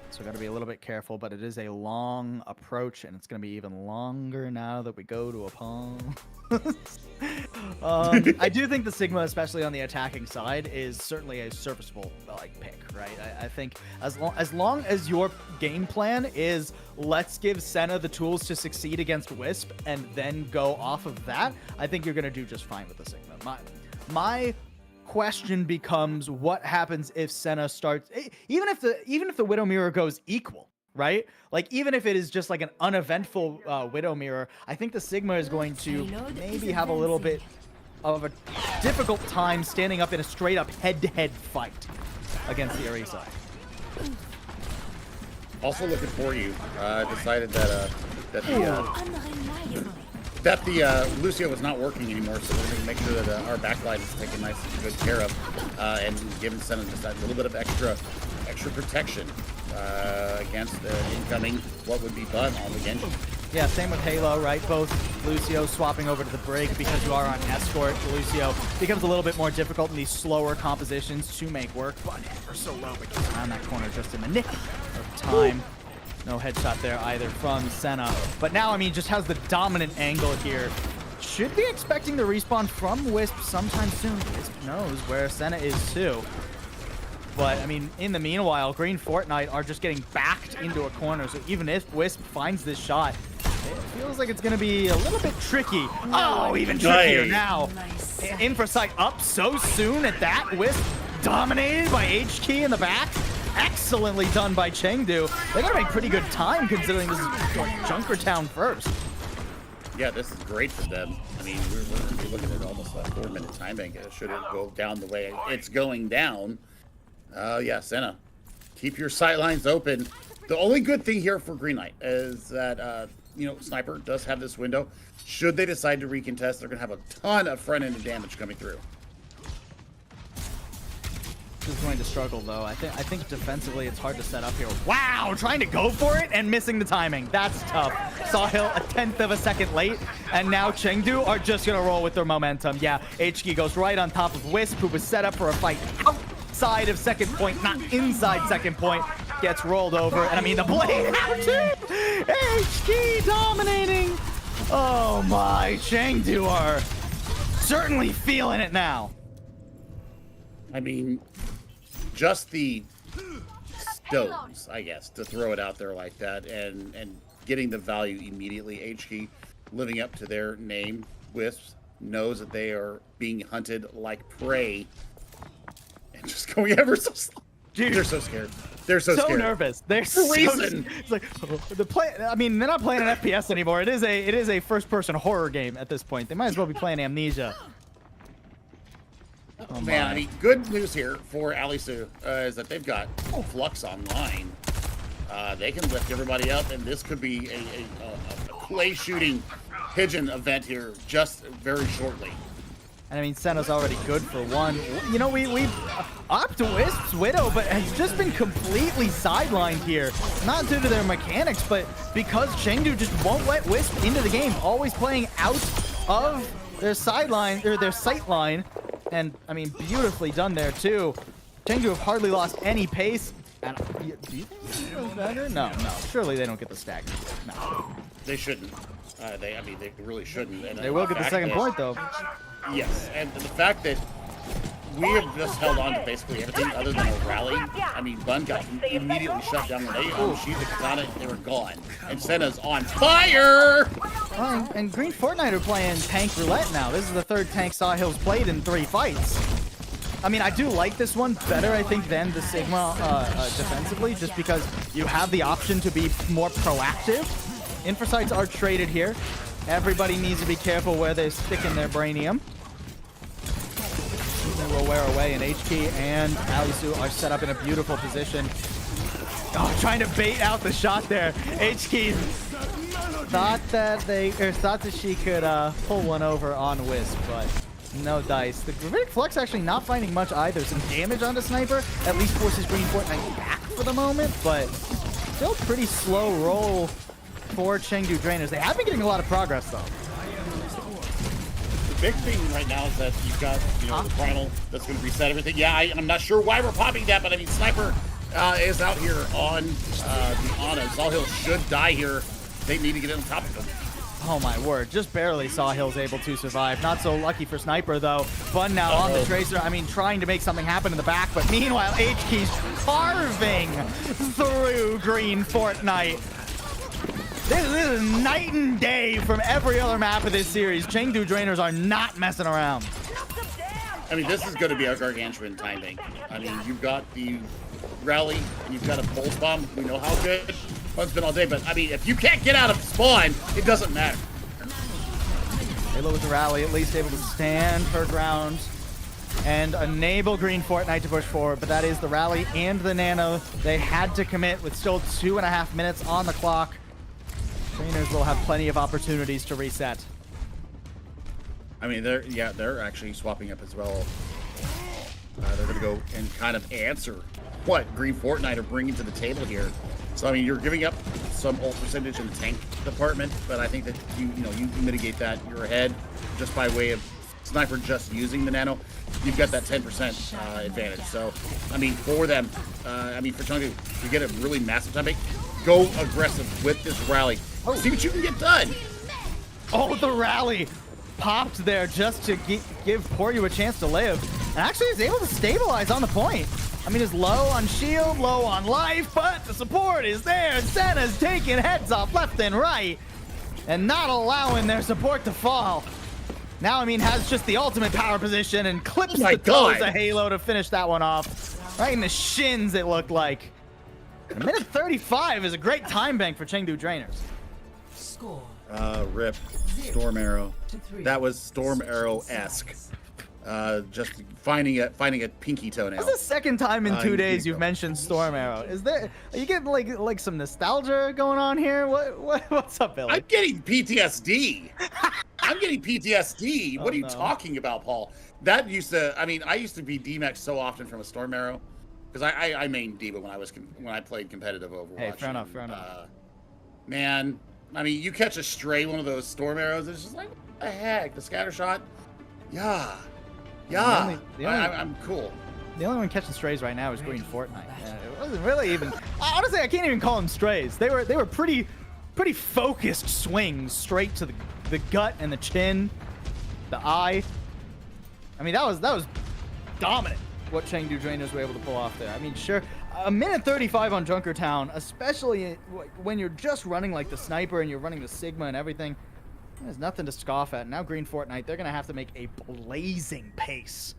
So got to be a little bit careful, but it is a long approach, and it's going to be even longer now that we go to a pawn. I do think the Sigma, especially on the attacking side, is certainly a serviceable pick, right? I think as long as your game plan is let's give Senna the tools to succeed against Wisp and then go off of that, I think you're going to do just fine with the Sigma. My question becomes what happens if Senna starts, even if the Widow Mirror goes equal, right? Like, even if it is just like an uneventful Widow Mirror, I think the Sigma is going to maybe have a little bit of a difficult time standing up in a straight up head-to-head fight against the Orisa. Also looking for you, decided that the Lucio was not working anymore, so we're going to make sure that our backline is taken nice and good care of, and giving Senna just that little bit of extra protection against the incoming what would be Bun on the Genji. Yeah, same with Halo, right? Both Lucio swapping over to the break because you are on escort. Lucio becomes a little bit more difficult in these slower compositions to make work, but ever so low, but gets around that corner just in the nick of time. No headshot there either from Senna. But now, I mean, just has the dominant angle here. Should be expecting the respawn from Wisp sometime soon. Wisp knows where Senna is too. But, I mean, in the meanwhile, Green Fortnite are just getting backed into a corner. So even if Wisp finds this shot, it feels like it's going to be a little bit tricky. Oh, even trickier now. Infrasight up so soon at that. Wisp dominated by H-Key in the back. Excellently done by Chengdu. They gotta make pretty good time considering this is Junkertown first. Yeah, this is great for them. I mean, we're looking at almost a 4-minute time bank. Should it go down the way it's going down? Yeah, Senna, keep your sight lines open. The only good thing here for Green Knight is that, Sniper does have this window. Should they decide to recontest, they're gonna have a ton of front-end damage coming through. is going to struggle though. I think defensively it's hard to set up here. Wow, trying to go for it and missing the timing. That's tough. Sawhill a 1/10 of a second late, and now Chengdu are just gonna roll with their momentum. Yeah, HK goes right on top of Wisp, who was set up for a fight outside of second point, not inside second point. Gets rolled over, and I mean the blade out too. HK dominating. Oh my, Chengdu are certainly feeling it now. I mean, just the stones, I guess, to throw it out there like that, and getting the value immediately. HK living up to their name. Wisps knows that they are being hunted like prey, and just going ever so slow. Dude, they're so scared. They're so scared. Nervous. They're so reason. It's like the play. I mean, they're not playing an FPS anymore. It is a first-person horror game at this point. They might as well be playing Amnesia. Oh man, I mean, good news here for Alisu is that they've got Flux online. They can lift everybody up, and this could be a clay shooting pigeon event here just very shortly. And I mean, Senna's already good for one. You know, we've upped Wisp's Widow, but has just been completely sidelined here. Not due to their mechanics, but because Chengdu just won't let Wisp into the game. Always playing out of their sideline, or their sight line. And, I mean, beautifully done there, too. Chengdu have hardly lost any pace. And, do you think it was better? No. Surely they don't get the stack. No. They shouldn't. They really shouldn't. And they will get the second point, though. Yes, and the fact that we have just held on to basically everything other than a rally. I mean, Bun got immediately shut down when they unsheathed the katana, they were gone. And Senna's on fire! And Green Fortnite are playing tank roulette now. This is the third tank Sawhill's played in 3 fights. I mean, I do like this one better, I think, than the Sigma defensively, just because you have the option to be more proactive. Infrasights are traded here. Everybody needs to be careful where they're sticking their Brainium. They will wear away, and HK and Alisu are set up in a beautiful position. Oh, trying to bait out the shot there. HK thought that she could pull one over on Wisp, but no dice. The Gravitic Flux actually not finding much either. Some damage on the Sniper at least forces Green Fortnite back for the moment, but still pretty slow roll for Chengdu Drainers. They have been getting a lot of progress, though. The big thing right now is that you've got, the Primal that's going to reset everything. Yeah, I'm not sure why we're popping that, but I mean, Sniper is out here on the Ana. Sawhill should die here. They need to get on top of him. Oh my word, just barely Sawhill's able to survive. Not so lucky for Sniper, though. Bun now on the Tracer. I mean, trying to make something happen in the back, but meanwhile, HK's carving through Green Fortnite. This is night and day from every other map of this series. Chengdu Drainers are not messing around. I mean, this is going to be a gargantuan time bank. I mean, you've got the rally, and you've got a pulse bomb. We know how good Fun's been all day, but I mean, if you can't get out of spawn, it doesn't matter. Halo with the rally, at least able to stand her ground and enable Green Fortnite to push forward, but that is the rally and the nano. They had to commit with still 2.5 minutes on the clock. Trainers will have plenty of opportunities to reset. I mean, they're actually swapping up as well. They're going to go and kind of answer what Green Fortnite are bringing to the table here. So I mean, you're giving up some ult percentage in the tank department, but I think that you mitigate that. You're ahead just by way of Sniper just using the nano. You've got that 10% advantage. So I mean, for them, I mean for Chengdu, you get a really massive time bank. Go aggressive with this rally. See what you can get done. Oh, the rally popped there just to give Poryu a chance to live. And actually is able to stabilize on the point. I mean, it's low on shield, low on life, but the support is there. Senna's taking heads off left and right and not allowing their support to fall. Now, I mean, has just the ultimate power position and clips the toes of Halo to finish that one off. Right in the shins, it looked like. And a minute 35 is a great time bank for Chengdu Drainers. Score. Rip. Storm Arrow. That was Storm Arrow-esque. Just finding a pinky toenail. That's the second time in 2 days you've mentioned Storm Arrow. Are you getting like some nostalgia going on here? What's up, Billy? I'm getting PTSD. I'm getting PTSD. What are you no. talking about, Paul? That used to. I mean, I used to be DMAX so often from a Storm Arrow, because I mained D.Va when I played competitive Overwatch. Hey, fair enough. Fair enough. Man, I mean, you catch a stray one of those Storm Arrows, it's just like, what the heck? The scatter shot? Yeah. I'm cool. The only one catching strays right now is Green Fortnite. It wasn't really even. Honestly, I can't even call them strays. They were pretty focused swings straight to the gut and the chin, the eye. I mean, that was dominant what Chengdu Drainers were able to pull off there. I mean, sure, a minute 35 on Junkertown, especially when you're just running like the sniper and you're running the Sigma and everything. There's nothing to scoff at. Now Green Fortnite, they're gonna have to make a blazing pace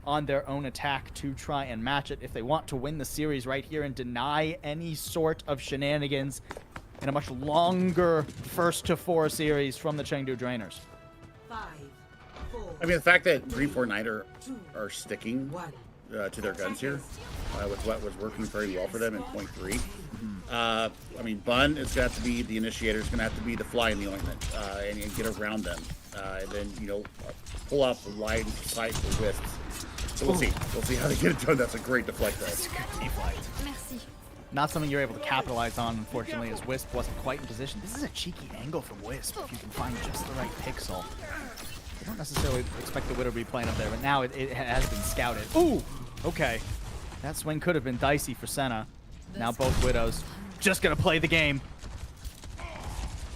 on their own attack to try and match it if they want to win the series right here and deny any sort of shenanigans in a much longer first to 4 series from the Chengdu Drainers. 5, 4, I mean, the fact that Green Fortnite are sticking 1. To their guns here, with what was working very well for them in point 3. I mean, Bun is going to have to be the initiator. Is going to have to be the fly in the ointment and get around them, and then pull out the line of sight for Wisps. So we'll see. We'll see how they get it done. That's a great deflect, though. That's a good deflect. Not something you're able to capitalize on, unfortunately, as Wisp wasn't quite in position. This is a cheeky angle from Wisp if you can find just the right pixel. I don't necessarily expect the Widow to be playing up there, but now it has been scouted. Ooh! Okay. That swing could have been dicey for Senna. Now both Widows just gonna play the game.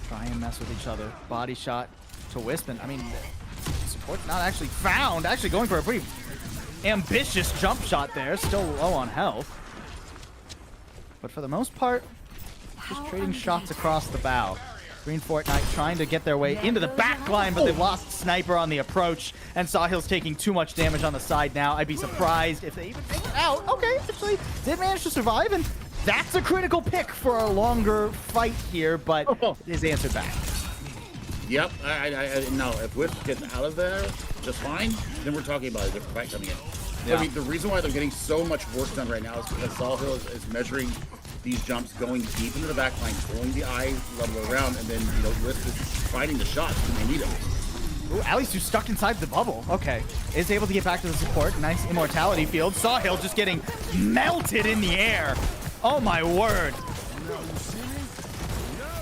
Try and mess with each other. Body shot to Wisp, and I mean, support's not actually found. Actually going for a pretty ambitious jump shot there. Still low on health. But for the most part, just trading shots across the bow. Green Fortnite trying to get their way into the back line, but they've lost Sniper on the approach, and Sahil's taking too much damage on the side now. I'd be surprised if they even take it out. Okay, actually did manage to survive, and that's a critical pick for a longer fight here, but it is answered back. Yep. No, if Wisp gets out of there just fine, then we're talking about a different fight coming in. Yeah. I mean, the reason why they're getting so much work done right now is because Sahil is measuring these jumps, going deep into the back line, pulling the eye level around, and then, Wisp is fighting the shots when they need them. Ooh, Ali's just stuck inside the bubble. Okay. Is able to get back to the support. Nice immortality field. Sahil just getting melted in the air. Oh my word.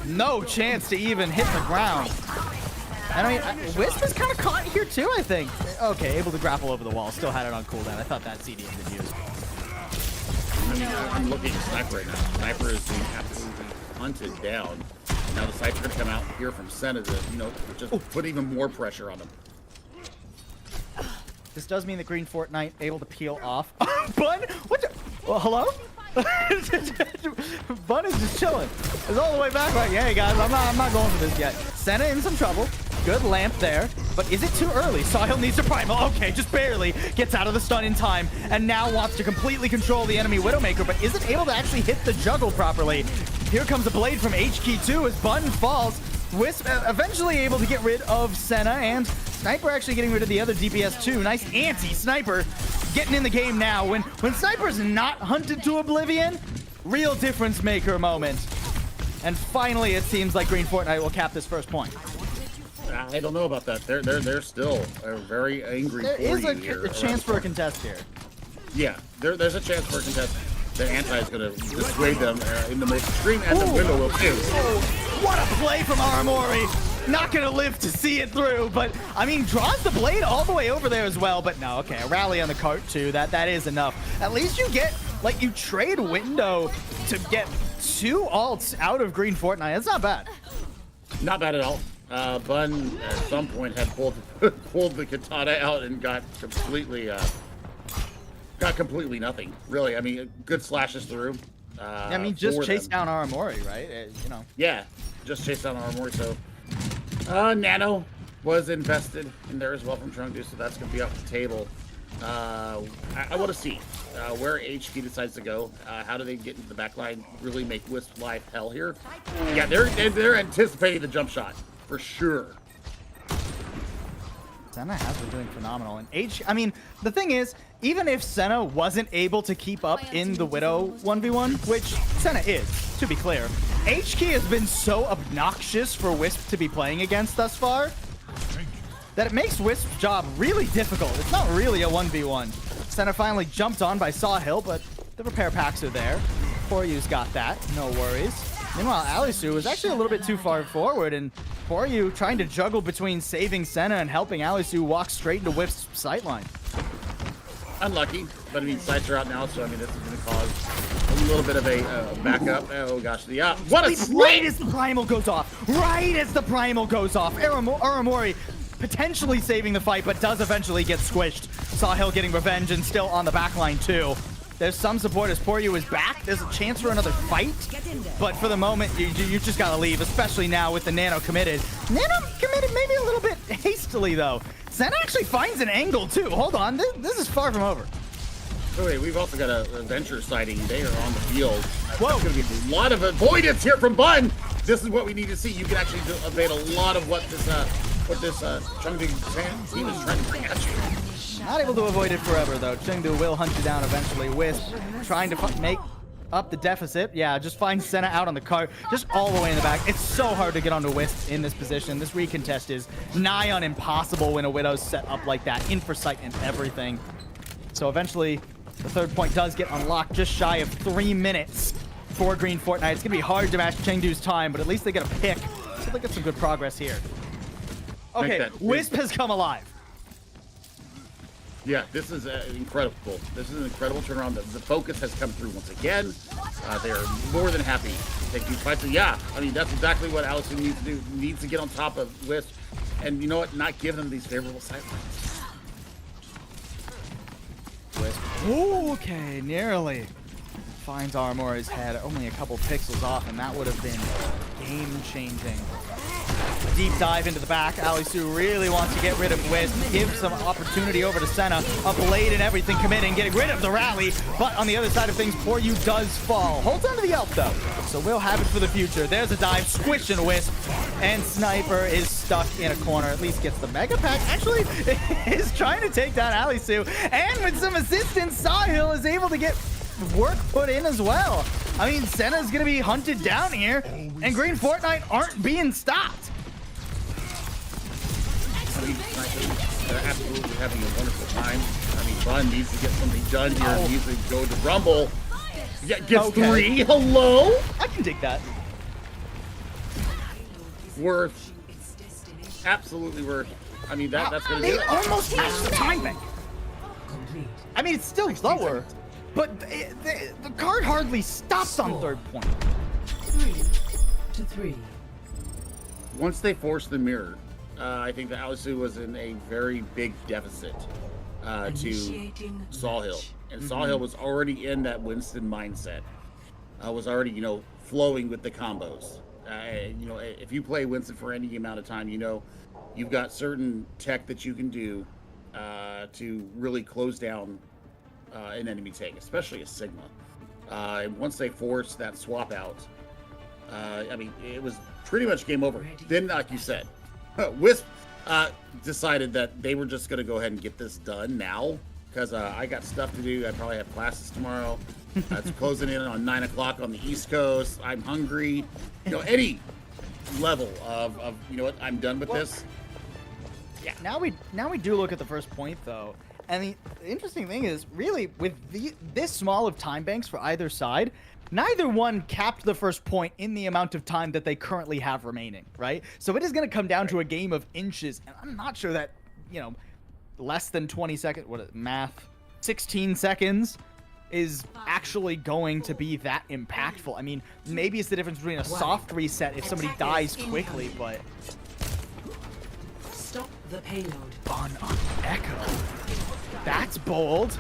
No chance to even hit the ground. And I mean, Wisp is kind of caught here too, I think. Okay, able to grapple over the wall. Still had it on cooldown. I thought that CD had been used. I mean, I'm looking at Sniper right now. Sniper is being absolutely hunted down. Now the sights are going to come out here from Senna to, just put even more pressure on them. This does mean that Green Fortnite able to peel off. Bun? What the? Well, hello? Bun is just chilling. It's all the way back like, hey guys, I'm not going for this yet. Senna in some trouble. Good lamp there, but is it too early? Sahil needs to primal. Okay, just barely gets out of the stun in time, and now wants to completely control the enemy Widowmaker, but isn't able to actually hit the juggle properly. Here comes a blade from HK2 as Bun falls. Wisp eventually able to get rid of Senna, and Sniper actually getting rid of the other DPS too. Nice anti-Sniper getting in the game now. When Sniper's not hunted to oblivion, real difference maker moment. And finally, it seems like Green Fortnite will cap this first point. I don't know about that. They're still a very angry. There is a chance for a contest here. Yeah, there's a chance for a contest. The anti is going to dissuade them in the most extreme, and the window will too. What a play from Aramori! Not going to live to see it through, but I mean, draws the blade all the way over there as well. But no, okay, a rally on the cart too. That is enough. At least you get, like, you trade window to get 2 ults out of Green Fortnite. That's not bad. Not bad at all. Bun at some point had pulled the katana out and got completely nothing. Really, I mean, good slashes through. I mean, just chase down Aramori, right? Yeah, just chase down Aramori. So, Nano was invested in there as well from Trundu, so that's gonna be off the table. I want to see where HK decides to go. How do they get into the back line? Really make Wisp life hell here? Yeah, they're anticipating the jump shot for sure. Senna has been doing phenomenal. And I mean, the thing is, even if Senna wasn't able to keep up in the Widow 1v1, which Senna is, to be clear, HK has been so obnoxious for Wisp to be playing against thus far that it makes Wisp's job really difficult. It's not really a 1v1. Senna finally jumped on by Sawhill, but the repair packs are there. Poryu's got that, no worries. Meanwhile, Alisu was actually a little bit too far forward, and Poryu trying to juggle between saving Senna and helping Alisu walk straight into Wisp's sightline. Unlucky, but I mean, sights are out now, so I mean, this is going to cause a little bit of a backup. Oh gosh, what a slip! Right as the primal goes off! Right as the primal goes off! Aramori potentially saving the fight, but does eventually get squished. Sawhill getting revenge and still on the backline too. There's some support as Poryu is back. There's a chance for another fight, but for the moment, you just gotta leave, especially now with the Nano committed. Nano committed maybe a little bit hastily though. Senna actually finds an angle too. Hold on, this is far from over. Oh wait, we've also got a Venture sighting. They are on the field. Whoa. There's going to be a lot of avoidance here from Bun. This is what we need to see. You can actually evade a lot of what this Chengdu team is trying to bring at you. Not able to avoid it forever though. Chengdu will hunt you down eventually. Wisp trying to make up the deficit. Yeah, just find Senna out on the cart, just all the way in the back. It's so hard to get onto Wisp in this position. This recontest is nigh on impossible when a Widow's set up like that, in for sight and everything. So eventually, the third point does get unlocked just shy of 3 minutes for Green Fortnite. It's gonna be hard to match Chengdu's time, but at least they get a pick. So they get some good progress here. Okay, Wisp has come alive. Yeah, this is incredible. This is an incredible turnaround. The focus has come through once again. They are more than happy to take these fights. So yeah, I mean, that's exactly what Allison needs to do. Needs to get on top of Wisp. And you know what? Not give them these favorable sightlines. Wisp. Ooh, okay, nearly. Finds Aramori's head only a couple pixels off, and that would have been game-changing. Deep dive into the back. Alisu really wants to get rid of Wisp, give some opportunity over to Senna. A blade and everything committing, getting rid of the rally. But on the other side of things, Poryu does fall. Holds onto the elf though, so we'll have it for the future. There's a dive, squishing Wisp, and Sniper is stuck in a corner. At least gets the Mega Pack. Actually, is trying to take down Alisu, and with some assistance, Sawhill is able to get work put in as well. I mean, Senna's gonna be hunted down here, and Green Fortnite aren't being stopped. I mean, they're absolutely having a wonderful time. I mean, Bun needs to get something done here. He needs to go to Rumble. Yeah, gets 3. Hello? I can dig that. Worth. Absolutely worth. I mean, that's going to do They it. almost matched the time bank. I mean, it's still lower, but the card hardly stops on third point. 3-3. Once they forced the mirror, I think that Alisu was in a very big deficit to Sawhill. And Sawhill was already in that Winston mindset. Was already, you know, flowing with the combos. You know, if you play Winston for any amount of time, you know, you've got certain tech that you can do to really close down an enemy tank, especially a Sigma. And once they forced that swap out, I mean, it was pretty much game over. Then, like you said, Wisp decided that they were just going to go ahead and get this done now because I got stuff to do. I probably have classes tomorrow. It's closing in on 9 o'clock on the East Coast. I'm hungry. You know, any level of you know what, I'm done with this. Yeah. Now we do look at the first point though, and the interesting thing is really with this small of time banks for either side, neither one capped the first point in the amount of time that they currently have remaining, right? So it is going to come down to a game of inches, and I'm not sure that, you know, less than 20 seconds, what is it, math, 16 seconds is actually going to be that impactful. I mean, maybe it's the difference between a soft reset if somebody dies quickly, but... Stop the payload. On Echo. That's bold.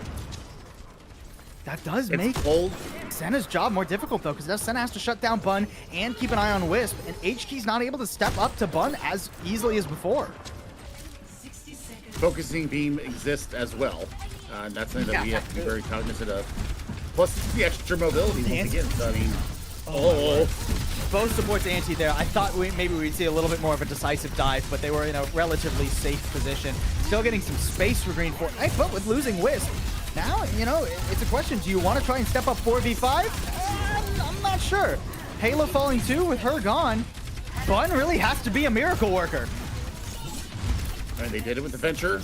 That does make bold. Senna's job more difficult though, because now Senna has to shut down Bun and keep an eye on Wisp, and H-Key's not able to step up to Bun as easily as before. Focusing beam exists as well. And that's something that we have to be very cognizant of. Plus the extra mobility once again. So I mean, both supports anti there. I thought maybe we'd see a little bit more of a decisive dive, but they were in a relatively safe position. Still getting some space for Green Fortnite, but with losing Wisp, now, you know, it's a question. Do you want to try and step up 4v5? I'm not sure. Halo falling too with her gone. Bun really has to be a miracle worker. I mean, they did it with the Venture.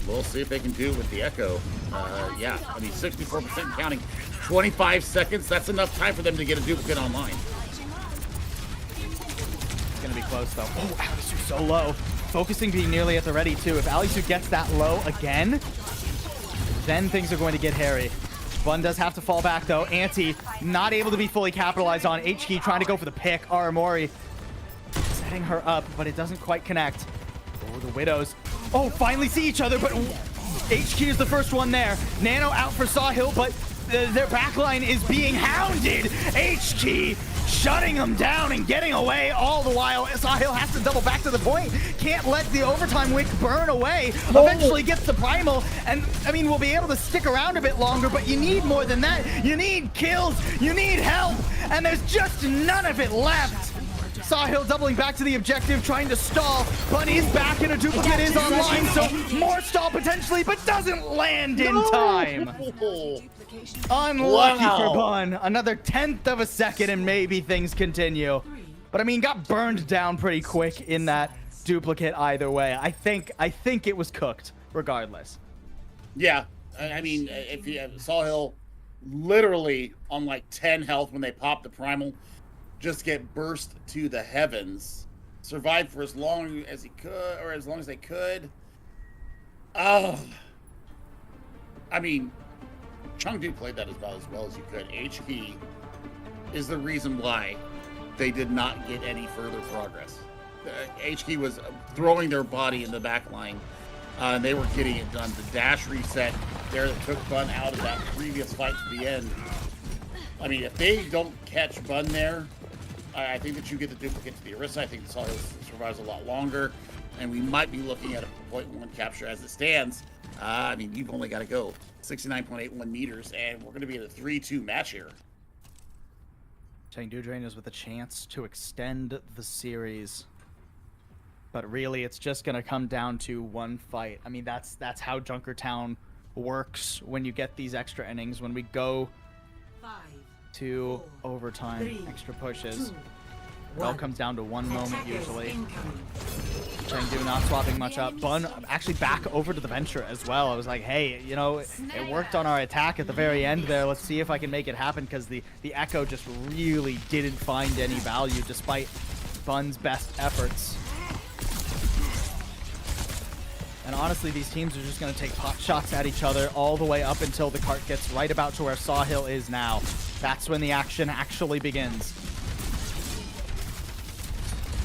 We'll see if they can do it with the Echo. Yeah, I mean, 64% counting. 25 seconds, that's enough time for them to get a duplicate online. It's gonna be close though. Oh, Alisu so low. Focusing being nearly at the ready too. If Alisu gets that low again, then things are going to get hairy. Bun does have to fall back though. Anti not able to be fully capitalized on. HK trying to go for the pick. Aramori setting her up, but it doesn't quite connect. Oh, the Widows. Oh, finally see each other, but HQ is the first one there. Nano out for Sawhill, but their backline is being hounded. HQ shutting them down and getting away all the while. Sawhill has to double back to the point. Can't let the overtime wick burn away. Eventually gets the primal, and I mean, we'll be able to stick around a bit longer, but you need more than that. You need kills, you need help, and there's just none of it left. Sawhill doubling back to the objective, trying to stall. Bunny's back and a duplicate is online, so more stall potentially, but doesn't land in time. Unlucky for Bun. Another 10th of a second and maybe things continue. But I mean, got burned down pretty quick in that duplicate either way. I think it was cooked regardless. Yeah, I mean, if you Sawhill literally on like 10 health when they pop the primal, just get burst to the heavens, survived for as long as he could, or as long as they could. Oh, I mean, Chengdu played that about as well as you could. HP is the reason why they did not get any further progress. HK was throwing their body in the back line, and they were getting it done. The dash reset there that took Bun out of that previous fight to the end. I mean, if they don't catch Bun there, I think that you get the duplicate to the Orisa. I think the Sawhill survives a lot longer, and we might be looking at a 0.1 capture as it stands. I mean, you've only got to go 69.81 meters, and we're going to be in a 3-2 match here. Chengdu Drainers with a chance to extend the series, but really, it's just going to come down to one fight. I mean, that's how Junkertown works when you get these extra innings. When we go to overtime, extra pushes, it all comes down to one moment usually. Chengdu not swapping much up. Bun actually back over to the Venture as well. I was like, hey, you know, it worked on our attack at the very end there. Let's see if I can make it happen, because the Echo just really didn't find any value despite Bun's best efforts. And honestly, these teams are just going to take pot shots at each other all the way up until the cart gets right about to where Sawhill is now. That's when the action actually begins.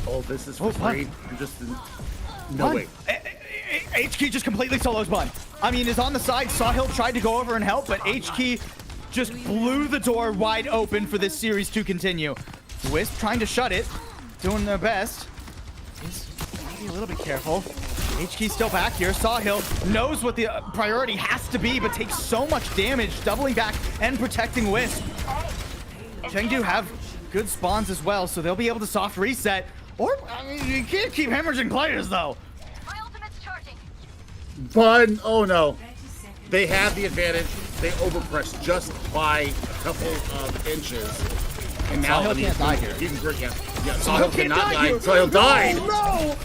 Oh, this is for free. You're just no way. HK just completely solos Bun. I mean, is on the side. Sawhill tried to go over and help, but HK just blew the door wide open for this series to continue. Wisp trying to shut it, doing their best. Is maybe a little bit careful. HK still back here. Sawhill knows what the priority has to be, but takes so much damage, doubling back and protecting Wisp. Chengdu have good spawns as well, so they'll be able to soft reset. Or, I mean, you can't keep hemorrhaging players, though. My ultimate's charging. Bun, oh no. They have the advantage. They overpressed just by a couple of inches. And now Sawhill can't die here. Yeah, Sawhill cannot die. Sawhill died. No!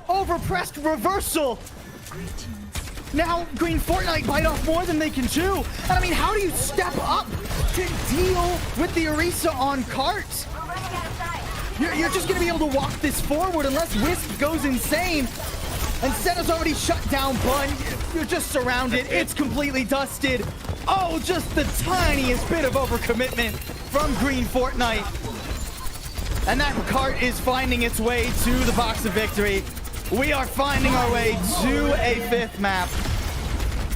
Overpressed reversal. Now Green Fortnite bite off more than they can chew. And I mean, how do you step up to deal with the Orisa on cart? You're just gonna be able to walk this forward unless Wisp goes insane. And Senna's already shut down Bun. You're just surrounded. It's completely dusted. Oh, just the tiniest bit of overcommitment from Green Fortnite. And that cart is finding its way to the box of victory. We are finding our way to a 5th map.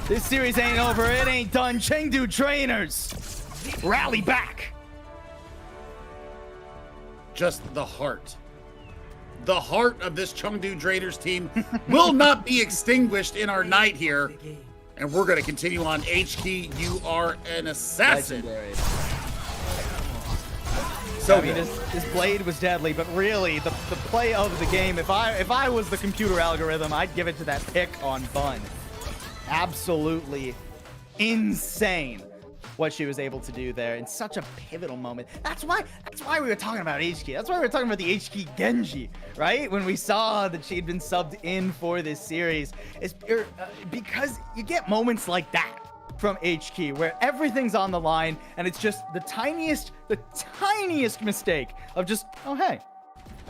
This series ain't over. It ain't done. Chengdu Trainers rally back. Just the heart. The heart of this Chengdu Drainers team will not be extinguished in our night here. And we're going to continue on. HK, you are an assassin. Legendary. So I mean, his blade was deadly, but really, the play of the game, if I was the computer algorithm, I'd give it to that pick on Bun. Absolutely insane. what she was able to do there in such a pivotal moment. That's why we were talking about HK. That's why we were talking about the HK Genji, right? When we saw that she had been subbed in for this series, because you get moments like that from HK where everything's on the line and it's just the tiniest mistake of just, oh hey,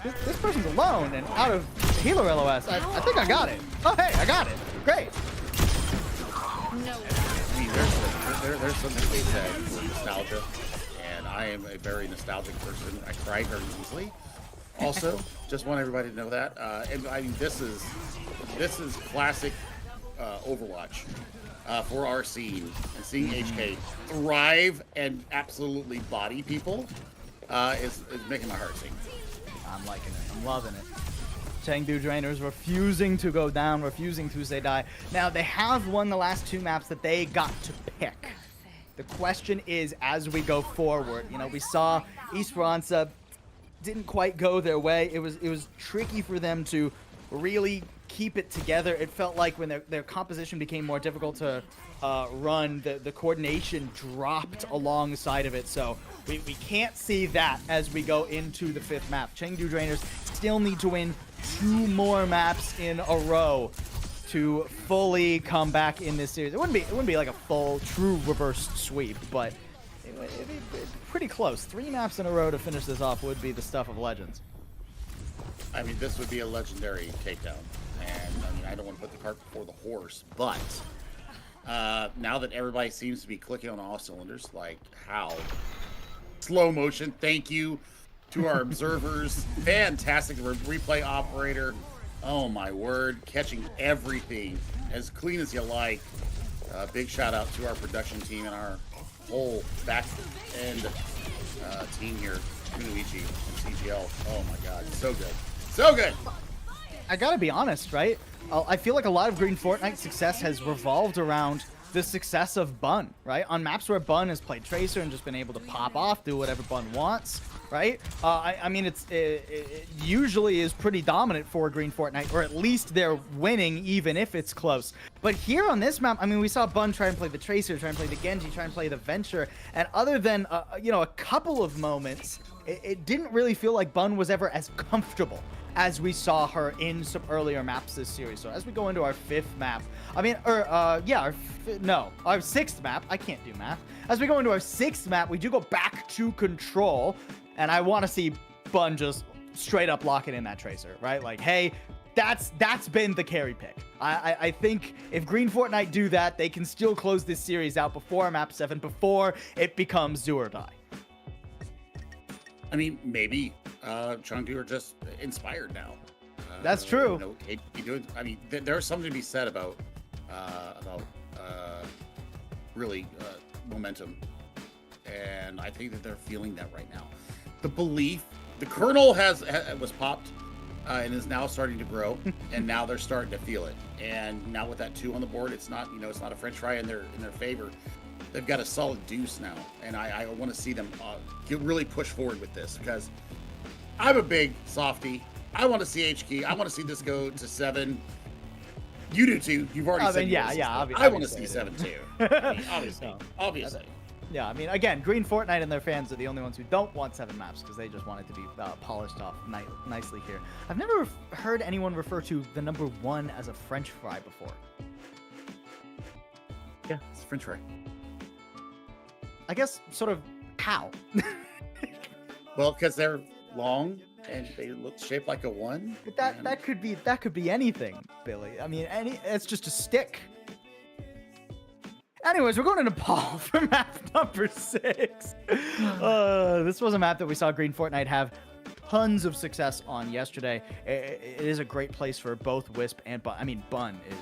this person's alone and out of healer LOS. I think I got it. Oh hey, I got it. Great. No. I mean, there's something to be said for nostalgia, and I am a very nostalgic person. I cry very easily. Also, just want everybody to know that. And I mean, this is classic Overwatch for our scene, and seeing HK thrive and absolutely body people is making my heart sing. I'm liking it. I'm loving it. Chengdu Drainers refusing to go down, refusing to say die. Now, they have won the last 2 maps that they got to pick. The question is, as we go forward, you know, we saw Esperanza didn't quite go their way. It was tricky for them to really keep it together. It felt like when their composition became more difficult to run, the coordination dropped alongside of it. So we can't see that as we go into the 5th map. Chengdu Drainers still need to win 2 more maps in a row to fully come back in this series. It wouldn't be like a full true reverse sweep, but it'd be pretty close. 3 maps in a row to finish this off would be the stuff of legends. I mean, this would be a legendary takedown. And, I mean, I don't want to put the cart before the horse, but now that everybody seems to be clicking on all cylinders, like how? Slow motion, thank you to our observers. Fantastic replay operator. Oh, my word. Catching everything as clean as you like. Big shout out to our production team and our whole back end team here, Kunoichi and CGL. Oh, my God. So good. So good. I gotta be honest, right? I feel like a lot of Green Fortnite success has revolved around the success of Bun, right? On maps where Bun has played Tracer and just been able to pop off, do whatever Bun wants, right? I mean, it usually is pretty dominant for Green Fortnite, or at least they're winning even if it's close. But here on this map, I mean, we saw Bun try and play the Tracer, try and play the Genji, try and play the Venture, and other than, you know, a couple of moments, it didn't really feel like Bun was ever as comfortable as we saw her in some earlier maps this series. So as we go into our 5th map, I mean, our 6th map, I can't do math. As we go into our 6th map, we do go back to Control, and I want to see Bun just straight up lock it in that Tracer, right? Like, hey, that's been the carry pick. I think if Green Fortnite do that, they can still close this series out before map 7, before it becomes do or die. I mean, maybe Chengdu are just inspired now. That's true. You know, I mean, there's something to be said about really momentum, and I think that they're feeling that right now. The belief, the kernel was popped and is now starting to grow, and now they're starting to feel it. And now with that 2 on the board, it's not a French fry in their favor. They've got a solid deuce now, and I want to see them really push forward with this, because I'm a big softie. I want to see HK. I want to see this go to 7. You do too. You've already said obviously. I want to see 7 too. I mean, obviously. Yeah, I mean, again, Green Fortnite and their fans are the only ones who don't want 7 maps because they just want it to be polished off nicely here. I've never heard anyone refer to the number 1 as a French fry before. Yeah, it's French fry. I guess sort of how? Well, because they're long and they look shaped like a 1. But that could be anything, Billy. I mean, it's just a stick. Anyways, we're going into Paul for map number 6. This was a map that we saw Green Fortnite have tons of success on yesterday. It is a great place for both Wisp and Bun. I mean, Bun is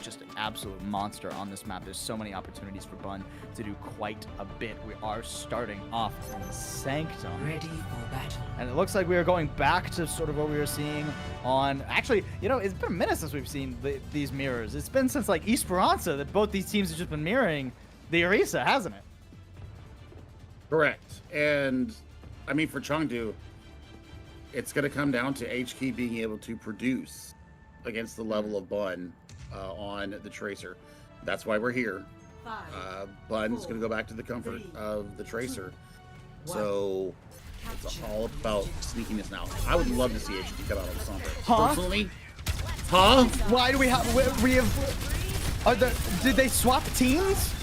just an absolute monster on this map. There's so many opportunities for Bun to do quite a bit. We are starting off in Sanctum. Ready for battle. And it looks like we are going back to sort of what we were seeing on... Actually, you know, it's been a minute since we've seen these mirrors. It's been since, like, Esperanza that both these teams have just been mirroring the Orisa, hasn't it? Correct. And, I mean, for Chengdu, it's going to come down to HK being able to produce against the level of Bun on the Tracer. That's why we're here. Bun's going to go back to the comfort of the Tracer. So it's all about sneakiness now. I would love to see HT come out on the Sombra. Personally. Huh? Why do we have did they swap teams?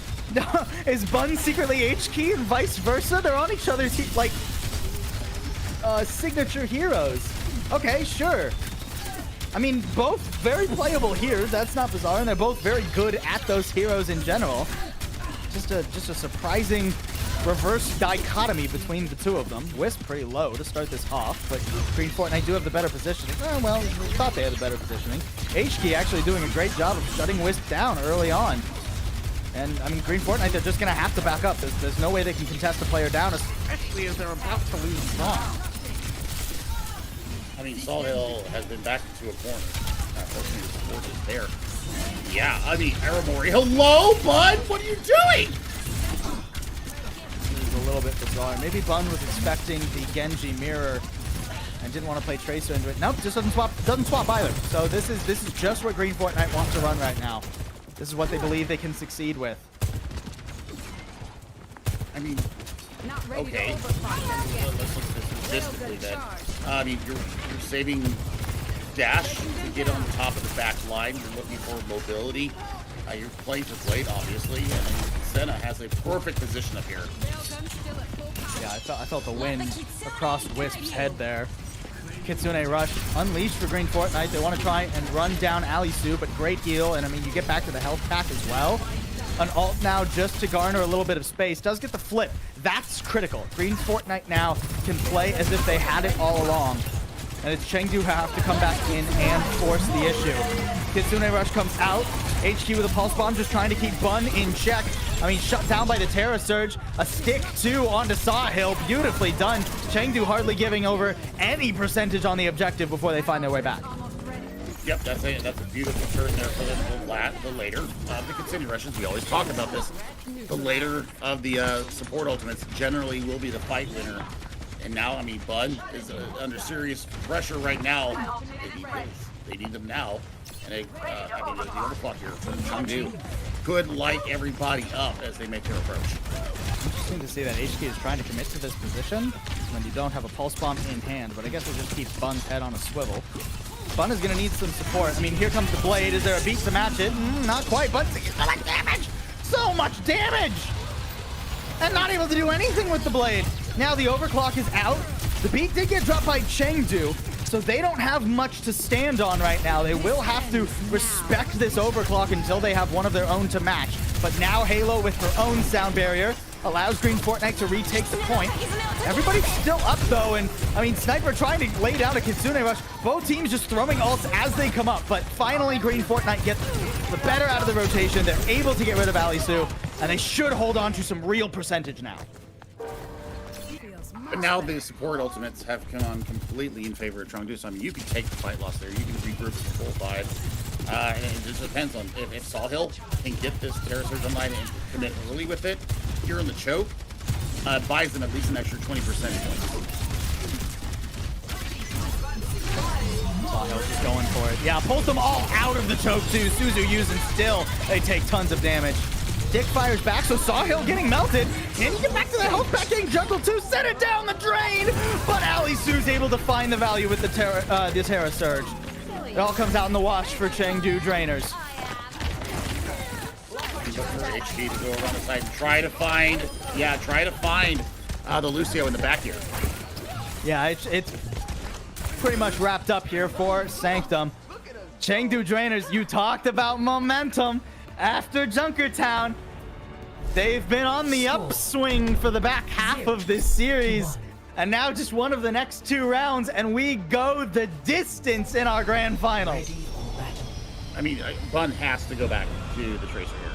Is Bun secretly HK and vice versa? They're on each other's like signature heroes. Okay, sure. I mean, both very playable heroes. That's not bizarre, and they're both very good at those heroes in general. Just a surprising reverse dichotomy between the two of them. Wisp pretty low to start this off, but Green Fortnite do have the better positioning. Well, we thought they had the better positioning. HK actually doing a great job of shutting Wisp down early on. And, I mean, Green Fortnite, they're just going to have to back up. There's no way they can contest a player down, especially as they're about to lose strong. I mean, Salt Hill has been backed into a corner. Fortunately, the support is there. Yeah, I mean, Aramori. Hello, Bud? What are you doing? This is a little bit bizarre. Maybe Bun was expecting the Genji mirror and didn't want to play Tracer into it. Nope, just doesn't swap either. So this is just what Green Fortnite wants to run right now. This is what they believe they can succeed with. I mean, okay. Let's look at this statistically then. I mean, you're saving dash to get on the top of the back line. You're looking for mobility. You're playing for Blade, obviously, and Senna has a perfect position up here. Yeah, I felt the wind across Wisp's head there. Kitsune Rush unleashed for Green Fortnite. They want to try and run down Alisu, but great heal, and I mean, you get back to the health pack as well. An ult now just to garner a little bit of space. Does get the flip. That's critical. Green Fortnite now can play as if they had it all along. And it's Chengdu who have to come back in and force the issue. Kitsune Rush comes out. HQ with a pulse bomb, just trying to keep Bun in check. I mean, shut down by the Terra Surge. A stick, too, onto Sawhill. Beautifully done. Chengdu hardly giving over any percentage on the objective before they find their way back. Yep, that's a beautiful turn there for the later of the Kitsune Rushes. We always talk about this. The later of the support ultimates generally will be the fight winner. And now, I mean, Bud is under serious pressure right now. They need them now. And I mean, the overclock here from Chengdu could light everybody up as they make their approach. Interesting to see that HK is trying to commit to this position when you don't have a pulse bomb in hand, but I guess it just keeps Bun's head on a swivel. Bun is going to need some support. I mean, here comes the Blade. Is there a beat to match it? Not quite. Bun's taking so much damage! So much damage! And not able to do anything with the Blade. Now the overclock is out. The beat did get dropped by Chengdu, so they don't have much to stand on right now. They will have to respect this overclock until they have one of their own to match. But now Halo with her own sound barrier allows Green Fortnite to retake the point. Everybody's still up though, and I mean, Sniper trying to lay down a Kitsune Rush. Both teams just throwing ults as they come up, but finally Green Fortnite gets the better out of the rotation. They're able to get rid of Alisu, and they should hold on to some real percentage now. But now the support ultimates have come on completely in favor of Chengdu. So I mean, you can take the fight loss there. You can regroup with the full five. And it just depends on if Sawhill can get this Terra Surge online and commit early with it here in the choke. Buys them at least an extra 20% points. Sawhill just going for it. Yeah, pulls them all out of the choke too. Suzu using still. They take tons of damage. Dick fires back, so Sawhill getting melted. Can he get back to the health pack? Getting jungle too. Send it down the drain. But Alisu's able to find the value with the Terra Surge. It all comes out in the wash for Chengdu Drainers. Look for HG to go around the side and try to find the Lucio in the back here. Yeah, it's pretty much wrapped up here for Sanctum. Chengdu Drainers, you talked about momentum. After Junkertown, they've been on the upswing for the back half of this series. And now just one of the next two rounds, and we go the distance in our grand finals. I mean, Bun has to go back to the Tracer here.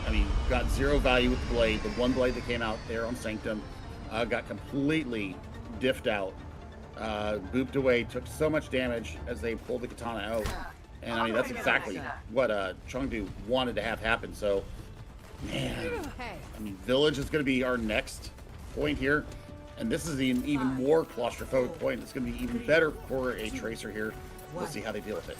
I mean, got zero value with the Blade. The one Blade that came out there on Sanctum got completely diffed out. Booped away, took so much damage as they pulled the katana out. And I mean, that's exactly what Chengdu wanted to have happen. So, man, I mean, Village is going to be our next point here. And this is an even more claustrophobic point. It's going to be even better for a Tracer here. We'll see how they deal with it.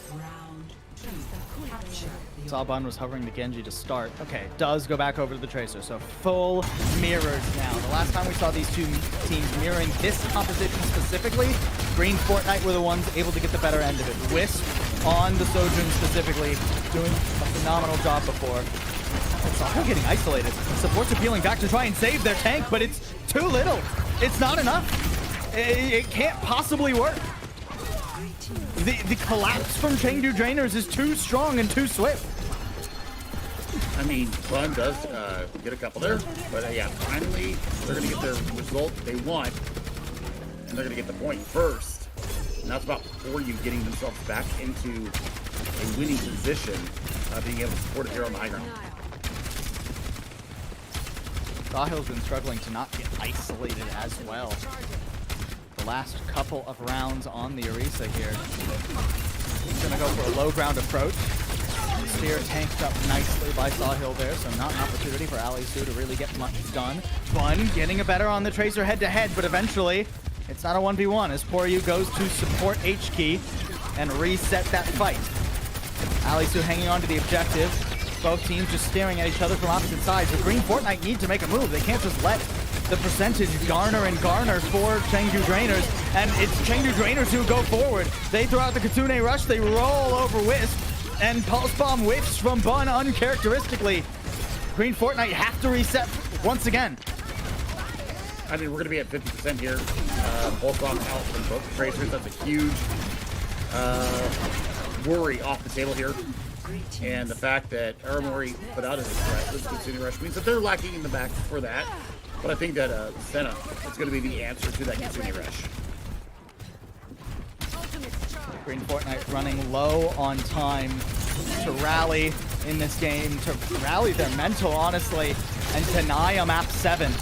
Saw Bun was hovering the Genji to start. Okay, does go back over to the Tracer, so full mirrors now. The last time we saw these two teams mirroring this composition specifically, Green Fortnite were the ones able to get the better end of it. Wisp on the Sojourn specifically, doing a phenomenal job before. Sahil getting isolated. Supports are peeling back to try and save their tank, but it's too little. It's not enough. It can't possibly work. The collapse from Chengdu Drainers is too strong and too swift. I mean, Bun does get a couple there, but yeah, finally they're going to get their result they want, and they're going to get the point first. And that's about before you getting themselves back into a winning position, being able to support it here on the high ground. Sahil's been struggling to not get isolated as well. The last couple of rounds on the Orisa here. He's going to go for a low ground approach. Spear tanked up nicely by Sahil there, so not an opportunity for Alisu to really get much done. Bun getting a better on the Tracer head-to-head, but eventually it's not a 1v1 as Poryu goes to support H-Key and reset that fight. Alisu hanging on to the objective. Both teams just staring at each other from opposite sides. The Green Fortnite need to make a move. They can't just let the percentage garner and garner for Chengdu Drainers, and it's Chengdu Drainers who go forward. They throw out the Kitsune Rush, they roll over Wisp, and Pulse Bomb whiffs from Bun uncharacteristically. Green Fortnite have to reset once again. I mean, we're going to be at 50% here. Pulse Bomb out from both Tracers. That's a huge worry off the table here. And the fact that Aramori put out his Kitsune Rush means that they're lacking in the back for that. But I think that Senna is going to be the answer to that Kitsune Rush. Green Fortnite running low on time to rally in this game, to rally their mental, honestly, and deny a map 7.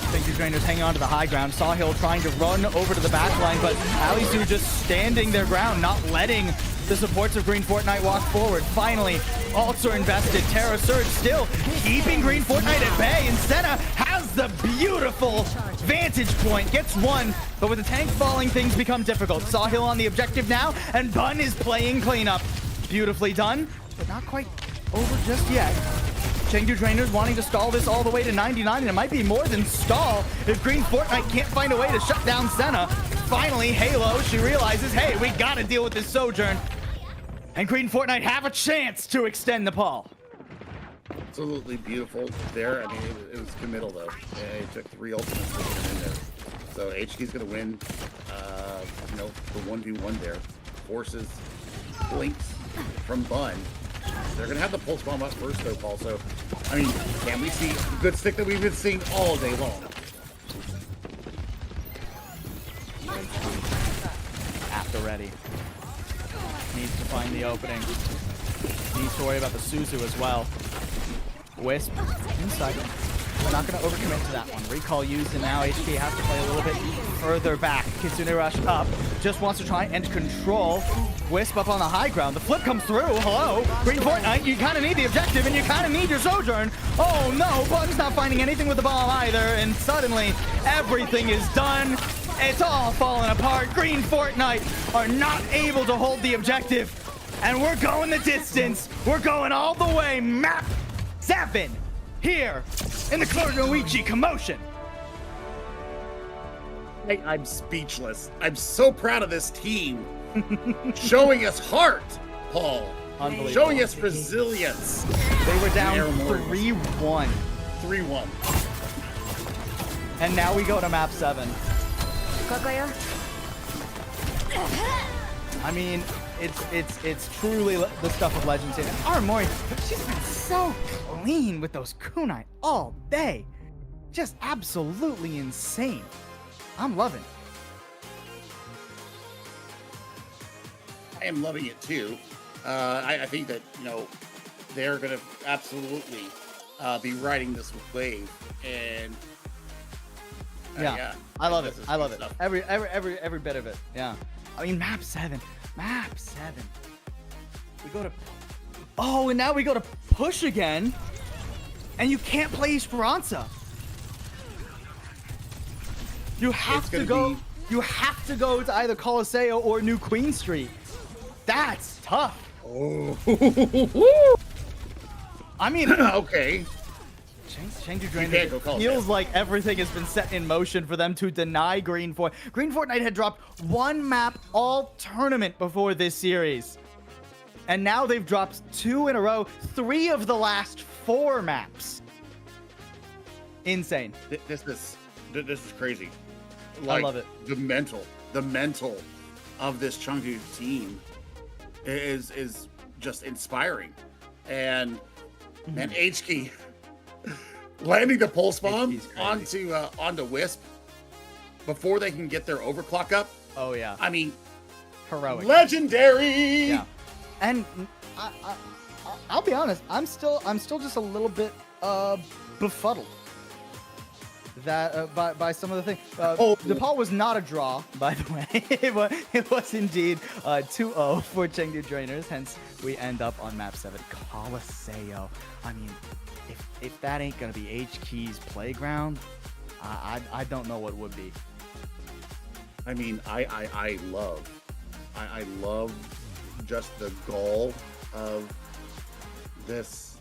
Chengdu Drainers hanging on to the high ground. Sahil trying to run over to the back line, but Alisu just standing their ground, not letting the supports of Green Fortnite walk forward. Finally, ults are invested. Terra Surge still keeping Green Fortnite at bay, and Senna has the beautiful vantage point. Gets one, but with the tank falling, things become difficult. Sahil on the objective now, and Bun is playing cleanup. Beautifully done, but not quite over just yet. Chengdu Drainers wanting to stall this all the way to 99, and it might be more than stall if Green Fortnite can't find a way to shut down Senna. Finally, Halo, she realizes, hey, we gotta deal with this Sojourn. And Green Fortnite have a chance to extend the pall. Absolutely beautiful there. I mean, it was committal, though. It took 3 ultimates to get in there. So HK's going to win, you know, the 1v1 there. Forces blinks from Bun. They're going to have the Pulse Bomb up first, though, Paul. So, I mean, can we see a good stick that we've been seeing all day long? After ready. Needs to find the opening. Needs to worry about the Suzu as well. Wisp inside. They're not going to overcommit to that one. Recall used, and now HK has to play a little bit further back. Kitsune Rush up. Just wants to try and control Wisp up on the high ground. The flip comes through. Hello. Green Fortnite, you kind of need the objective, and you kind of need your Sojourn. Oh no, Bun's not finding anything with the bomb either, and suddenly everything is done. It's all falling apart. Green Fortnite are not able to hold the objective. And we're going the distance. We're going all the way. Map 7 here in the Kunoichi Kommotion. I'm speechless. I'm so proud of this team. Showing us heart, Paul. Unbelievable. Showing us resilience. They were down 3-1. 3-1. And now we go to map 7. I mean, it's truly the stuff of legends here. And Aramori, she's been so clean with those kunai all day. Just absolutely insane. I'm loving it. I am loving it too. I think that, you know, they're going to absolutely be riding this wave, and yeah, I love it. I love it. Stuff. Every bit of it. Yeah. I mean, map 7. Map 7. We go to... Oh, and now we go to push again. And you can't play Esperanza. You have to go... You have to go to either Colosseo or New Queen Street. That's tough. Oh. I mean, Okay. Chengdu can't Drainers, go it call feels that. like everything has been set in motion for them to deny Green Fort. Green Fortnite had dropped one map all tournament before this series. And now they've dropped 2 in a row, 3 of the last 4 maps. Insane. This is crazy. I love it. The mental of this Chengdu team is just inspiring. And man, HK landing the pulse bomb HK's crazy. onto Wisp before they can get their overclock up. Oh yeah, I mean, heroic. legendary. Yeah, and I'll be honest, I'm still just a little bit befuddled that by some of the things. Nepal was not a draw, by the way. it was indeed 2-0 for Chengdu Drainers. Hence, we end up on map 7, Colosseo. I mean, if that ain't gonna be HK's playground, I don't know what would be. I mean, I love just the gall of this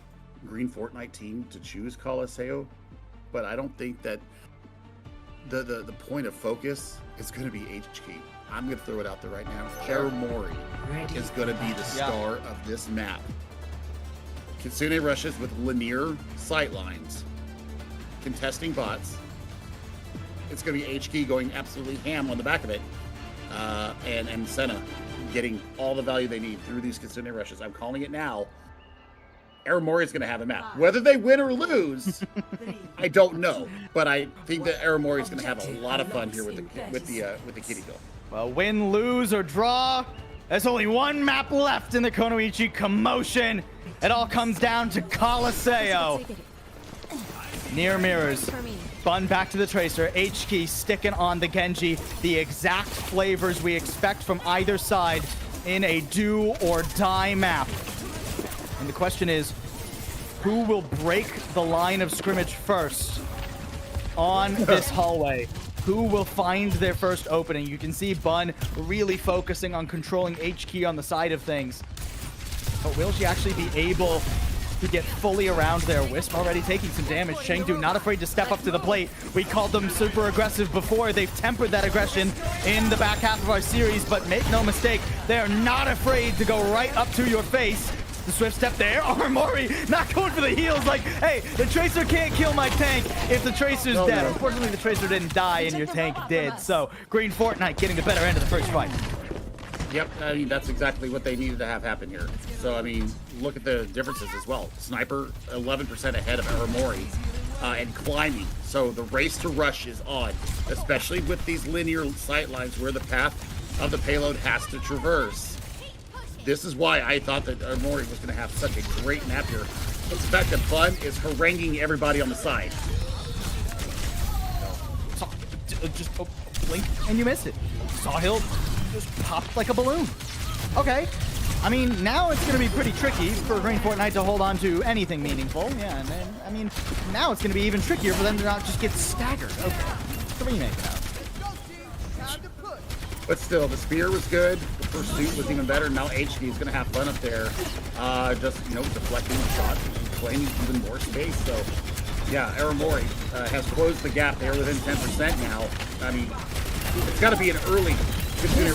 Green Fortnite team to choose Colosseo, but I don't think that the point of focus is going to be HK. I'm going to throw it out there right now. Karamori is going to be the star of this map. Kitsune rushes with linear sight lines, contesting bots. It's going to be HK going absolutely ham on the back of it, and Senna getting all the value they need through these Kitsune rushes. I'm calling it now. Aramori is going to have a map. Whether they win or lose, I don't know. But I think that Aramori is going to have a lot of fun here with the Kitty Go. Well, win, lose, or draw, there's only one map left in the Kunoichi Kommotion. It all comes down to Colosseo. Near mirrors. Bun back to the Tracer. HK sticking on the Genji. The exact flavors we expect from either side in a do or die map. And the question is, who will break the line of scrimmage first on this hallway? Who will find their first opening? You can see Bun really focusing on controlling HK on the side of things. But will she actually be able to get fully around there? Wisp already taking some damage. Chengdu not afraid to step up to the plate. We called them super aggressive before. They've tempered that aggression in the back half of our series, but make no mistake, they are not afraid to go right up to your face. The swift step there. Aramori not going for the heals. Like, hey, the Tracer can't kill my tank if the Tracer's dead. No. Unfortunately, the Tracer didn't die and your tank did. So Green Fortnite getting the better end of the first fight. Yep, I mean, that's exactly what they needed to have happen here. So, I mean, look at the differences as well. Sniper, 11% ahead of Aramori, and climbing. So the race to rush is on, especially with these linear sight lines where the path of the payload has to traverse. This is why I thought that Aramori was going to have such a great map here. It's the fact that Bun is haranguing everybody on the side. Just blink and you missed it. Sawhill just popped like a balloon. Okay. I mean, now it's going to be pretty tricky for Green Fortnite to hold on to anything meaningful. Yeah, and then, I mean, now it's going to be even trickier for them to not just get staggered. Okay. 3 make it out. But still, the spear was good. The pursuit was even better. Now HK is going to have fun up there. Just, you know, deflecting shots and claiming even more space. So, yeah, Aramori has closed the gap. They're within 10% now. I mean, it's got to be an early Kitsune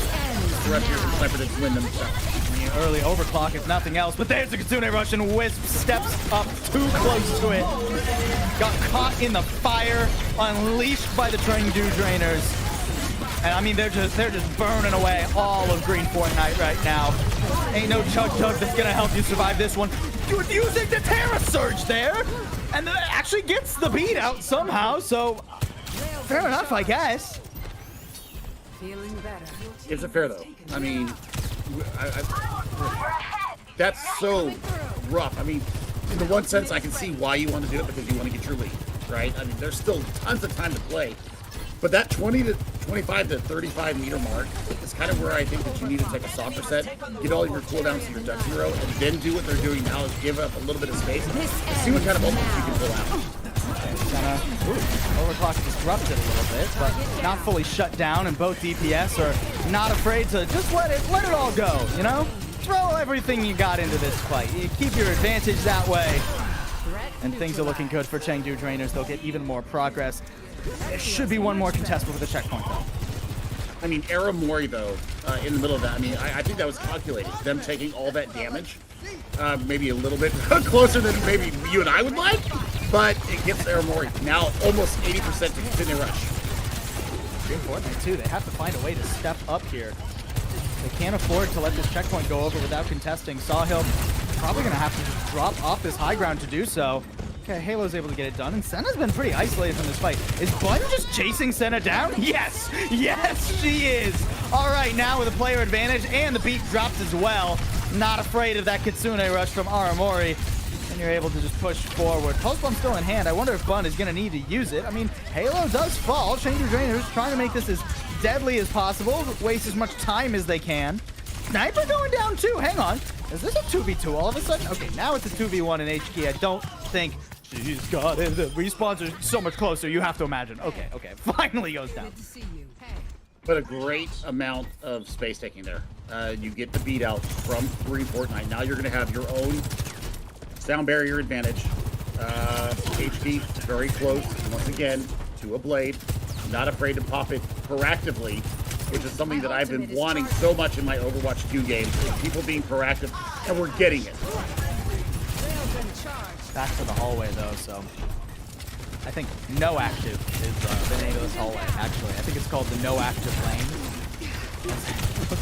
rush here for Sniper to win themselves. I mean, early overclock if nothing else. But there's the Kitsune rush and Wisp steps up too close to it. Got caught in the fire, unleashed by the Chengdu Drainers. And I mean, they're just burning away all of Green Fortnite right now. Ain't no Chug Chug that's gonna help you survive this one. You're using the Terra Surge there, and that actually gets the beat out somehow. So fair enough, I guess. Feeling better. Is it fair though? I mean, that's so rough. I mean, in the one sense, I can see why you want to do it because you want to get your lead, right? I mean, there's still tons of time to play. But that 20 to 25 to 35 meter mark is kind of where I think that you need to take a softer set, get all your cooldowns to your Duck Zero, and then do what they're doing now is give up a little bit of space and see what kind of ultimates you can pull out. Overclock disrupted a little bit, but not fully shut down, and both DPS are not afraid to just let it all go, you know? throw everything you got into this fight. You keep your advantage that way. And things are looking good for Chengdu Drainers. They'll get even more progress. There should be one more contest with a checkpoint, though. I mean, Aramori, though, in the middle of that, I mean, I think that was calculated. Them taking all that damage, maybe a little bit closer than maybe you and I would like, but it gets Aramori now almost 80% to Kitsune Rush. Green Fortnite, too. They have to find a way to step up here. They can't afford to let this checkpoint go over without contesting. Sawhill probably going to have to just drop off this high ground to do so. Okay, Halo's able to get it done, and Senna's been pretty isolated from this fight. Is Bun just chasing Senna down? Yes! Yes, she is! All right, now with a player advantage, and the beat drops as well. Not afraid of that Kitsune Rush from Aramori. And you're able to just push forward. Pulse Bomb still in hand. I wonder if Bun is going to need to use it. I mean, Halo does fall. Chengdu Drainers trying to make this as deadly as possible, waste as much time as they can. Sniper going down too. Hang on. Is this a 2v2 all of a sudden? Okay, now it's a 2v1 in HK. I don't think she's got it. The respawns are so much closer, you have to imagine. Okay, okay. Finally goes down. But a great amount of space taking there. You get the beat out from Green Fortnite. Now you're going to have your own sound barrier advantage. HK very close, once again, to a blade. Not afraid to pop it proactively, which is something that I've been wanting so much in my Overwatch 2 games. Is people being proactive, and we're getting it. Back to the hallway, though, so I think no active is the name of this hallway, actually. I think it's called the no active lane.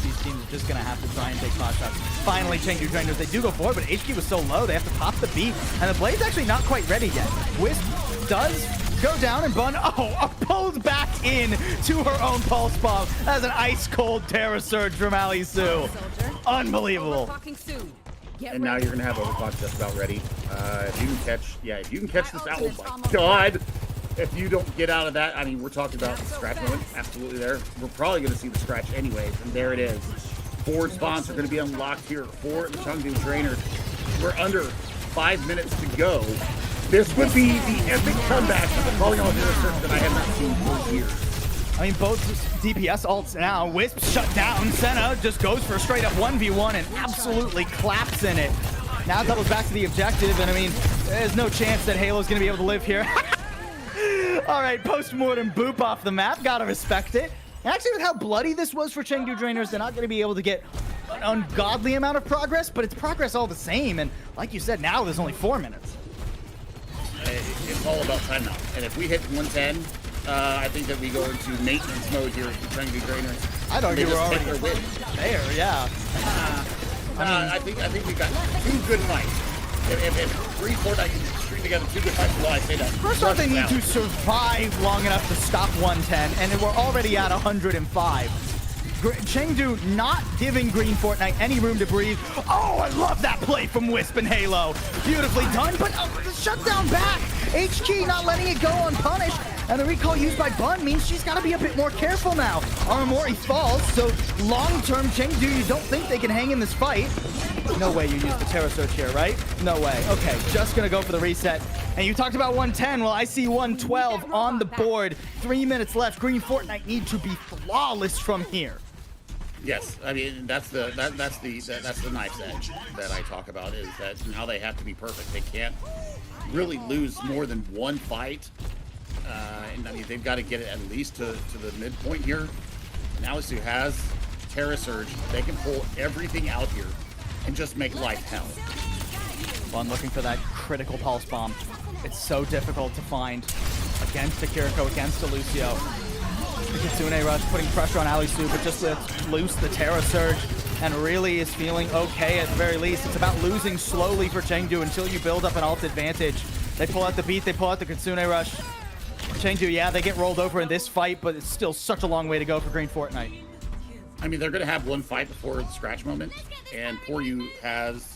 These teams are just going to have to try and take pot shots. Finally, Chengdu Drainers, they do go forward, but HK was so low, they have to pop the beat, and the blade's actually not quite ready yet. Wisp does go down, and Bun, pulled back in to her own pulse bomb. That's an ice-cold Terror Surge from Ali Sue. Unbelievable. And now you're gonna have Overclock just about ready. If you can catch this out, oh my god! If you don't get out of that, I mean, we're talking about the scratch moment, absolutely there. We're probably gonna see the scratch anyways, and there it is. Forward spawns are gonna be unlocked here for the Chengdu Drainers. We're under 5 minutes to go. This would be the epic comeback of the calling all hero search that I have not seen for years. I mean, both DPS ults now. Wisp shut down. Senna just goes for a straight up 1v1 and absolutely claps in it. Now doubles back to the objective, and I mean, there's no chance that Halo's gonna be able to live here. All right, post-mortem boop off the map. Gotta respect it. And actually, with how bloody this was for Chengdu Drainers, they're not gonna be able to get an ungodly amount of progress, but it's progress all the same. And like you said, now there's only 4 minutes. It's all about time now. And if we hit 110, I think that we go into maintenance mode here with the Chengdu Drainers. I'd argue we're already there, yeah. I think we got 2 good fights. If Green Fortnite can string together 2 good fights, well, I say that. First off, they need to survive long enough to stop 110, and we're already at 105. Chengdu not giving Green Fortnite any room to breathe. Oh, I love that play from Wisp and Halo. Beautifully done, but the shutdown back. HK not letting it go unpunished. And the recall used by Bun means she's got to be a bit more careful now. Aramori falls, so long-term Chengdu, you don't think they can hang in this fight. No way you use the Terror Search here, right? No way. Okay, just going to go for the reset. And you talked about 110. Well, I see 112 on the board. 3 minutes left. Green Fortnite need to be flawless from here. Yes, I mean that's the knife's edge that I talk about, is that now they have to be perfect. They can't really lose more than one fight, and I mean they've got to get it at least to the midpoint here. Now Alisu has Terra Surge. They can pull everything out here and just make life hell. Bun looking for that critical pulse bomb. It's so difficult to find against a Kiriko, against a Lucio. The Kitsune Rush putting pressure on Alisu, but just lets loose the Terra Surge and really is feeling okay at the very least. It's about losing slowly for Chengdu until you build up an ult advantage. They pull out the beat, they pull out the Kitsune Rush. Chengdu, yeah, they get rolled over in this fight, but it's still such a long way to go for Green Fortnite. I mean, they're going to have one fight before the scratch moment, and Poryu has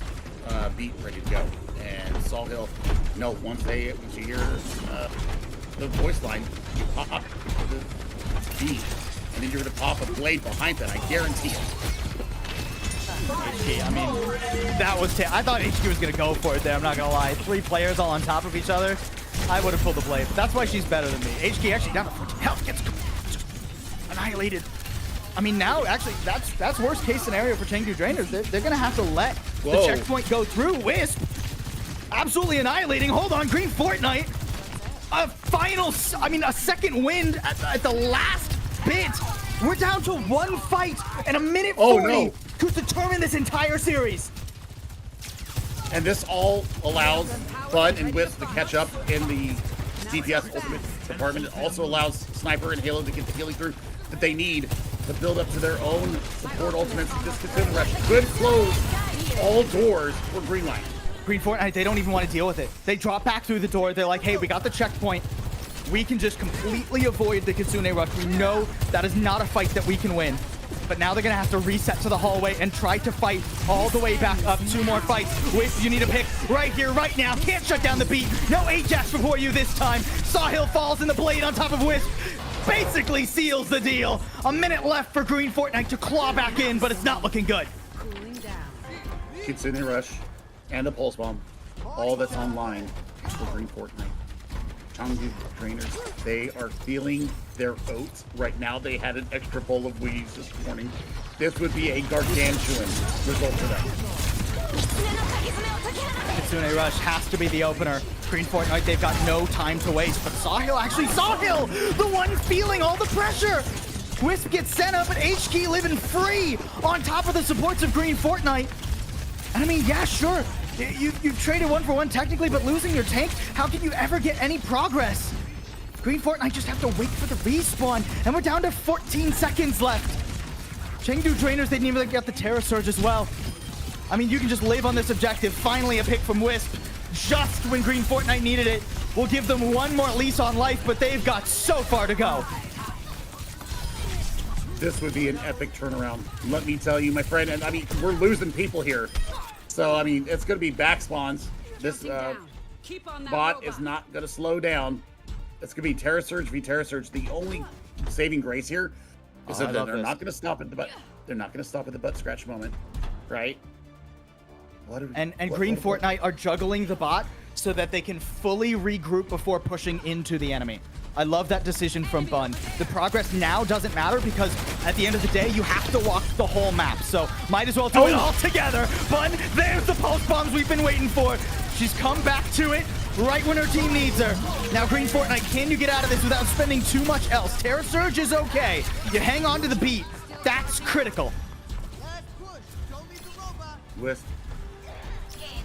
beat ready to go. And Salt Hill, no, once you hear the voice line, you pop the beat, and then you're going to pop a blade behind that, I guarantee it. HQ, I mean, that was I thought HQ was going to go for it there, I'm not going to lie. 3 players all on top of each other. I would have pulled the blade. That's why she's better than me. HQ actually down to 14 health, gets just annihilated. I mean, now, actually, that's worst case scenario for Chengdu Drainers. They're going to have to let the Whoa. checkpoint go through. Wisp, absolutely annihilating. Hold on, Green Fortnite. A second wind at the last bit. We're down to one fight and a minute 40 to determine this entire series. And this all allows Bud and Wisp to catch up in the DPS ultimate department. It also allows Sniper and Halo to get the healing through that they need to build up to their own support ultimates. This Consumer Rush could close all doors for Green Line. Green Fortnite, they don't even want to deal with it. They drop back through the door. They're like, hey, we got the checkpoint. We can just completely avoid the Kitsune Rush. We know that is not a fight that we can win. But now they're going to have to reset to the hallway and try to fight all the way back up. 2 more fights. Wisp, you need a pick right here, right now. Can't shut down the beat. No Ajax before you this time. Sawhill falls in the blade on top of Wisp. Basically seals the deal. A minute left for Green Fortnite to claw back in, but it's not looking good. Cooling down. Kitsune Rush and a Pulse Bomb. All that's online for Green Fortnite. Chengdu Trainers, they are feeling their oats right now. They had an extra bowl of Wheaties this morning. This would be a gargantuan result for them. Kitsune Rush has to be the opener. Green Fortnite, they've got no time to waste. But Sawhill, the one feeling all the pressure. Wisp gets sent up, and HK living free on top of the supports of Green Fortnite. And I mean, yeah, sure. You've traded 1 for 1 technically, but losing your tank, how can you ever get any progress? Green Fortnite just have to wait for the respawn, and we're down to 14 seconds left. Chengdu Drainers, they didn't even get the Terror Surge as well. I mean, you can just live on this objective. Finally, a pick from Wisp, just when Green Fortnite needed it. We'll give them 1 more lease on life, but they've got so far to go. This would be an epic turnaround. Let me tell you, my friend, and I mean, we're losing people here. So, I mean, it's going to be back spawns. This bot is not going to slow down. It's going to be Terror Surge v Terror Surge. The only saving grace here is that they're not going to stop at the butt. They're not going to stop at the butt scratch moment, right? Green Fortnite are juggling the bot so that they can fully regroup before pushing into the enemy. I love that decision from Bun. The progress now doesn't matter because at the end of the day, you have to walk the whole map. So might as well do it all together. Bun, there's the pulse bombs we've been waiting for. She's come back to it right when her team needs her. Now, Green Fortnite, can you get out of this without spending too much else? Terror Surge is okay. You hang on to the beat. That's critical. With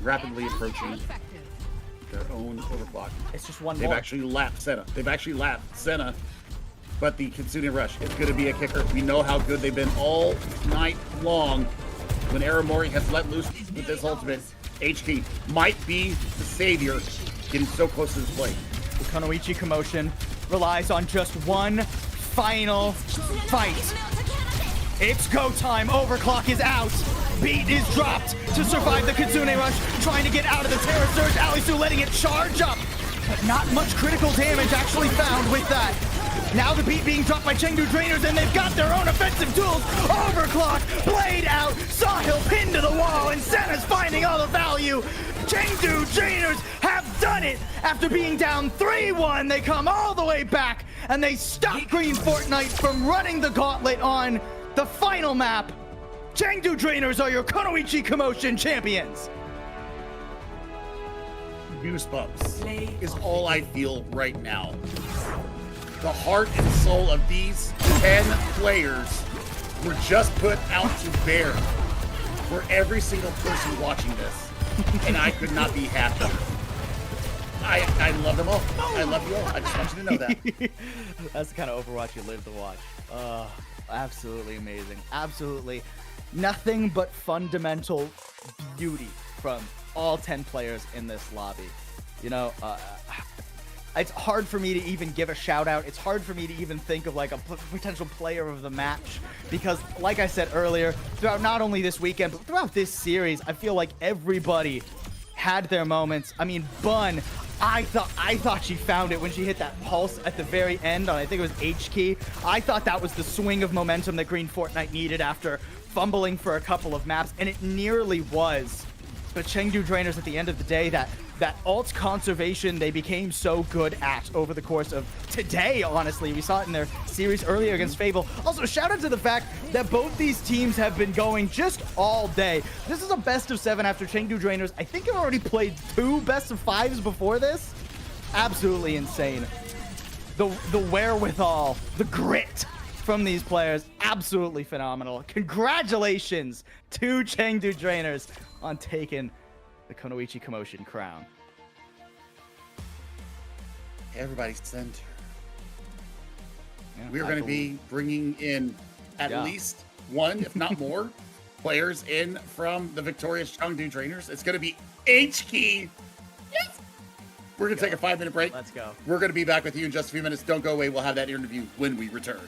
rapidly approaching their own overclock. It's just one They've more. actually lapped Senna. But the Kitsune Rush is going to be a kicker. We know how good they've been all night long. When Aramori has let loose with this ultimate, HK might be the savior getting so close to this play. The Kunoichi Kommotion relies on just one final fight. It's go time. Overclock is out. Beat is dropped to survive the Kitsune Rush, trying to get out of the Terror Surge. Alisu letting it charge up, but not much critical damage actually found with that. Now the beat being dropped by Chengdu Drainers, and they've got their own offensive tools. Overclock, blade out, Sawhill pinned to the wall, and Senna's finding all the value. Chengdu Drainers have done it. After being down 3-1, they come all the way back, and they stop Green Fortnite from running the gauntlet on the final map. Chengdu Drainers are your Kunoichi Kommotion champions. Goosebumps is all I feel right now. The heart and soul of these 10 players were just put out to bear for every single person watching this. And I could not be happier. I love them all. I love you all. I just want you to know that. That's the kind of Overwatch you live to watch. Absolutely amazing. Absolutely nothing but fundamental beauty from all 10 players in this lobby. You know, it's hard for me to even give a shout out. It's hard for me to even think of like a potential player of the match because, like I said earlier, throughout not only this weekend, but throughout this series, I feel like everybody had their moments. I mean, Bun, I thought she found it when she hit that pulse at the very end on, I think it was H-Key. I thought that was the swing of momentum that Green Fortnite needed after fumbling for a couple of maps, and it nearly was. But Chengdu Drainers, at the end of the day, that ult conservation they became so good at over the course of today, honestly. We saw it in their series earlier against Fable. Also, shout out to the fact that both these teams have been going just all day. This is a best of 7 after Chengdu Drainers, I think, have already played 2 best of 5s before this. Absolutely insane. The wherewithal, the grit from these players, absolutely phenomenal. Congratulations to Chengdu Drainers on taking the Kunoichi Kommotion crown. Everybody center. Yeah, We're going to be bringing in at least one, if not more, players in from the victorious Chengdu Drainers. It's going to be H-Key. Yes! We're going to take a 5-minute break. Let's go. We're going to be back with you in just a few minutes. Don't go away. We'll have that interview when we return.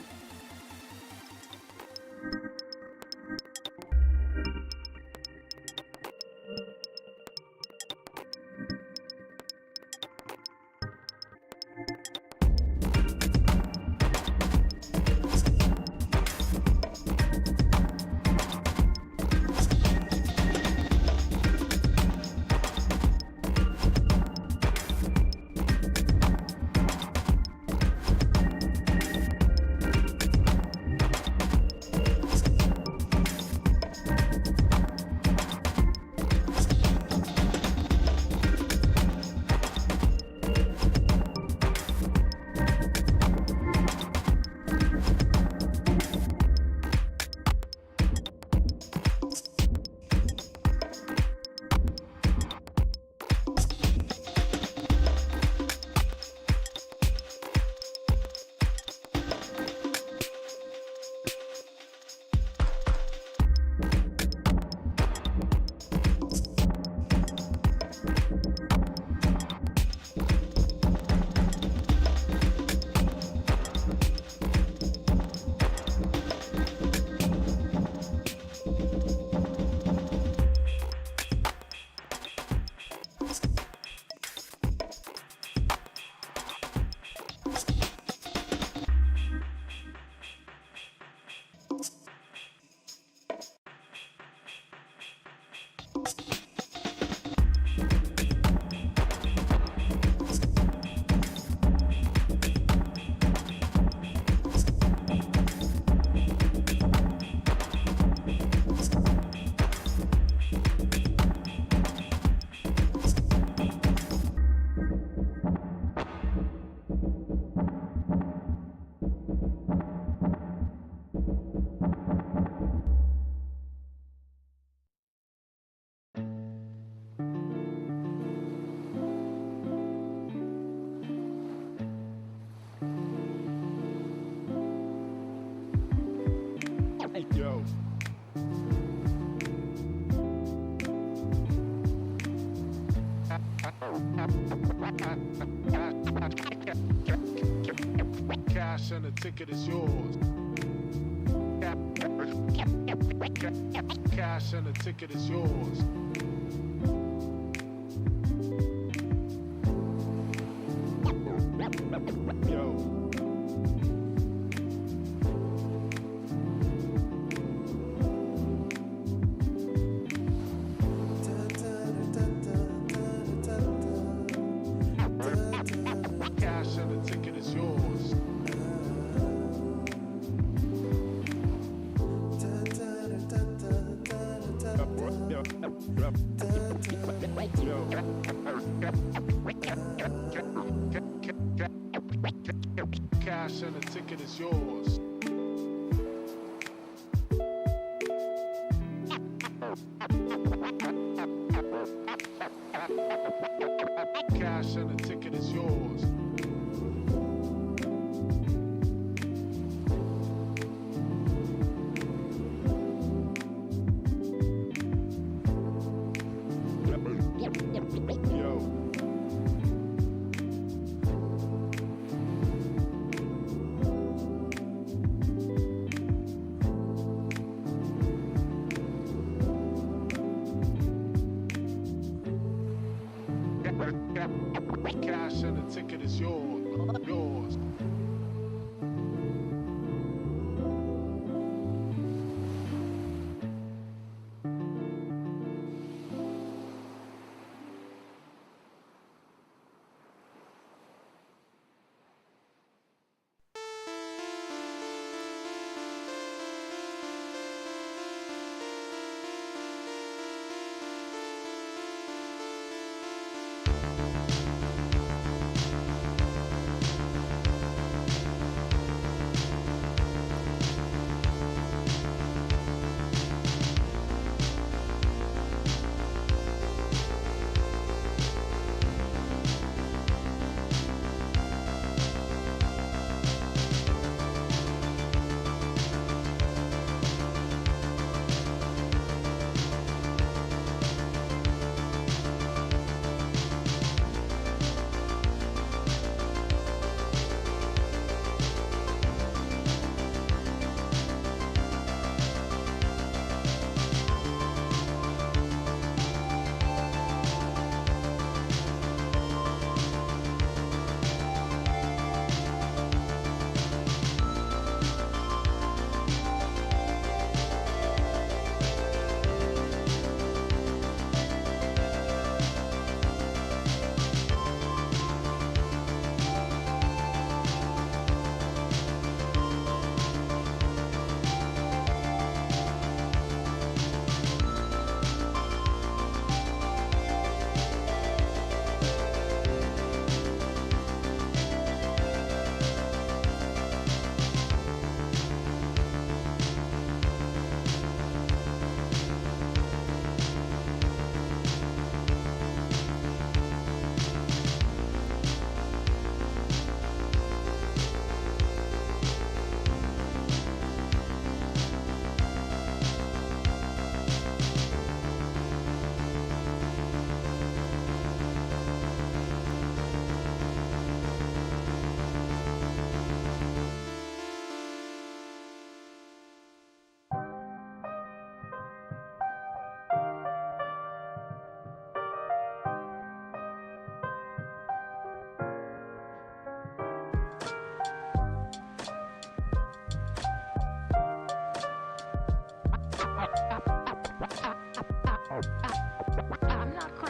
Yo. Cash and the ticket is yours. Cash and the ticket is yours. Yo. Cash and the ticket is yours. Cash and the ticket is yours. Cash and the ticket is yours. Yo. Cash and the ticket is yours. Yours.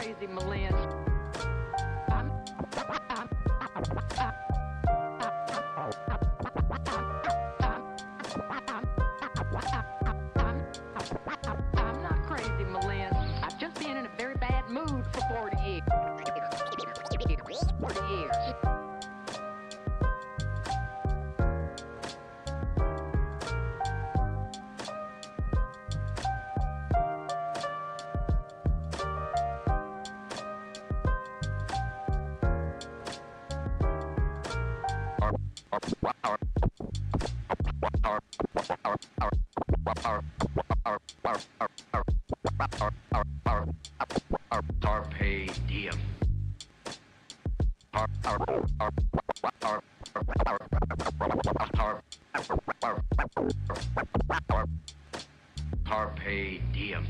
crazy, Malin. I'm not crazy, Malin. I've just been in a very bad mood for 40 years. 40 years. Carpe diem. Carpe diem.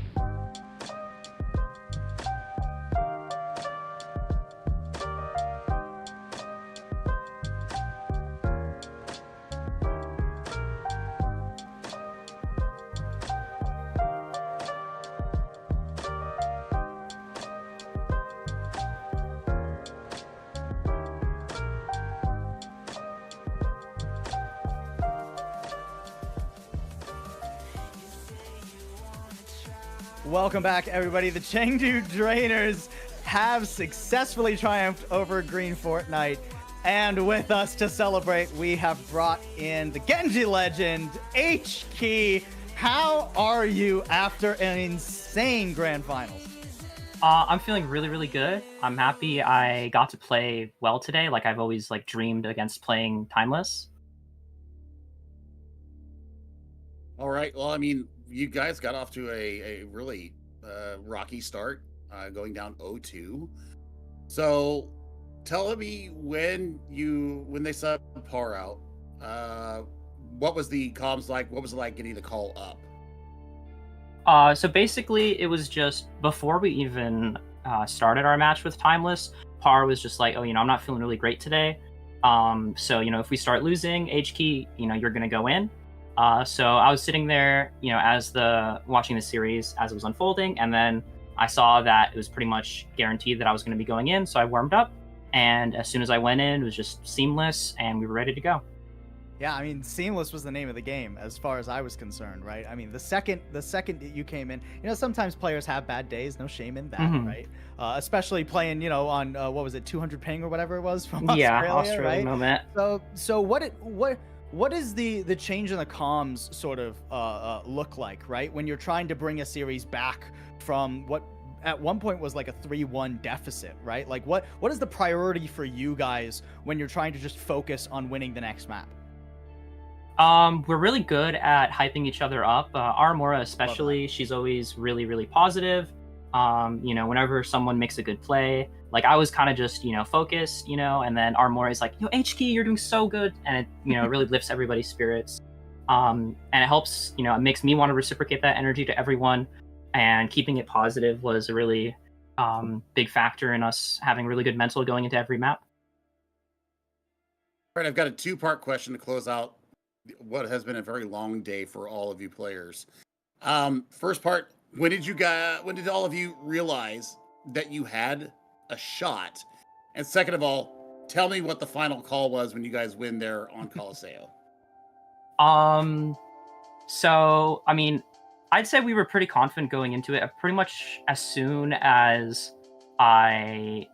Welcome back, everybody. The Chengdu Drainers have successfully triumphed over Green Fortnite. And with us to celebrate, we have brought in the Genji legend, H-Key. How are you after an insane Grand Finals? I'm feeling really, really good. I'm happy I got to play well today. Like I've always dreamed against playing Timeless. All right. Well, I mean, you guys got off to a really rocky start, going down 0-2. So tell me when they subbed Par out, what was the comms like? What was it like getting the call up? So basically, it was just before we even started our match with Timeless, Par was just like, oh, I'm not feeling really great today. So, if we start losing, H-Key, you're going to go in. So I was sitting there, watching the series as it was unfolding, and then I saw that it was pretty much guaranteed that I was going to be going in, so I warmed up, and as soon as I went in, it was just seamless, and we were ready to go. Yeah, I mean, seamless was the name of the game as far as I was concerned, right? I mean, the second that you came in, sometimes players have bad days, no shame in that, right? Especially playing, on what was it, 200 ping or whatever it was from Australia, Australia right? moment. So what is the change in the comms sort of look like, right? When you're trying to bring a series back from what at one point was like a 3-1 deficit, right? Like what is the priority for you guys when you're trying to just focus on winning the next map? We're really good at hyping each other up. Armora especially, she's always really, really positive. Whenever someone makes a good play, like I was kind of just, focused, and then Armora is like, H-Key, you're doing so good. And it, really lifts everybody's spirits. And it helps, it makes me want to reciprocate that energy to everyone. And keeping it positive was a really big factor in us having really good mental going into every map. All right, I've got a two-part question to close out what has been a very long day for all of you players. First part, when did all of you realize that you had a shot? And second of all, tell me what the final call was when you guys win there on Colosseo. So, I mean, I'd say we were pretty confident going into it. Pretty much as soon as I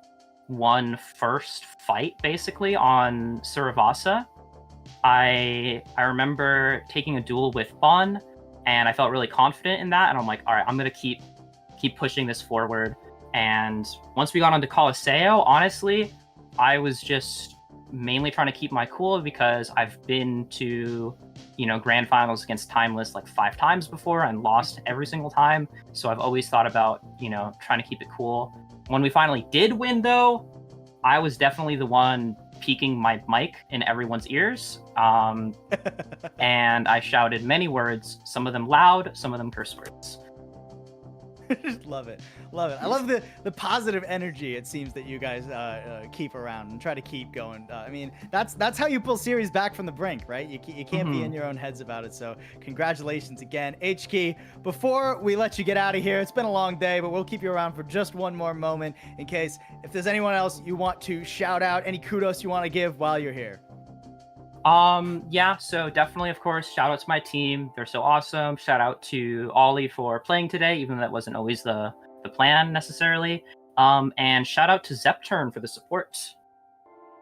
won first fight, basically, on Suravasa, I remember taking a duel with Bon, and I felt really confident in that, and I'm like, all right, I'm gonna keep pushing this forward. And once we got onto Colosseo, honestly, I was just mainly trying to keep my cool because I've been to, grand finals against Timeless like 5 times before and lost every single time. So I've always thought about, trying to keep it cool. When we finally did win, though, I was definitely the one peeking my mic in everyone's ears. And I shouted many words, some of them loud, some of them curse words. Love it. Love it. I love the positive energy it seems that you guys keep around and try to keep going. I mean, that's how you pull series back from the brink, right? You can't be in your own heads about it. So congratulations again, HK. Before we let you get out of here, it's been a long day, but we'll keep you around for just one more moment in case if there's anyone else you want to shout out, any kudos you want to give while you're here. Yeah, so definitely, of course, shout out to my team. They're so awesome. Shout out to Ollie for playing today, even though that wasn't always the plan necessarily. And shout out to Zepturn for the support.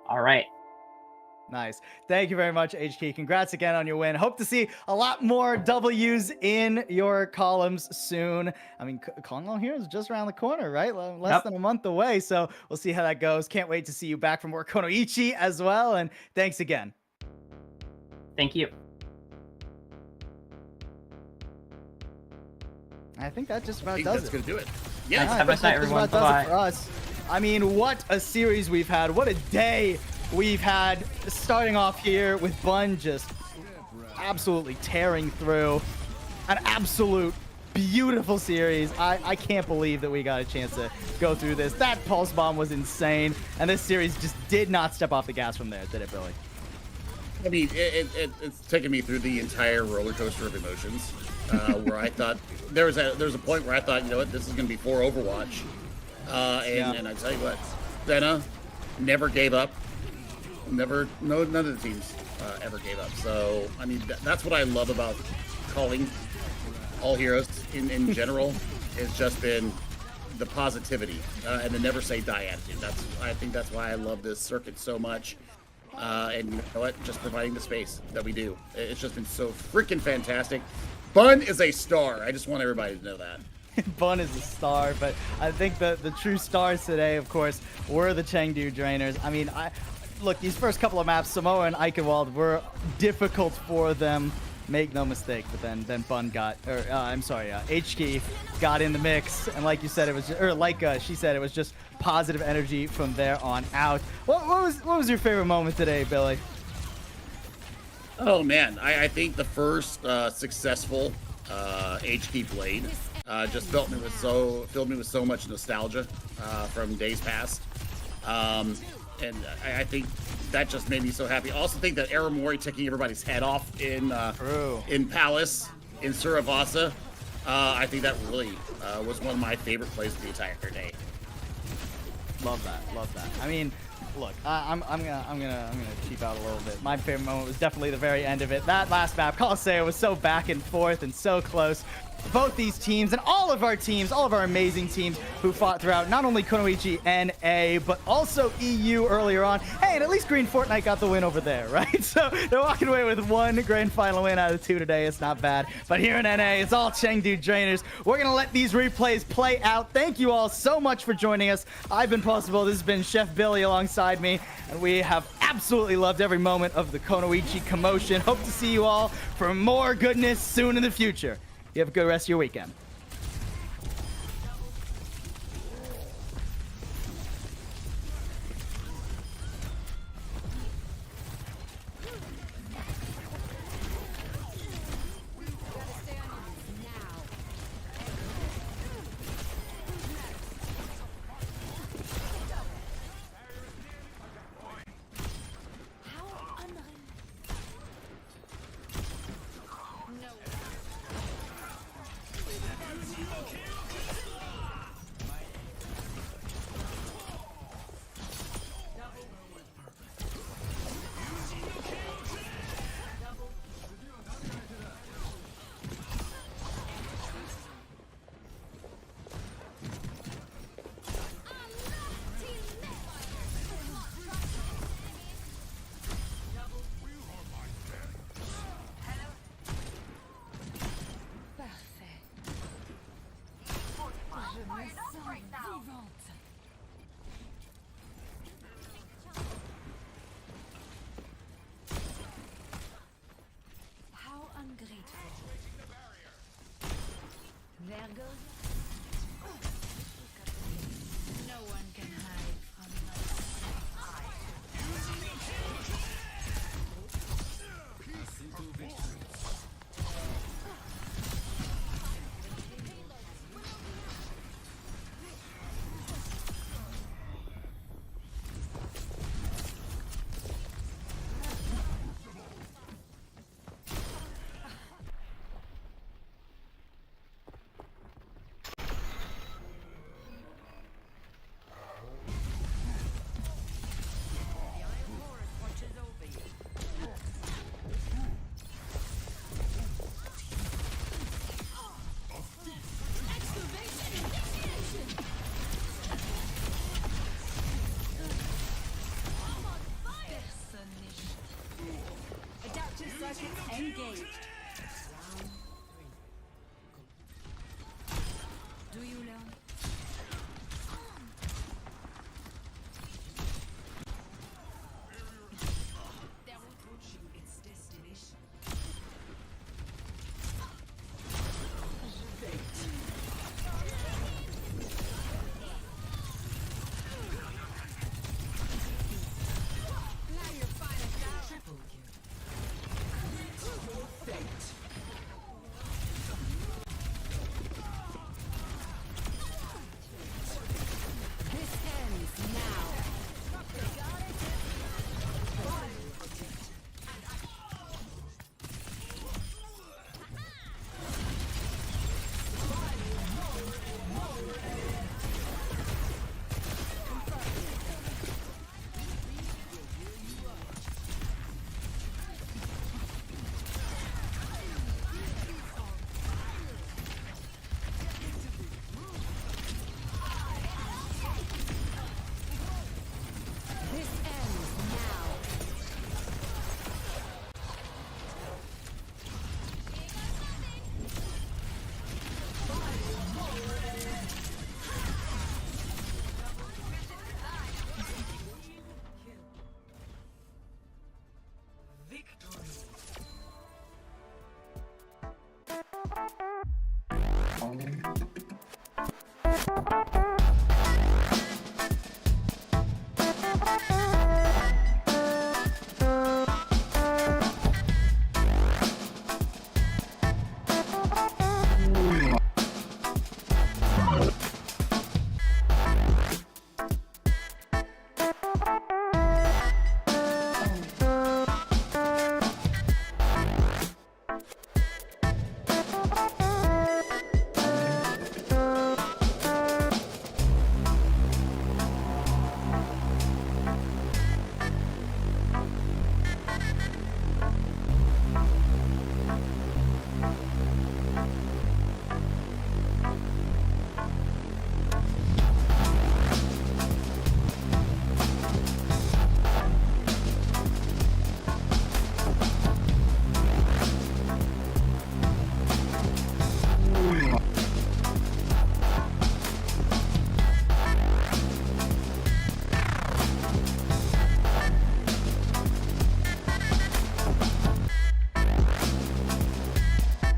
All right. Nice. Thank you very much, HK. Congrats again on your win. Hope to see a lot more W's in your columns soon. I mean, Kongo here is just around the corner, right? Less than a month away. So we'll see how that goes. Can't wait to see you back for more Kunoichi as well. And thanks again. Thank you. I think that just about I think does that's it. going to do it. Yeah. Nice. Have a nice night, everyone. Bye-bye. For us. I mean, what a series we've had. What a day we've had. Starting off here with Bun just absolutely tearing through. An absolute beautiful series. I can't believe that we got a chance to go through this. That Pulse Bomb was insane. And this series just did not step off the gas from there, did it, Billy? I mean, it's taken me through the entire roller coaster of emotions, where I thought there was a point where I thought, you know what, this is going to be for Overwatch, and I tell you what, Senna never gave up. None of the teams ever gave up. So I mean, that's what I love about calling all heroes in general. It's just been the positivity and the never say die attitude. I think that's why I love this circuit so much. And you know what? Just providing the space that we do. It's just been so freaking fantastic. Bun is a star. I just want everybody to know that. Bun is a star, but I think the true stars today, of course, were the Chengdu Drainers. I mean, look, these first couple of maps, Samoa and Eichenwald, were difficult for them. Make no mistake, but then Bun got, or HK got in the mix, and like you said, it was, or like she said, it was just positive energy from there on out. What was your favorite moment today, Billy? Oh man, I think the first successful HK Blade just filled me with so much nostalgia from days past, and I think that just made me so happy. I also think that Aramori taking everybody's head off in Palace in Surabasa, I think that really was one of my favorite plays of the entire day. Love that. I mean, look, I'm gonna cheap out a little bit. My favorite moment was definitely the very end of it. That last map, Coliseum, was so back and forth and so close. Both these teams and all of our teams, all of our amazing teams who fought throughout not only Kunoichi NA, but also EU earlier on. Hey, and at least Green Fortnite got the win over there, right? So they're walking away with one grand final win out of 2 today. It's not bad. But here in NA, it's all Chengdu Drainers. We're going to let these replays play out. Thank you all so much for joining us. I've been Possible. This has been Chef Billy alongside me. And we have absolutely loved every moment of the Kunoichi Kommotion. Hope to see you all for more goodness soon in the future. You have a good rest of your weekend. engaged.